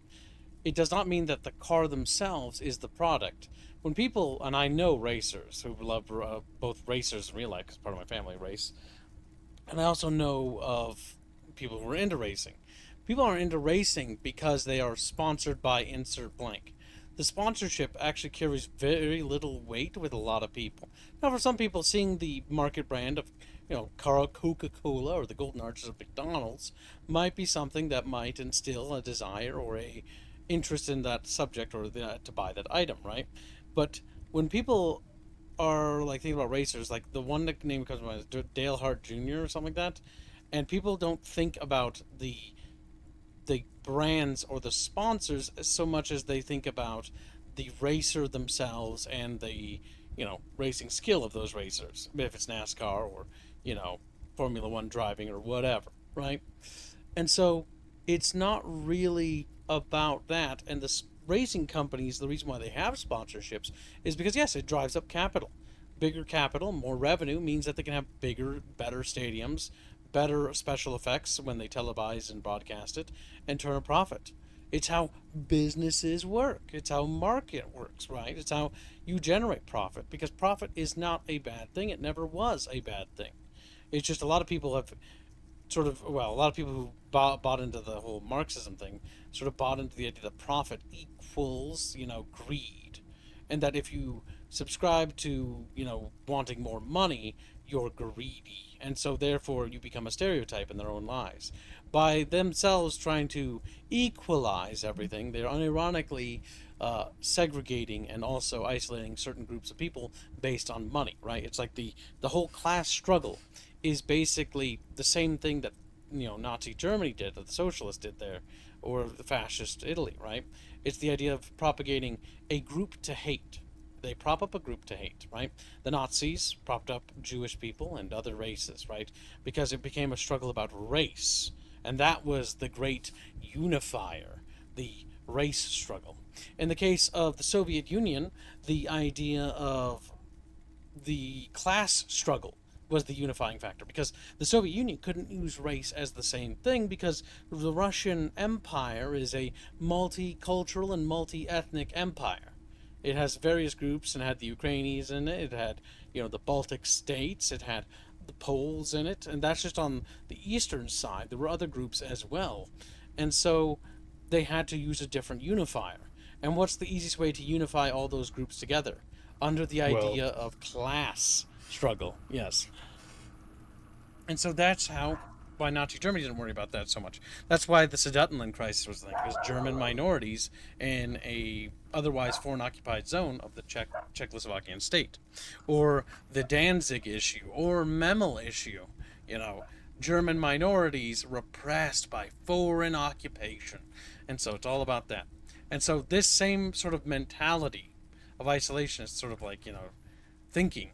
It does not mean that the car themselves is the product. When people, and I know racers who love both racers in real life, because part of my family race, and I also know of people who are into racing. People are into racing because they are sponsored by insert blank. The sponsorship actually carries very little weight with a lot of people. Now, for some people, seeing the market brand of, Coca-Cola or the Golden Arches of McDonald's might be something that might instill a desire or a interest in that subject or to buy that item, right? But when people are thinking about racers, like the one name comes to mind is Dale Hart Jr. or something like that, and people don't think about the brands or the sponsors so much as they think about the racer themselves and the racing skill of those racers, if it's NASCAR or Formula One driving or whatever, right? And so it's not really about that. And the racing companies, the reason why they have sponsorships is because, yes, it drives up capital. Bigger capital, more revenue means that they can have bigger, better stadiums, better special effects when they televise and broadcast it, and turn a profit. It's how businesses work. It's how market works, right? It's how you generate profit, because profit is not a bad thing. It never was a bad thing. It's just a lot of people have a lot of people who bought into the whole Marxism thing sort of bought into the idea that profit equals, greed. And that if you subscribe to, wanting more money, you're greedy. And so therefore you become a stereotype in their own lives. By themselves trying to equalize everything, they're unironically segregating and also isolating certain groups of people based on money, right? It's like the whole class struggle is basically the same thing that Nazi Germany did, that the socialists did there, or the fascist Italy, right? It's the idea of propagating a group to hate. They prop up a group to hate, right? The Nazis propped up Jewish people and other races, right? Because it became a struggle about race. And that was the great unifier, the race struggle. In the case of the Soviet Union, the idea of the class struggle was the unifying factor, because the Soviet Union couldn't use race as the same thing, because the Russian Empire is a multicultural and multi-ethnic empire. It has various groups, and had the Ukrainians in it. It had, the Baltic states. It had the Poles in it, and that's just on the eastern side. There were other groups as well, and so they had to use a different unifier. And what's the easiest way to unify all those groups together? Under the idea of class struggle, yes. And so that's why Nazi Germany didn't worry about that so much. That's why the Sudetenland crisis was like, because German minorities in a otherwise foreign-occupied zone of the Czechoslovakian state, or the Danzig issue, or Memel issue, German minorities repressed by foreign occupation. And so it's all about that. And so this same sort of mentality of isolationist sort of thinking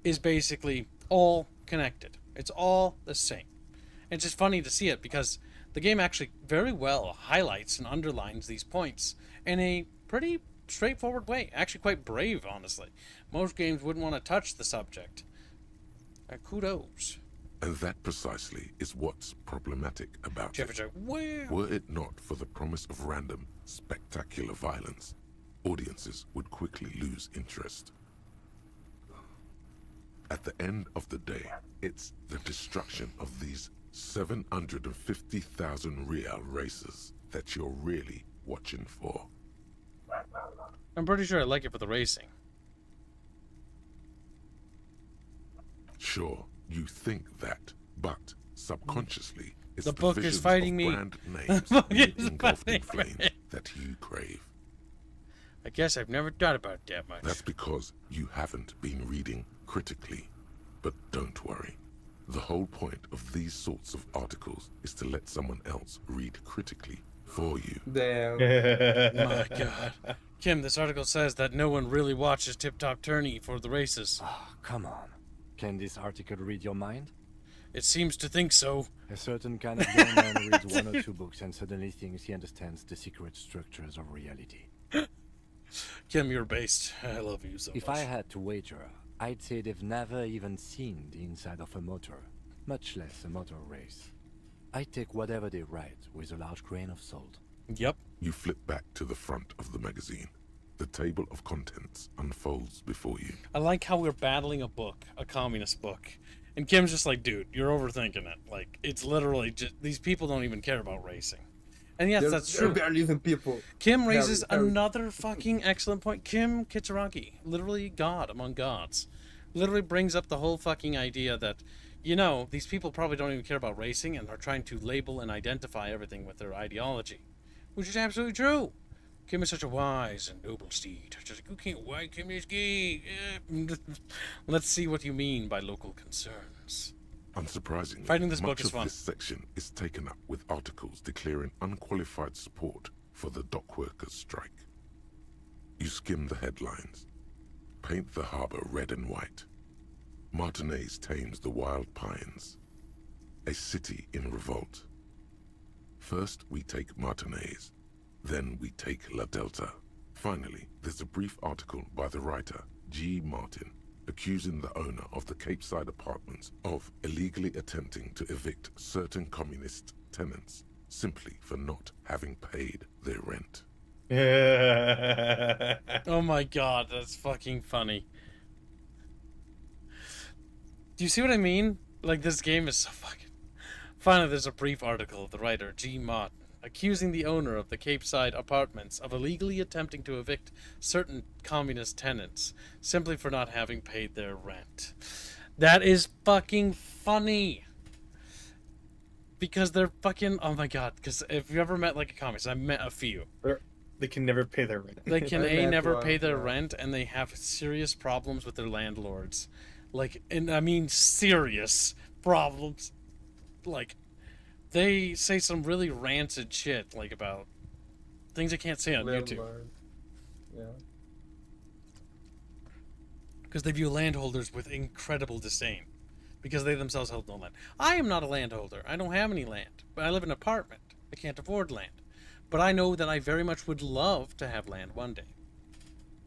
is basically all connected. It's all the same. It's just funny to see it, because the game actually very well highlights and underlines these points in a pretty straightforward way. Actually quite brave, honestly. Most games wouldn't want to touch the subject. Kudos. And that precisely is what's problematic about Jeffrey's it. like, "Where?" Were it not for the promise of random, spectacular violence, audiences would quickly lose interest. At the end of the day, it's the destruction of these 750,000 real races that you're really watching for. I'm pretty sure I like it for the racing. Sure, you think that, but subconsciously, it's The book is visions fighting of me. brand The names book being is engulfed in fighting flames that you crave. I guess I've never thought about it that much. That's because you haven't been reading critically. But don't worry. The whole point of these sorts of articles is to let someone else read critically for you. Damn. My God. Kim, this article says that no one really watches Tip Top Tourney for the races. Oh, come on. Can this article read your mind? It seems to think so. A certain kind of young man reads one or two books and suddenly thinks he understands the secret structures of reality. Kim, you're based. I love you so If much. I had to wager, I'd say they've never even seen the inside of a motor, much less a motor race. I take whatever they write with a large grain of salt. Yep. You flip back to the front of the magazine. The table of contents unfolds before you. I like how we're battling a book, a communist book. And Kim's just like, dude, you're overthinking it. Like, it's literally just, these people don't even care about racing. And yes, that's true. They're barely even people. Kim raises Barely. another fucking excellent point. Kim Kitsuragi, literally God among gods, literally brings up the whole fucking idea that, you know, these people probably don't even care about racing and are trying to label and identify everything with their ideology, which is absolutely true. Kim is such a wise and noble steed. Just like, you can't why Kim is gay. Let's see what you mean by local concerns. Unsurprisingly, Fighting this much book is of fun. this section is taken up with articles declaring unqualified support for the dock workers' strike. You skim the headlines. Paint the harbour red and white. Martinez tames the wild pines. A city in revolt. First we take Martinez, then we take La Delta. Finally, there's a brief article by the writer, G. Martin, accusing the owner of the Cape Side apartments of illegally attempting to evict certain communist tenants simply for not having paid their rent. Oh my God, that's fucking funny. Do you see what I mean? Like, this game is so fucking... Finally, there's a brief article of the writer, G. Martin, accusing the owner of the Cape Side apartments of illegally attempting to evict certain communist tenants simply for not having paid their rent. That is fucking funny. Because they're fucking... Oh my God, because if you ever met, like, a communist, I met a few. They can never pay their rent. They can never pay their rent, and they have serious problems with their landlords. Like, and I mean serious problems. Like, they say some really rancid shit, like, about things I can't say on YouTube. Yeah. Because they view landholders with incredible disdain. Because they themselves hold no land. I am not a landholder. I don't have any land. But I live in an apartment. I can't afford land. But I know that I very much would love to have land one day.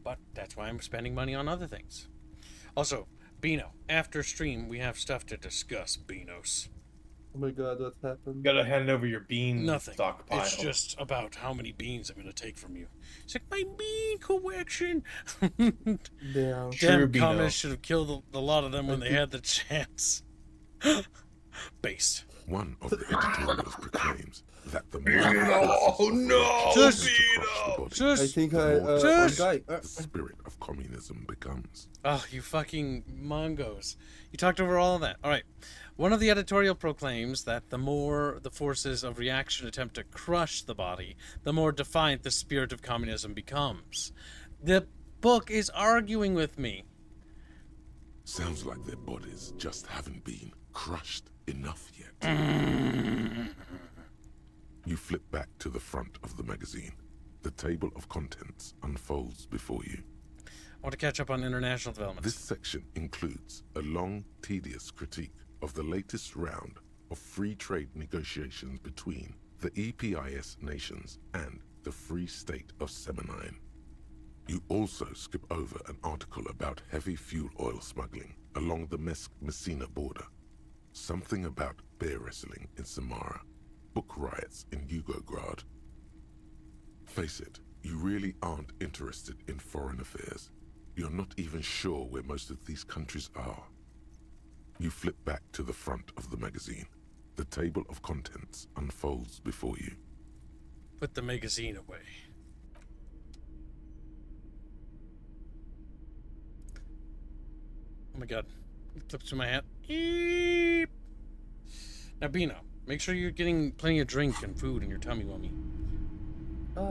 But that's why I'm spending money on other things. Also, Beano, after stream, we have stuff to discuss, Beanos. Oh my God, what happened? Gotta hand over your bean Nothing. stockpile. It's just about how many beans I'm going to take from you. It's like, my bean collection. Damn. Damn, communists should have killed a lot of them when they had the chance. Based. One of the editorials proclaims that the more I think the spirit of communism becomes. Oh, you fucking mongos. You talked over all of that. All right. One of the editorial proclaims that the more the forces of reaction attempt to crush the body, the more defiant the spirit of communism becomes. The book is arguing with me. Sounds like their bodies just haven't been crushed enough yet. You flip back to the front of the magazine. The table of contents unfolds before you. I want to catch up on international developments. This section includes a long, tedious critique of the latest round of free trade negotiations between the EPIS nations and the Free State of Semenine. You also skip over an article about heavy fuel oil smuggling along the Messina border. Something about bear wrestling in Samara, book riots in Yugograd. Face it, you really aren't interested in foreign affairs. You're not even sure where most of these countries are. You flip back to the front of the magazine. The table of contents unfolds before you. Put the magazine away. Oh my god. It clips to my hat. Eep. Now, Bino, make sure you're getting plenty of drink and food in your tummy, wummy.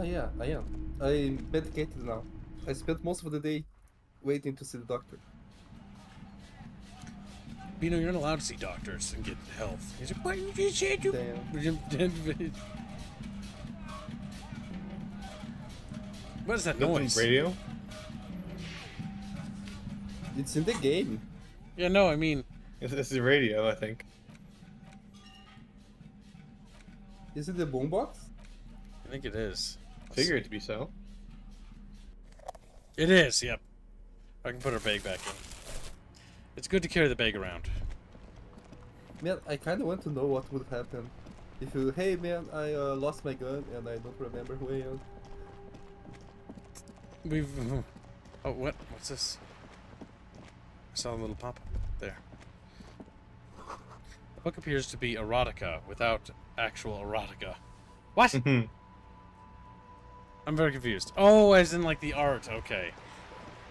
Yeah, I am. I'm medicated now. I spent most of the day waiting to see the doctor. Bino, you're not allowed to see doctors and get health. He's like, what you said you... What is that noise? Radio? It's in the game. Yeah, no, I mean... It's the radio, I think. Is it the boombox? I think it is. Figure it to be so. It is, yep. I can put her bag back in. It's good to carry the bag around. Man, I kind of want to know what would happen if you, hey man, I lost my gun and I don't remember who I am. We've... Oh, what? What's this? I saw a little pop-up there. The book appears to be erotica without actual erotica. What? I'm very confused. Oh, as in like the art, okay.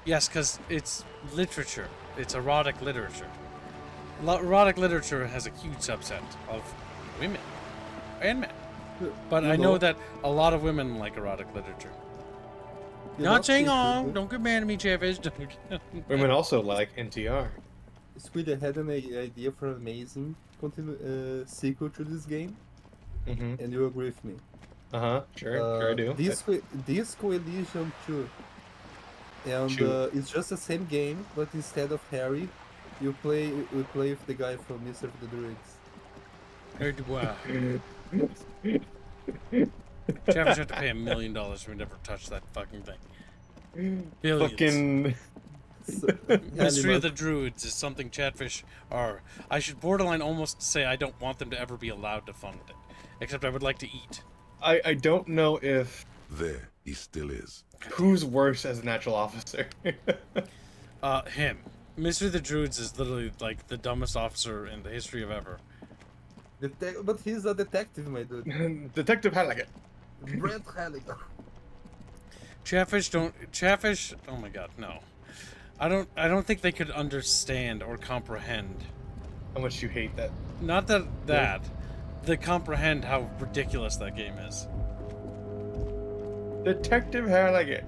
Yes, because it's literature. It's erotic literature. Erotic literature has a huge subset of women and men. But I know that a lot of women like erotic literature. Not saying all. Don't get mad at me, Chatfish. Women also like NTR. Squid had an idea for an amazing sequel to this game, and you agree with me. Sure I do. Disco Elysium 2. And it's just the same game, but instead of Harry, we play with the guy from Mr. the Druids. Chatfish had to pay $1 million for me to never touch that fucking thing. Billions. Mystery of the Druids is something Chatfish are. I should borderline almost say I don't want them to ever be allowed to fund it. Except I would like to eat. I don't know if... There he still is. Who's worse as a natural officer? Him. Mystery of the Druids is literally like the dumbest officer in the history of ever. But he's a detective, my dude. Detective Halligan. Brent Halligan. Chatfish, oh my god, no. I don't think they could understand or comprehend how much you hate that. Not that they comprehend how ridiculous that game is. Detective Halligan.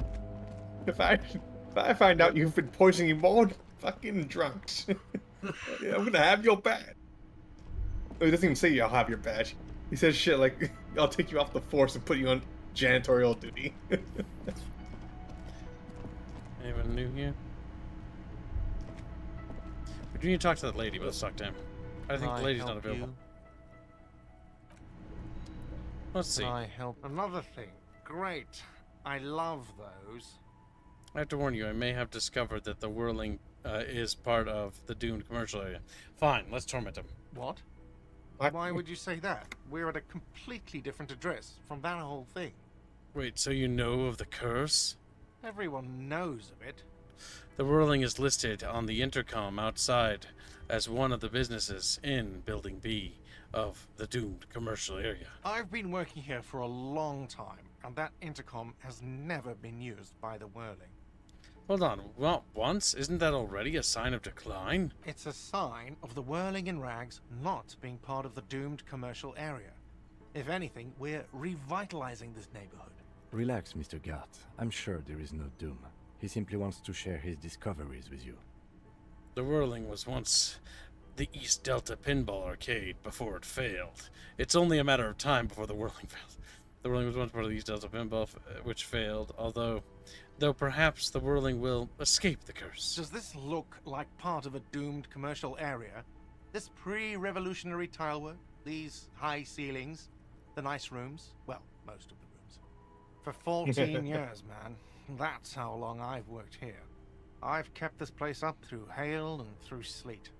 If I find out you've been poisoning more fucking drunks, I'm gonna have your badge. Oh, he doesn't even say I'll have your badge. He says shit like, I'll take you off the force and put you on janitorial duty. Anyone new here? We do need to talk to that lady, but let's talk to him. I think the lady's not available. Let's see. Can I help? Another thing. Great. I love those. I have to warn you, I may have discovered that the whirling is part of the doomed commercial area. Fine, let's torment him. What? Why would you say that? We're at a completely different address from that whole thing. Wait, so you know of the curse? Everyone knows of it. The whirling is listed on the intercom outside as one of the businesses in Building B of the doomed commercial area. I've been working here for a long time, and that intercom has never been used by the whirling. Hold on, well, once? Isn't that already a sign of decline? It's a sign of the whirling in rags not being part of the doomed commercial area. If anything, we're revitalizing this neighborhood. Relax, Mr. Gart. I'm sure there is no doom. He simply wants to share his discoveries with you. The whirling was once the East Delta Pinball Arcade before it failed. It's only a matter of time before the whirling fails. The whirling was once part of the East Delta Pinball, which failed, though perhaps the whirling will escape the curse. Does this look like part of a doomed commercial area? This pre-revolutionary tilework, these high ceilings, the nice rooms, well, most of the rooms. For 14 years, man. That's how long I've worked here. I've kept this place up through hail and through sleet.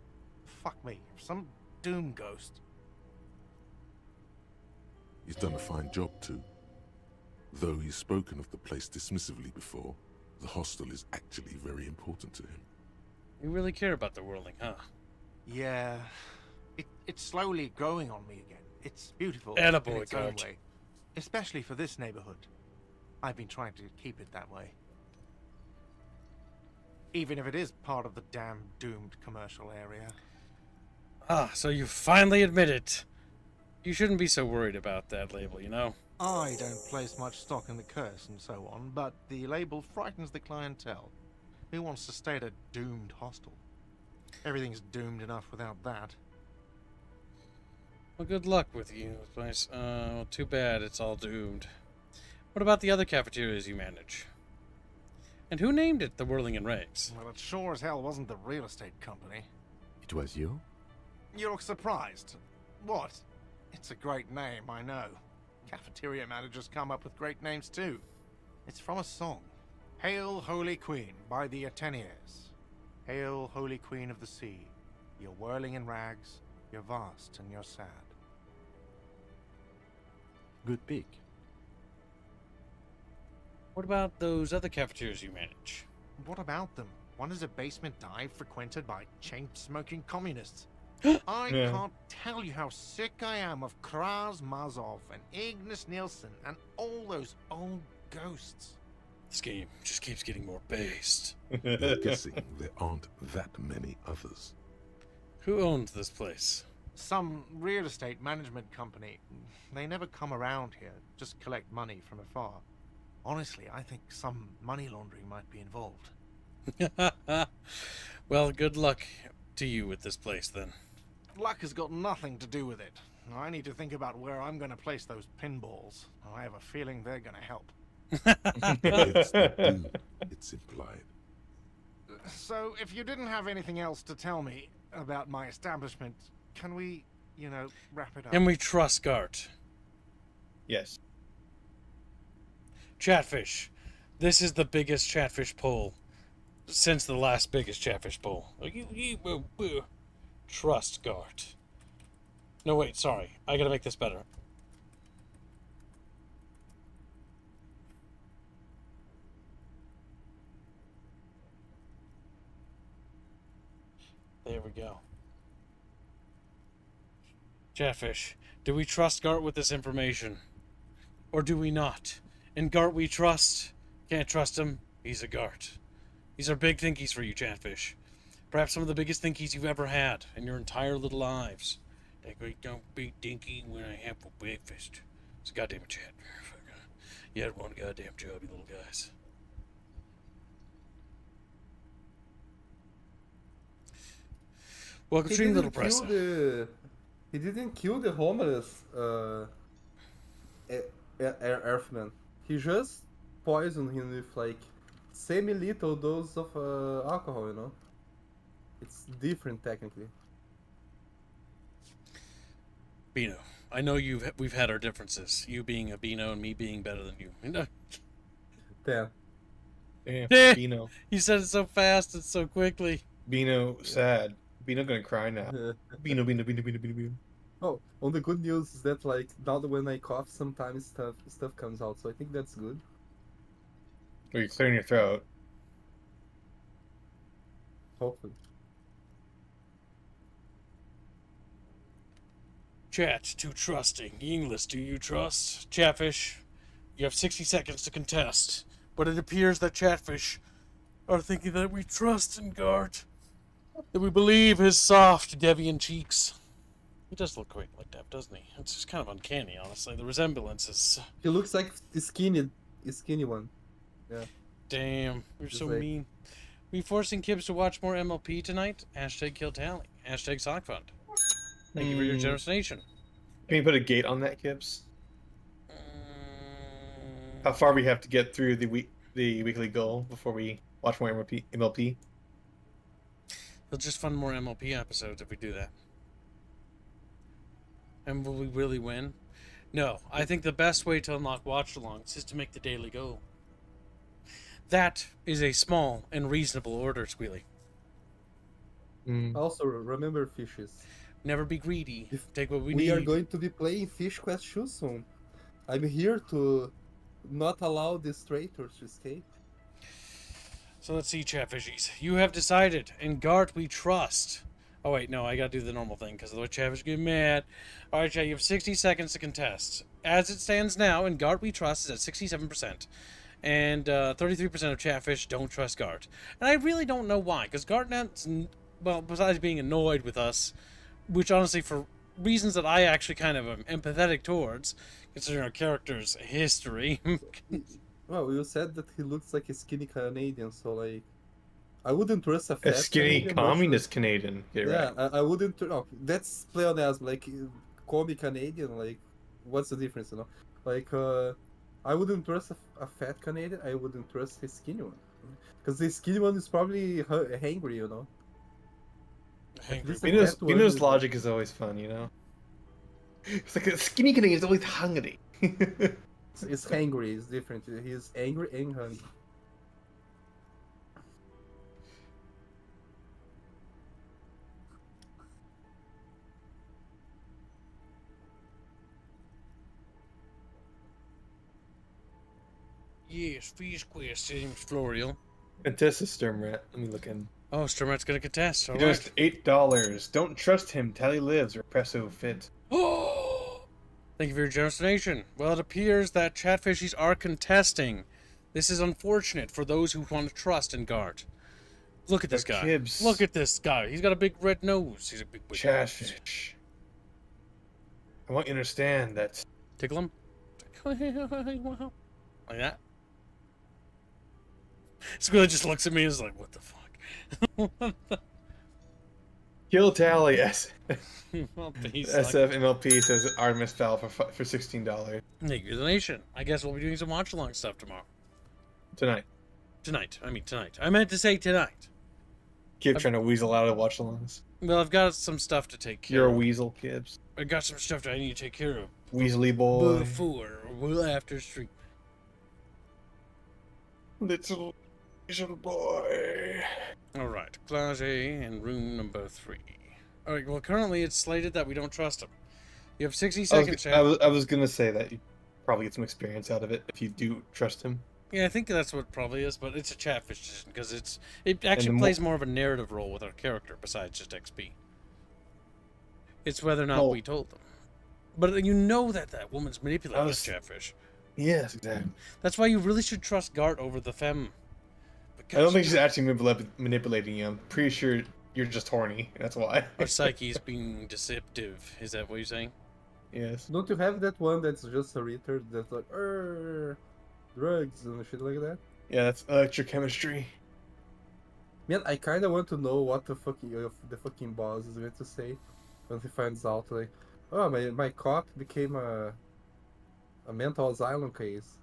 Fuck me, if some doom ghost. He's done a fine job too. Though he's spoken of the place dismissively before, the hostel is actually very important to him. You really care about the whirling, huh? Yeah, it's slowly growing on me again. It's beautiful Attaboy, in its own Gart. way, especially for this neighborhood. I've been trying to keep it that way. Even if it is part of the damn doomed commercial area. Ah, so you finally admit it. You shouldn't be so worried about that label, you know? I don't place much stock in the curse and so on, but the label frightens the clientele. Who wants to stay at a doomed hostel? Everything's doomed enough without that. Well, good luck with you, place. Well, too bad it's all doomed. What about the other cafeterias you manage? And who named it the Whirling and Rags? Well, it sure as hell wasn't the real estate company. It was you? You look surprised. What? It's a great name, I know. Cafeteria managers come up with great names too. It's from a song. Hail, Holy Queen, by the Ateniers. Hail, Holy Queen of the Sea. You're whirling in rags, you're vast and you're sad. Good pick. What about those other cafeterias you manage? What about them? One is a basement dive frequented by chain-smoking communists. I Yeah. can't tell you how sick I am of Kraz Mazov and Ignis Nielsen and all those old ghosts. This game just keeps getting more based. You're guessing there aren't that many others. Who owns this place? Some real estate management company. They never come around here, just collect money from afar. Honestly, I think some money laundering might be involved. Well, good luck to you with this place, then. Luck has got nothing to do with it. I need to think about where I'm going to place those pinballs. I have a feeling they're going to help. It's the dude, it's implied. So, if you didn't have anything else to tell me about my establishment, can we, wrap it up? And we trust Gart. Yes. Chatfish. This is the biggest Chatfish poll since the last biggest Chatfish poll. Trust Gart. No, wait, sorry. I gotta make this better. There we go. Chatfish, do we trust Gart with this information? Or do we not? In Gart we trust. Can't trust him. He's a Gart. These are big thinkies for you, Chatfish. Perhaps some of the biggest thinkies you've ever had in your entire little lives. That great don't big dinky when I have for breakfast. It's a goddamn chat. You had one goddamn job, you little guys. Welcome to Little Press. He didn't kill the homeless Earthman. He just poisoned him with like semi-lethal dose of alcohol, you know? It's different technically. Bino, I know we've had our differences. You being a Bino and me being better than you. Damn. Damn, Bino. You said it so fast and so quickly. Bino, sad. Bino gonna cry now. Bino. Oh, on the good news is that like now that when I cough, sometimes stuff comes out, so I think that's good. Or you're clearing your throat. Hopefully. Chat, too trusting. English, do you trust? Chatfish, you have 60 seconds to contest. But it appears that Chatfish are thinking that we trust in Gart. That we believe his soft, deviant cheeks. He does look quite like that, doesn't he? It's just kind of uncanny, honestly. The resemblance is... He looks like the skinny one. Yeah. Damn, you're Just so like- mean. We forcing Kibbs to watch more MLP tonight? Hashtag kill tally. Hashtag sock fund. Thank you for your generous donation. Can you put a gate on that, Kibbs? How far we have to get through the weekly goal before we watch more MLP? They'll just fund more MLP episodes if we do that. And will we really win? No, I think the best way to unlock watch-alongs is to make the daily goal. That is a small and reasonable order, Squealy. Also, remember fishes. Never be greedy. Take what we We need. are going to be playing Fish Quest 2 soon. I'm here to not allow these traitors to escape. So let's see, Chatfishies. You have decided. In Gart we trust. Oh wait, no, I gotta do the normal thing because otherwise Chatfish get mad. Alright, chat, you have 60 seconds to contest. As it stands now, in Gart we trust is at 67%. And 33% of Chatfish don't trust Gart. And I really don't know why, because Gartnet's, well, besides being annoyed with us, which honestly, for reasons that I actually kind of am empathetic towards, considering our character's history. Well, you said that he looks like a skinny Canadian, so like, I wouldn't trust a A fat skinny Canadian. communist Canadian. Get Yeah, right. I wouldn't. No, that's pleonasm. Like, comic Canadian. Like, what's the difference? You know, like, I wouldn't trust a fat Canadian. I wouldn't trust a skinny one, because the skinny one is probably hangry. You know. At least the fat one Kuno's is, logic is always fun, you know. It's like a skinny Canadian is always hungry. It's hangry. It's different. He's angry and hungry. Yes, Fish Quest seems Florial. Contest is Sturmrat. Let me look in. Oh, Sturmrat's gonna contest. He All just right. $8. Don't trust him. Tally lives. Represso fit. Thank you for your generous donation. Well, it appears that Chatfishies are contesting. This is unfortunate for those who want to trust in Gart. Look at this guy. Kibs. Look at this guy. He's got a big red nose. He's a big Chatfish. I want you to understand that. Tickle him. Like that. Squilla just looks at me and is like, what the fuck? Kill tally S. Well, he's SF MLP says Artemis fell for $16. Thank you for the donation. I guess we'll be doing some watch along stuff tomorrow. Tonight. Tonight. I meant to say tonight. Keep trying to weasel out of watch alongs. Well, I've got some stuff to take care You're of. a weasel, Kibbs. I got some stuff that I need to take care of. Weasley boy. Before or after stream. Little weasel boy. Alright, Class A and room number 3. Alright, well, currently it's slated that we don't trust him. You have 60 seconds, I was gonna say that you probably get some experience out of it if you do trust him. Yeah, I think that's what it probably is, but it's a Chatfish decision because it actually plays more of a narrative role with our character besides just XP. It's whether or not we told them. But you know that woman's manipulating this Chatfish. Yes, exactly. That's why you really should trust Gart over the Femme. I don't think she's actually manipulating you. I'm pretty sure you're just horny. That's why. Our psyche is being deceptive. Is that what you're saying? Yes. Don't you have that one that's just a retard that's like, drugs and shit like that? Yeah, that's electrochemistry. Man, I kind of want to know what the fucking boss is going to say when he finds out, like, oh, my cop became a mental asylum case,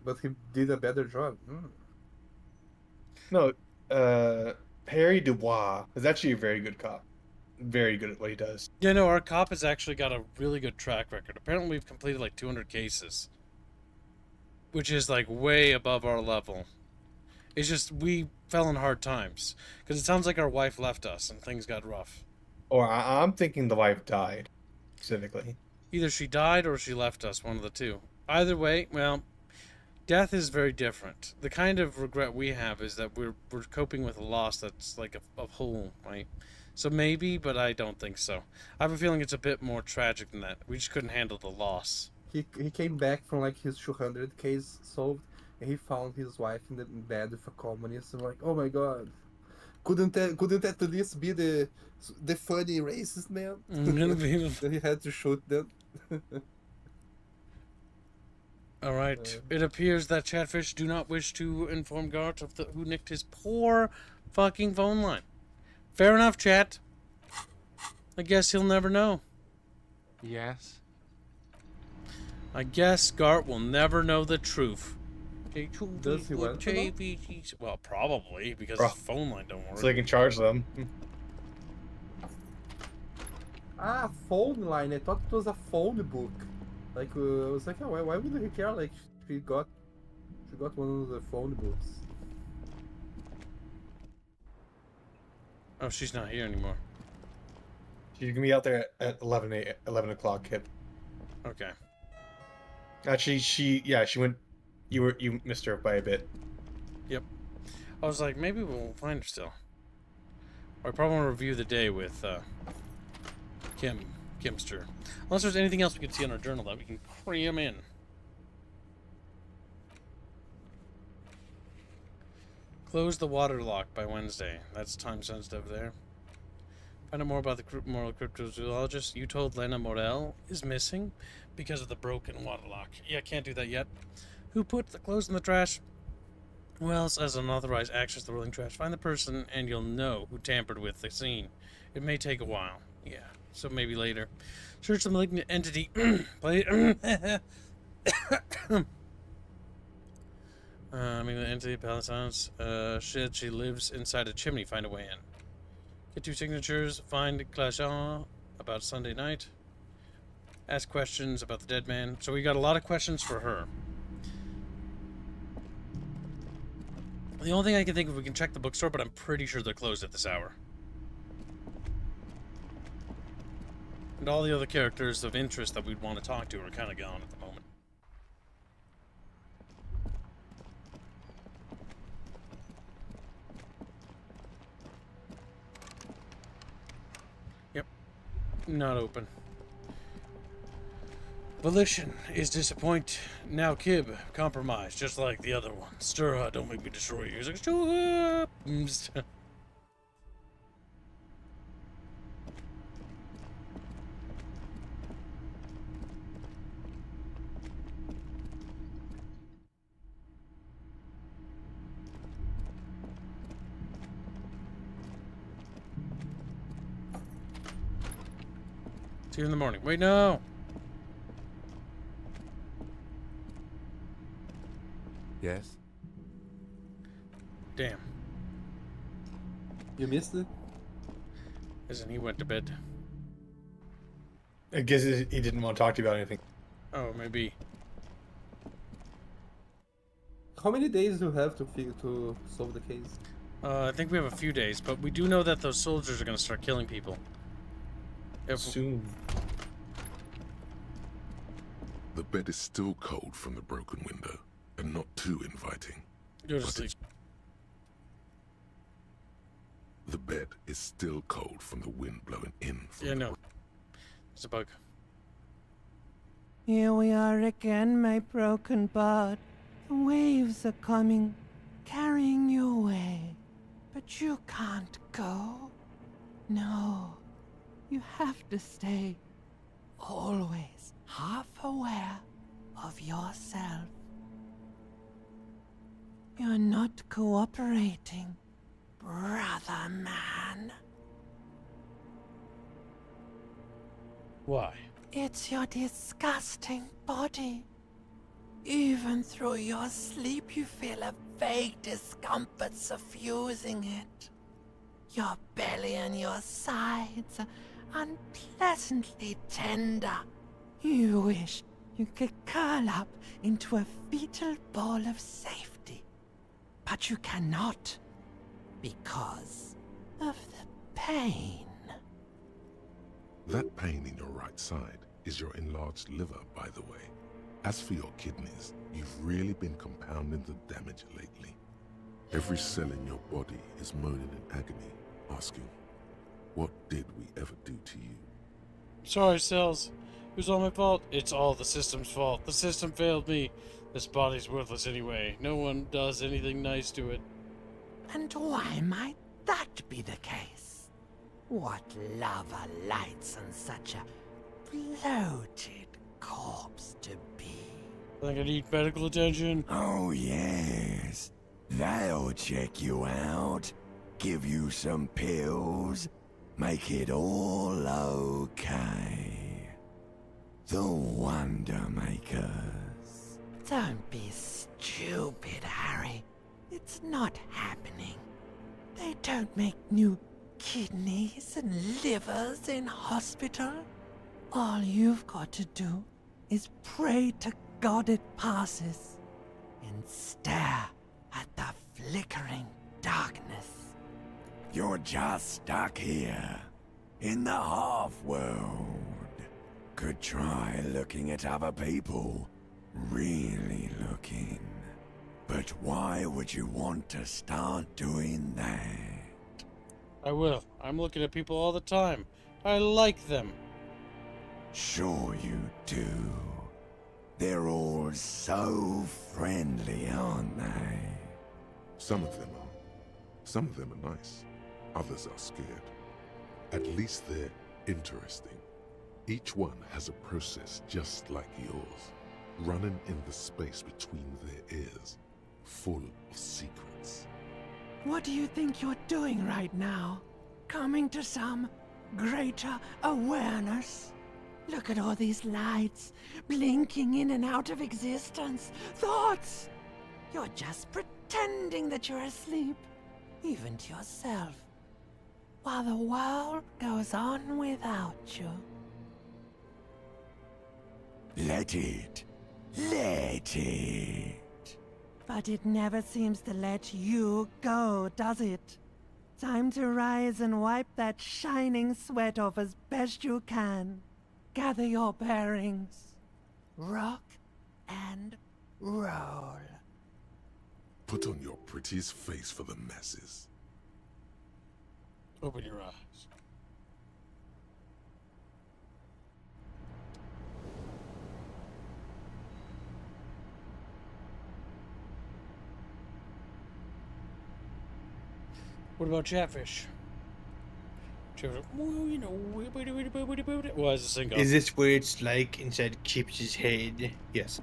but he did a better job. No, Harry Dubois is actually a very good cop. Very good at what he does. Yeah, no, our cop has actually got a really good track record. Apparently we've completed like 200 cases. Which is like way above our level. It's just we fell in hard times. Because it sounds like our wife left us and things got rough. Or I'm thinking the wife died, specifically. Either she died or she left us, one of the two. Either way, well, death is very different. The kind of regret we have is that we're coping with a loss that's like a whole, right? So maybe, but I don't think so. I have a feeling it's a bit more tragic than that. We just couldn't handle the loss. He came back from like his 200 case solved, and he found his wife in bed with a communist. And like, oh my god, couldn't at least be the funny racist man? Then he had to shoot them. All right. It appears that Chatfish do not wish to inform Gart of who nicked his poor fucking phone line. Fair enough, chat. I guess he'll never know. Yes. I guess Gart will never know the truth. Does he want to know? Well, probably, because his phone line don't work. So they can charge them. Ah, phone line. I thought it was a phone book. Like, I was like, oh, why would he care? Like, she got one of the phone books. Oh, she's not here anymore. She's gonna be out there at 11 o'clock, Kip. Okay. Actually, she went. You missed her by a bit. Yep. I was like, maybe we'll find her still. Or I probably want to review the day with Kimster. Unless there's anything else we can see on our journal that we can cram in. Close the water lock by Wednesday. That's time sensitive there. Find out more about the moral cryptozoologist. You told Lena Morel is missing because of the broken water lock. Yeah, can't do that yet. Who put the clothes in the trash? Who else has unauthorized access to the rolling trash? Find the person and you'll know who tampered with the scene. It may take a while. Yeah, so maybe later. Search the malignant entity. Malignant entity, Palisades. Shit, she lives inside a chimney. Find a way in. Get 2 signatures. Find Claias about Sunday night. Ask questions about the dead man. So we got a lot of questions for her. The only thing I can think of, we can check the bookstore, but I'm pretty sure they're closed at this hour. And all the other characters of interest that we'd want to talk to are kind of gone at the moment. Yep. Not open. Volition is disappoint. Now Kib, compromise, just like the other one. Stir her, don't make me destroy you. He's like, stir up. See you in the morning. Wait, no. Yes? Damn. You missed it? Isn't he went to bed? I guess he didn't want to talk to you about anything. Oh, maybe. How many days do you have to solve the case? I think we have a few days, but we do know that those soldiers are going to start killing people. Soon. The bed is still cold from the broken window, and not too inviting. Go to sleep. The bed is still cold from the wind blowing in from Yeah, no. It's a bug. Here we are again, my broken bud. The waves are coming, carrying you away. But you can't go. No. You have to stay. Always half aware of yourself. You're not cooperating, brother man. Why? It's your disgusting body. Even through your sleep, you feel a vague discomfort suffusing it. Your belly and your sides are unpleasantly tender. You wish you could curl up into a fetal ball of safety. But you cannot, because of the pain. That pain in your right side is your enlarged liver, by the way. As for your kidneys, you've really been compounding the damage lately. Every cell in your body is moaning in agony, asking, what did we ever do to you? Sorry, cells. It was all my fault. It's all the system's fault. The system failed me. This body's worthless anyway. No one does anything nice to it. And why might that be the case? What lava lights on such a bloated corpse to be? I think I need medical attention. Oh, yes. They'll check you out, give you some pills, make it all okay. The Wonder Makers. Don't be stupid, Harry. It's not happening. They don't make new kidneys and livers in hospital. All you've got to do is pray to God it passes and stare at the flickering darkness. You're just stuck here. in the half-world. Could try looking at other people. Really looking. But why would you want to start doing that? I will. I'm looking at people all the time. I like them. Sure you do. They're all so friendly, aren't they? Some of them are. Some of them are nice. Others are scared. At least they're interesting. Each one has a process just like yours, running in the space between their ears, full of secrets. What do you think you're doing right now? Coming to some greater awareness? Look at all these lights, blinking in and out of existence. Thoughts! You're just pretending that you're asleep, even to yourself, while the world goes on without you. Let it. Let it. But it never seems to let you go, does it? Time to rise and wipe that shining sweat off as best you can. Gather your bearings. Rock and roll. Put on your prettiest face for the masses. Open your eyes. What about Chatfish? Well, you know, why is this thing going? Is this where it's like inside Chips's head? Yes.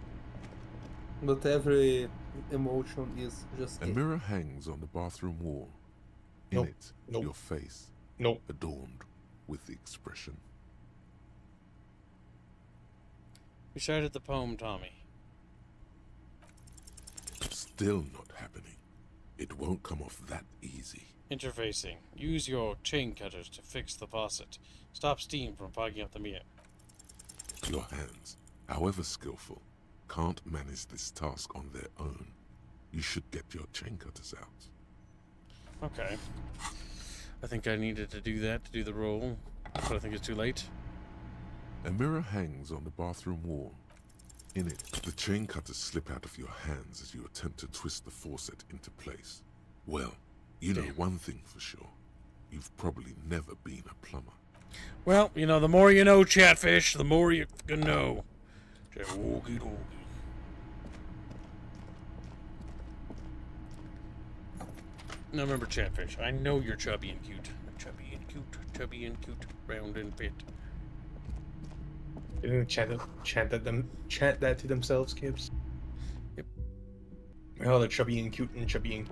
But every emotion is just A mirror hangs on the bathroom wall. In it, your face, adorned with the expression. Recited the poem, Tommy. Still not happening. It won't come off that easy. Interfacing. Use your chain cutters to fix the faucet. Stop steam from fogging up the mirror. Your hands, however skillful, can't manage this task on their own. You should get your chain cutters out. Okay. I think I needed to do that to do the roll, but I think it's too late. A mirror hangs on the bathroom wall. In it, the chain cutters slip out of your hands as you attempt to twist the faucet into place. Well, you know one thing for sure. You've probably never been a plumber. Well, you know, the more you know, Chatfish, the more you can know. Okey dokey. Now remember, Chatfish, I know you're chubby and cute. Chubby and cute, chubby and cute, round and fit. They didn't chant that to themselves, kids. Yep. Oh, they're chubby and cute and chubby and...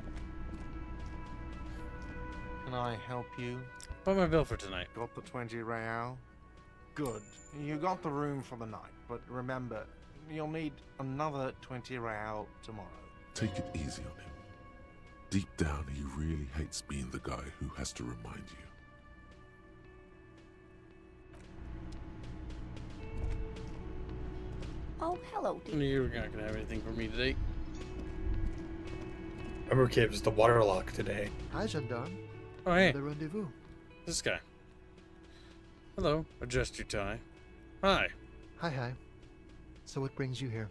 Can I help you? What's my bill for tonight? Got the 20 real? Good. You got the room for the night, but remember, you'll need another 20 real tomorrow. Take it easy on him. Deep down, he really hates being the guy who has to remind you. Oh, hello, dear. You're not gonna have anything for me today. Remember, kids, the waterlock today. Hi, gendarme. Oh, hey. The rendezvous. This guy. Hello. Adjust your tie. Hi. Hi. So what brings you here?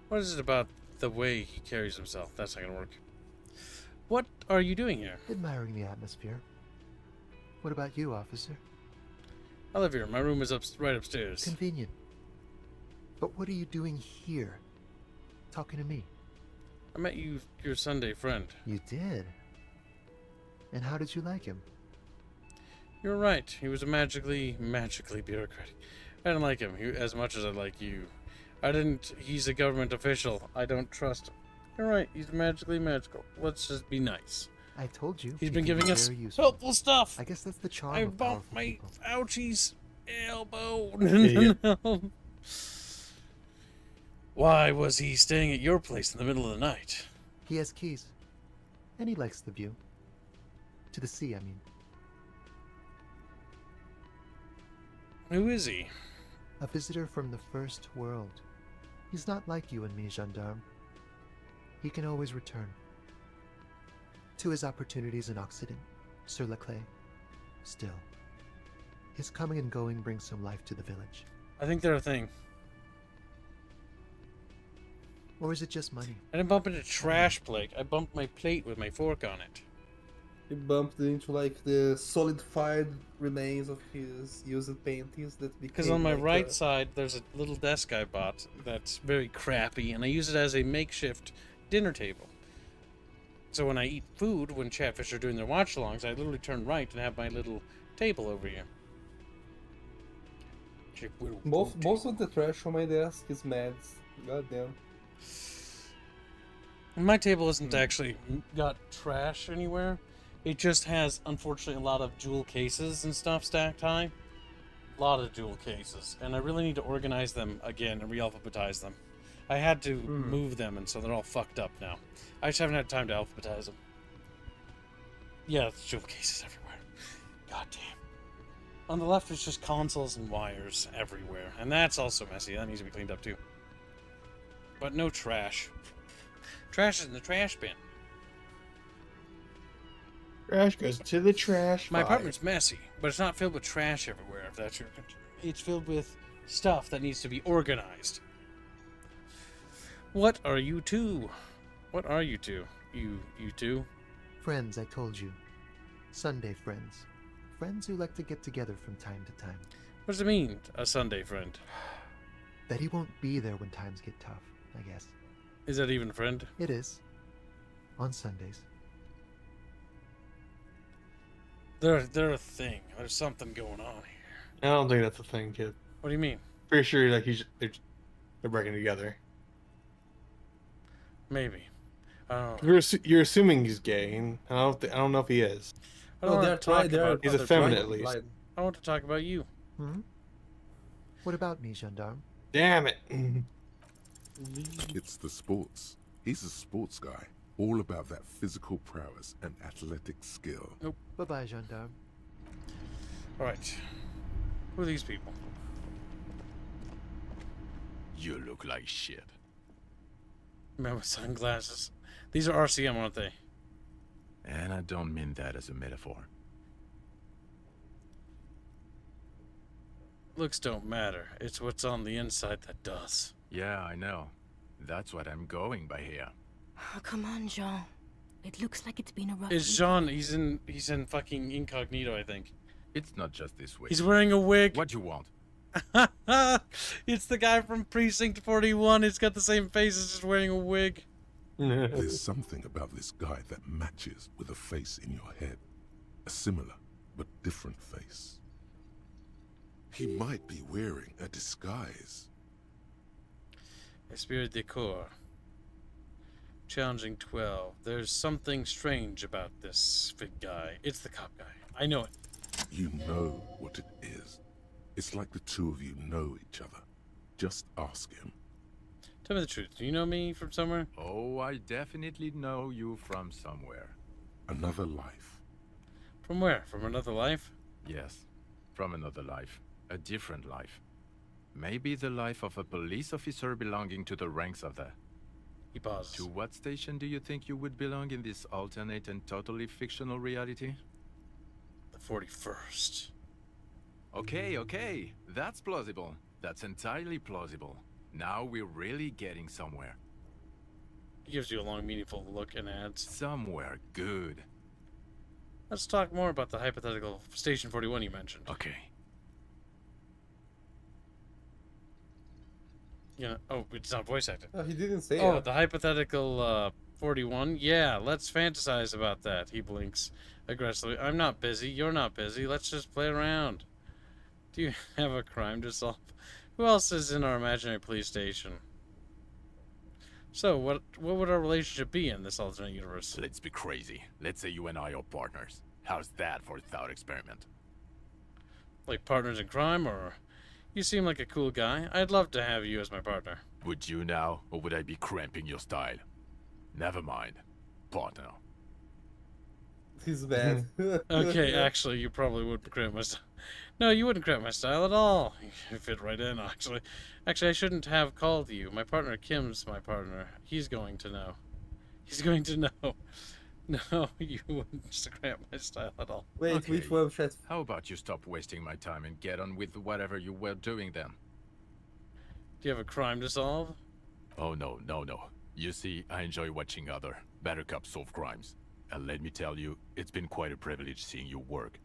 What is it about the way he carries himself? That's not gonna work. What are you doing here? Admiring the atmosphere. What about you, officer? I live here. My room is right upstairs. Convenient. But what are you doing here? Talking to me? I met your Sunday friend. You did? And how did you like him? You're right. He was a magically bureaucratic. I didn't like him as much as I like you. He's a government official. I don't trust him. You're right. He's magically magical. Let's just be nice. I told you. He's been giving us helpful stuff. I guess that's the charm I of bumped powerful my people. ouchie's elbow. Yeah. Why was he staying at your place in the middle of the night? He has keys. And he likes the view. To the sea, I mean. Who is he? A visitor from the first world. He's not like you and me, gendarme. He can always return. To his opportunities in Occident, sur la clé. Still, his coming and going brings some life to the village. I think they're a thing. Or is it just money? I didn't bump into trash plate. I bumped my plate with my fork on it. He bumped into like the solidified remains of his used paintings that became. Because on my like, right side, there's a little desk I bought that's very crappy, and I use it as a makeshift dinner table. So when I eat food, when Chatfish are doing their watch-alongs, I literally turn right and have my little table over here. Most of the trash on my desk is meds. Goddamn. My table isn't actually got trash anywhere. It just has, unfortunately, a lot of jewel cases and stuff stacked high. A lot of jewel cases. And I really need to organize them again and re-alphabetize them. I had to move them, and so they're all fucked up now. I just haven't had time to alphabetize them. Yeah, it's jewel cases everywhere. God damn. On the left, it's just consoles and wires everywhere. And that's also messy. That needs to be cleaned up, too. But no trash. Trash is in the trash bin. Trash goes to the trash My fire. apartment's messy, but it's not filled with trash everywhere, if that's your... It's filled with stuff that needs to be organized. What are you two? What are you two? You two? Friends, I told you. Sunday friends. Friends who like to get together from time to time. What does it mean, a Sunday friend? That he won't be there when times get tough, I guess. Is that even a friend? It is. On Sundays. They're a thing. There's something going on here. I don't think that's a thing, kid. What do you mean? Pretty sure like they're breaking together. Maybe. I don't know. You're assuming he's gay, and I don't know if he is. I don't want to talk about He's effeminate at least. I want to talk about you. Hmm? What about me, gendarme? Damn it. It's the sports. He's a sports guy. All about that physical prowess and athletic skill. Nope. Bye-bye, gendarme. Alright. Who are these people? You look like shit. Man with sunglasses. These are RCM, aren't they? And I don't mean that as a metaphor. Looks don't matter. It's what's on the inside that does. Yeah, I know. That's what I'm going by here. Oh, come on, Jean. It looks like it's been a rough It's week. Jean. He's in fucking incognito, I think. It's not just this way. He's wearing a wig. What you want? It's the guy from Precinct 41. He's got the same face, he's just wearing a wig. There's something about this guy that matches with a face in your head. A similar but different face. He might be wearing a disguise. Esprit de corps. Challenging 12. There's something strange about this fig guy. It's the cop guy. I know it. You know what it is. It's like the two of you know each other. Just ask him. Tell me the truth. Do you know me from somewhere? Oh, I definitely know you from somewhere. Another life. From where? From another life? Yes, from another life. A different life. Maybe the life of a police officer belonging to the ranks of the... He pauses. To what station do you think you would belong in this alternate and totally fictional reality? The 41st. Okay. That's plausible. That's entirely plausible. Now we're really getting somewhere. He gives you a long, meaningful look and adds. Somewhere good. Let's talk more about the hypothetical Station 41 you mentioned. Okay. Yeah. Oh, it's not voice acted. Oh, he didn't say Oh, it. the hypothetical 41? Yeah, let's fantasize about that. He blinks aggressively. I'm not busy. You're not busy. Let's just play around. Do you have a crime to solve? Who else is in our imaginary police station? So, what would our relationship be in this alternate universe? Let's be crazy. Let's say you and I are partners. How's that for a thought experiment? Like partners in crime, or... You seem like a cool guy. I'd love to have you as my partner. Would you now, or would I be cramping your style? Never mind. Partner. He's bad. Okay, actually, you probably wouldn't cramp my style. No, you wouldn't cramp my style at all. You fit right in, actually. Actually, I shouldn't have called you. My partner Kim's my partner. He's going to know. He's going to know. No, you wouldn't scrap my style at all. Wait, Okay. which one chat? How about you stop wasting my time and get on with whatever you were doing then? Do you have a crime to solve? Oh no. You see, I enjoy watching other better cops solve crimes. And let me tell you, it's been quite a privilege seeing you work.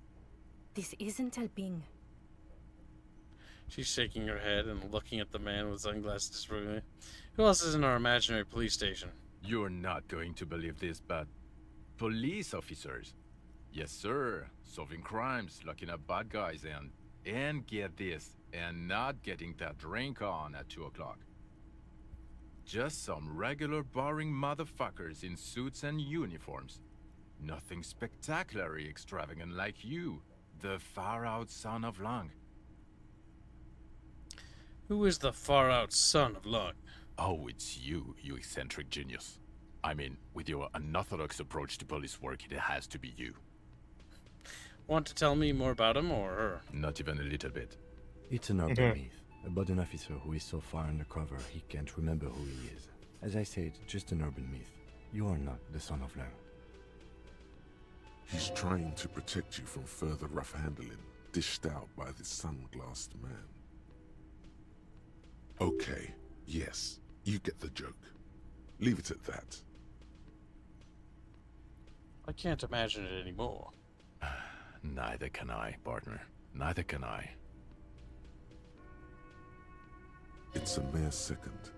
This isn't helping. She's shaking her head and looking at the man with sunglasses disapprovingly. Who else is in our imaginary police station? You're not going to believe this, but police officers. Yes, sir. Solving crimes, locking up bad guys, and get this, and not getting that drink on at 2 o'clock. Just some regular boring motherfuckers in suits and uniforms. Nothing spectacularly extravagant like you, the far-out son of Lang. Who is the far-out son of Lung? Oh, it's you, you eccentric genius. I mean, with your unorthodox approach to police work, it has to be you. Want to tell me more about him or her? Not even a little bit. It's an urban myth about an officer who is so far undercover he can't remember who he is. As I said, just an urban myth. You are not the son of Lang. He's trying to protect you from further rough handling, dished out by this sunglassed man. Okay, yes, you get the joke. Leave it at that. I can't imagine it anymore. Neither can I, partner. Neither can I. It's a mere second,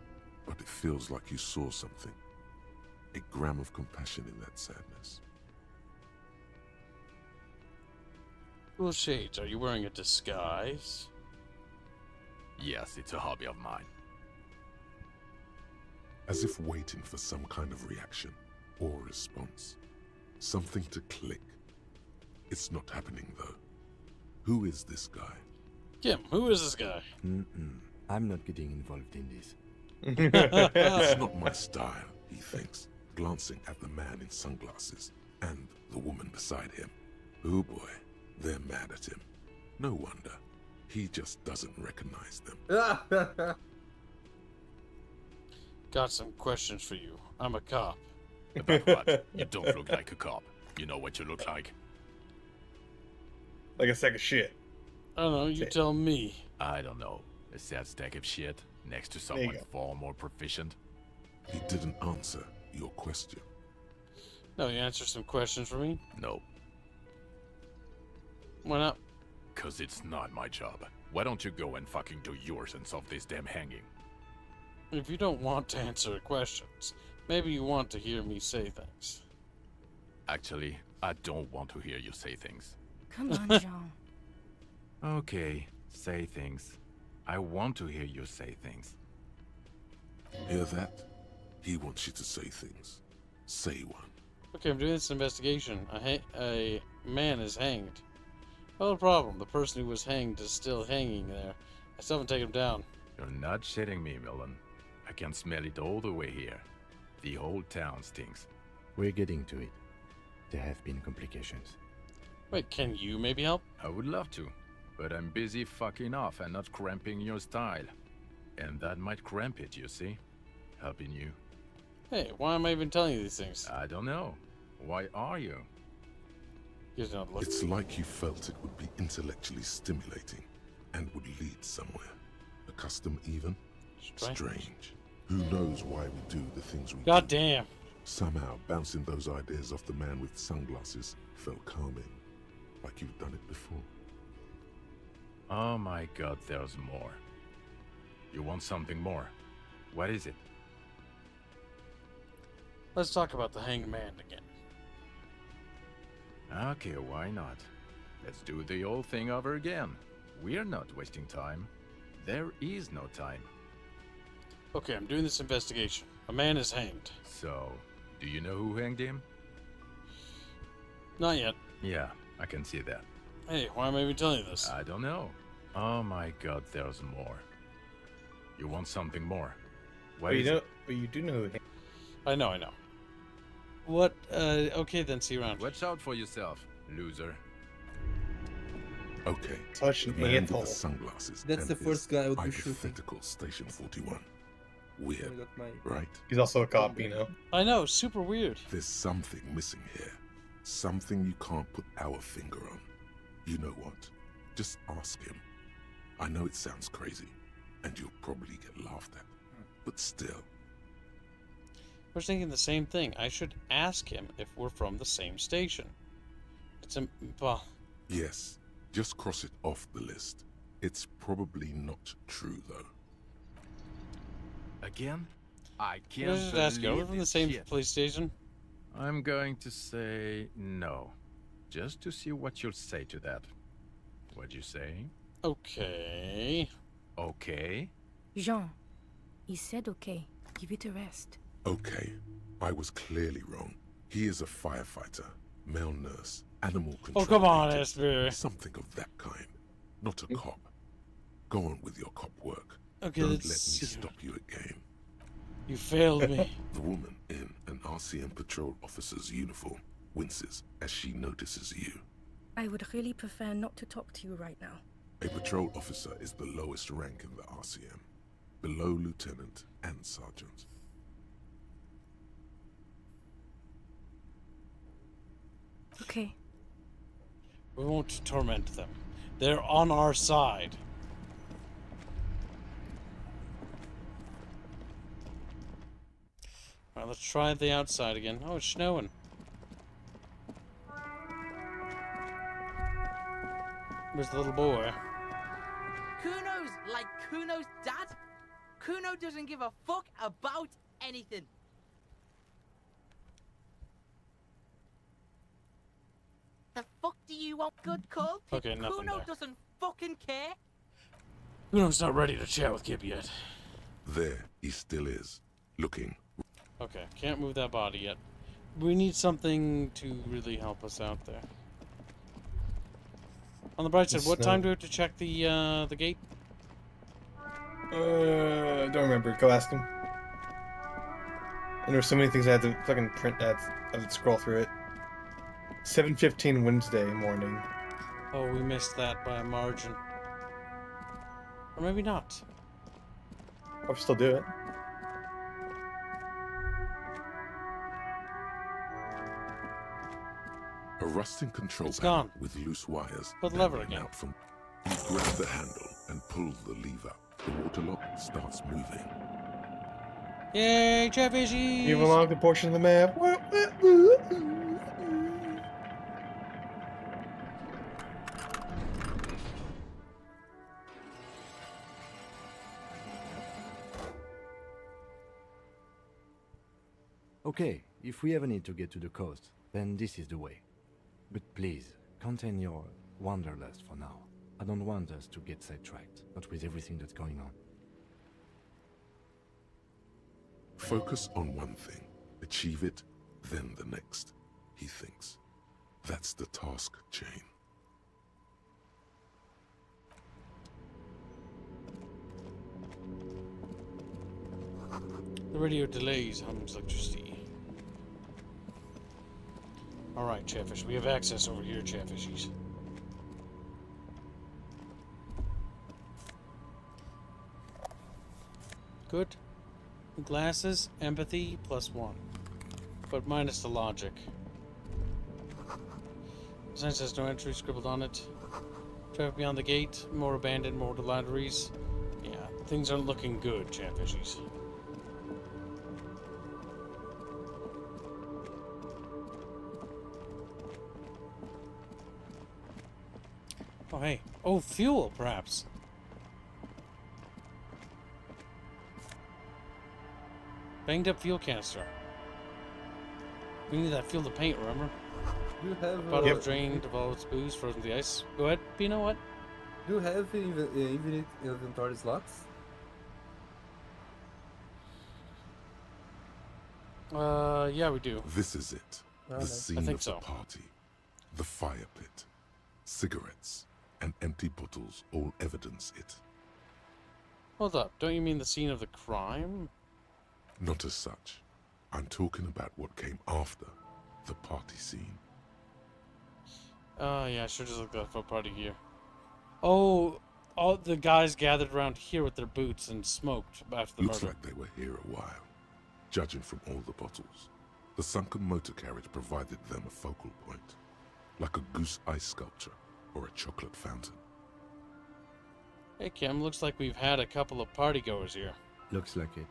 but it feels like you saw something. A gram of compassion in that sadness. Cool shades, are you wearing a disguise? Yes, it's a hobby of mine. As if waiting for some kind of reaction or response. Something to click. It's not happening though. Who is this guy? Kim, who is this guy? I'm not getting involved in this. It's not my style, he thinks, glancing at the man in sunglasses and the woman beside him. Oh boy, they're mad at him. No wonder. He just doesn't recognize them. Got some questions for you. I'm a cop. About what? You don't look like a cop. You know what you look like. Like a sack of shit. I don't know, you tell me. I don't know. A sad stack of shit next to someone far more proficient. He didn't answer your question. No, you answer some questions for me? No. Why not? 'Cause it's not my job. Why don't you go and fucking do yours and solve this damn hanging? If you don't want to answer questions, maybe you want to hear me say things. Actually, I don't want to hear you say things. Come on, Jean. Okay, say things. I want to hear you say things. Hear that? He wants you to say things. Say one. Okay, I'm doing this investigation. A man is hanged. Well, no problem. The person who was hanged is still hanging there. I still haven't taken him down. You're not shitting me, Millen. I can smell it all the way here. The whole town stinks. We're getting to it. There have been complications. Wait, can you maybe help? I would love to, but I'm busy fucking off and not cramping your style. And that might cramp it, you see? Helping you. Hey, why am I even telling you these things? I don't know. Why are you? You don't look. It's like you felt it would be intellectually stimulating and would lead somewhere. A custom even? Strange. Who knows why we do the things we do? God damn. Somehow, bouncing those ideas off the man with sunglasses felt calming. Like you've done it before. Oh my god, there's more. You want something more? What is it? Let's talk about the hanged man again. Okay, why not? Let's do the old thing over again. We're not wasting time. There is no time. Okay, I'm doing this investigation. A man is hanged. So, do you know who hanged him? Not yet. Yeah, I can see that. Hey, why am I even telling you this? I don't know. Oh my god, there's more. You want something more? But you do know who. I know. What? Okay then, see you around. Watch out for yourself, loser. Okay. Touch the me man at with all. the sunglasses. That's and the first guy I would be shooting. hypothetical Station 41. Weird, got my... right? He's also a cop, you know. I know, super weird. There's something missing here. Something you can't put our finger on. You know what? Just ask him. I know it sounds crazy, and you'll probably get laughed at. But still. I was thinking the same thing. I should ask him if we're from the same station. It's a... well... Yes, just cross it off the list. It's probably not true, though. Again? I Can I can't just ask you, are we believe from the this same shit. police station? I'm going to say no. Just to see what you'll say to that. What'd you say? Okay. Okay? Jean, he said okay. Give it a rest. Okay, I was clearly wrong. He is a firefighter, male nurse, animal control. Oh, come on, agent, Asbury. something of that kind. Not a cop. Go on with your cop work. Okay, Don't let's let me see. stop you at game. You failed me. The woman in an RCM patrol officer's uniform winces as she notices you. I would really prefer not to talk to you right now. A patrol officer is the lowest rank in the RCM, below lieutenant and sergeant. Okay. We won't torment them. They're on our side. Alright, let's try the outside again. Oh, it's snowing. Where's the little boy? Kuno's like Kuno's dad. Kuno doesn't give a fuck about anything. The fuck do you want, good call? Okay, nothing Kuno there. doesn't fucking care. Kuno's not ready to chat with Kip yet. There he still is, looking. Okay, can't move that body yet. We need something to really help us out there. On the bright side, what time do we have to check the gate? Don't remember. Go ask him. And there's so many things I had to fucking print. I had to scroll through it. 7:15 Wednesday morning. Oh, we missed that by a margin. Or maybe not. I'll still do it. A rusting control It's panel gone. with loose wires. Put the lever dangling again. out from. You grab the handle and pull the lever. The water lock starts moving. Yay, Chatfishies! You've unlocked a portion of the map. Okay, if we ever need to get to the coast, then this is the way. But please, contain your wanderlust for now. I don't want us to get sidetracked, not with everything that's going on. Focus on one thing. Achieve it, then the next, he thinks. That's the task chain. The radio delays hums electricity. Alright, Chatfish, we have access over here, Chatfishies. Good. Glasses, empathy, +1. But minus the logic. The sign says no entry scribbled on it. Traffic beyond the gate, more abandoned, more lotteries. Yeah, things aren't looking good, Chatfishies. Oh, hey. Oh, fuel, perhaps. Banged up fuel canister. We need that fuel to paint, remember? Do you have... Bottle of drain, develops booze, frozen to the ice. Go ahead, Pino, what? Do you have infinite inventory slots? Yeah, we do. This is it. The Alright. scene I think of so. the party. The fire pit. Cigarettes and empty bottles all evidence it. Hold up, don't you mean the scene of the crime? Not as such. I'm talking about what came after the party scene. Yeah, I should just look at that for party gear. Oh, all the guys gathered around here with their boots and smoked after the Looks murder. like they were here a while. Judging from all the bottles, the sunken motor carriage provided them a focal point, like a goose ice sculpture or a chocolate fountain. Hey Kim, looks like we've had a couple of partygoers here. Looks like it.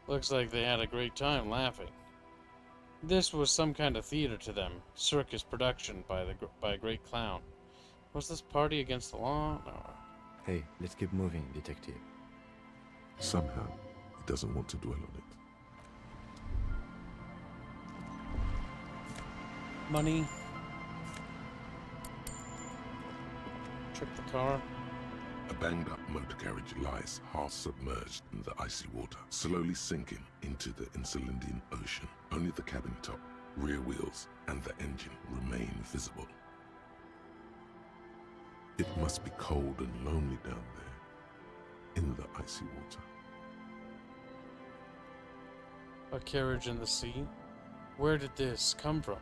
Looks like they had a great time laughing. This was some kind of theater to them, circus production by a great clown. Was this party against the law? No. Hey, let's keep moving, detective. Somehow, he doesn't want to dwell on it. Money. Check the car. A banged-up motor carriage lies half submerged in the icy water, slowly sinking into the Insulindian Ocean. Only the cabin top, rear wheels, and the engine remain visible. It must be cold and lonely down there, in the icy water. A carriage in the sea? Where did this come from?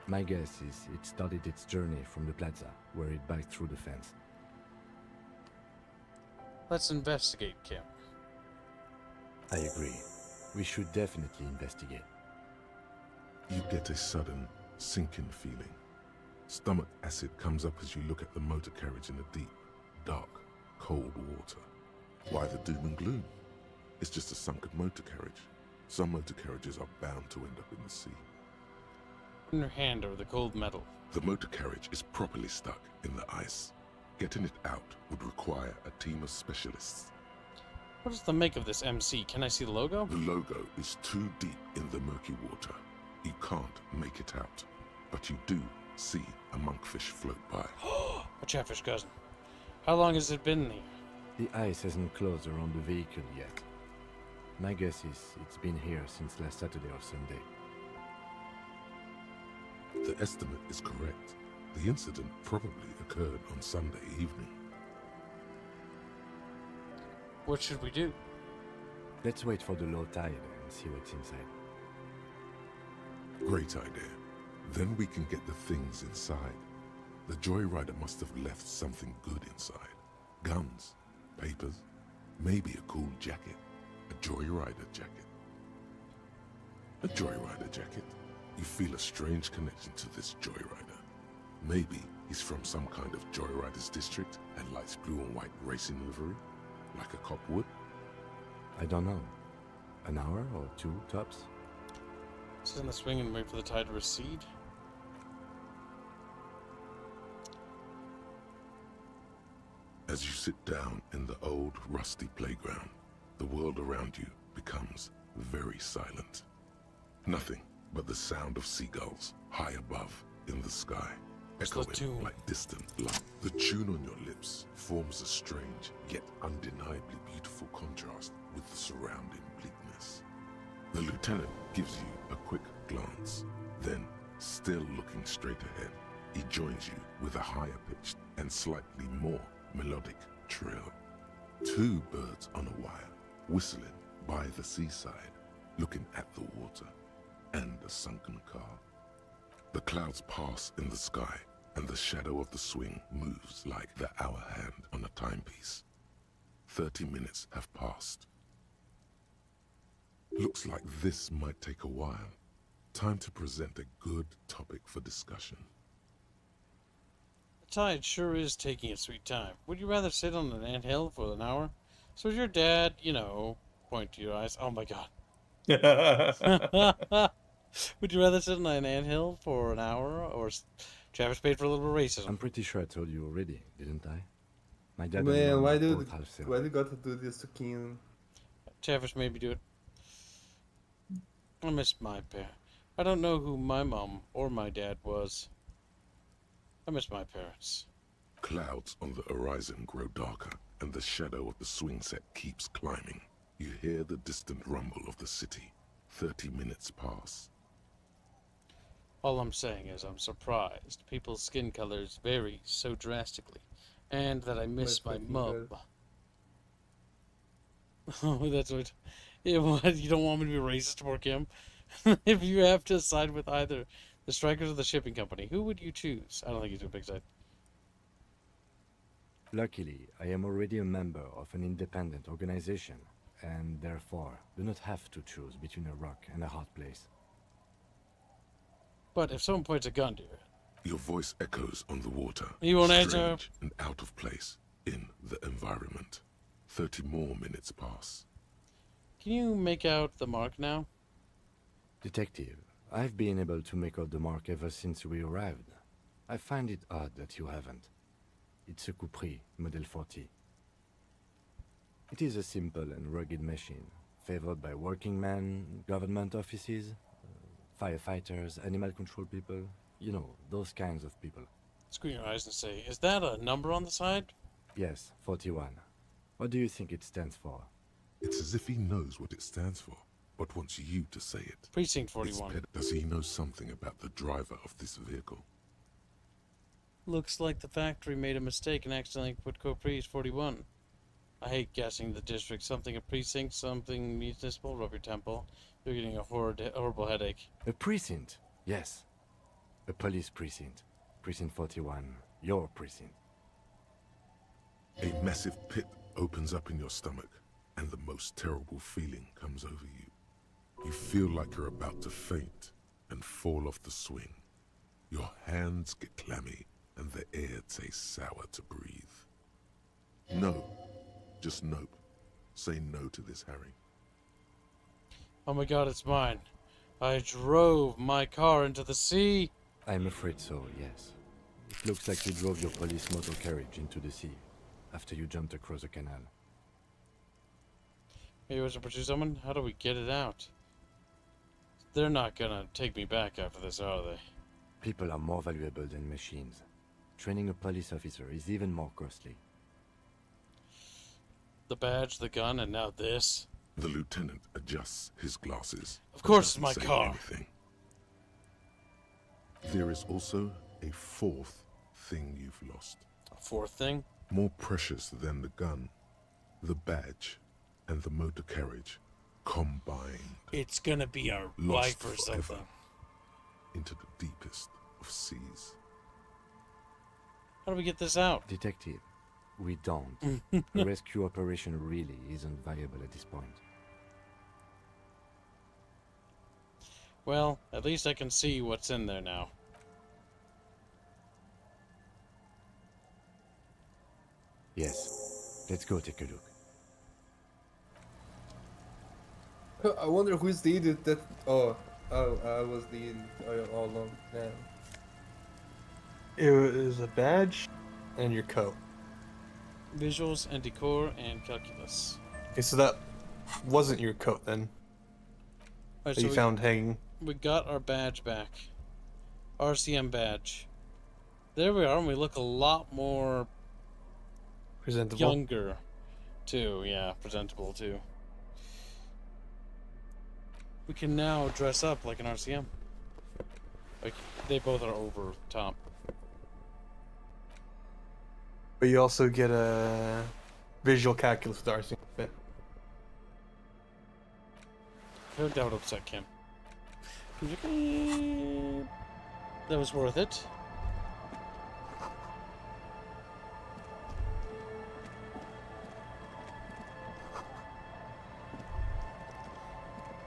My guess is it started its journey from the plaza, where it backed through the fence. Let's investigate, Kim. I agree. We should definitely investigate. You get a sudden, sinking feeling. Stomach acid comes up as you look at the motor carriage in the deep, dark, cold water. Why the doom and gloom? It's just a sunken motor carriage. Some motor carriages are bound to end up in the sea. Put your hand over the cold metal. The motor carriage is properly stuck in the ice. Getting it out would require a team of specialists. What is the make of this MC? Can I see the logo? The logo is too deep in the murky water. You can't make it out, but you do see a monkfish float by. A chatfish cousin. How long has it been here? The ice hasn't closed around the vehicle yet. My guess is it's been here since last Saturday or Sunday. The estimate is correct. The incident probably occurred on Sunday evening. What should we do? Let's wait for the low tide and see what's inside. Great idea. Then we can get the things inside. The joyrider must have left something good inside. Guns, papers, maybe a cool jacket. A joyrider jacket. A joyrider jacket. You feel a strange connection to this joyrider. Maybe he's from some kind of joyriders district and likes blue and white racing livery, like a cop would. I don't know. An hour or two, tops? Sit in the swing and wait for the tide to recede. As you sit down in the old, rusty playground, the world around you becomes very silent. Nothing but the sound of seagulls high above in the sky, echoing like distant love. The tune on your lips forms a strange, yet undeniably beautiful contrast with the surrounding bleakness. The lieutenant gives you a quick glance, then, still looking straight ahead, he joins you with a higher-pitched and slightly more melodic trill. Two birds on a wire, whistling by the seaside, looking at the water and the sunken car. The clouds pass in the sky, and the shadow of the swing moves like the hour hand on a timepiece. 30 minutes have passed. Looks like this might take a while. Time to present a good topic for discussion. The tide sure is taking its sweet time. Would you rather sit on an anthill for an hour? So is your dad, you know, point to your eyes. Oh my god. Would you rather sit on an anthill for an hour, or Travis paid for a little bit of racism? I'm pretty sure I told you already, didn't I? My dad Man, and why mom do both half sailed. you got to do this to King? Travis made me do it. I miss my parents. I don't know who my mom or my dad was. I miss my parents. Clouds on the horizon grow darker, and the shadow of the swing set keeps climbing. You hear the distant rumble of the city. 30 minutes pass. All I'm saying is I'm surprised people's skin colors vary so drastically, and that I miss my mum. Oh, that's what... Yeah, what? You don't want me to be racist toward Kim? If you have to side with either the strikers or the shipping company, who would you choose? I don't think he's a big side. Luckily, I am already a member of an independent organization, and therefore do not have to choose between a rock and a hard place. But if someone points a gun to you, Your voice echoes on the water, you won't answer. strange and out of place in the environment. 30 more minutes pass. Can you make out the mark now? Detective, I've been able to make out the mark ever since we arrived. I find it odd that you haven't. It's a Capri, Model 40. It is a simple and rugged machine, favored by working men, government offices, firefighters, animal control people, you know, those kinds of people. Squint your eyes and say, is that a number on the side? Yes, 41. What do you think it stands for? It's as if he knows what it stands for, but wants you to say it. Precinct 41. Does he know something about the driver of this vehicle? Looks like the factory made a mistake and accidentally put Caprice 41. I hate guessing the district. Something a precinct, something municipal. Rub your temple. You're getting a horrible headache. A precinct? Yes. A police precinct. Precinct 41. Your precinct. A massive pit opens up in your stomach, and the most terrible feeling comes over you. You feel like you're about to faint and fall off the swing. Your hands get clammy, and the air tastes sour to breathe. No. Just nope. Say no to this, Harry. Oh my god, it's mine. I drove my car into the sea. I'm afraid so, yes. It looks like you drove your police motor carriage into the sea after you jumped across a canal. Hey, was to pursue someone? How do we get it out? They're not gonna take me back after this, are they? People are more valuable than machines. Training a police officer is even more costly. The badge, the gun, and now this. The lieutenant adjusts his glasses. Of course it's Doesn't my say car. anything. There is also a fourth thing you've lost. A fourth thing? More precious than the gun, the badge, and the motor carriage combined. It's gonna be our Lost wife or forever something. into the deepest of seas. How do we get this out? Detective, we don't. A rescue operation really isn't viable at this point. Well, at least I can see what's in there now. Yes. Let's go take a look. I wonder who's the idiot that. Oh, I was the idiot all along. Yeah. It was a badge and your coat. Visuals and decor and calculus. Okay, so that wasn't your coat then. Alright, That so you found hanging. We got our badge back. RCM badge. There we are, and we look a lot more Presentable. younger, too. Yeah, presentable, too. We can now dress up like an RCM. Like, they both are over top. But you also get a visual calculus with RC. I feel like that would upset Kim. That was worth it.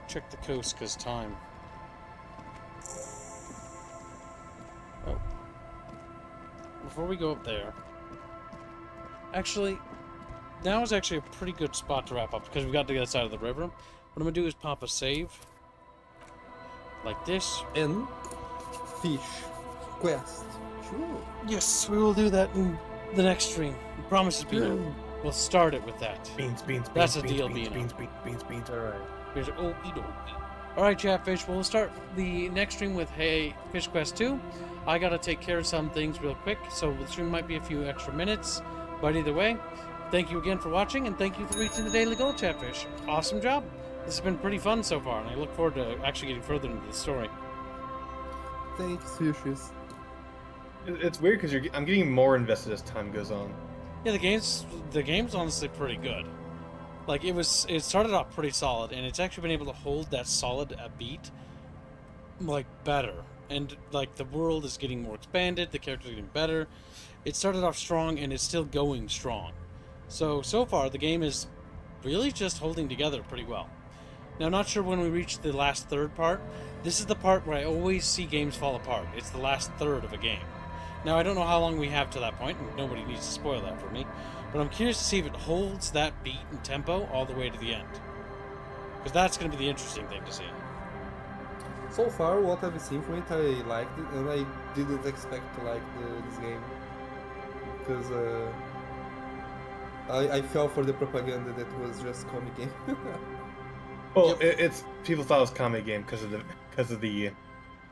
Check the coast, cause time. Oh. Before we go up there, actually, now is actually a pretty good spot to wrap up because we got to the other side of the river. What I'm gonna do is pop a save, like this. And fish quest. Sure. Yes, we will do that in the next stream. We promise to be there. We'll start it with that. Beans. That's a beans, deal, beans, being beans. All right. Here's okie dokie. Alright, Chatfish, we'll start the next stream with Hey Fish Quest 2. I gotta take care of some things real quick, so the stream might be a few extra minutes. But either way, thank you again for watching, and thank you for reaching the daily goal, Chatfish. Awesome job. This has been pretty fun so far, and I look forward to actually getting further into the story. Thanks, fishes. It's weird because I'm getting more invested as time goes on. Yeah, the game's honestly pretty good. Like, it started off pretty solid, and it's actually been able to hold that solid beat, like, better And, like, the world is getting more expanded, the characters are getting better. It started off strong, and it's still going strong. So far, the game is really just holding together pretty well. Now, not sure when we reach the last third part. This is the part where I always see games fall apart. It's the last third of a game. Now, I don't know how long we have to that point, and nobody needs to spoil that for me, but I'm curious to see if it holds that beat and tempo all the way to the end. Because that's going to be the interesting thing to see. So far, what I've seen from it, I liked it, and I didn't expect to like this game. Because I fell for the propaganda that was just comic game. Well, it's people thought it was comic game because of the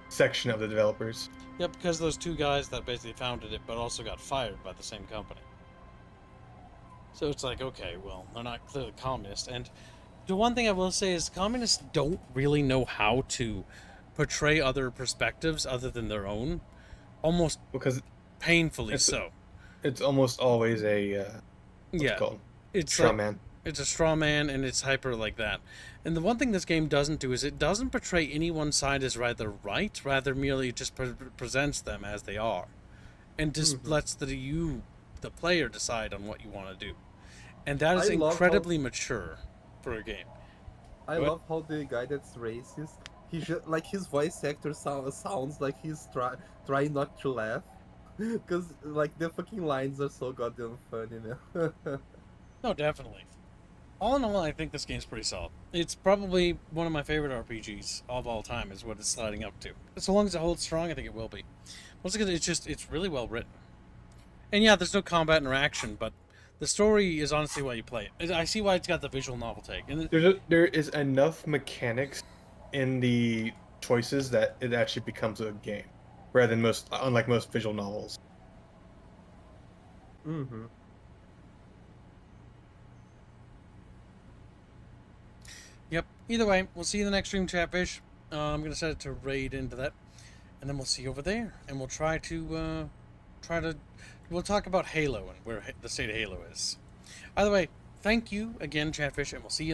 section of the developers. Yep, because those two guys that basically founded it, but also got fired by the same company. So it's like, okay, well, they're not clearly communist. And the one thing I will say is communists don't really know how to portray other perspectives other than their own. Almost because painfully so. It's almost always a what's it called? It's straw like, man. It's a straw man, and it's hyper like that. And the one thing this game doesn't do is it doesn't portray any one side as rather right, rather merely just presents them as they are, and just lets the player decide on what you want to do. And that is incredibly mature for a game. I love how the guy that's racist, he just, like, his voice actor sounds like he's trying not to laugh, because like the fucking lines are so goddamn funny now. No, definitely. All in all, I think this game's pretty solid. It's probably one of my favorite RPGs of all time, is what it's sliding up to. So long as it holds strong, I think it will be. Once again, it's really well written. And yeah, there's no combat interaction, but the story is honestly why you play it. I see why it's got the visual novel tag. And there is enough mechanics in the choices that it actually becomes a game, rather than unlike most visual novels. Mm-hmm. Yep. Either way, we'll see you in the next stream, Chatfish. I'm gonna set it to raid into that, and then we'll see you over there, and we'll we'll talk about Halo and where the state of Halo is. Either way, thank you again, Chatfish, and we'll see you in